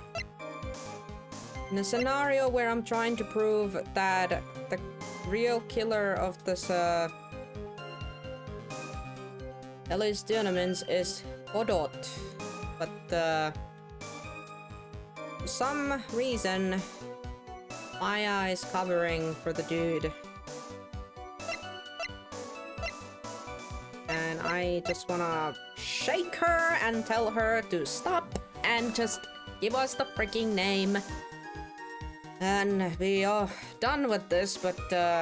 in a scenario where I'm trying to prove that the real killer of this Ellie's Diamondments is Godot. But for some reason Maya is covering for the dude. And I just wanna shake her and tell her to stop and just give us the freaking name. And we are done with this, but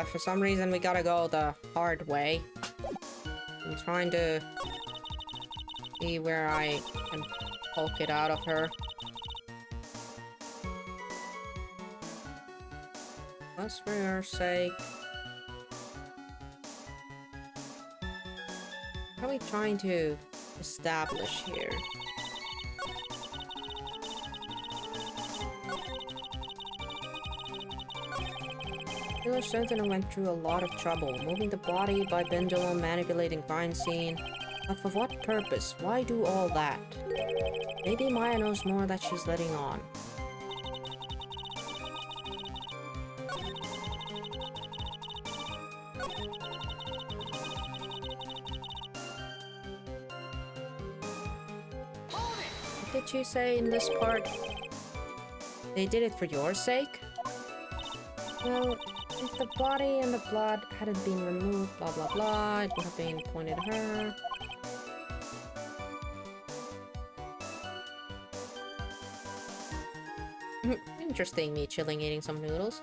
for some reason we gotta go the hard way. I'm trying to see where I can poke it out of her. Just for your sake. What are we trying to establish here? Killer Sentinel went through a lot of trouble, moving the body by pendulum, manipulating crime scene. But for what purpose? Why do all that? Maybe Maya knows more that she's letting on. What did you say in this part? They did it for your sake? Well, if the body and the blood hadn't been removed, blah blah blah, it would have been pointed at her. Interesting, me chilling eating some noodles.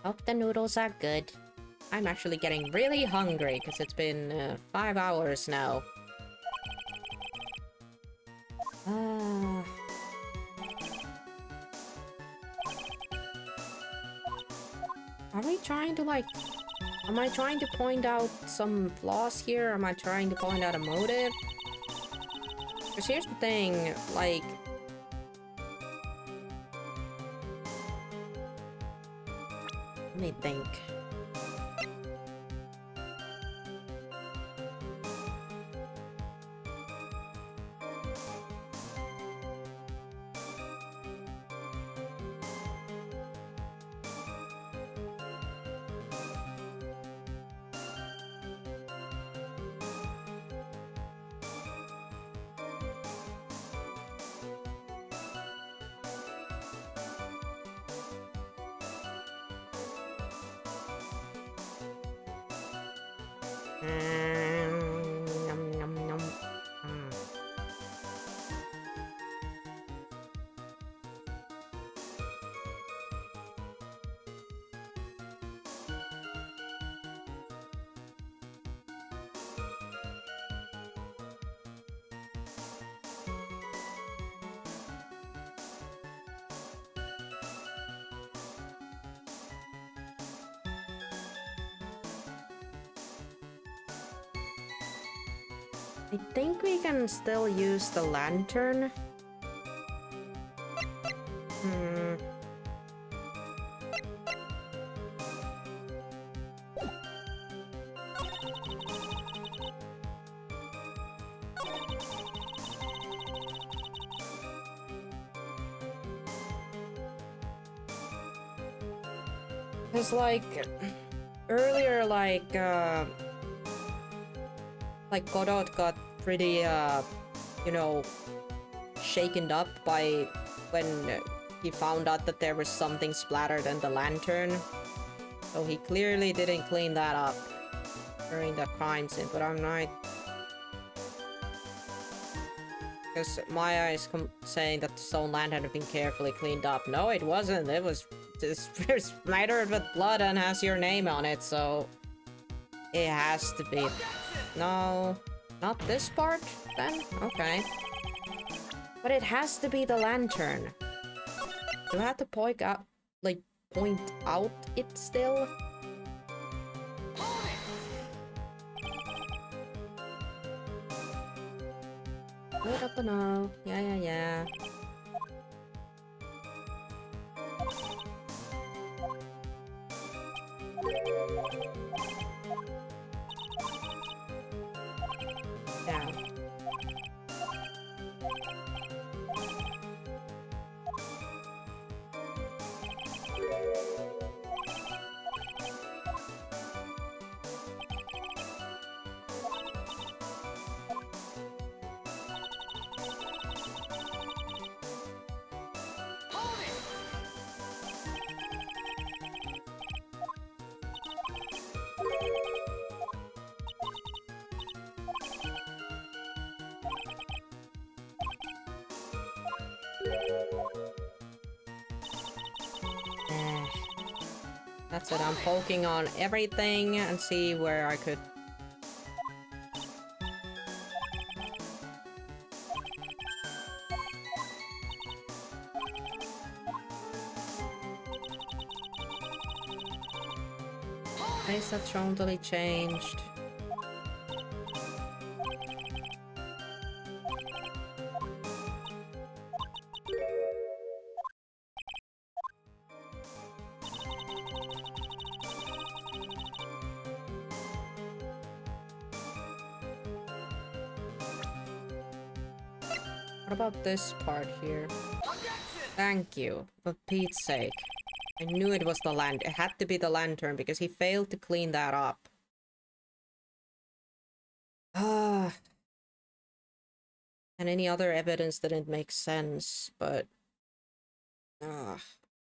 Hope the noodles are good. I'm actually getting really hungry because it's been 5 hours now. Are we trying to like... Am I trying to point out some flaws here? Am I trying to point out a motive? Because here's the thing, like... Let me think. Nom, nom, nom. I think we can still use the lantern. Because like earlier, like Godot got pretty you know, shaken up by when he found out that there was something splattered in the lantern. So he clearly didn't clean that up during the crime scene, but I'm not... Because Maya is saying that the stone lantern had been carefully cleaned up. No, it wasn't. It was just smattered with blood and has your name on it, so... It has to be... No... Not this part, then? Okay. But it has to be the lantern. Do I have to point out... Like, point out it still? Good up to know. Yeah. Yeah. That's it, I'm poking on everything and see where I could... Is that totally changed? What about this part here? Thank you, for Pete's sake. I knew it was the lantern. It had to be the lantern because he failed to clean that up. And any other evidence didn't make sense, but...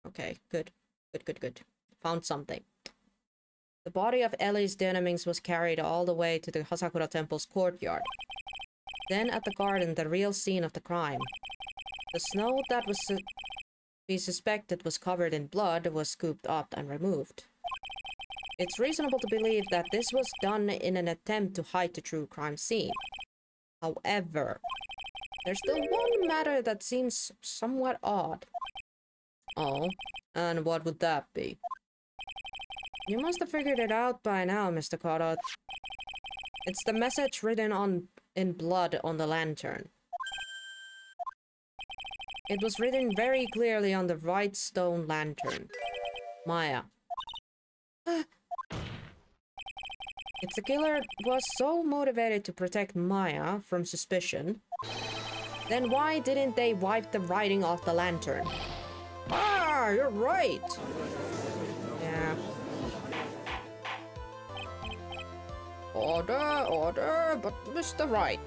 okay, good. Good. Found something. The body of Ellie's Denamings was carried all the way to the Hasakura Temple's courtyard. Then at the garden, the real scene of the crime. The snow that we suspected was covered in blood was scooped up and removed. It's reasonable to believe that this was done in an attempt to hide the true crime scene. However, there's still one matter that seems somewhat odd. Oh, and what would that be? You must have figured it out by now, Mr. Carrot. It's the message written in blood on the lantern. It was written very clearly on the right stone lantern. Maya. If the killer was so motivated to protect Maya from suspicion, then why didn't they wipe the writing off the lantern? Ah, you're right! Yeah. Order, but Mr. Wright,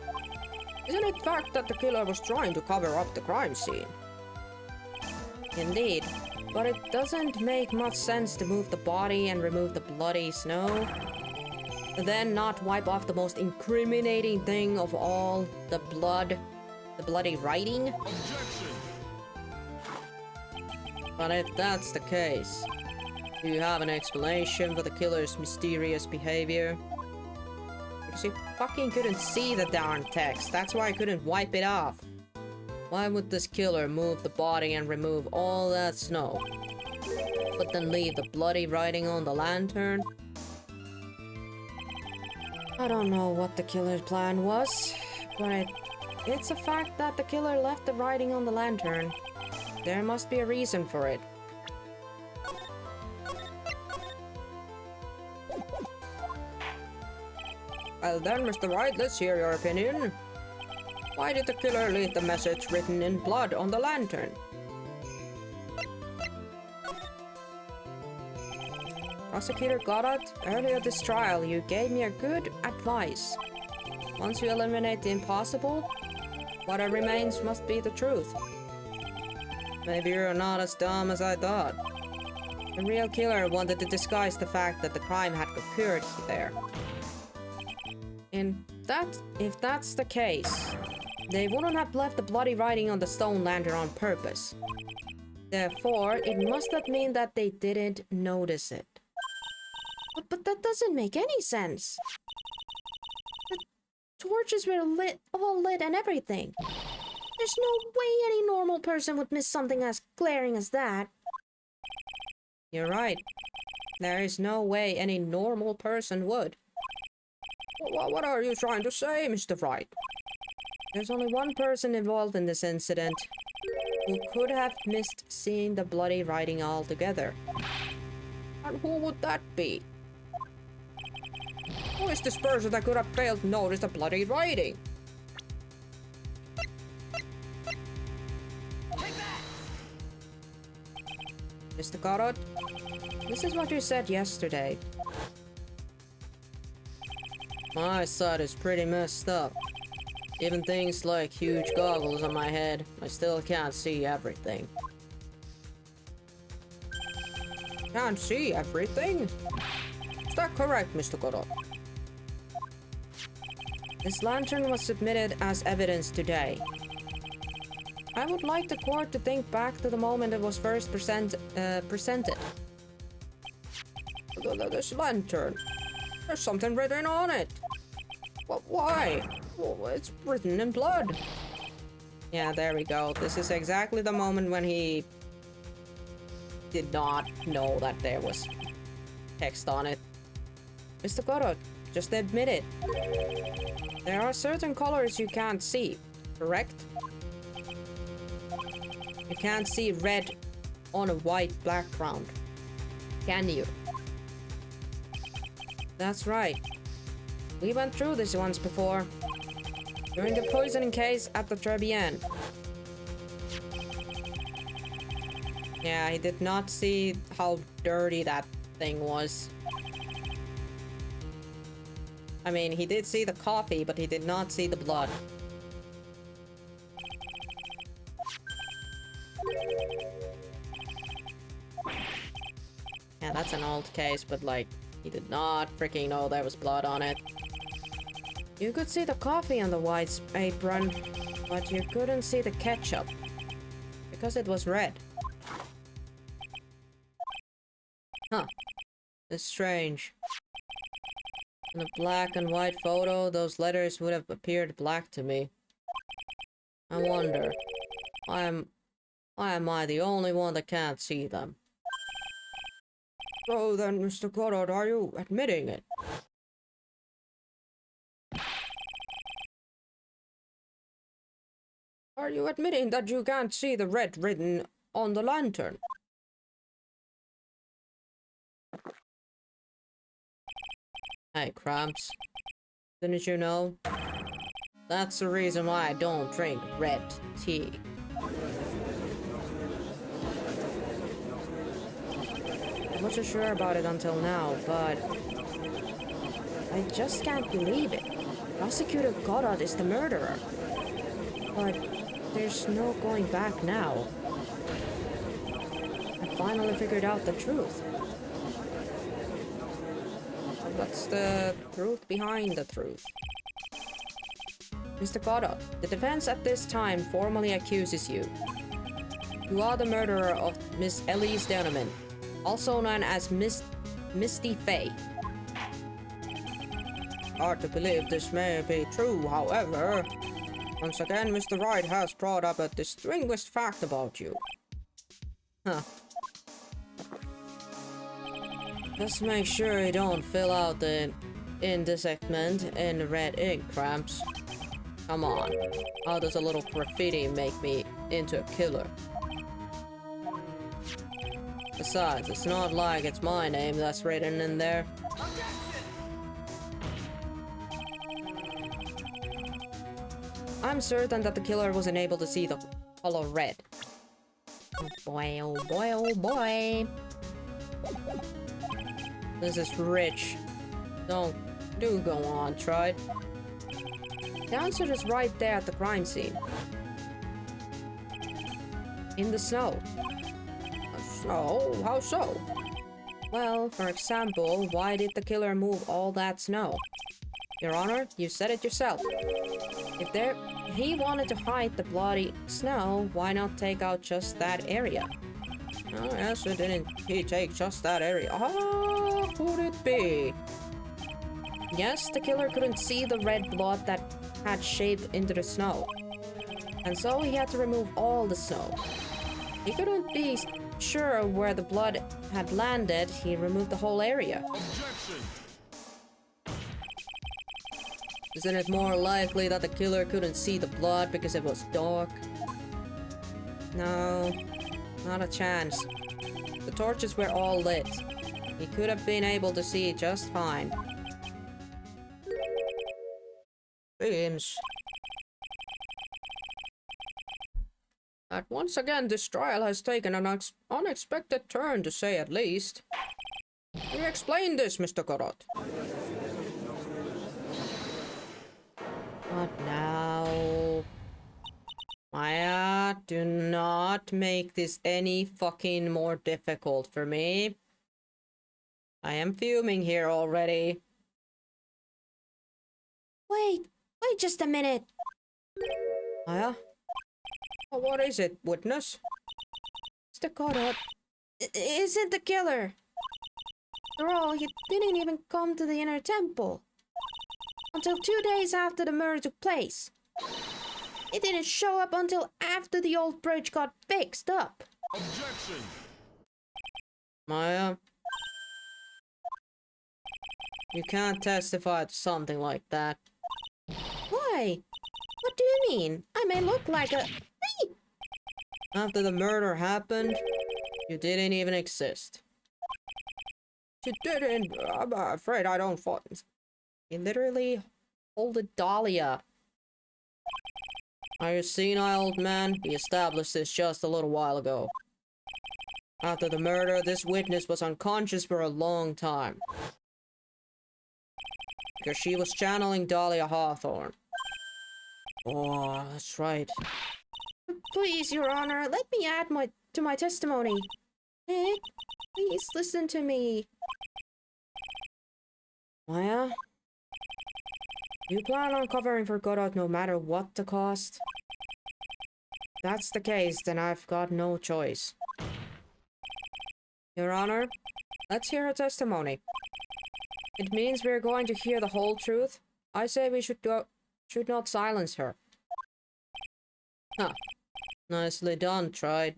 isn't it fact that the killer was trying to cover up the crime scene? Indeed, but it doesn't make much sense to move the body and remove the bloody snow, then not wipe off the most incriminating thing of all, the bloody writing? Objection! But if that's the case, do you have an explanation for the killer's mysterious behavior? Because you fucking couldn't see the darn text, that's why I couldn't wipe it off. Why would this killer move the body and remove all that snow, but then leave the bloody writing on the lantern? I don't know what the killer's plan was, but it's a fact that the killer left the writing on the lantern. There must be a reason for it. Well then, Mr. Wright, let's hear your opinion. Why did the killer leave the message written in blood on the lantern? Prosecutor Goddard, earlier this trial you gave me a good advice. Once you eliminate the impossible, what remains must be the truth. Maybe you're not as dumb as I thought. The real killer wanted to disguise the fact that the crime had occurred there. And if that's the case, they wouldn't have left the bloody writing on the stone lantern on purpose. Therefore, it must have meant that they didn't notice it. But that doesn't make any sense. The torches were all lit and everything. There's no way any normal person would miss something as glaring as that. You're right. There is no way any normal person would. What are you trying to say, Mr. Wright? There's only one person involved in this incident who could have missed seeing the bloody writing altogether. And who would that be? Who is this person that could have failed to notice the bloody writing? Mr. Goddard, this is what you said yesterday. My sight is pretty messed up. Even things like huge goggles on my head, I still can't see everything. Can't see everything? Is that correct, Mr. Goddard? This lantern was submitted as evidence today. I would like the court to think back to the moment it was first presented. This lantern. There's something written on it. But why? Well, it's written in blood. Yeah, there we go. This is exactly the moment when he did not know that there was text on it. Mr. Goddard, just admit it. There are certain colors you can't see, correct? You can't see red on a white background, can you? That's right. We went through this once before. During the poisoning case at the Trilogy. Yeah, he did not see how dirty that thing was. I mean, he did see the coffee, but he did not see the blood. Yeah, that's an old case, but like, he did not freaking know there was blood on it. You could see the coffee on the white apron, but you couldn't see the ketchup. Because it was red. Huh. It's strange. In a black and white photo, those letters would have appeared black to me. I wonder, why am I the only one that can't see them? So then, Mr. Goddard, are you admitting it? Are you admitting that you can't see the red written on the lantern? Hey, Cramps. Didn't you know? That's the reason why I don't drink red tea. I wasn't sure about it until now, but I just can't believe it. Prosecutor Goddard is the murderer. But there's no going back now. I finally figured out the truth. What's the truth behind the truth? Mr. Goddard, the defense at this time formally accuses you. You are the murderer of Miss Elise Donovan, also known as Misty Fay. Hard to believe this may be true, however. Once again, Mr. Wright has brought up a distinguished fact about you. Huh. Just make sure you don't fill out the segment in red ink, Cramps. Come on. How does a little graffiti make me into a killer? Besides, it's not like it's my name that's written in there. I'm certain that the killer wasn't able to see the color red. Oh boy, oh boy, oh boy. This is rich. Do go on, try. The answer is right there at the crime scene. In the snow. Snow? How so? Well, for example, why did the killer move all that snow? Your Honor, you said it yourself. If he wanted to hide the bloody snow, why not take out just that area? Oh, yes, didn't he take just that area? Ah, could it be? Yes, the killer couldn't see the red blood that had shaped into the snow. And so he had to remove all the snow. He couldn't be sure where the blood had landed. He removed the whole area. Objection! Isn't it more likely that the killer couldn't see the blood because it was dark? No, not a chance. The torches were all lit. He could have been able to see just fine. Seems that once again this trial has taken an unexpected turn, to say at least. Can you explain this, Mr. Goddard? What now? Maya, do not make this any fucking more difficult for me. I am fuming here already. Wait just a minute. Maya? Oh, what is it, witness? Mr. Goddard isn't the killer. After all, he didn't even come to the inner temple until 2 days after the murder took place. He didn't show up until after the old bridge got fixed up. Objection! Maya? You can't testify to something like that. Why? What do you mean? I may look like a... After the murder happened, you didn't even exist. You didn't. I'm afraid I don't fall. He literally holded Dahlia. Are you senile, old man? We established this just a little while ago. After the murder, this witness was unconscious for a long time. Because she was channeling Dahlia Hawthorne. Oh, that's right. Please, Your Honor, let me add to my testimony. Nick, please listen to me. Maya? You plan on covering for Goddard no matter what the cost? that's the case, then I've got no choice. Your Honor, let's hear her testimony. It means we're going to hear the whole truth. I say we should not silence her. Huh. Nicely done, tried.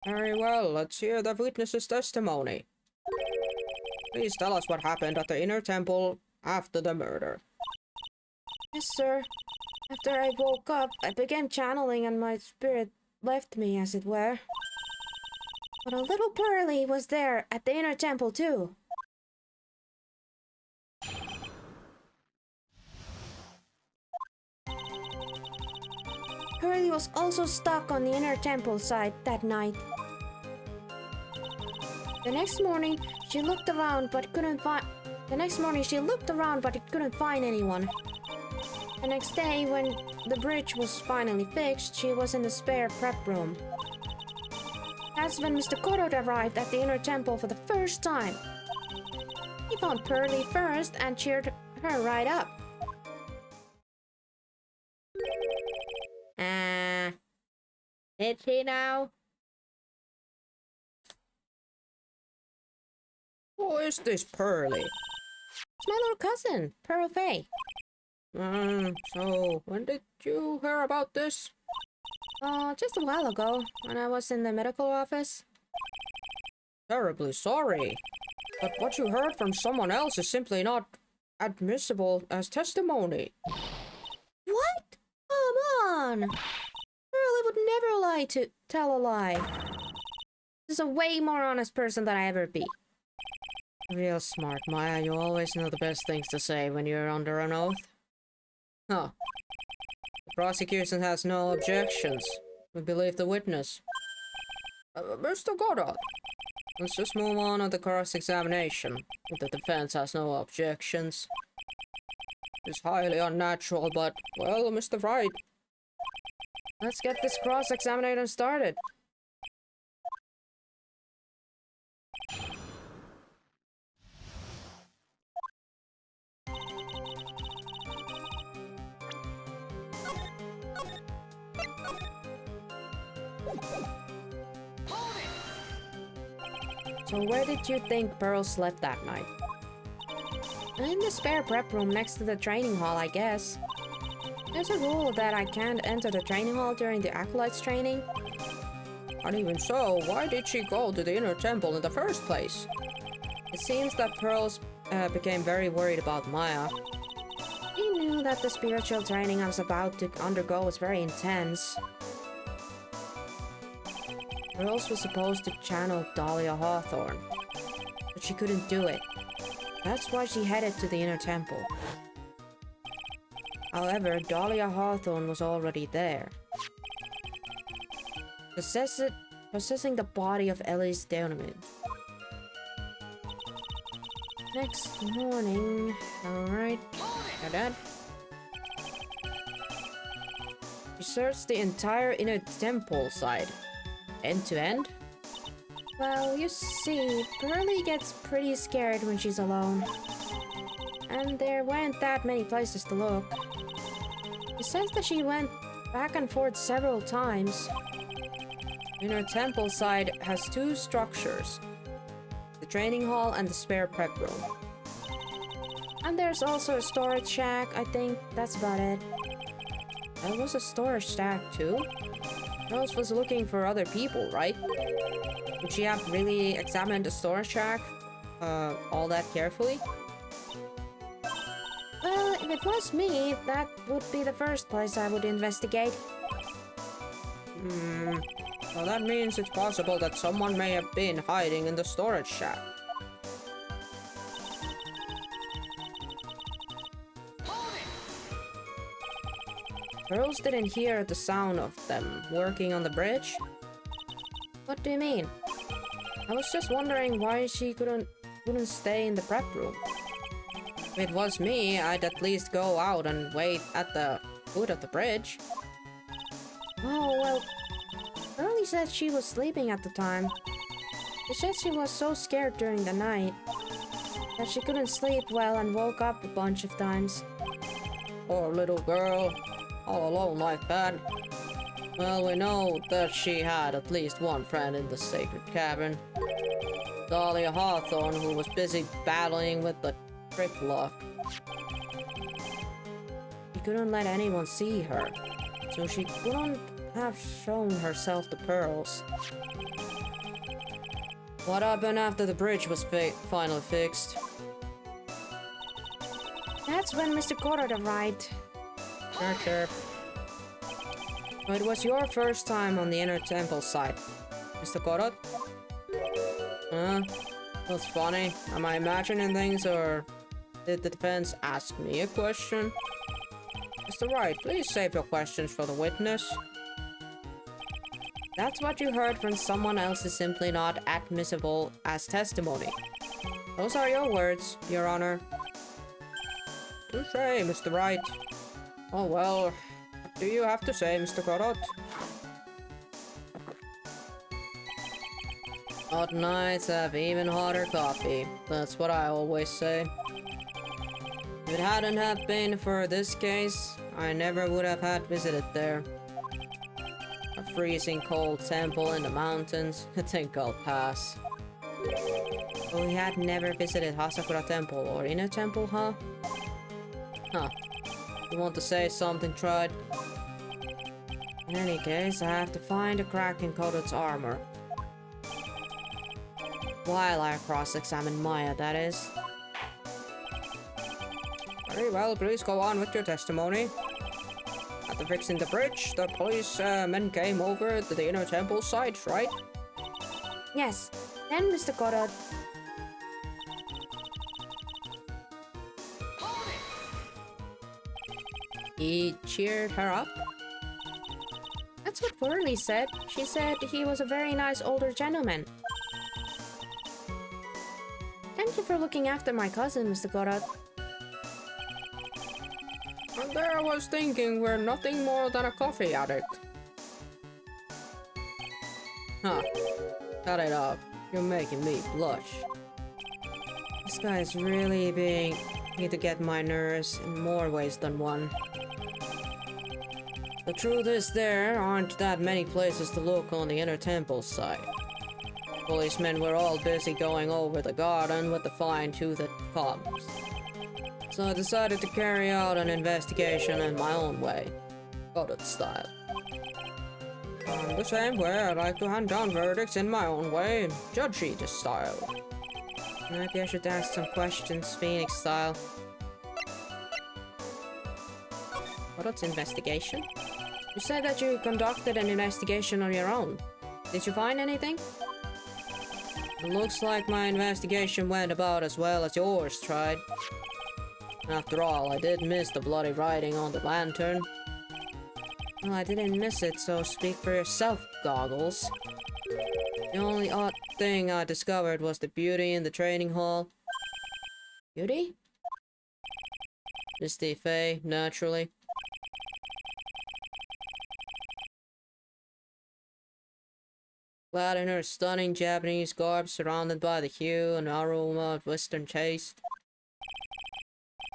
Very well, let's hear the witness's testimony. Please tell us what happened at the inner temple after the murder. Yes, sir. After I woke up, I began channeling and my spirit left me, as it were. But a little Pearly was there at the inner temple, too. Pearly was also stuck on the inner temple side that night. The next morning, she looked around but couldn't find anyone. The next day, when the bridge was finally fixed, she was in the spare prep room. That's when Mr. Korot arrived at the inner temple for the first time. He found Pearly first and cheered her right up. Did he now? Who is this Pearly? It's my little cousin, Pearl Faye. So, when did you hear about this? Just a while ago, when I was in the medical office. Terribly sorry. But what you heard from someone else is simply not admissible as testimony. What? Come on! Pearly would never tell a lie. This is a way more honest person than I ever be. Real smart, Maya. You always know the best things to say when you're under an oath. Huh. The prosecution has no objections. We believe the witness. Mr. Goddard, let's just move on to the cross-examination. If the defense has no objections. It's highly unnatural, but, well, Mr. Wright. Let's get this cross-examination started. So where did you think Pearl slept that night? In the spare prep room next to the training hall, I guess. There's a rule that I can't enter the training hall during the acolytes training. And even so, why did she go to the inner temple in the first place? It seems that Pearl became very worried about Maya. He knew that the spiritual training I was about to undergo was very intense. Pearl was supposed to channel Dahlia Hawthorne, but she couldn't do it. That's why she headed to the inner temple. However, Dahlia Hawthorne was already there, possessing the body of Elise Deuneman. Next morning... Alright, got that. She searched the entire inner temple side, end to end. Well, you see, Pearly gets pretty scared when she's alone. And there weren't that many places to look. She says that she went back and forth several times. Inner temple side has two structures. The training hall and the spare prep room. And there's also a storage shack, I think. That's about it. There was a storage shack too? Rose was looking for other people, right? Would she have really examined the storage shack all that carefully? Well, if it was me, that would be the first place I would investigate. Well, that means it's possible that someone may have been hiding in the storage shack. Girls didn't hear the sound of them working on the bridge. What do you mean? I was just wondering why she couldn't stay in the prep room. If it was me, I'd at least go out and wait at the foot of the bridge. Oh, well, Pearly said she was sleeping at the time. She said she was so scared during the night that she couldn't sleep well and woke up a bunch of times. Poor little girl. All alone like that. Well, we know that she had at least one friend in the sacred cavern. Dahlia Hawthorne, who was busy battling with the trick lock. She couldn't let anyone see her, so she couldn't have shown herself the pearls. What happened after the bridge was finally fixed? That's when Mr. Goddard arrived. Sure. It was your first time on the inner temple site, Mr. Goddard? Huh? That's funny. Am I imagining things, or did the defense ask me a question? Mr. Wright, please save your questions for the witness. That's what you heard from someone else is simply not admissible as testimony. Those are your words, Your Honor. Touché, Mr. Wright. Oh well, what do you have to say, Mr. Goddard? Hot nights have even hotter coffee. That's what I always say. If it hadn't have been for this case, I never would have had visited there. A freezing cold temple in the mountains. I think I'll pass. So he had never visited Hasakura Temple or Inner Temple, huh? Huh. You want to say something, Trud? In any case, I have to find a crack in Kodot's armor. While I cross-examine Maya, that is. Very well, please go on with your testimony. After fixing the bridge, the police men came over to the Inner Temple site, right? Yes. Then Mr. Goddard. He cheered her up? That's what Whirly said. She said he was a very nice older gentleman. Thank you for looking after my cousin, Mr. Goddard. And there I was thinking we're nothing more than a coffee addict. Huh. Cut it off. You're making me blush. This guy's really being... need to get my nerves in more ways than one. The truth is there aren't that many places to look on the Inner Temple side. Policemen were all busy going over the garden with the fine-toothed combs. So I decided to carry out an investigation in my own way. Goddard style. The same way I like to hand down verdicts in my own way, judgy style. Maybe I should ask some questions, Phoenix style. Goddard's investigation? You said that you conducted an investigation on your own. Did you find anything? It looks like my investigation went about as well as yours tried. After all, I did miss the bloody writing on the lantern. Well, I didn't miss it, so speak for yourself, Goggles. The only odd thing I discovered was the beauty in the training hall. Beauty? Misty Faye, naturally. Clad in her stunning Japanese garb, surrounded by the hue and aroma of Western taste.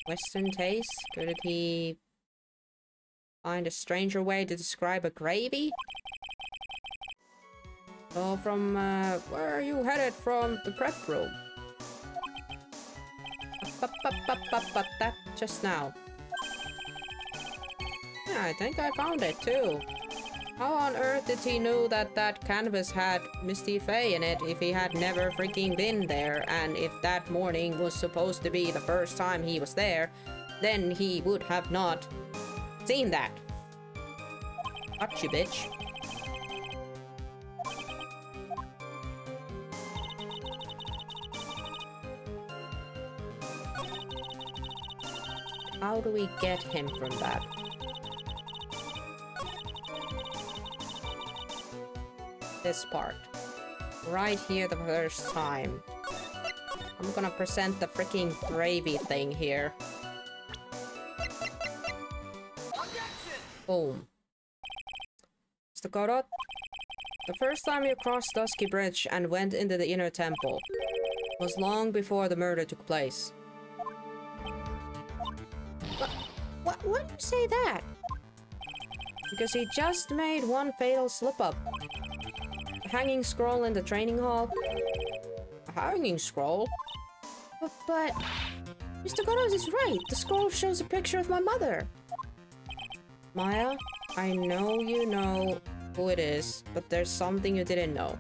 Western taste? Could he find a stranger way to describe a gravy? So from, where are you headed from the prep room? That just now. Yeah, I think I found it too. How on earth did he know that that canvas had Misty Faye in it if he had never freaking been there? And if that morning was supposed to be the first time he was there, then he would have not seen that. Got you, bitch. How do we get him from that? This part. Right here the first time. I'm gonna present the freaking gravy thing here. Boom. Mr. Godot, the first time you crossed Dusky Bridge and went into the Inner Temple was long before the murder took place. Why do you say that? Because he just made one fatal slip-up. A hanging scroll in the training hall. A hanging scroll? But Mr. Godot is right. The scroll shows a picture of my mother. Maya, I know you know who it is, but there's something you didn't know.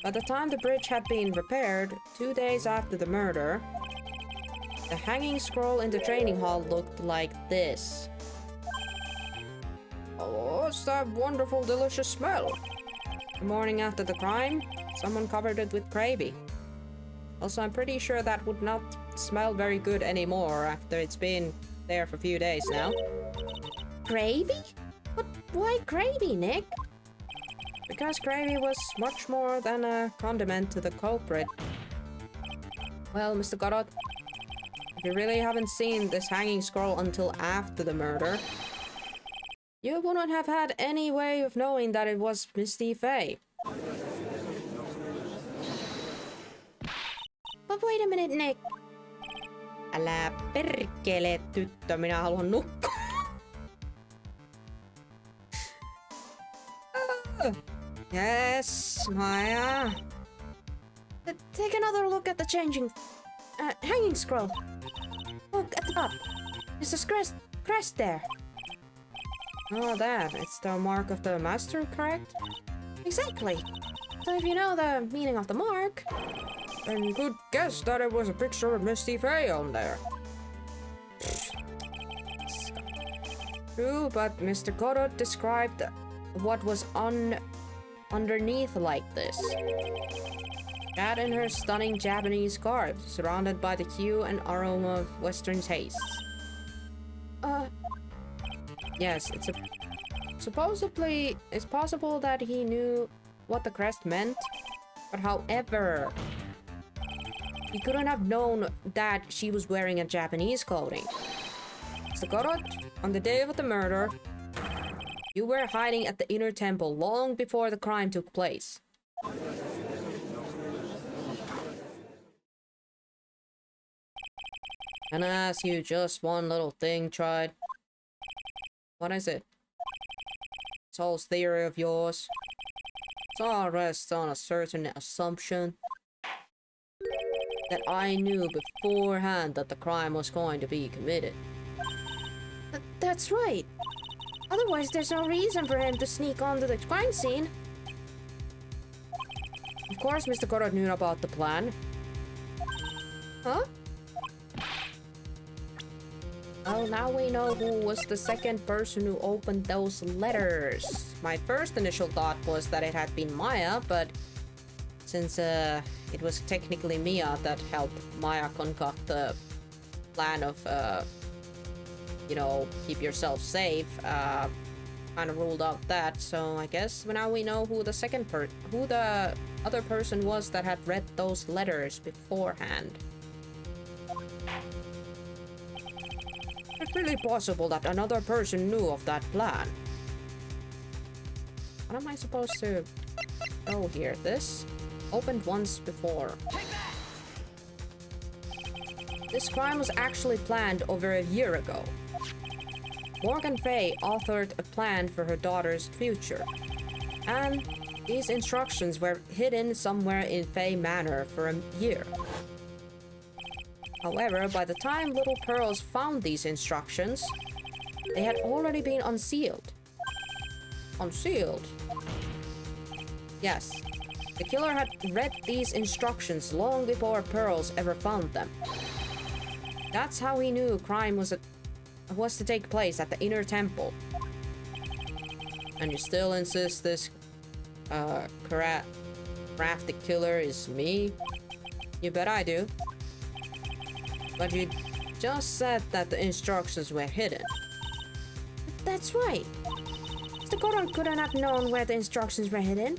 By the time the bridge had been repaired, 2 days after the murder, the hanging scroll in the training hall looked like this. Oh, what's that wonderful, delicious smell? The morning after the crime, someone covered it with gravy. Also, I'm pretty sure that would not smell very good anymore after it's been there for a few days now. Gravy? But why gravy, Nick? Because gravy was much more than a condiment to the culprit. Well, Mr. Godot, if you really haven't seen this hanging scroll until after the murder, you wouldn't have had any way of knowing that it was Misty Faye. But wait a minute, Nick. Älä perkele, tyttö, minä haluan nukkua. Yes, Maya. Take another look at the hanging scroll. Look at the top. There's a crest there. Oh, that. It's the mark of the master, correct? Exactly. So if you know the meaning of the mark, then you could guess that it was a picture of Misty Faye on there. True, but Mr. Godot described what was underneath like this. Cat in her stunning Japanese garb, surrounded by the hue and aroma of Western tastes. Yes, supposedly, it's possible that he knew what the crest meant, but however, he couldn't have known that she was wearing a Japanese clothing. Mr. Godot, on the day of the murder, you were hiding at the inner temple long before the crime took place. Can I ask you just one little thing, Tried? What is it? This whole theory of yours, it all rests on a certain assumption that I knew beforehand that the crime was going to be committed. That's right. Otherwise, there's no reason for him to sneak onto the crime scene. Of course, Mr. Godot knew about the plan. Huh? Well, now we know who was the second person who opened those letters. My first initial thought was that it had been Maya, but since it was technically Mia that helped Maya concoct the plan of, you know, keep yourself safe, kind of ruled out that. So I guess now we know who the other person was that had read those letters beforehand. It's really possible that another person knew of that plan. What am I supposed to... Oh, here. This opened once before. This crime was actually planned over a year ago. Morgan Faye authored a plan for her daughter's future. And these instructions were hidden somewhere in Faye Manor for a year. However, by the time little Pearls found these instructions, they had already been unsealed. Unsealed? Yes. The killer had read these instructions long before Pearls ever found them. That's how he knew crime was to take place at the inner temple. And you still insist this crafty killer is me? You bet I do. But you just said that the instructions were hidden. That's right. Mr. Godot couldn't have known where the instructions were hidden.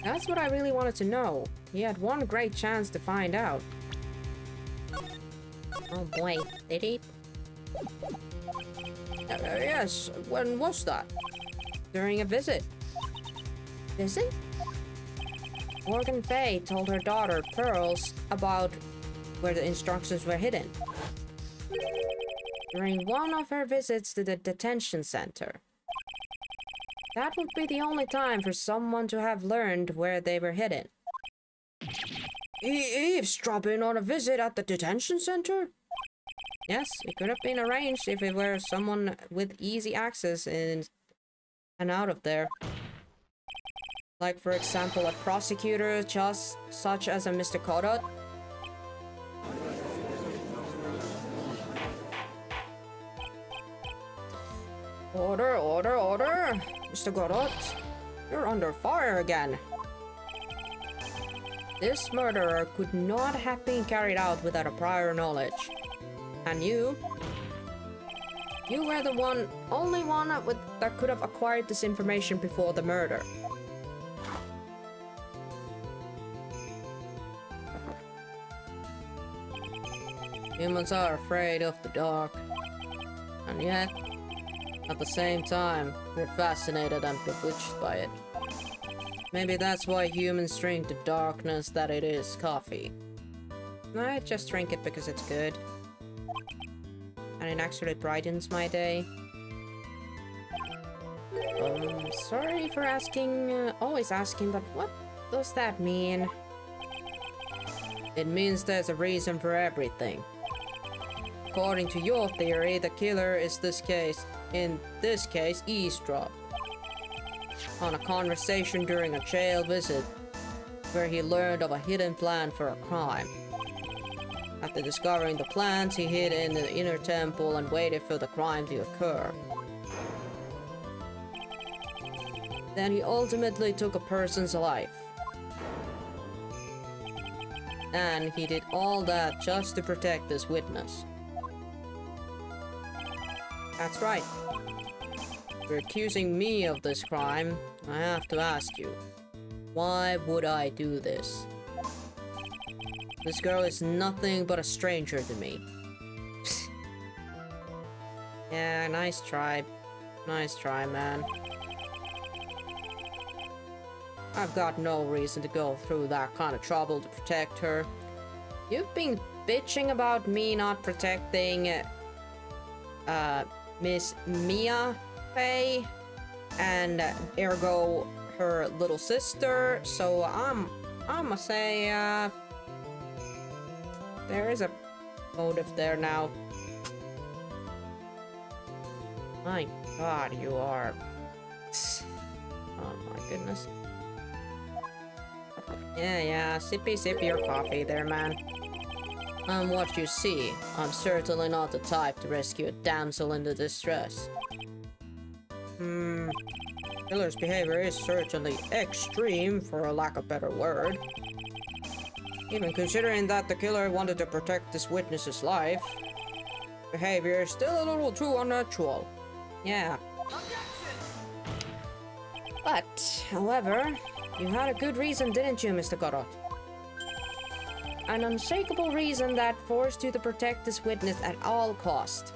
That's what I really wanted to know. He had one great chance to find out. Oh boy, did he? Yes, when was that? During a visit. Visit? Morgan Faye told her daughter, Pearls, about where the instructions were hidden. during one of her visits to the detention center. That would be the only time for someone to have learned where they were hidden. Eavesdropping on a visit at the detention center? Yes, it could have been arranged if it were someone with easy access in and out of there. Like, for example, a prosecutor just such as a Mr. Kodot. Order, order, order! Mr. Godot, you're under fire again. This murderer could not have been carried out without a prior knowledge. And you were the only one that could have acquired this information before the murder. Humans are afraid of the dark. And yet, at the same time, we're fascinated and bewitched by it. Maybe that's why humans drink the darkness that it is coffee. I just drink it because it's good. And it actually brightens my day. Sorry for asking, always asking, but what does that mean? It means there's a reason for everything. According to your theory, the killer is in this case, eavesdrop on a conversation during a jail visit where he learned of a hidden plan for a crime. After discovering the plans, he hid in the inner temple and waited for the crime to occur. Then he ultimately took a person's life. And he did all that just to protect this witness. That's right. If you're accusing me of this crime, I have to ask you, why would I do this? This girl is nothing but a stranger to me. Yeah, nice try. Nice try, man. I've got no reason to go through that kind of trouble to protect her. You've been bitching about me not protecting Miss Mia Fey and ergo her little sister, so I'ma say there is a motive there now. My god, you are... Oh my goodness. Yeah, sippy your coffee there, man. What you see, I'm certainly not the type to rescue a damsel in distress. Killer's behavior is certainly extreme, for a lack of a better word. Even considering that the killer wanted to protect this witness's life, behavior is still a little too unnatural. Yeah. But, however, you had a good reason, didn't you, Mr. Godot? An unshakable reason that forced you to protect this witness at all cost.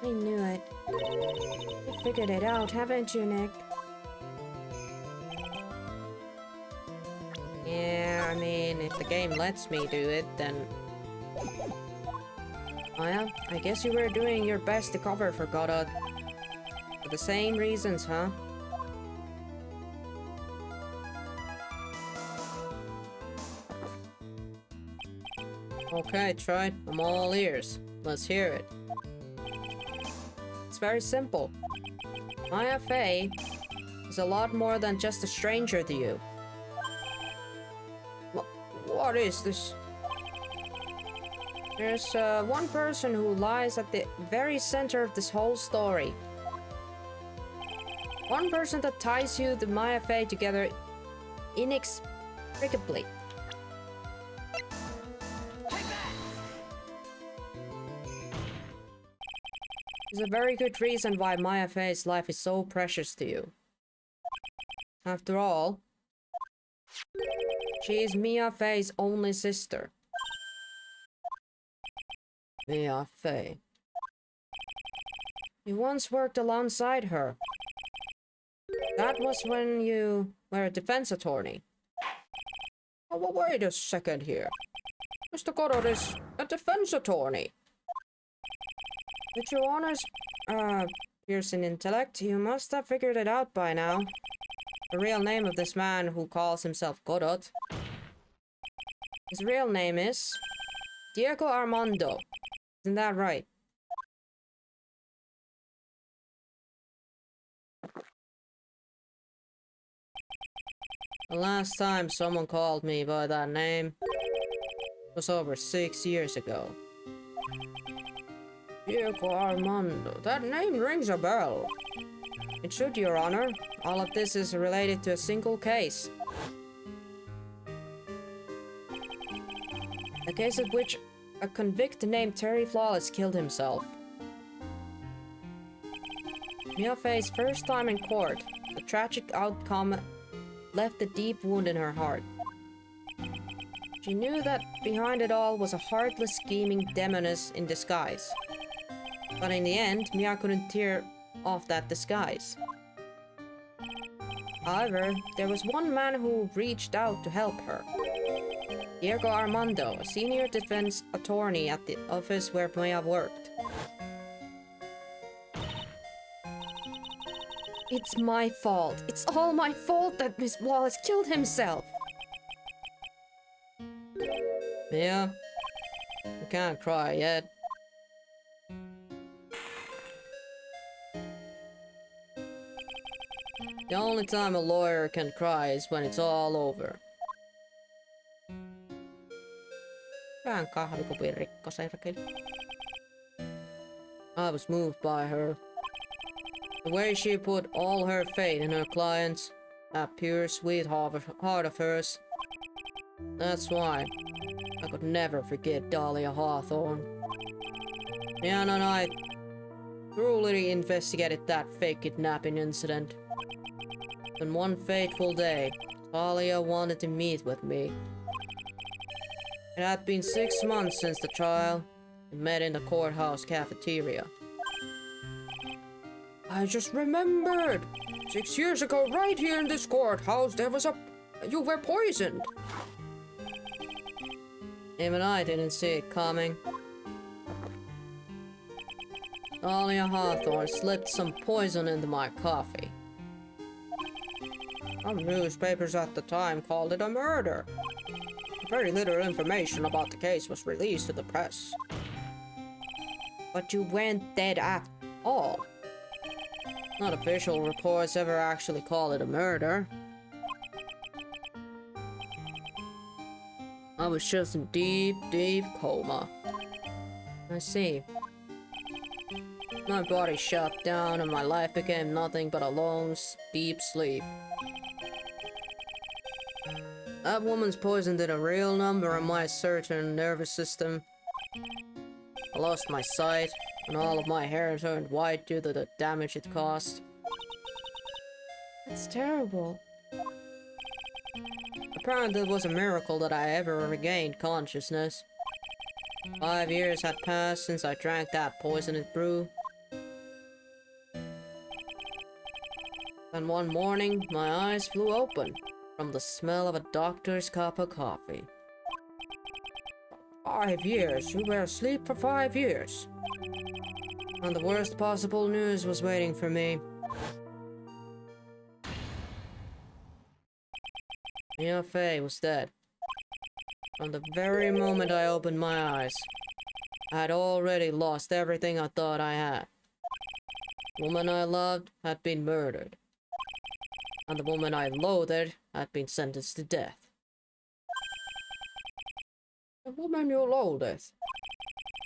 I knew it. You figured it out, haven't you, Nick? Yeah, I mean, if the game lets me do it, then... Well, I guess you were doing your best to cover for Godot. For the same reasons, huh? Okay, Troy, I'm all ears. Let's hear it. It's very simple. Maya Fey is a lot more than just a stranger to you. What is this? There's one person who lies at the very center of this whole story. One person that ties you, the Maya Fey, together inextricably. There's a very good reason why Maya Fey's life is so precious to you. After all, she is Mia Fey's only sister. Mia Fey. You once worked alongside her. That was when you were a defense attorney. Oh, well, wait a second here. Mr. Godot is a defense attorney. With your honor's piercing intellect, you must have figured it out by now. The real name of this man who calls himself Godot. His real name is Diego Armando. Isn't that right? The last time someone called me by that name was over 6 years ago. Diego Armando. That name rings a bell. It should, Your Honor. All of this is related to a single case. A case in which a convict named Terry Flawless killed himself. Mia Fey's first time in court, the tragic outcome left a deep wound in her heart. She knew that behind it all was a heartless, scheming demoness in disguise. But in the end, Mia couldn't tear off that disguise. However, there was one man who reached out to help her. Diego Armando, a senior defense attorney at the office where Mia worked. It's my fault. It's all my fault that Miss Wallace killed himself. Mia, you can't cry yet. The only time a lawyer can cry is when it's all over. Vähän kahvikupin rikko, serkeli. I was moved by her. The way she put all her faith in her clients, that pure, sweet heart of hers. That's why I could never forget Dahlia Hawthorne. Jan and I thoroughly investigated that fake kidnapping incident. And one fateful day, Dahlia wanted to meet with me. It had been 6 months since the trial. We met in the courthouse cafeteria. I just remembered! 6 years ago, right here in this courthouse, you were poisoned! Even I didn't see it coming. Dahlia Hawthorne slipped some poison into my coffee. Some newspapers at the time called it a murder. Very little information about the case was released to the press. But you weren't dead at all. Not official reports ever actually call it a murder. I was just in deep, deep coma. I see. My body shut down and my life became nothing but a long, deep sleep. That woman's poison did a real number on my certain nervous system. I lost my sight, and all of my hair turned white due to the damage it caused. That's terrible. Apparently it was a miracle that I ever regained consciousness. 5 years had passed since I drank that poisonous brew. And one morning, my eyes flew open from the smell of a doctor's cup of coffee. 5 years? You were asleep for 5 years. And the worst possible news was waiting for me. Mia Fey was dead. From the very moment I opened my eyes, I had already lost everything I thought I had. The woman I loved had been murdered. And the woman I loathed had been sentenced to death. The woman you loathed?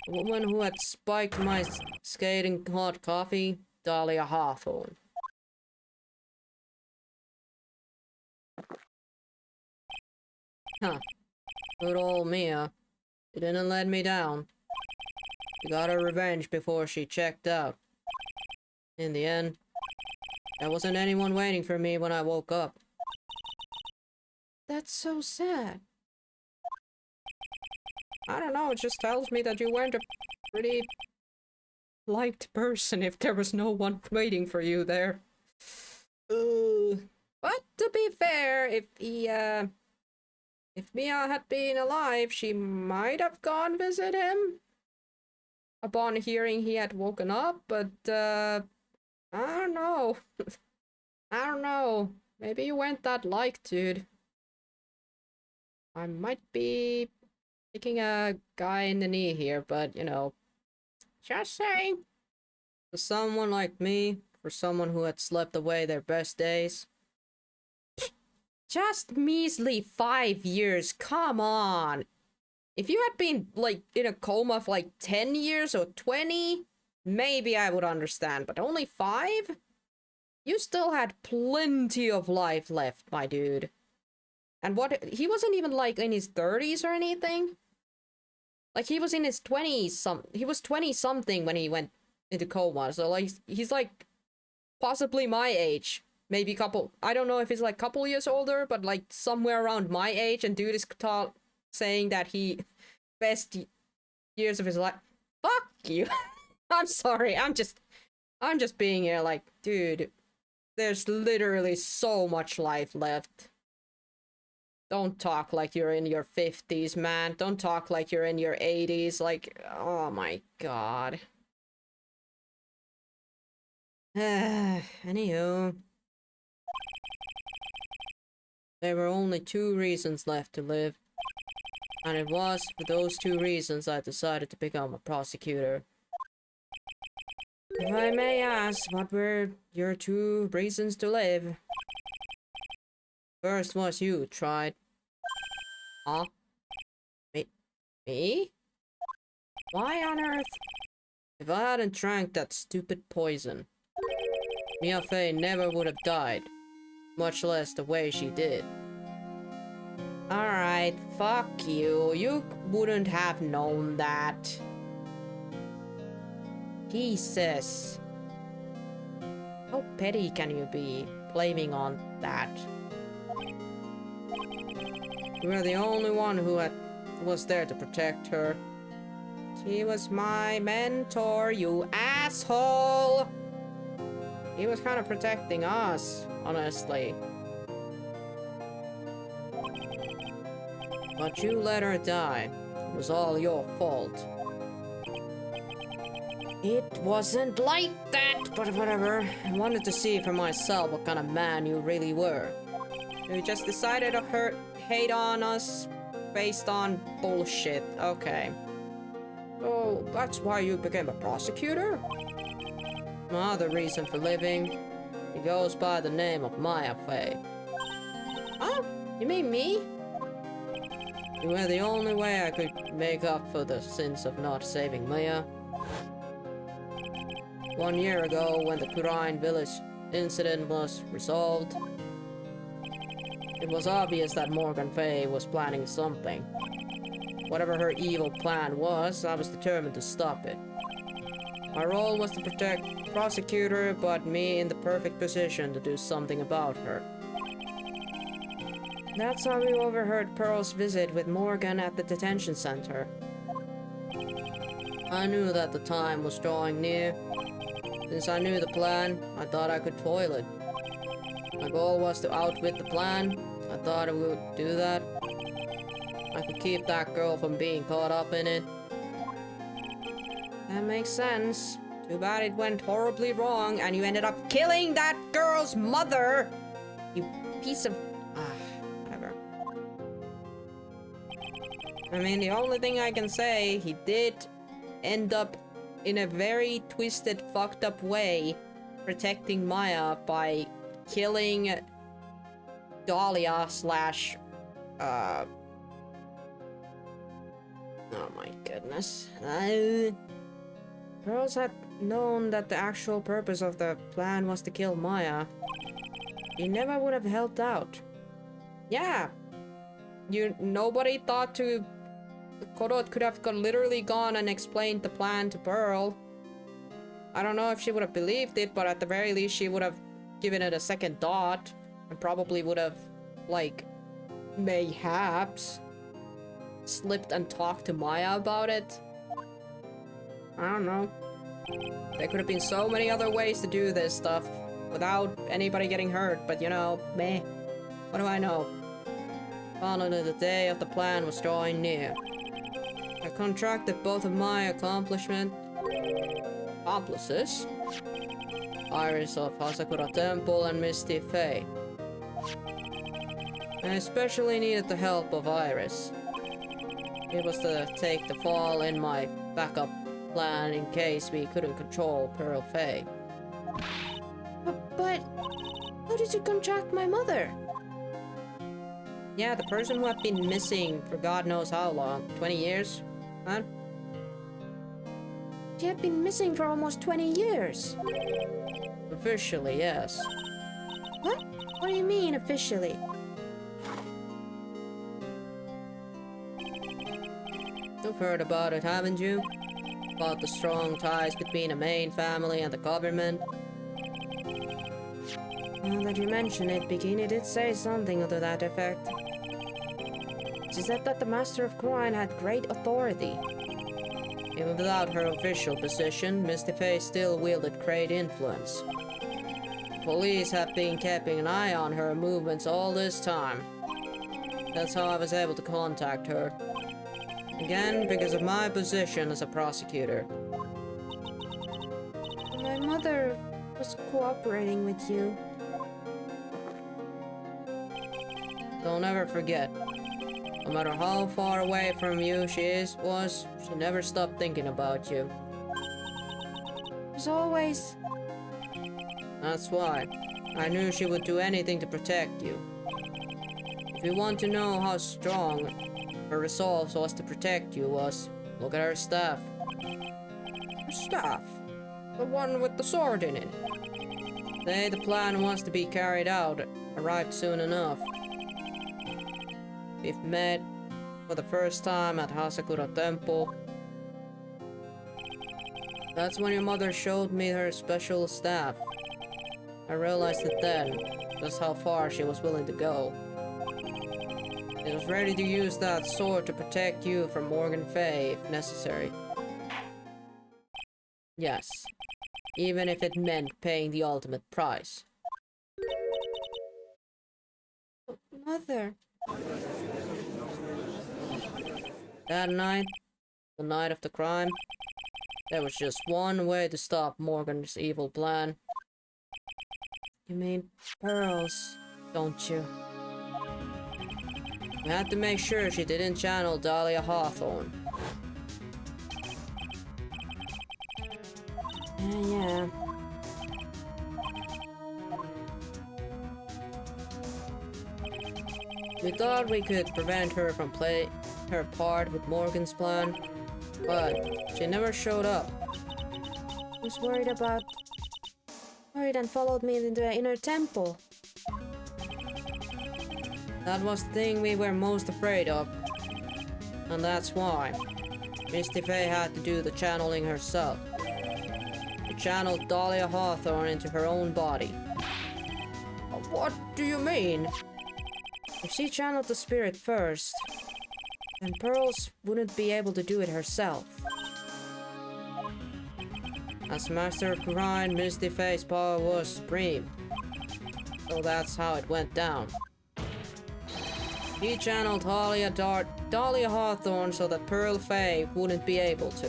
The woman who had spiked my skating hot coffee? Dahlia Hawthorne. Huh. Good old Mia. She didn't let me down. She got her revenge before she checked out. In the end, there wasn't anyone waiting for me when I woke up. That's so sad. I don't know, it just tells me that you weren't a pretty liked person if there was no one waiting for you there. But to be fair, if he If Mia had been alive, she might have gone visit him upon hearing he had woken up, but I don't know. I don't know. Maybe you weren't that like, dude. I might be kicking a guy in the knee here, but you know, just saying. For someone like me, for someone who had slept away their best days. Just measly 5 years, come on! If you had been, like, in a coma for like 10 years or 20, maybe I would understand, but only 5? You still had plenty of life left, my dude. And what, he wasn't even like in his 30s or anything? Like he was in his 20s he was 20 something when he went into coma, so like he's like possibly my age. Maybe couple, I don't know if he's like couple years older, but like somewhere around my age, and dude is saying that he best years of his life. Fuck you. I'm sorry. I'm just being here like, dude, there's literally so much life left. Don't talk like you're in your 50s, man. Don't talk like you're in your 80s. Like, oh my god. Anywho. There were only 2 reasons left to live. And it was for those 2 reasons I decided to become a prosecutor. If I may ask, what were your 2 reasons to live? First was you tried. Huh? Me? Why on earth? If I hadn't drank that stupid poison, Mia Fey never would have died. Much less the way she did. Alright, fuck you. You wouldn't have known that. Jesus. How petty can you be, blaming on that? You were the only one who was there to protect her. She was my mentor, you asshole! He was kind of protecting us, honestly. But you let her die. It was all your fault. It wasn't like that, but whatever. I wanted to see for myself what kind of man you really were. You just decided to hate on us based on bullshit. Okay. So that's why you became a prosecutor? My other reason for living, he goes by the name of Maya Fey. Oh, you mean me? You were the only way I could make up for the sins of not saving Maya. 1 year ago, when the Kurine village incident was resolved, it was obvious that Morgan Fey was planning something. Whatever her evil plan was, I was determined to stop it. My role was to protect prosecutor, but me in the perfect position to do something about her. That's how we overheard Pearl's visit with Morgan at the detention center. I knew that the time was drawing near. Since I knew the plan, I thought I could foil it. My goal was to outwit the plan. I thought I would do that. I could keep that girl from being caught up in it. That makes sense. Too bad it went horribly wrong and you ended up killing that girl's mother! You piece of... whatever. I mean, the only thing I can say, he did end up in a very twisted, fucked up way protecting Maya by killing Dahlia slash... oh my goodness. Pearls had known that the actual purpose of the plan was to kill Maya. He never would have helped out. Yeah. Nobody thought to... Korot could have literally gone and explained the plan to Pearl. I don't know if she would have believed it, but at the very least she would have given it a second thought. And probably would have, like, mayhaps slipped and talked to Maya about it. I don't know. There could have been so many other ways to do this stuff without anybody getting hurt, but you know, meh. What do I know? Finally, the day of the plan was drawing near. I contracted both of my accomplices, Iris of Hasakura Temple and Misty Fae. I especially needed the help of Iris. It was to take the fall in my backup plan in case we couldn't control Pearl Fae. But how did you contract my mother? Yeah, the person who had been missing for God knows how long. 20 years? Huh? She had been missing for almost 20 years. Officially, yes. What? What do you mean, officially? You've heard about it, haven't you? About the strong ties between the main family and the government. Now that you mention it, Bikini did say something to that effect. She said that the Master of Crime had great authority. Even without her official position, Misty Fae still wielded great influence. The police have been keeping an eye on her movements all this time. That's how I was able to contact her. Again, because of my position as a prosecutor. My mother was cooperating with you. Don't ever forget, no matter how far away from you she never stopped thinking about you. There's always... That's why. I knew she would do anything to protect you. If you want to know how strong her resolve was to protect you look at her staff. Her staff? The one with the sword in it. Say the plan was to be carried out, arrived soon enough. We've met for the first time at Hasakura Temple. That's when your mother showed me her special staff. I realized it then, just how far she was willing to go. She was ready to use that sword to protect you from Morgan Fae if necessary. Yes, even if it meant paying the ultimate price. Mother... That night, the night of the crime, there was just one way to stop Morgan's evil plan. You mean pearls, don't you? We had to make sure she didn't channel Dahlia Hawthorne. Yeah. We thought we could prevent her from playing her part with Morgan's plan, but she never showed up. I was worried and followed me into the inner temple. That was the thing we were most afraid of. And that's why Misty Fae had to do the channeling herself. She channeled Dahlia Hawthorne into her own body. What do you mean? If she channeled the spirit first, then Pearls wouldn't be able to do it herself. As Master of Grind, Misty Fae's power was supreme. So that's how it went down. He channeled Dahlia Hawthorne so that Pearl Fae wouldn't be able to.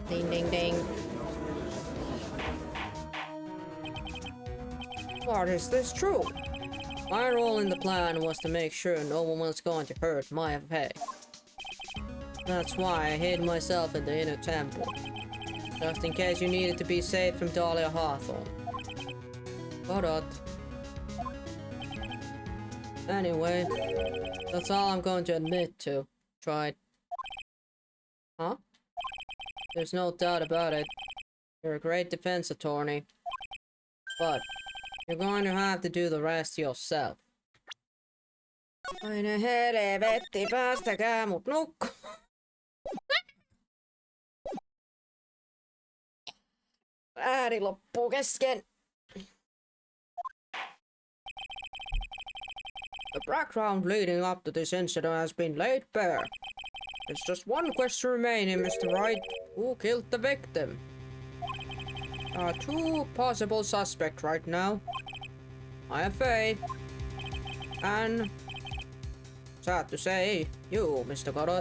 Ding ding ding. What, is this true? My role in the plan was to make sure no one was going to hurt Maya Fae. That's why I hid myself in the inner temple. Just in case you needed to be saved from Dahlia Hawthorne. But anyway, that's all I'm going to admit to. Tried. Huh? There's no doubt about it. You're a great defense attorney. But you're going to have to do the rest yourself. Aina helvetti, päästäkää mut nukkumaan. Ääni loppuu kesken. The background leading up to this incident has been laid bare. There's just one question remaining, Mr. Wright. Who killed the victim? There are two possible suspects right now. Maya Fae And sad to say, you, Mr. Godot.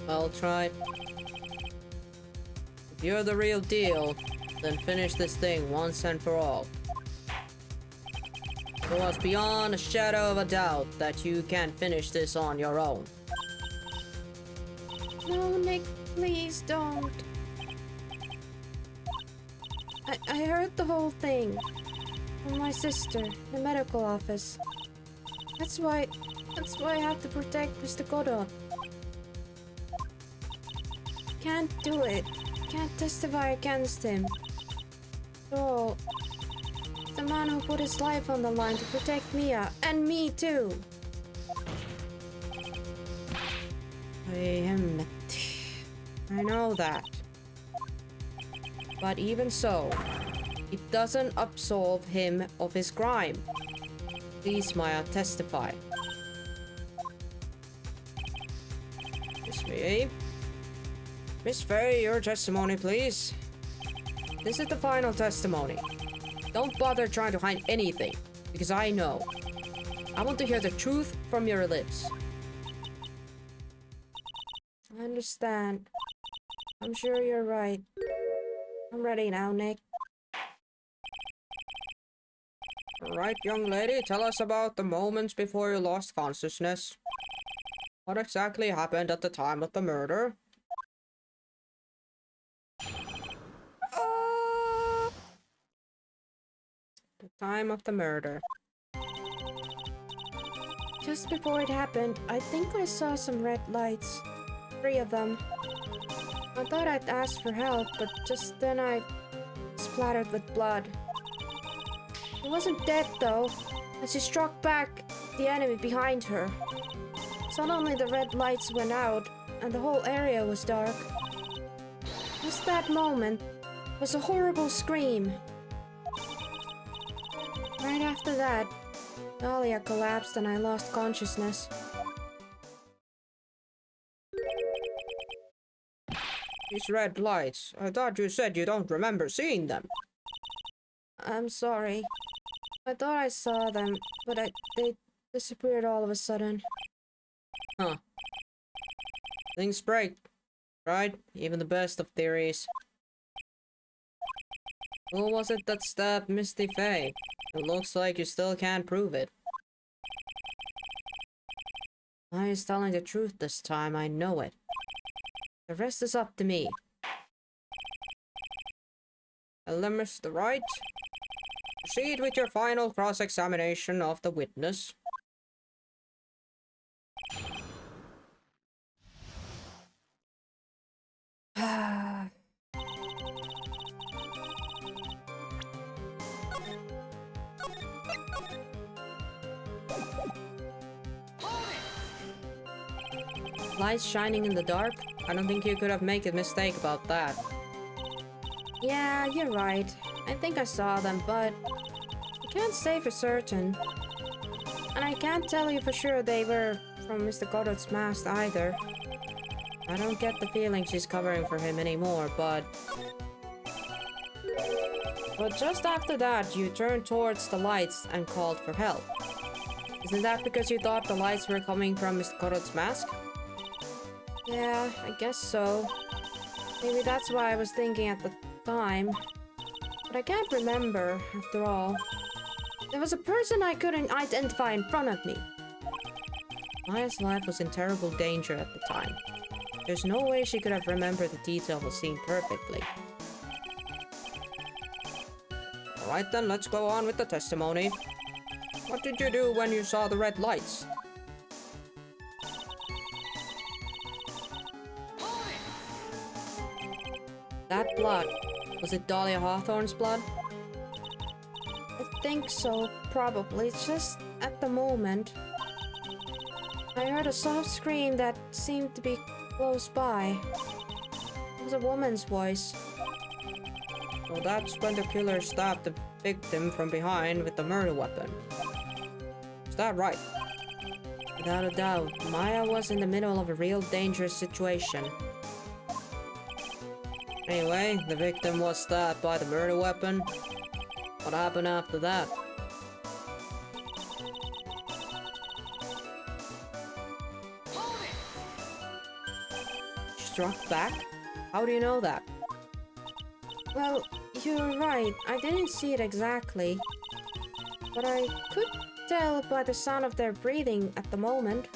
Well tried. If you're the real deal, then finish this thing once and for all. It was beyond a shadow of a doubt that you can't finish this on your own. No, Nick, please don't. I heard the whole thing from my sister, the medical office. That's why I have to protect Mr. Godot. Can't do it. Can't testify against him. After all, the man who put his life on the line to protect Mia, and me too. I know that. But even so, it doesn't absolve him of his crime. Please, Maya, testify. Miss Faye? Miss Faye, your testimony, please. This is the final testimony. Don't bother trying to hide anything, because I know. I want to hear the truth from your lips. I understand. I'm sure you're right. I'm ready now, Nick. Alright, young lady, tell us about the moments before you lost consciousness. What exactly happened at the time of the murder? The time of the murder. Just before it happened, I think I saw some red lights. 3 of them. I thought I'd ask for help, but just then I splattered with blood. She wasn't dead though, and she struck back the enemy behind her. Suddenly the red lights went out, and the whole area was dark. Just that moment was a horrible scream. Right after that, Dahlia collapsed and I lost consciousness. These red lights. I thought you said you don't remember seeing them. I'm sorry. I thought I saw them, but they disappeared all of a sudden. Huh. Things break, right? Even the best of theories. Who was it that stabbed Misty Faye? It looks like you still can't prove it. I is telling the truth this time, I know it. The rest is up to me. Mr. Wright, proceed with your final cross-examination of the witness. Lights shining in the dark? I don't think you could have made a mistake about that. Yeah, you're right. I think I saw them, but I can't say for certain. And I can't tell you for sure they were from Mr. Godot's mask either. I don't get the feeling she's covering for him anymore, but just after that, you turned towards the lights and called for help. Isn't that because you thought the lights were coming from Mr. Godot's mask? Yeah, I guess so. Maybe that's why I was thinking at the time. But I can't remember, after all. There was a person I couldn't identify in front of me. Maya's life was in terrible danger at the time. There's no way she could have remembered the detail of the scene perfectly. Alright then, let's go on with the testimony. What did you do when you saw the red lights? That blood, was it Dahlia Hawthorne's blood? I think so, probably. Just at the moment. I heard a soft scream that seemed to be close by. It was a woman's voice. Well, that's when the killer stabbed the victim from behind with the murder weapon. Is that right? Without a doubt, Maya was in the middle of a real dangerous situation. Anyway, the victim was stabbed by the murder weapon. What happened after that? Struck back? How do you know that? Well, you're right. I didn't see it exactly. But I could tell by the sound of their breathing at the moment.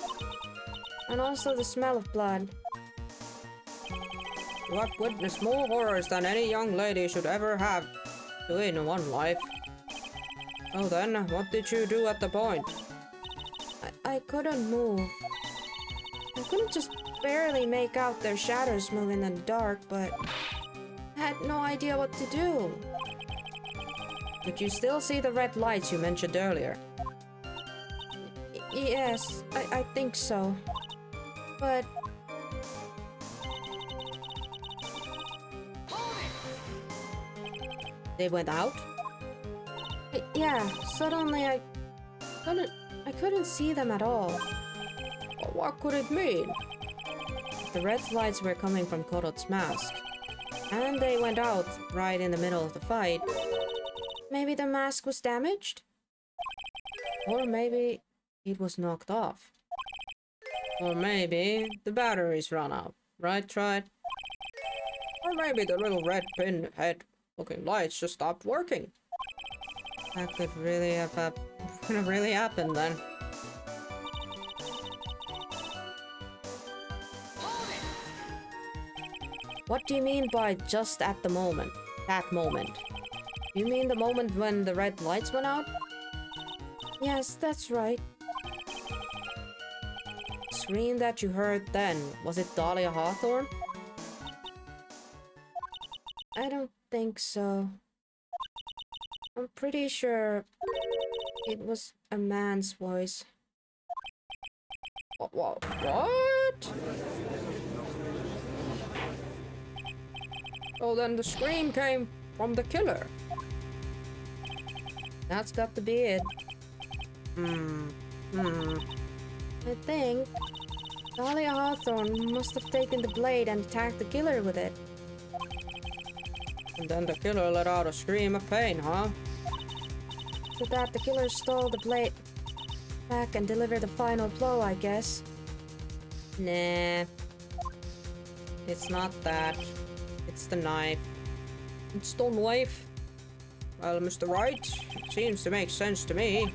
And also the smell of blood. You have witnessed more horrors than any young lady should ever have to in one life. Oh then, what did you do at the point? I couldn't move. I couldn't just barely make out their shadows moving in the dark, but I had no idea what to do. Did you still see the red lights you mentioned earlier? Yes, I think so. But They went out? yeah, suddenly I couldn't see them at all. What could it mean? The red lights were coming from Korot's mask. And they went out right in the middle of the fight. Maybe the mask was damaged? Or maybe it was knocked off. Or maybe the batteries ran out. Right, Tried? Or maybe the little red pinhead looking lights just stopped working. That could really happened then. What do you mean by just at the moment? That moment? You mean the moment when the red lights went out? Yes, that's right. The scream that you heard then, was it Dahlia Hawthorne? I don't think so. I'm pretty sure it was a man's voice. What? Oh, then the scream came from the killer. That's got to be it. I think Dahlia Hawthorne must have taken the blade and attacked the killer with it. And then the killer let out a scream of pain, huh? So that the killer stole the blade back and delivered the final blow, I guess. Nah. It's not that. It's the knife. It's the knife. Well, Mr. Wright, it seems to make sense to me.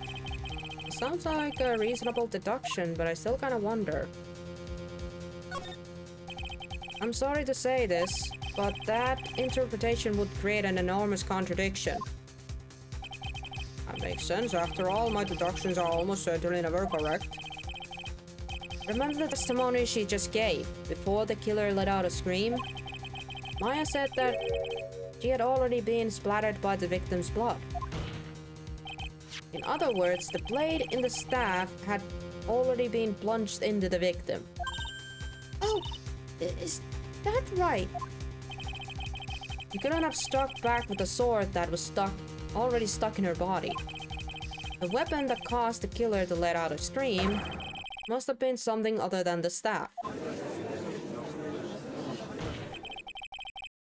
It sounds like a reasonable deduction, but I still kind of wonder. I'm sorry to say this, but that interpretation would create an enormous contradiction. That makes sense. After all, my deductions are almost certainly never correct. Remember the testimony she just gave before the killer let out a scream? Maya said that she had already been splattered by the victim's blood. In other words, the blade in the staff had already been plunged into the victim. Oh, is that right? You couldn't have struck back with a sword that was already stuck in her body. The weapon that caused the killer to let out a scream must have been something other than the staff.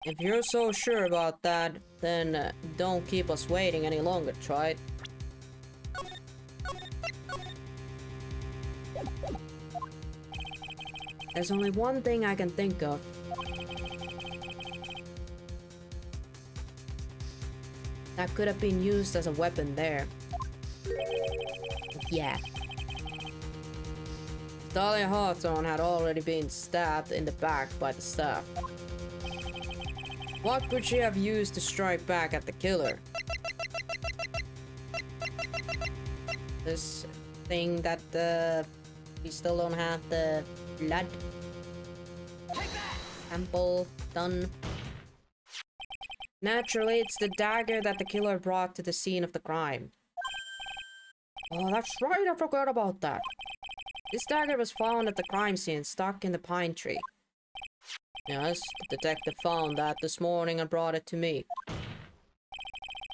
If you're so sure about that, then don't keep us waiting any longer, Tried. There's only one thing I can think of. That could have been used as a weapon there. Yeah. Dahlia Hawthorne had already been stabbed in the back by the staff. What could she have used to strike back at the killer? This thing that we still don't have the blood sample done. Naturally, it's the dagger that the killer brought to the scene of the crime. Oh, that's right, I forgot about that. This dagger was found at the crime scene, stuck in the pine tree. Yes, the detective found that this morning and brought it to me.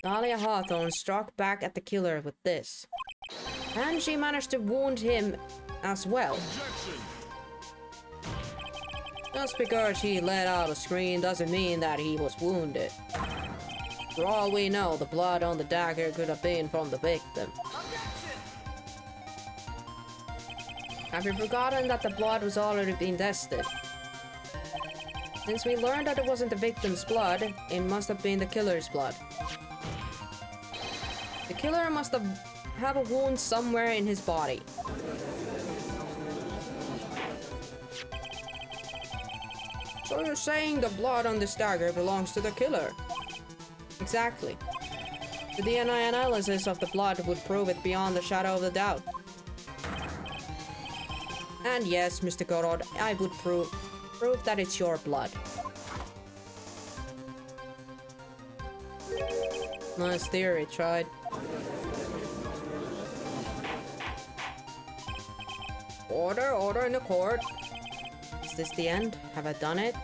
Dahlia Hawthorne struck back at the killer with this. And she managed to wound him as well. Objection. Just because he let out a scream doesn't mean that he was wounded. For all we know, the blood on the dagger could have been from the victim. Have you forgotten that the blood was already being tested? Since we learned that it wasn't the victim's blood, it must have been the killer's blood. The killer must have a wound somewhere in his body. So you're saying the blood on this dagger belongs to the killer? Exactly. The DNA analysis of the blood would prove it beyond the shadow of a doubt. And yes, Mr. Gorod, I would prove that it's your blood. Nice theory, tried. Order in the court. Is this the end? Have I done it?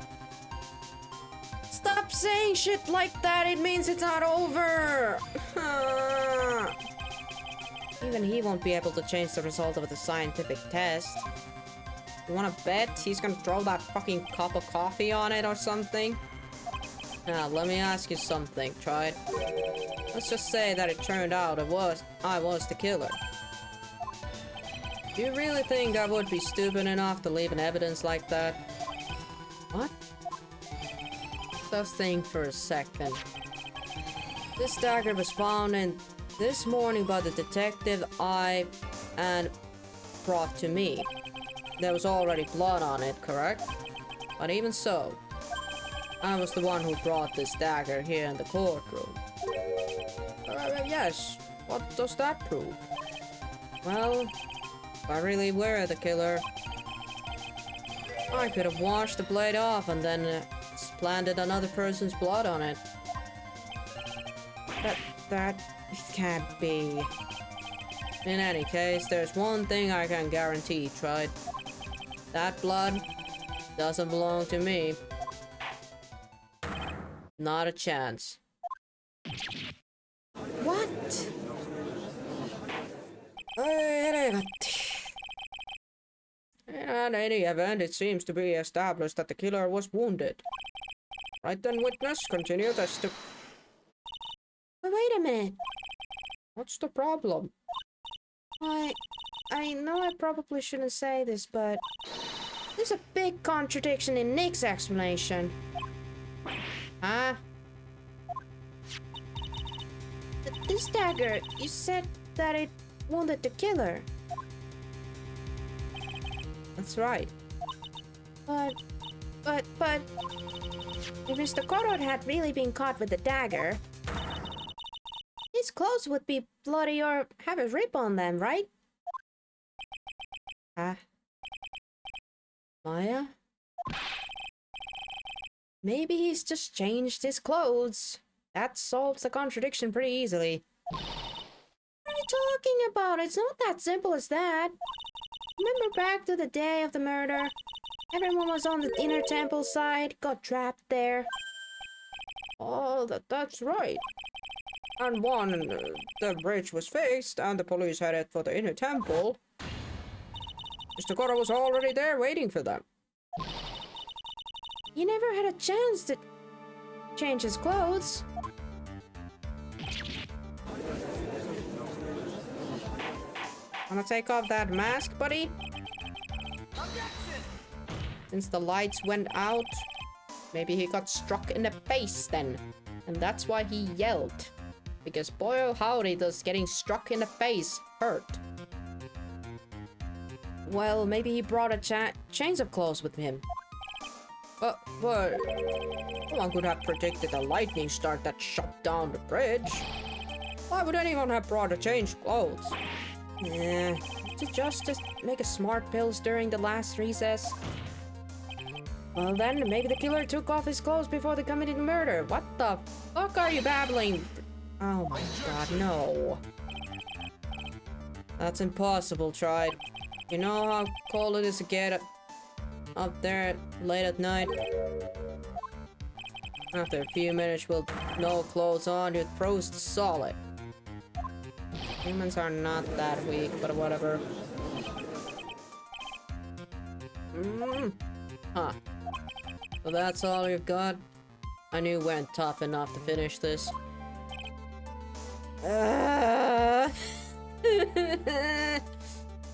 Stop saying shit like that, it means it's not over! Even he won't be able to change the result of the scientific test. You wanna bet he's gonna throw that fucking cup of coffee on it or something? Now, let me ask you something, Tried. Let's just say that it turned out I was the killer. Do you really think I would be stupid enough to leave an evidence like that? What? Just think for a second. This dagger was found in this morning by the detective and brought to me. There was already blood on it, correct? But even so, I was the one who brought this dagger here in the courtroom. Yes, what does that prove? Well, if I really were the killer, I could have washed the blade off and then planted another person's blood on it. That can't be. In any case, there's one thing I can guarantee, Tried. That blood doesn't belong to me. Not a chance. What? In any event, it seems to be established that the killer was wounded. Right then, witness, continue this to... But wait a minute. What's the problem? I know I probably shouldn't say this, but there's a big contradiction in Nick's explanation. Huh? This dagger, you said that it wounded the killer. That's right. But if Mr. Gorod had really been caught with the dagger, his clothes would be bloody or have a rip on them, right? Huh? Maya? Maybe he's just changed his clothes. That solves the contradiction pretty easily. What are you talking about? It's not that simple as that. Remember back to the day of the murder? Everyone was on the inner temple side, got trapped there. Oh, that's right. And the bridge was fixed and the police headed for the inner temple. Mr. Gorod was already there waiting for them. He never had a chance to change his clothes. Wanna take off that mask, buddy? Since the lights went out, maybe he got struck in the face then. And that's why he yelled. Because boy oh howdy does getting struck in the face hurt. Well, maybe he brought a change of clothes with him. But no one could have predicted a lightning strike that shut down the bridge. Why would anyone have brought a change of clothes? Did you just make a smart pills during the last recess? Well then, maybe the killer took off his clothes before they committed the murder. What the fuck are you babbling? Oh my god, no. That's impossible, Tried. You know how cold it is to get up there late at night? After a few minutes with no clothes on, you're frozen solid. Humans are not that weak, but whatever. Huh. So that's all you've got? I knew you weren't tough enough to finish this.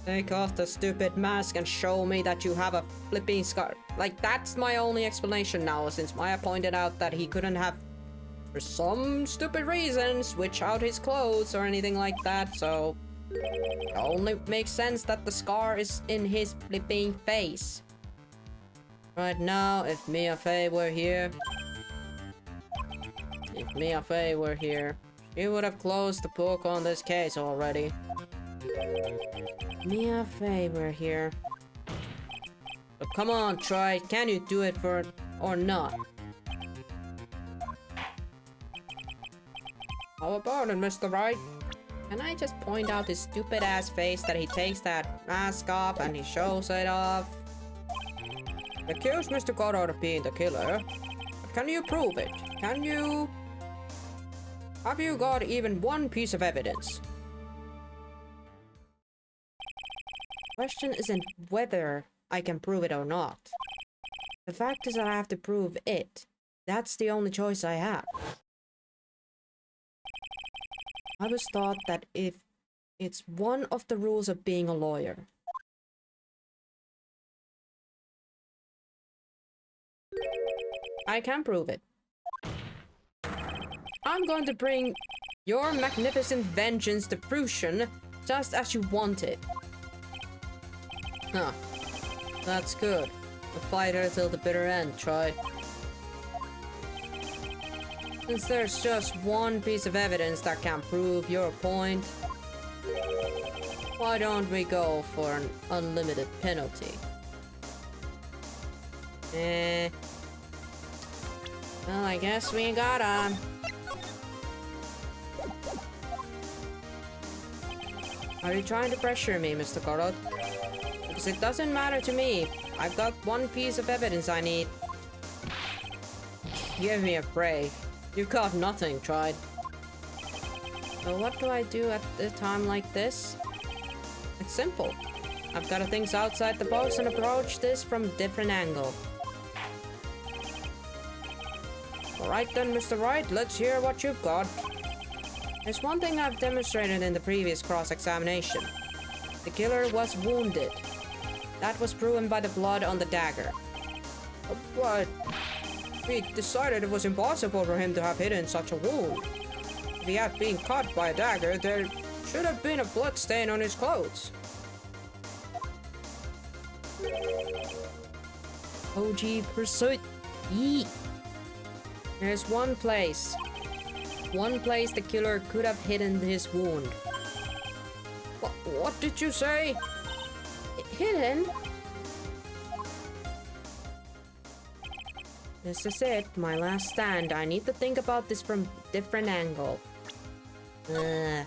Take off the stupid mask and show me that you have a flipping scar. Like, that's my only explanation now, since Maya pointed out that he couldn't have, for some stupid reason, switch out his clothes or anything like that, so... It only makes sense that the scar is in his flipping face. Right now, if Mia Fey were here... If Mia Fey were here, she would have closed the book on this case already. Mia Fey were here. But come on, try. Can you do it for or not? How about it, Mr. Wright? Can I just point out his stupid ass face that he takes that mask off and he shows it off? Accuse Mr. Goddard of being the killer. But can you prove it? Can you... Have you got even one piece of evidence? Question isn't whether I can prove it or not. The fact is that I have to prove it. That's the only choice I have. I was taught that if it's one of the rules of being a lawyer. I can prove it. I'm going to bring your magnificent vengeance to fruition just as you want it. Huh. That's good. A fighter till the bitter end, Troy. Since there's just one piece of evidence that can prove your point, why don't we go for an unlimited penalty? Well, I guess we gotta. Are you trying to pressure me, Mr. Korot? Because it doesn't matter to me. I've got one piece of evidence I need. Give me a break. You've got nothing, tried. So what do I do at a time like this? It's simple. I've got to think outside the box and approach this from a different angle. Alright then, Mr. Wright, let's hear what you've got. There's one thing I've demonstrated in the previous cross-examination. The killer was wounded. That was proven by the blood on the dagger. But we decided it was impossible for him to have hidden such a wound. If he had been cut by a dagger, there should have been a blood stain on his clothes. OG pursuit. Yeet. There's one place the killer could have hidden his wound. What did you say? Hidden? This is it, my last stand. I need to think about this from a different angle. I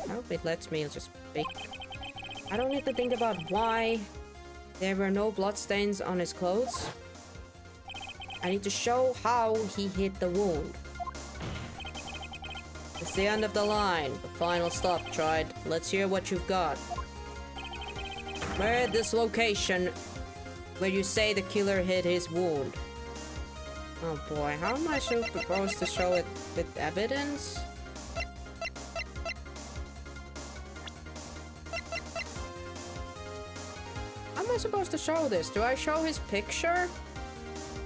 hope it lets me just pick. I don't need to think about why there were no bloodstains on his clothes. I need to show how he hid the wound. It's the end of the line. The final stop, tried. Let's hear what you've got. Where at this location where you say the killer hid his wound? Oh boy, how am I supposed to show it with evidence? How am I supposed to show this? Do I show his picture?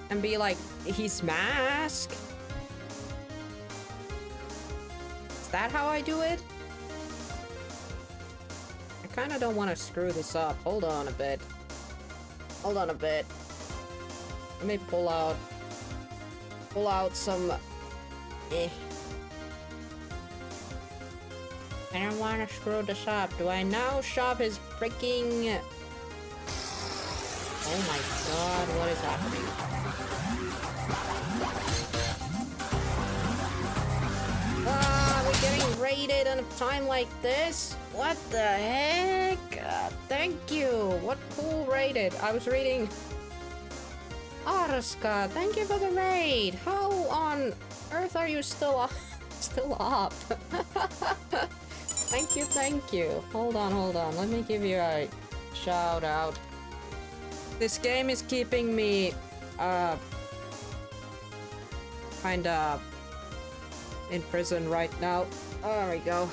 And be like, his mask? Is that how I do it? I kinda don't want to screw this up. Hold on a bit. Hold on a bit. Let me pull out some... I don't want to screw this up. Do I now shove his freaking... Oh my god, what is happening? We're getting raided on a time like this? What the heck? Thank you. What cool raided? I was reading... Araska, thank you for the raid. How on earth are you still up? Thank you, thank you. Hold on. Let me give you a shout out. This game is keeping me, kinda in prison right now. There we go.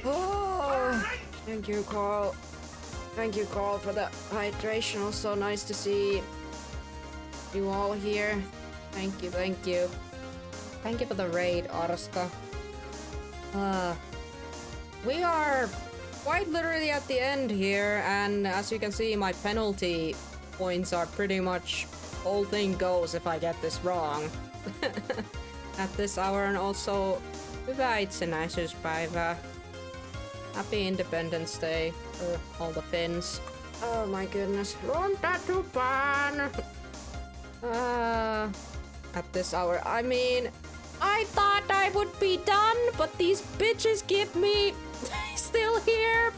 Oh, thank you, Carl. Thank you, Carl, for the hydration. Also nice to see you all here. Thank you, thank you. Thank you for the raid, Araska. We are quite literally at the end here, and as you can see, my penalty points are pretty much whole thing goes if I get this wrong. At this hour, and also hyvää itsenäisyyspäivää. Happy Independence Day for all the Finns. Oh my goodness. At this hour, I mean, I thought I would be done, but these bitches keep me still here.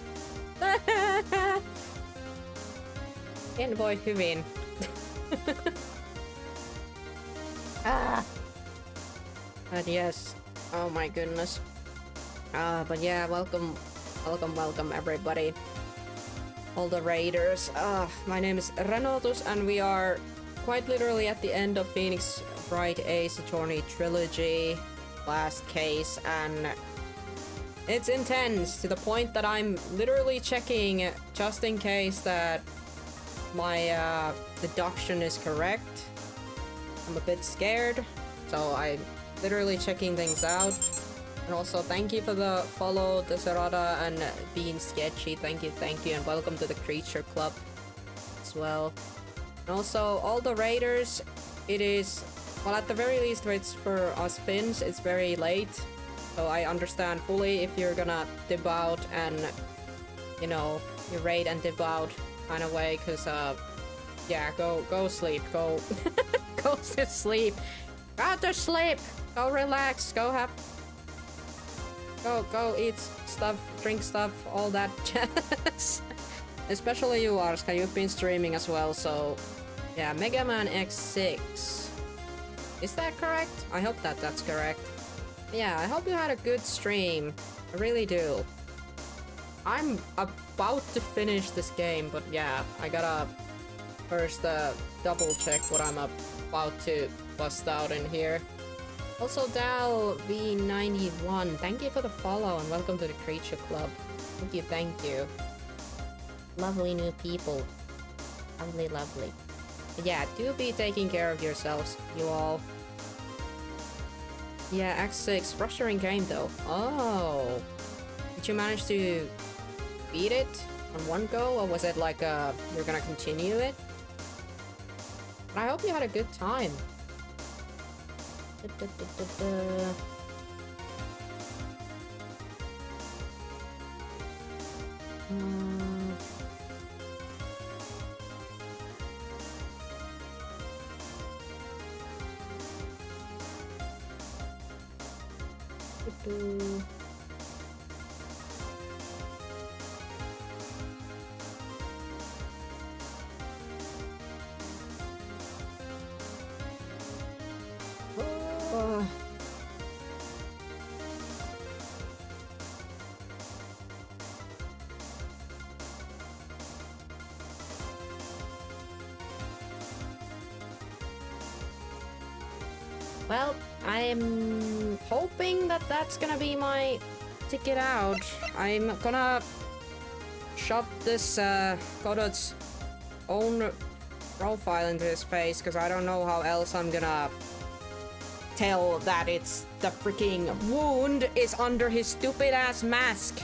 En voi hyvin. But yes, oh my goodness. But yeah, welcome everybody. All the raiders. My name is Renotus, and we are quite literally at the end of Phoenix Wright Ace Attorney Trilogy last case, and it's intense to the point that I'm literally checking just in case that my deduction is correct. I'm a bit scared, so I'm literally checking things out. And also thank you for the follow, Deserada and being sketchy. Thank you, and welcome to the Creature Club as well. And also all the raiders, it is, well, at the very least it's for us Finns, it's very late. So I understand fully if you're gonna dip out and, you know, you raid and dip out kind of way, cause yeah, go sleep, go go to sleep. Go to sleep! Go relax, go eat stuff, drink stuff, all that jazz. Especially you, Arska, you've been streaming as well, so yeah, Mega Man X6. Is that correct? I hope that that's correct. Yeah, I hope you had a good stream. I really do. I'm about to finish this game, but yeah, I gotta first double check what I'm about to bust out in here. Also, Dal V91, thank you for the follow and welcome to the Creature Club. Thank you. Lovely new people. Lovely. But yeah, do be taking care of yourselves, you all. Yeah, X6, frustrating game though. Oh. Did you manage to beat it on one go, or was it like you're gonna continue it? But I hope you had a good time. Well, I'm hoping that that's gonna be my ticket out. I'm gonna shove this Godot's own profile into his face, because I don't know how else I'm gonna tell that it's the freaking wound is under his stupid ass mask.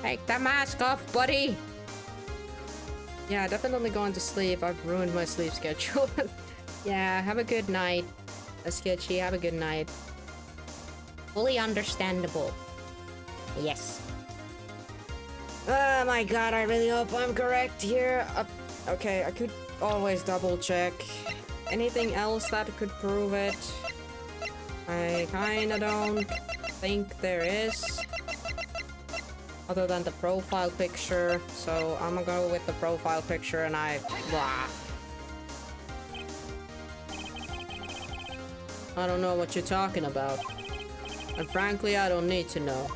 Take the mask off, buddy! Yeah, definitely going to sleep. I've ruined my sleep schedule. Yeah, have a good night. Sketchy, have a good night. Fully understandable. Yes. Oh my god, I really hope I'm correct here. Okay, I could always double check. Anything else that could prove it? I kinda don't think there is. Other than the profile picture. So I'm gonna go with the profile picture, and blah. I don't know what you're talking about. And frankly, I don't need to know.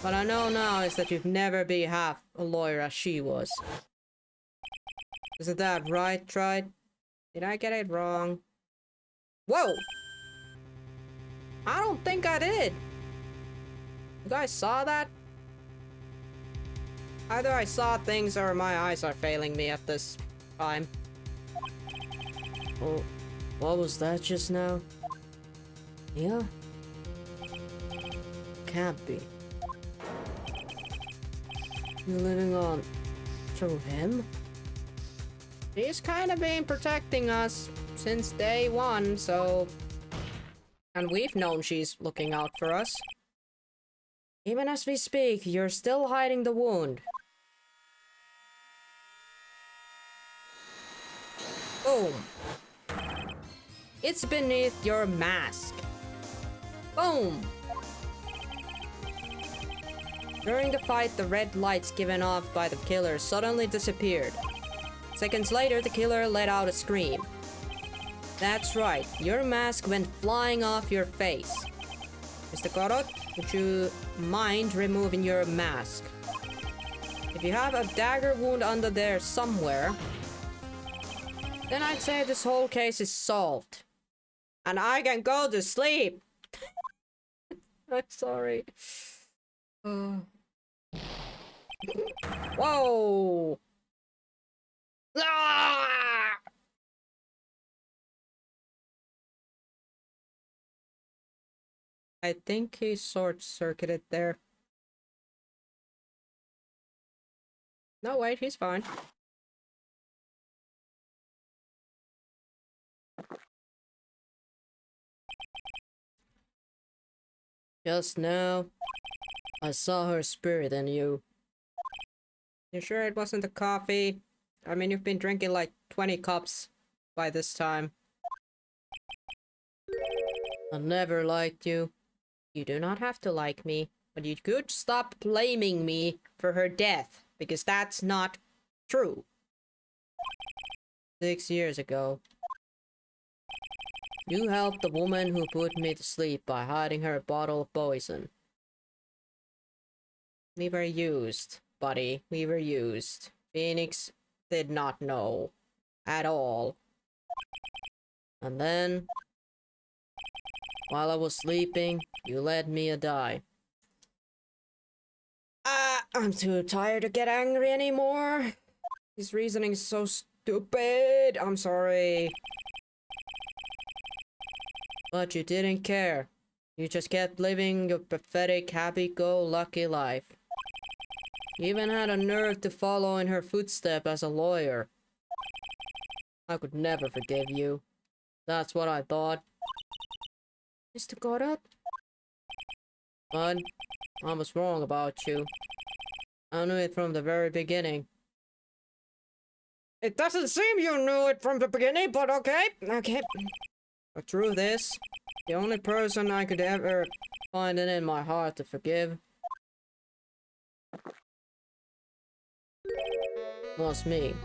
What I know now is that you've never been half a lawyer as she was. Isn't that right, Tried? Did I get it wrong? Whoa! I don't think I did! You guys saw that? Either I saw things or my eyes are failing me at this time. Oh, what was that just now? Yeah? Can't be. You're living on through him? He's kind of been protecting us since day one, so... And we've known she's looking out for us. Even as we speak, you're still hiding the wound. Boom. It's beneath your mask. Boom. During the fight, the red lights given off by the killer suddenly disappeared. Seconds later, the killer let out a scream. That's right, your mask went flying off your face. Mr. Gorot, would you mind removing your mask? If you have a dagger wound under there somewhere, then I'd say this whole case is solved. And I can go to sleep! I'm sorry. Whoa! Ah! I think he short-circuited there. No, wait, he's fine. Just now, I saw her spirit in you. You sure it wasn't the coffee? I mean, you've been drinking like 20 cups by this time. I never liked you. You do not have to like me, but you could stop blaming me for her death, because that's not true. 6 years ago, you helped the woman who put me to sleep by hiding her bottle of poison. We were used, buddy. We were used. Phoenix did not know. At all. And then, while I was sleeping, you let Mia die. I'm too tired to get angry anymore. His reasoning is so stupid. I'm sorry. But you didn't care. You just kept living your pathetic, happy-go-lucky life. You even had a nerve to follow in her footsteps as a lawyer. I could never forgive you. That's what I thought. Mr. Gorot? But I was wrong about you. I knew it from the very beginning. It doesn't seem you knew it from the beginning, but okay. Okay. The truth is, the only person I could ever find it in my heart to forgive was me.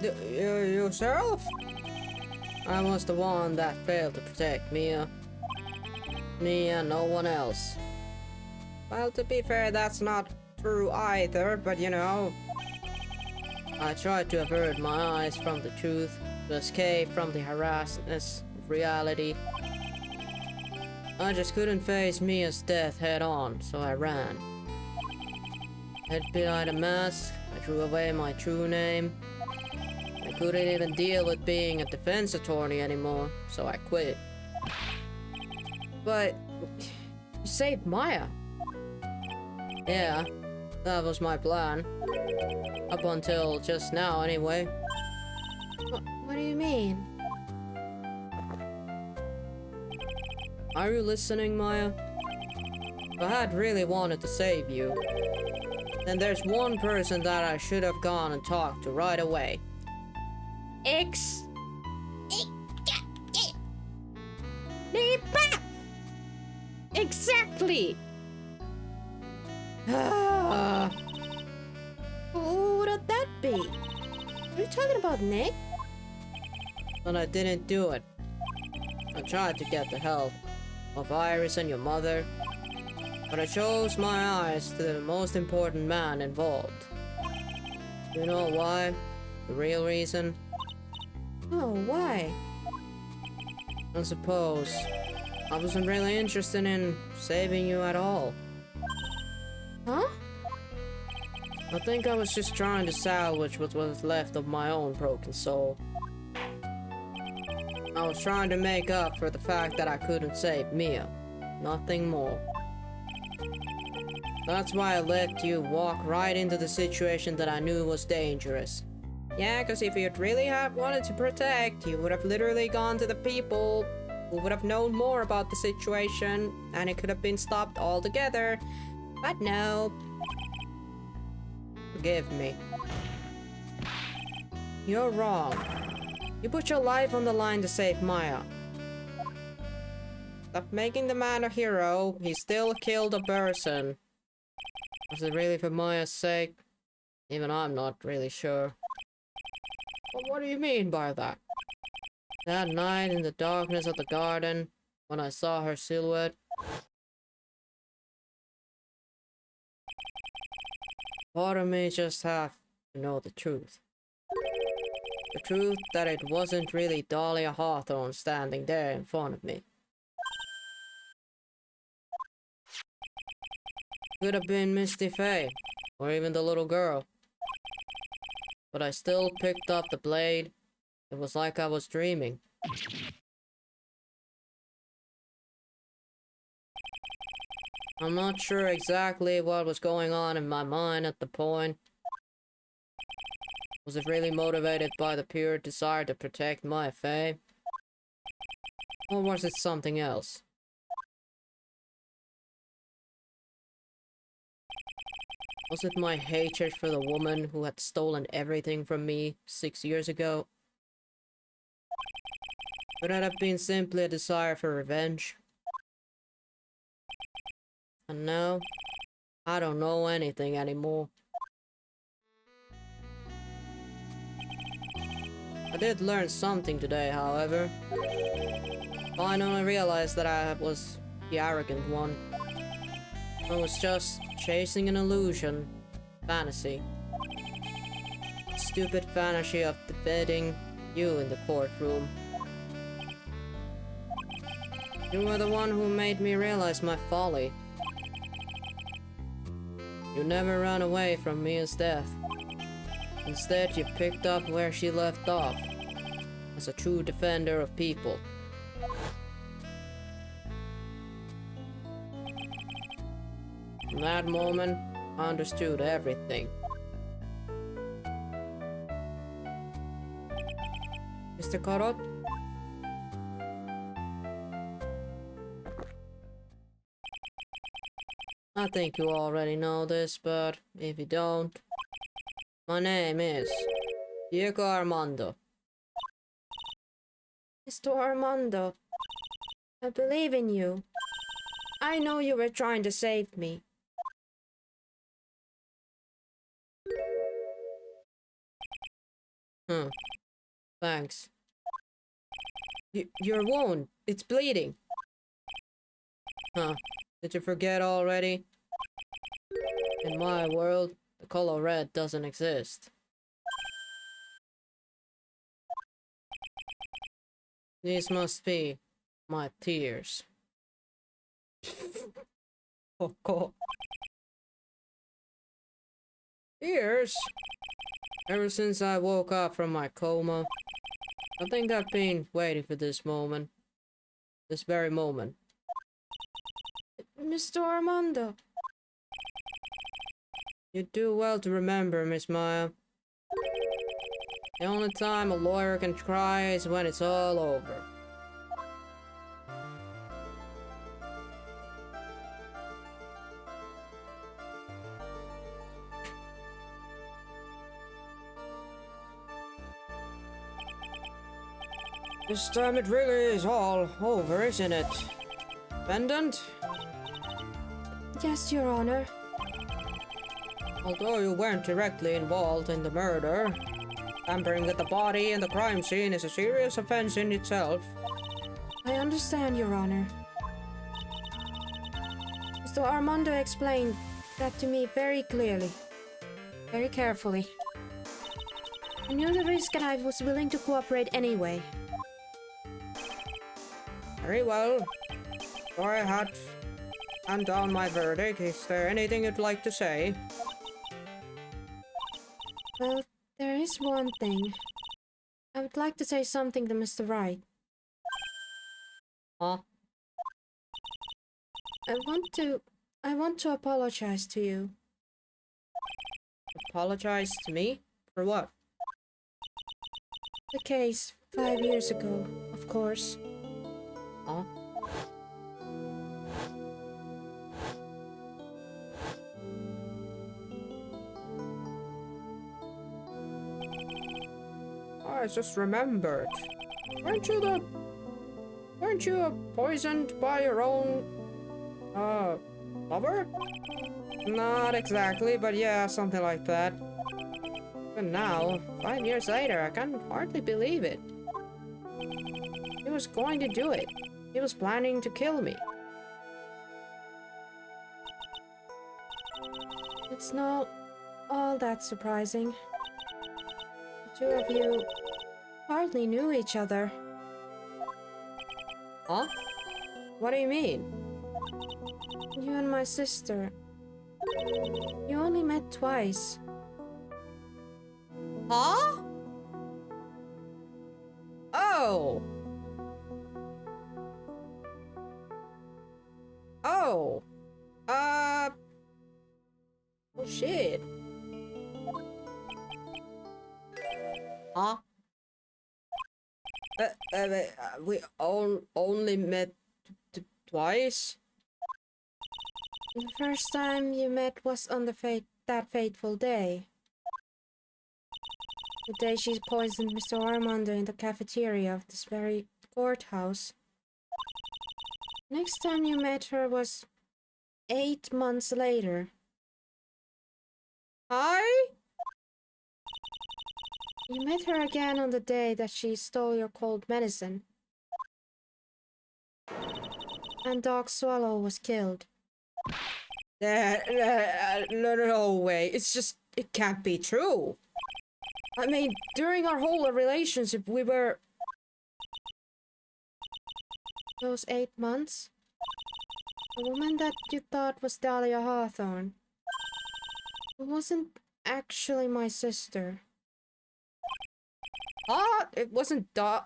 Yourself? I was the one that failed to protect Mia. Me and no one else. Well, to be fair, that's not true either, but you know, I tried to avert my eyes from the truth, to escape from the harassment of reality. I just couldn't face Mia's death head on, so I ran. Hid behind a mask, I threw away my true name. I couldn't even deal with being a defense attorney anymore, so I quit. But you saved Maya. Yeah, that was my plan. Up until just now, anyway. What do you mean? Are you listening, Maya? If I had really wanted to save you, then there's one person that I should have gone and talked to right away. Exactly! Who would that be? Are you talking about Nick? But I didn't do it. I tried to get the help of Iris and your mother, but I chose my eyes to the most important man involved. You know why? The real reason? Oh, why? I suppose I wasn't really interested in saving you at all. Huh? I think I was just trying to salvage what was left of my own broken soul. I was trying to make up for the fact that I couldn't save Mia. Nothing more. That's why I let you walk right into the situation that I knew was dangerous. Yeah, because if you'd really have wanted to protect, you would have literally gone to the people who would have known more about the situation, and it could have been stopped altogether. But no. Forgive me. You're wrong. You put your life on the line to save Maya. Stop making the man a hero. He still killed a person. Was it really for Maya's sake? Even I'm not really sure. But what do you mean by that? That night in the darkness of the garden, when I saw her silhouette, part of me just have to know the truth. The truth that it wasn't really Dahlia Hawthorne standing there in front of me. Could have been Misty Faye, or even the little girl. But I still picked up the blade. It was like I was dreaming. I'm not sure exactly what was going on in my mind at the point. Was it really motivated by the pure desire to protect my Faye? Or was it something else? Was it my hatred for the woman who had stolen everything from me 6 years ago? Could it have been simply a desire for revenge? And now, I don't know anything anymore. I did learn something today, however. Finally realized that I was the arrogant one. I was just chasing an illusion, fantasy. Stupid fantasy of defeating you in the courtroom. You were the one who made me realize my folly. You never ran away from Mia's death. Instead, you picked up where she left off, as a true defender of people. In that moment, I understood everything. Mr. Karot? I think you already know this, but if you don't, my name is Diego Armando. Mr. Armando, I believe in you. I know you were trying to save me. Thanks. Your wound, it's bleeding. Huh, did you forget already? In my world, the color red doesn't exist. These must be my tears. Oh god. Tears? Ever since I woke up from my coma, I think I've been waiting for this moment. This very moment. Mr. Armando. You do well to remember, Miss Maya. The only time a lawyer can cry is when it's all over. This time it really is all over, isn't it? Pendant? Yes, Your Honor. Although you weren't directly involved in the murder, tampering with the body and the crime scene is a serious offense in itself. I understand, Your Honor. Mr. Armando explained that to me very clearly, very carefully. I knew the risk and I was willing to cooperate anyway. Very well. Go ahead. Hand down my verdict. Is there anything you'd like to say? Well, there is one thing. I would like to say something to Mr. Wright. Huh? I want to apologize to you. Apologize to me? For what? The case 5 years ago, of course. Huh? I just remembered. Weren't you poisoned by your own lover? Not exactly, but yeah, something like that. And now, 5 years later, I can hardly believe it. He was going to do it. He was planning to kill me. It's not all that surprising. The two of you hardly knew each other. Huh? What do you mean? You and my sister. You only met twice. Huh? Oh! Oh! Oh shit. Huh? We only met twice? The first time you met was on that fateful day. The day she poisoned Mr. Armando in the cafeteria of this very courthouse. Next time you met her was 8 months later. Hi? You met her again on the day that she stole your cold medicine. And Dog Swallow was killed. No way. It's just, it can't be true. I mean, during our whole relationship, we were... Those 8 months? The woman that you thought was Dahlia Hawthorne wasn't actually my sister. It wasn't Huh?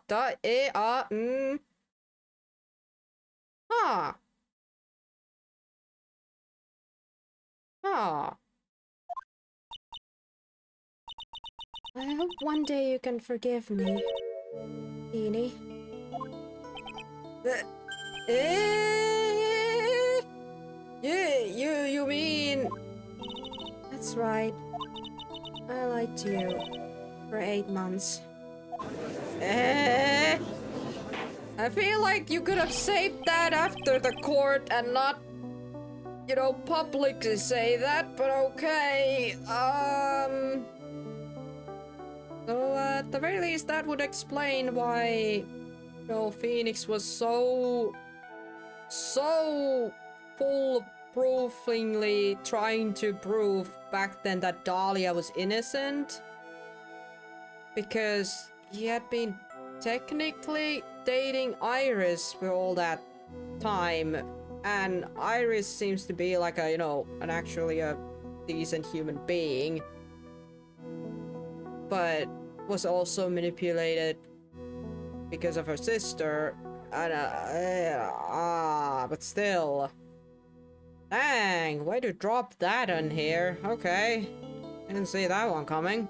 Huh. I hope one day you can forgive me, Beanie. Yeah, you mean... That's right. I lied to you for 8 months. I feel like you could have saved that after the court and not, you know, publicly say that, but okay. So at the very least, that would explain why, you know, Phoenix was so foolproofingly trying to prove back then that Dahlia was innocent. Because he had been technically dating Iris for all that time, and Iris seems to be like a, you know, actually a decent human being, but was also manipulated because of her sister, and but still. Dang, way to drop that on here. Okay, didn't see that one coming.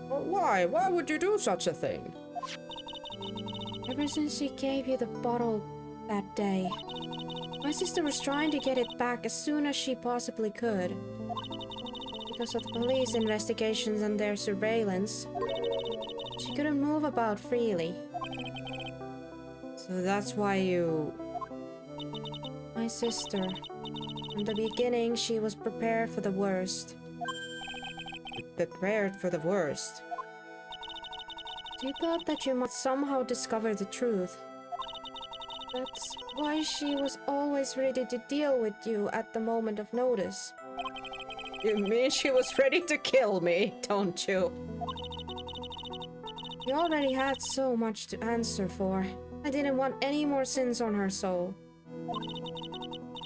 But why? Why would you do such a thing? Ever since she gave you the bottle that day, my sister was trying to get it back as soon as she possibly could. Because of the police investigations and their surveillance, she couldn't move about freely. So that's why you... My sister. From the beginning, she was prepared for the worst. Prepared for the worst. She thought that you might somehow discover the truth. That's why she was always ready to deal with you at the moment of notice. You mean she was ready to kill me, don't you? She already had so much to answer for. I didn't want any more sins on her soul.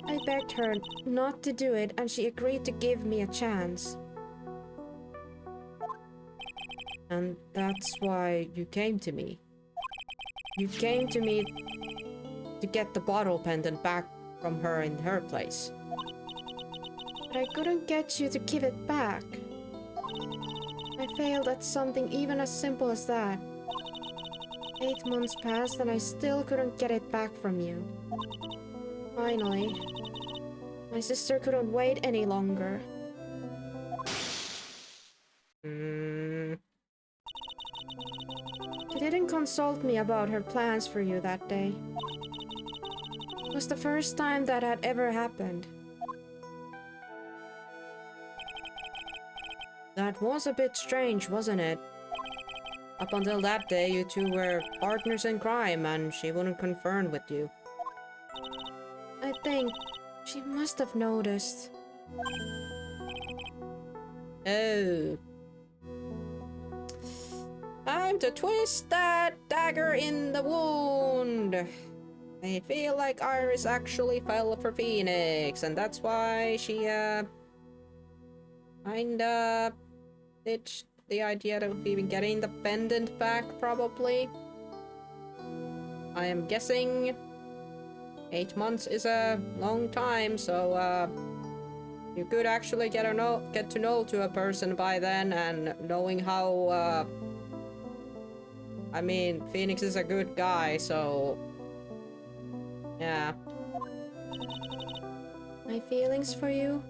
I begged her not to do it, and she agreed to give me a chance. And that's why you came to me. You came to me to get the bottle pendant back from her in her place. But I couldn't get you to give it back. I failed at something even as simple as that. 8 months passed and I still couldn't get it back from you. Finally, my sister couldn't wait any longer. She didn't consult me about her plans for you that day. It was the first time that had ever happened. That was a bit strange, wasn't it? Up until that day, you two were partners in crime, and she wouldn't confirm with you. I think she must have noticed. Oh. Time to twist that dagger in the wound. I feel like Iris actually fell for Phoenix, and that's why she, kinda ditched the idea of even getting the pendant back, probably. I am guessing 8 months is a long time, so, you could actually get to know to a person by then, and knowing how, I mean, Phoenix is a good guy, so... yeah. My feelings for you?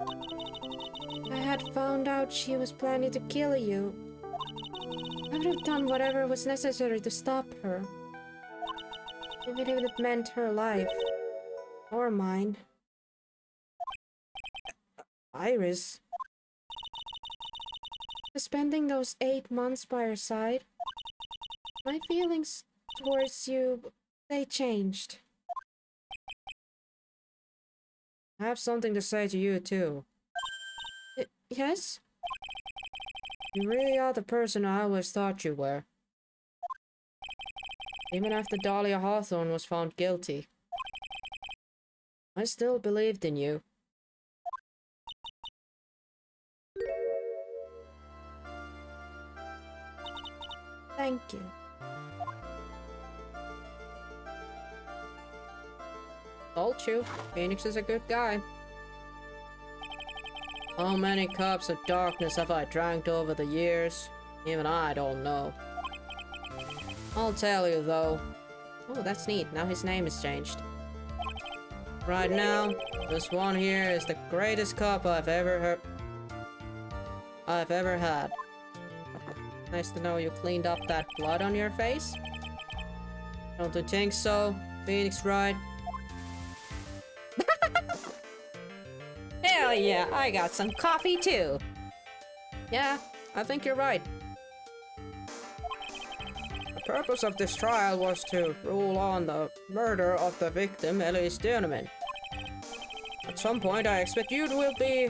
I had found out she was planning to kill you. I would have done whatever was necessary to stop her. Even if it meant her life. Or mine. Iris? Spending those 8 months by her side, my feelings towards you, they changed. I have something to say to you, too. Yes? You really are the person I always thought you were. Even after Dahlia Hawthorne was found guilty. I still believed in you. Thank you. Told you, Phoenix is a good guy. How many cups of darkness have I drank over the years? Even I don't know. I'll tell you though. Oh, that's neat. Now his name is changed. Right now, this one here is the greatest cup I've ever had. Nice to know you cleaned up that blood on your face. Don't you think so, Phoenix Wright? Hell yeah, I got some coffee too. Yeah, I think you're right. The purpose of this trial was to rule on the murder of the victim, Elise Dierneman. At some point, I expect you will be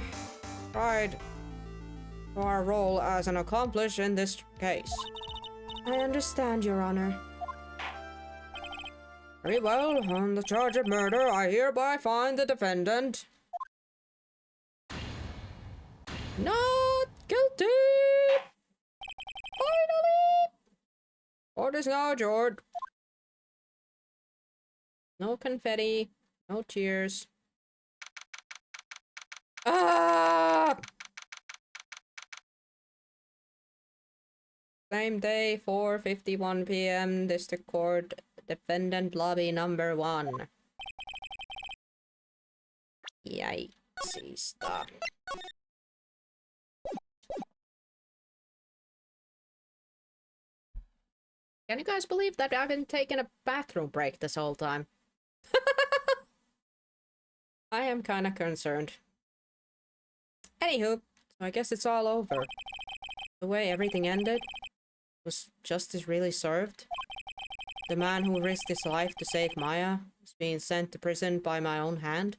tried for our role as an accomplice in this case. I understand, Your Honor. Very well, on the charge of murder, I hereby find the defendant not guilty! Finally! Court is now adjourned. No confetti, no tears. Ah! Same day, 4:51 p.m. District Court, Defendant Lobby number 1. Yikesy stuff. Can you guys believe that I've been taking a bathroom break this whole time? I am kinda concerned. Anywho, so I guess it's all over. The way everything ended, was justice really served? The man who risked his life to save Maya was being sent to prison by my own hand?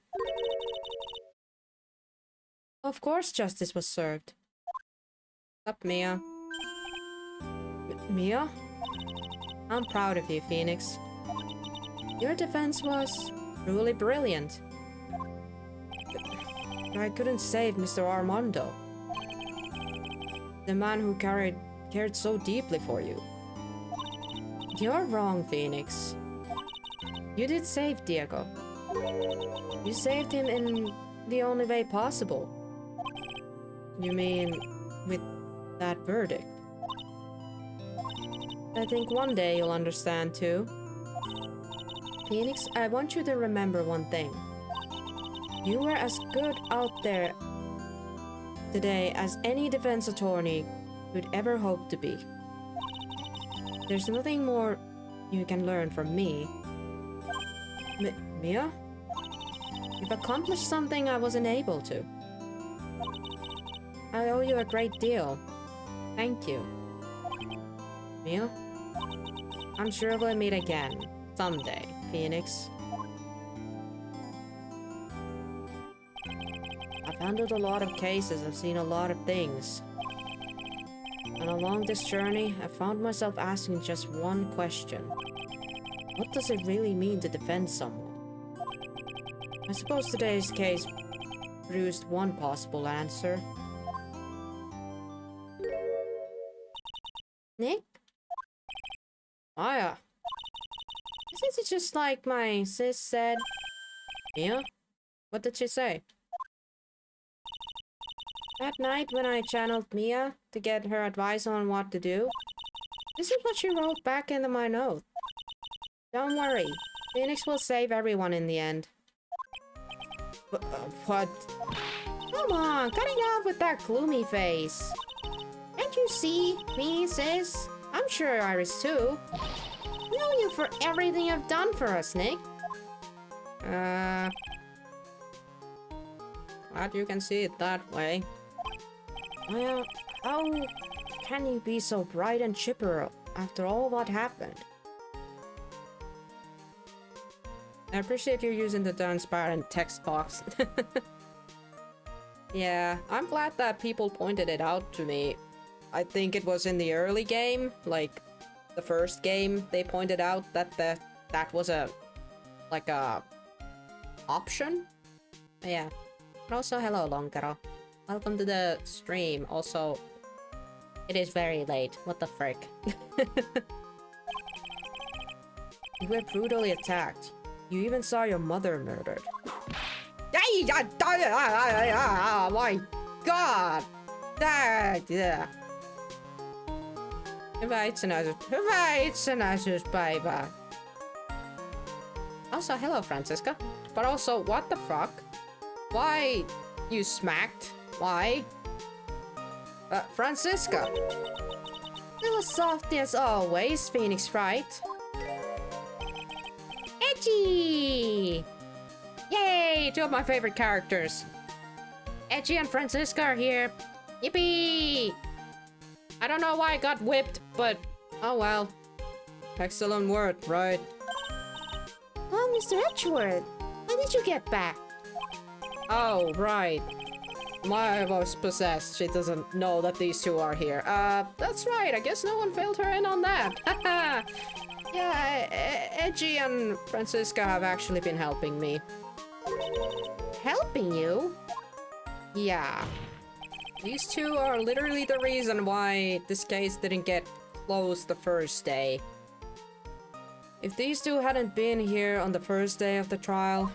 Of course justice was served. Up, Mia. Mia? I'm proud of you, Phoenix. Your defense was truly brilliant. I couldn't save Mr. Armando, the man who cared so deeply for you. You're wrong, Phoenix. You did save Diego. You saved him in the only way possible. You mean with that verdict? I think one day you'll understand too. Phoenix, I want you to remember one thing. You were as good out there today as any defense attorney could ever hope to be. There's nothing more you can learn from me. Mia? You've accomplished something I wasn't able to. I owe you a great deal. Thank you. Mia? I'm sure we'll meet again. Someday, Phoenix. I've handled a lot of cases, I've seen a lot of things. And along this journey, I found myself asking just one question. What does it really mean to defend someone? I suppose today's case produced one possible answer. Nick? Maya. Isn't it just like my sis said? Yeah? What did she say? That night when I channeled Mia to get her advice on what to do, this is what she wrote back into my note. Don't worry, Phoenix will save everyone in the end. What? Come on, cut it off with that gloomy face. Can't you see me, sis? I'm sure Iris too. We owe you for everything you've done for us, Nick. Glad you can see it that way. Well, how can you be so bright and chipper after all what happened? I appreciate you using the transparent text box. Yeah, I'm glad that people pointed it out to me. I think it was in the early game, like the first game, they pointed out that that was a option. Yeah. But also, hello, Longero. Welcome to the stream. Also, it is very late. What the frick? You were brutally attacked. You even saw your mother murdered. Oh my god! Hyvää itsenäisyyspäivää. Also, hello, Francisca. But also, what the fuck? Why you smacked? Why? Francisca. Still as softy as always, Phoenix Wright. Edgy! Yay! Two of my favorite characters. Edgy and Francisca are here. Yippee! I don't know why I got whipped, but oh well. Excellent word, right? Oh, Mr. Edgeworth, how did you get back? Oh, right. Maya was possessed. She doesn't know that these two are here. That's right. I guess no one filled her in on that. Yeah, Edgy and Francisca have actually been helping me. Helping you? Yeah. These two are literally the reason why this case didn't get closed the first day. If these two hadn't been here on the first day of the trial,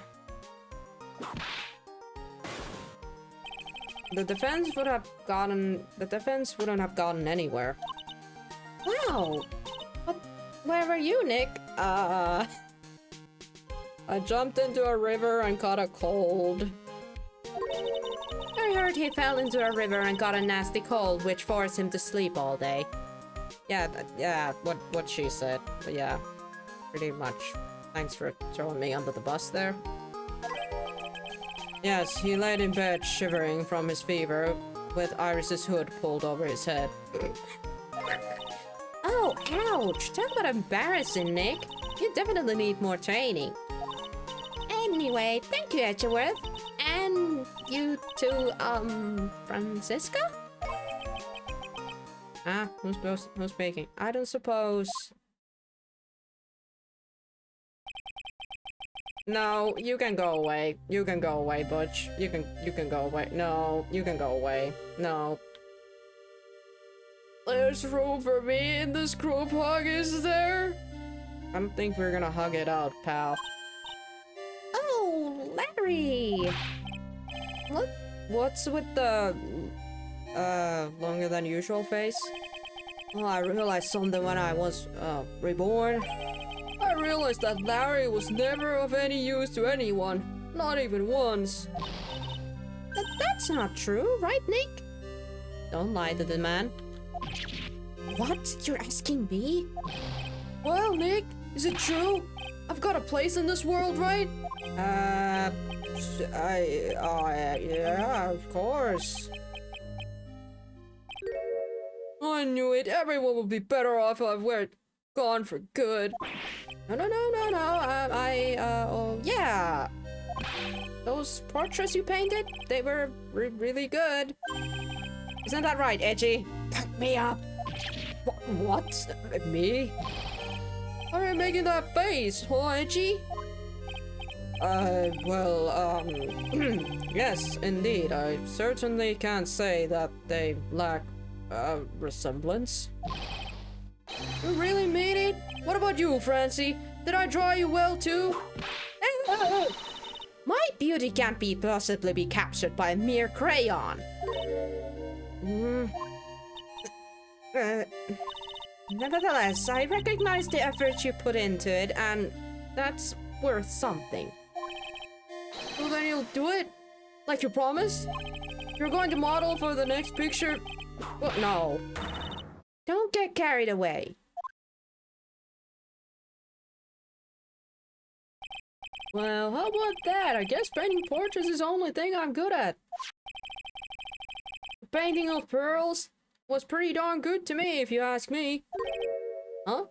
the defense wouldn't have gotten anywhere. Wow! But where were you, Nick? I jumped into a river and caught a cold. I heard he fell into a river and got a nasty cold, which forced him to sleep all day. Yeah, what she said. But yeah, pretty much. Thanks for throwing me under the bus there. Yes, he laid in bed shivering from his fever, with Iris's hood pulled over his head. Oh, ouch! Talk about embarrassing, Nick. You definitely need more training. Anyway, thank you, Edgeworth. And you too, Francisca? Ah, who's speaking? I don't suppose. No, you can go away. You can go away, Butch. You can go away. No, you can go away. No. There's room for me in this group hug, is there? I don't think we're gonna hug it out, pal. Oh, Larry! What's with the longer than usual face? Oh, I realized something when I was reborn. I realized that Larry was never of any use to anyone, not even once. That's not true, right, Nick? Don't lie to the man. What? You're asking me? Well, Nick, is it true? I've got a place in this world, right? Yeah, of course. I knew it. Everyone would be better off if I were gone for good. No. Oh, yeah. Those portraits you painted, they were really good. Isn't that right, Edgy? Back me up. What? Me? Why are you making that face, huh, Edgy? Yes, indeed. I certainly can't say that they lack, resemblance. You really mean it? What about you, Francie? Did I draw you well, too? My beauty can't possibly be captured by a mere crayon. Nevertheless, I recognize the effort you put into it, and that's worth something. Well, then you'll do it? Like you promised? You're going to model for the next picture? Well, no. Don't get carried away. Well, how about that? I guess painting portraits is the only thing I'm good at. The painting of pearls was pretty darn good to me, if you ask me. Huh?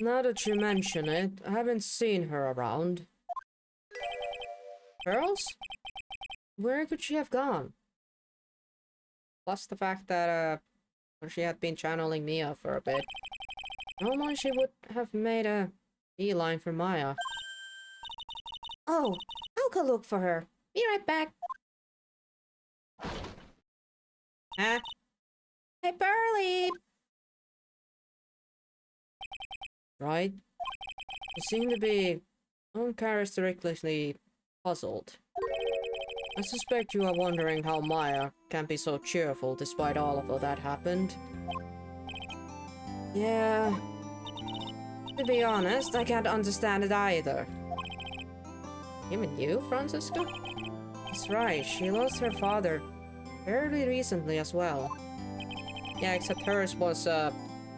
Now that you mention it, I haven't seen her around. Pearls? Where could she have gone? Plus the fact that, she had been channeling Mia for a bit. Normally she would have made a beeline for Maya. Oh, I'll go look for her. Be right back. Huh? Hey, Pearly! Right? You seem to be uncharacteristically puzzled. I suspect you are wondering how Maya can be so cheerful despite all of that happened. Yeah. To be honest, I can't understand it either. Even you, Francisco? That's right, she lost her father fairly recently as well. Yeah, except hers was a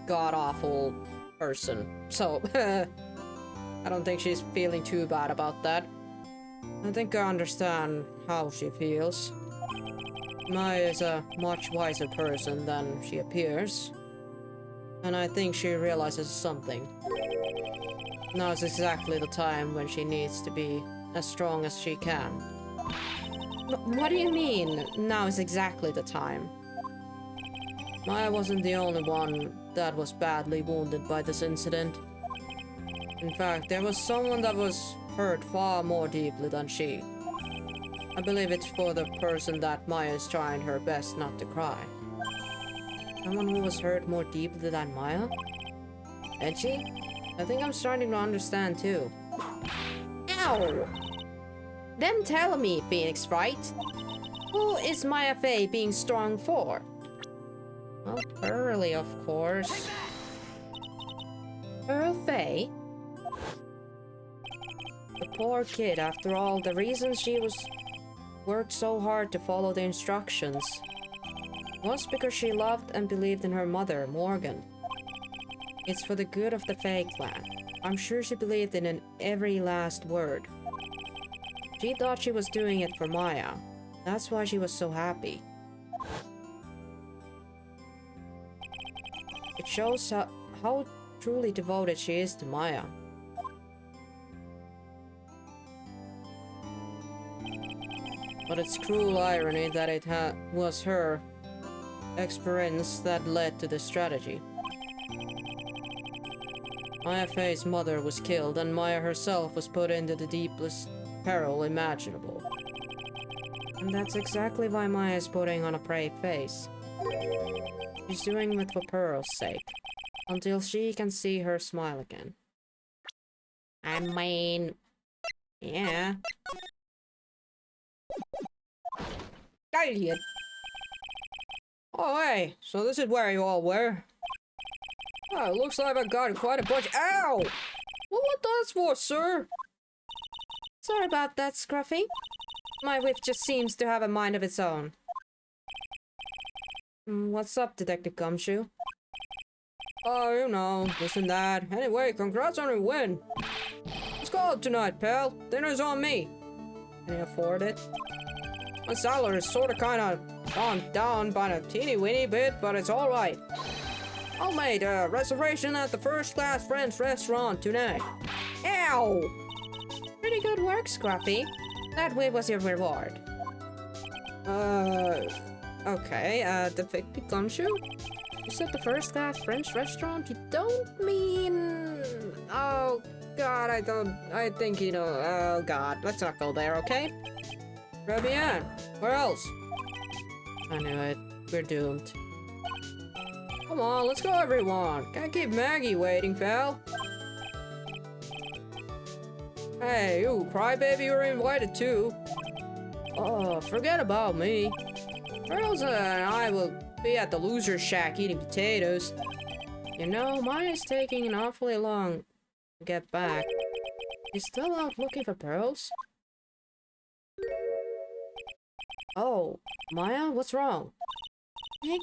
god-awful person, so I don't think she's feeling too bad about that. I think I understand how she feels. Maya is a much wiser person than she appears, and I think she realizes something. Now is exactly the time when she needs to be as strong as she can. What do you mean, now is exactly the time? Maya wasn't the only one that was badly wounded by this incident. In fact, there was someone that was hurt far more deeply than she. I believe it's for the person that Maya is trying her best not to cry. Someone who was hurt more deeply than Maya? Edgy? I think I'm starting to understand too. Ow! Then tell me, Phoenix Wright. Who is Maya Fey being strong for? Well, Pearly, of course. Pearl Fey? The poor kid, after all the reasons she worked so hard to follow the instructions, was because she loved and believed in her mother, Morgan. It's for the good of the Fey clan. I'm sure she believed in every last word. She thought she was doing it for Maya. That's why she was so happy. It shows how truly devoted she is to Maya. But it's cruel irony that it was her experience that led to the strategy. Maya Fey's mother was killed, and Maya herself was put into the deepest peril imaginable. And that's exactly why Maya is putting on a brave face. She's doing it for Pearl's sake, until she can see her smile again. I mean... yeah. Idiot! Oh hey, so this is where you all were? Oh, it looks like I got quite a bunch- Ow! Well, what that's for, sir? Sorry about that, Scruffy. My whip just seems to have a mind of its own. What's up, Detective Gumshoe? Oh, you know, this and that. Anyway, congrats on your win. Let's go out tonight, pal. Dinner's on me. Can you afford it? My salary is sorta kinda gone down by a teeny weeny bit, but it's alright. I'll make a reservation at the first-class French restaurant tonight. Ow! Pretty good work, Scruffy. That whip was your reward. Okay, Detective Gumshoe? You said the first-class French restaurant? You don't mean... Oh, God, I think you know, oh, God. Let's not go there, okay? Rabian, where else? I knew it. We're doomed. Come on, let's go, everyone. Can't keep Maggie waiting, pal. Hey, you crybaby, you're invited too. Oh, forget about me. Girls and I will be at the loser shack eating potatoes. You know, Maya's taking an awfully long to get back. You still out looking for pearls? Oh, Maya, what's wrong? Nick,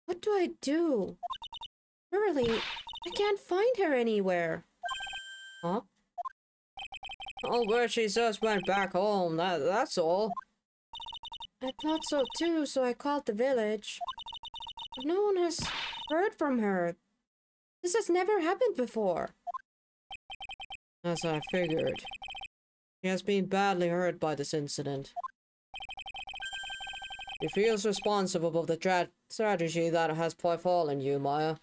what do I do? Really, I can't find her anywhere. Huh? Oh, well, she just went back home, that's all. I thought so too, so I called the village. But no one has heard from her. This has never happened before. As I figured. She has been badly hurt by this incident. She feels responsible for the tragedy that has befallen you, Maya.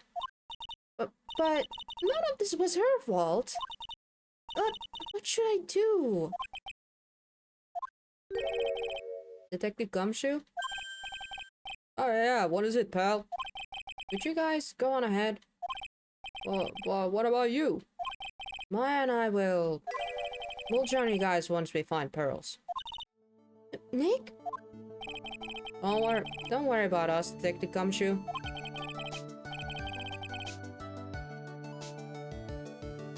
But none of this was her fault. But what should I do? Detective Gumshoe? Oh yeah, what is it, pal? Would you guys go on ahead? Well, what about you? Maya and I we'll join you guys once we find pearls. Nick? Don't worry about us, Detective Gumshoe.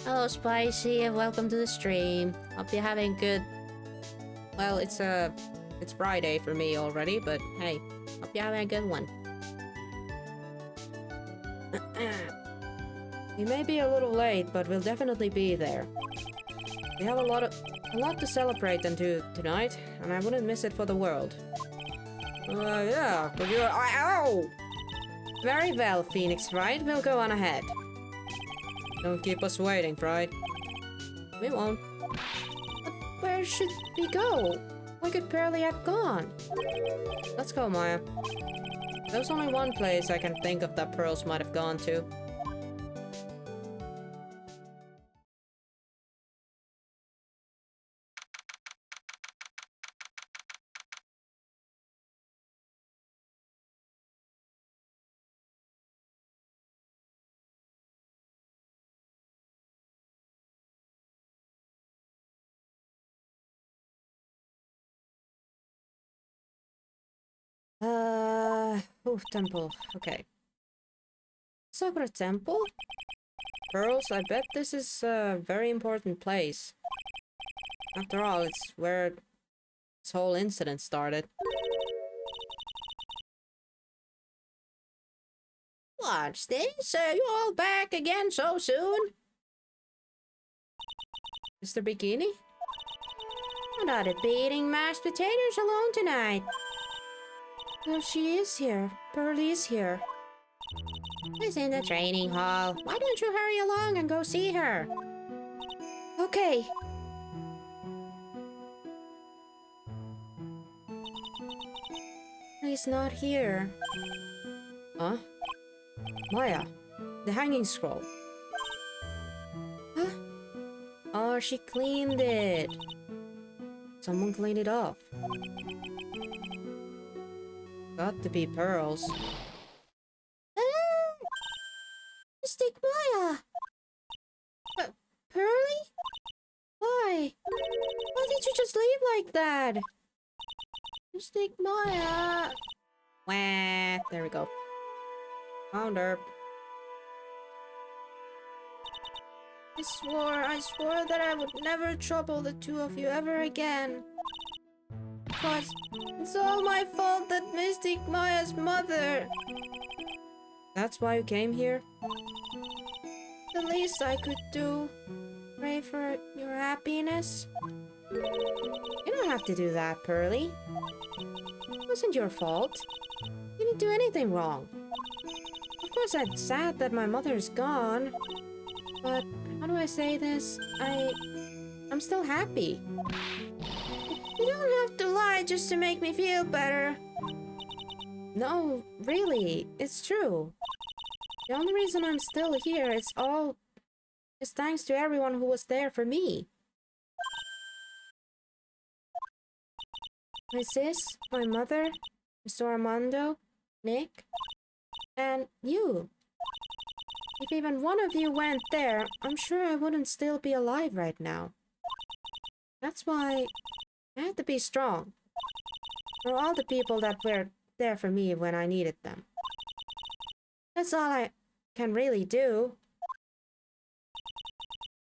Hello, Spicy, and welcome to the stream. Hope you're having good... Well, it's Friday for me already, but hey, hope you're having a good one. We may be a little late, but we'll definitely be there. We have a lot to celebrate tonight, and I wouldn't miss it for the world. Yeah, but you're... Ow! Very well, Phoenix Wright. We'll go on ahead. Don't keep us waiting, Pride. We won't. But where should we go? We could barely have gone. Let's go, Maya. There's only one place I can think of that pearls might have gone to. Temple. Okay. Sakura Temple? Pearls, I bet this is a very important place. After all, it's where this whole incident started. What's this? You all back again so soon? Mr. Bikini? I'm not eating mashed potatoes alone tonight. Oh, she is here. Pearlie is here. She's in the training hall. Why don't you hurry along and go see her? Okay. He's not here. Huh? Maya, the hanging scroll. Huh? Oh, she cleaned it. Someone cleaned it off. Got to be pearls. Mystic Maya! Pearly? Why? Why did you just leave like that? Mystic Maya! Wah, there we go. Found her. I swore that I would never trouble the two of you ever again. But it's all my fault that Mystic Maya's mother. That's why you came here? The least I could do. Pray for your happiness. You don't have to do that, Pearly. It wasn't your fault. You didn't do anything wrong. Of course, I'm sad that my mother is gone. But how do I say this? I'm still happy. You don't have to lie just to make me feel better. No, really, it's true. The only reason I'm still here is thanks to everyone who was there for me. My sis, my mother, Mr. Armando, Nick, and you. If even one of you went there, I'm sure I wouldn't still be alive right now. That's why I had to be strong. For all the people that were there for me when I needed them. That's all I can really do.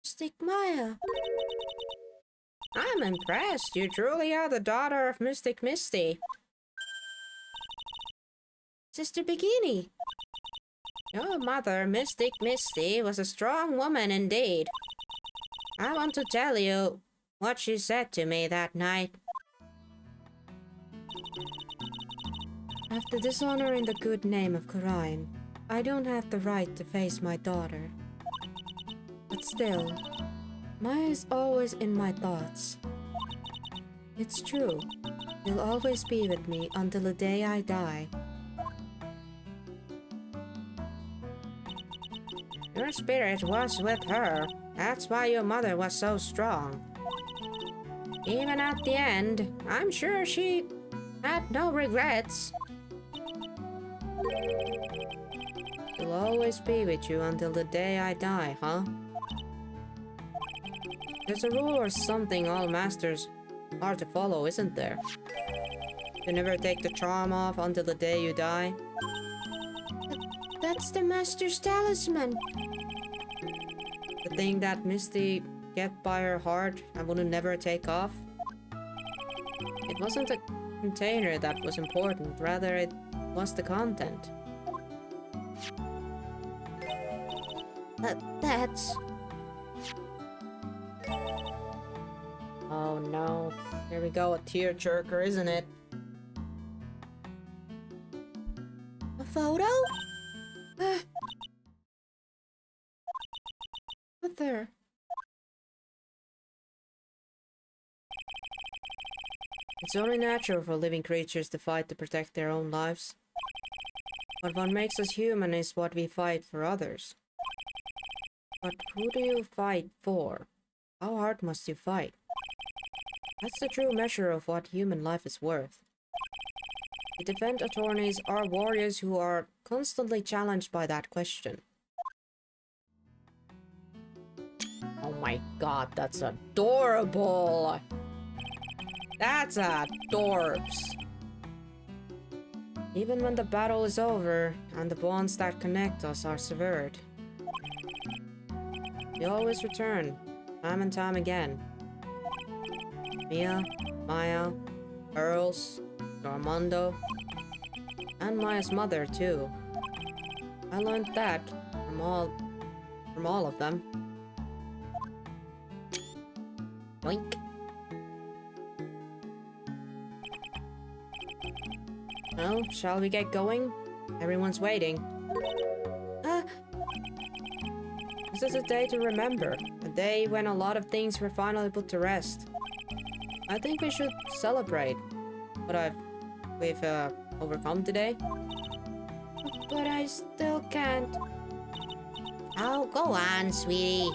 Mystic Maya. I'm impressed. You truly are the daughter of Mystic Misty. Sister Bikini. Your mother, Mystic Misty, was a strong woman indeed. I want to tell you what she said to me that night. After dishonoring the good name of Kurain, I don't have the right to face my daughter. But still, Maya is always in my thoughts. It's true, you'll always be with me until the day I die. Your spirit was with her. That's why your mother was so strong. Even at the end, I'm sure she had no regrets. She'll always be with you until the day I die, huh? There's a rule or something all masters are to follow, isn't there? You never take the charm off until the day you die. That's the Master's talisman. The thing that Misty kept by her heart and would never take off. It wasn't the container that was important, rather it was the content. That's... Oh no. Here we go, a tearjerker, isn't it? a photo? Mother. It's only natural for living creatures to fight to protect their own lives. But what makes us human is what we fight for others. But who do you fight for? How hard must you fight? That's the true measure of what human life is worth. The defense attorneys are warriors who are constantly challenged by that question. Oh my god, that's adorable! That's adorbs! Even when the battle is over and the bonds that connect us are severed, we always return, time and time again. Mia, Maya, Earls, Armando, and Maya's mother too. I learned that from all of them. Boink. Well, shall we get going? Everyone's waiting. This is a day to remember. A day when a lot of things were finally put to rest. I think we should celebrate what we've overcome today. But I still can't. Oh, go on, sweetie.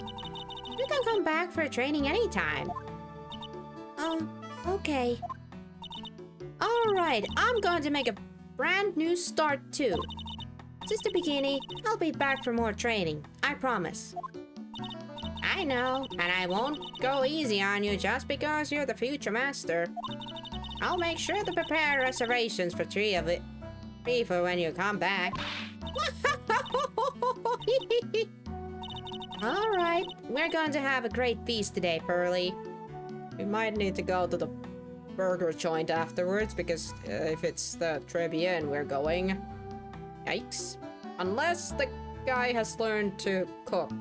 You can come back for training anytime. Okay. Alright, I'm going to make a brand new start too. Sister Bikini, I'll be back for more training, I promise. I know, and I won't go easy on you just because you're the future master. I'll make sure to prepare reservations for three for when you come back. Alright, we're going to have a great feast today, Pearly. We might need to go to the burger joint afterwards, because if it's the Tribune we're going. Yikes. Unless the guy has learned to cook.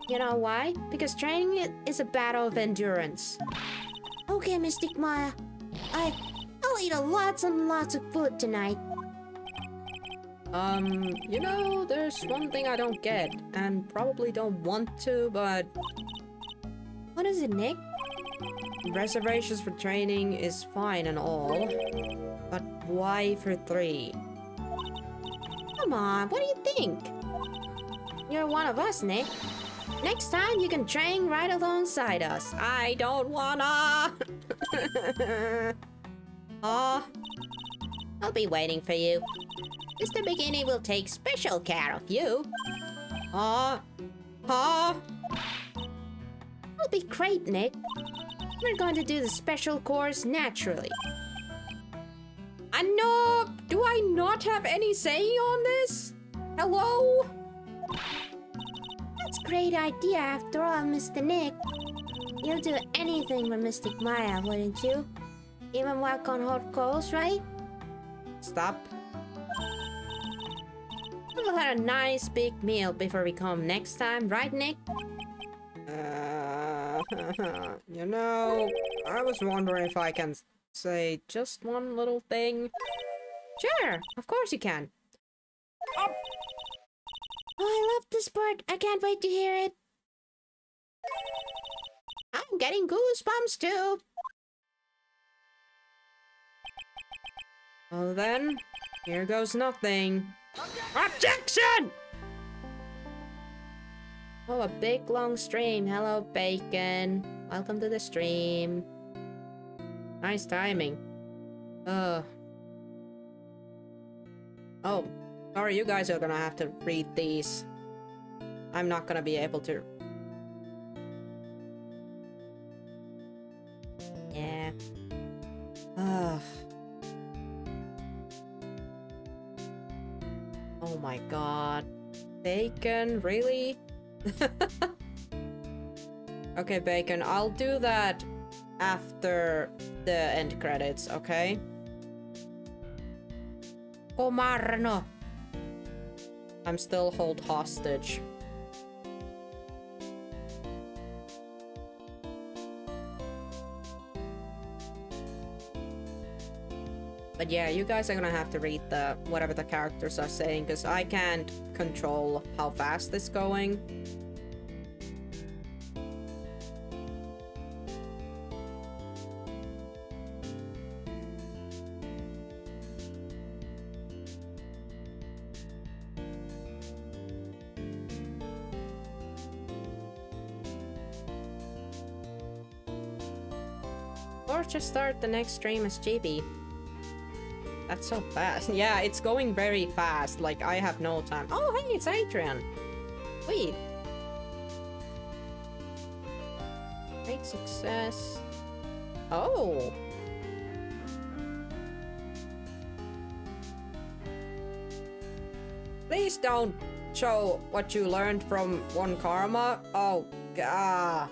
you know why? Because training is a battle of endurance. Okay, Mystic Maya. I'll eat lots and lots of food tonight. You know, there's one thing I don't get, and probably don't want to, but What is it, Nick? reservations for training is fine and all, but why for 3? Come on, what do you think? You're one of us, Nick. Next time you can train right alongside us. I don't wanna! Aw, I'll be waiting for you. Mr. Bikini will take special care of you. Aw, It'll be great, Nick. We're going to do the special course naturally. no! Do I not have any say on this? Hello? That's a great idea after all, Mr. Nick. You'll do anything for Mystic Maya, wouldn't you? Even walk on hot coals, right? Stop. We'll have a nice big meal before we come next time, right, Nick? You know, I was wondering if I can say just one little thing. Sure, of course you can. Oh, I love this part. I can't wait to hear it. I'm getting goosebumps too. Well then, here goes nothing. Objection! Oh, a big long stream. Hello, Bacon. Welcome to the stream. Nice timing. Oh, sorry, you guys are gonna have to read these. I'm not gonna be able to. Yeah. Oh my god. Bacon, really? Okay, Bacon, I'll do that after the end credits, okay? Comarno. I'm still hold hostage. But yeah, you guys are gonna have to read the whatever the characters are saying, because I can't control how fast it's going. Or just start the next stream as GB. That's so fast. Yeah, it's going very fast. Like, I have no time. Oh, hey, it's Adrian. Wait. Great success. Oh. Please don't show what you learned from one karma. Oh, god.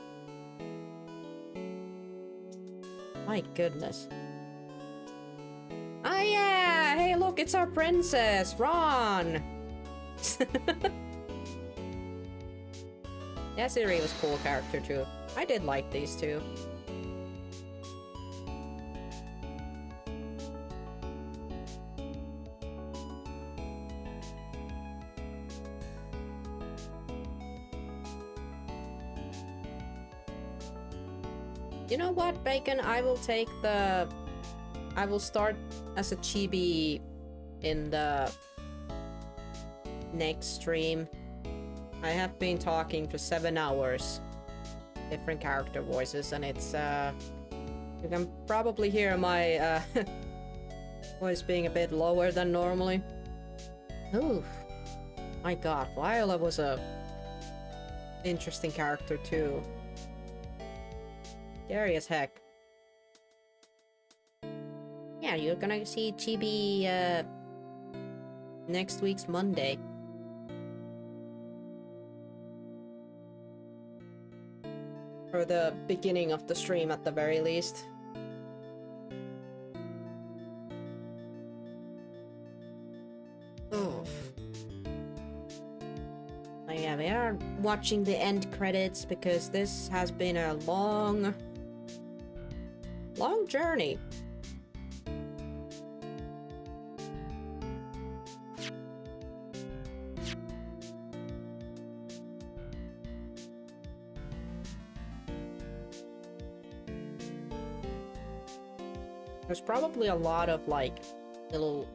My goodness. Oh yeah! Hey look, it's our princess, Ron! Yeah, Siri was a cool character too. I did like these two. You know what, Bacon? I will take the... I will start as a chibi in the next stream. I have been talking for 7 hours. Different character voices, and it's you can probably hear my voice being a bit lower than normally. Ooh, my god, Viola was a interesting character too. Scary as heck. Yeah, you're gonna see Chibi next week's Monday. Or the beginning of the stream at the very least. Oh. Yeah, we are watching the end credits because this has been a long journey. There's probably a lot of like little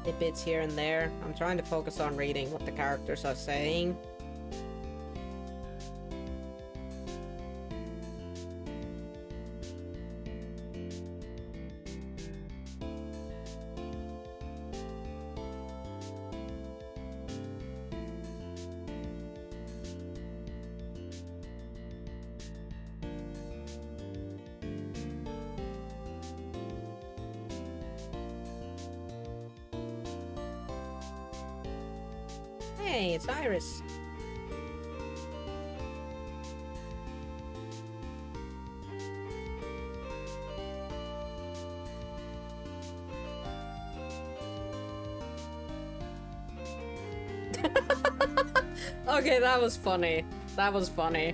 tidbits here and there. I'm trying to focus on reading what the characters are saying. Hey, it's Iris. Okay, that was funny. That was funny.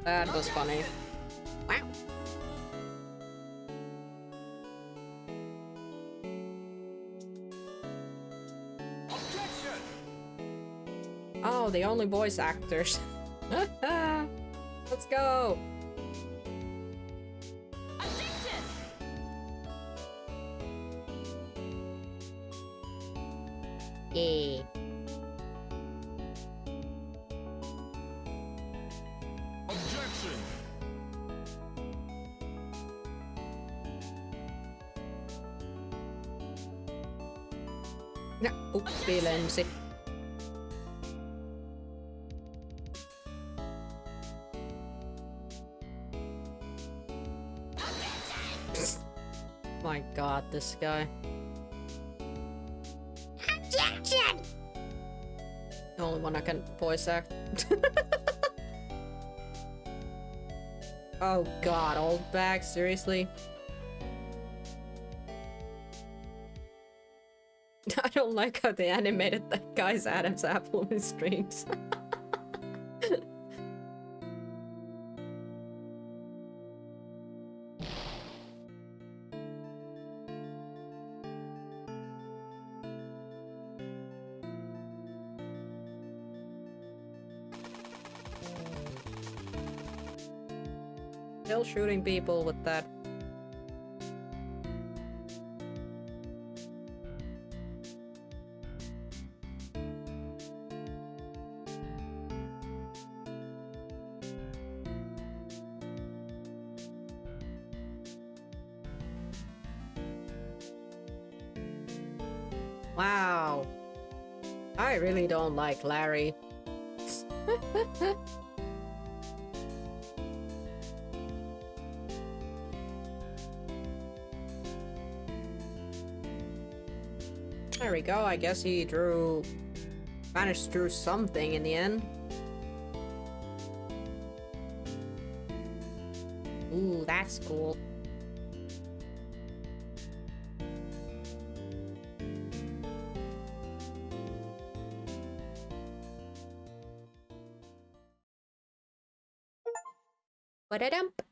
That was funny. Wow. Oh, the only voice actors. Let's go. Objection! Yeah. Objection! Ja, uppi lensi. My god, this guy. Objection! The only one I can voice act. Oh god, old bag, seriously? I don't like how they animated that guy's Adam's apple in streams. Still shooting people with that. Wow. I really don't like Larry. There we go, I guess he managed to drew something in the end. Ooh, that's cool. Ba-da-dump.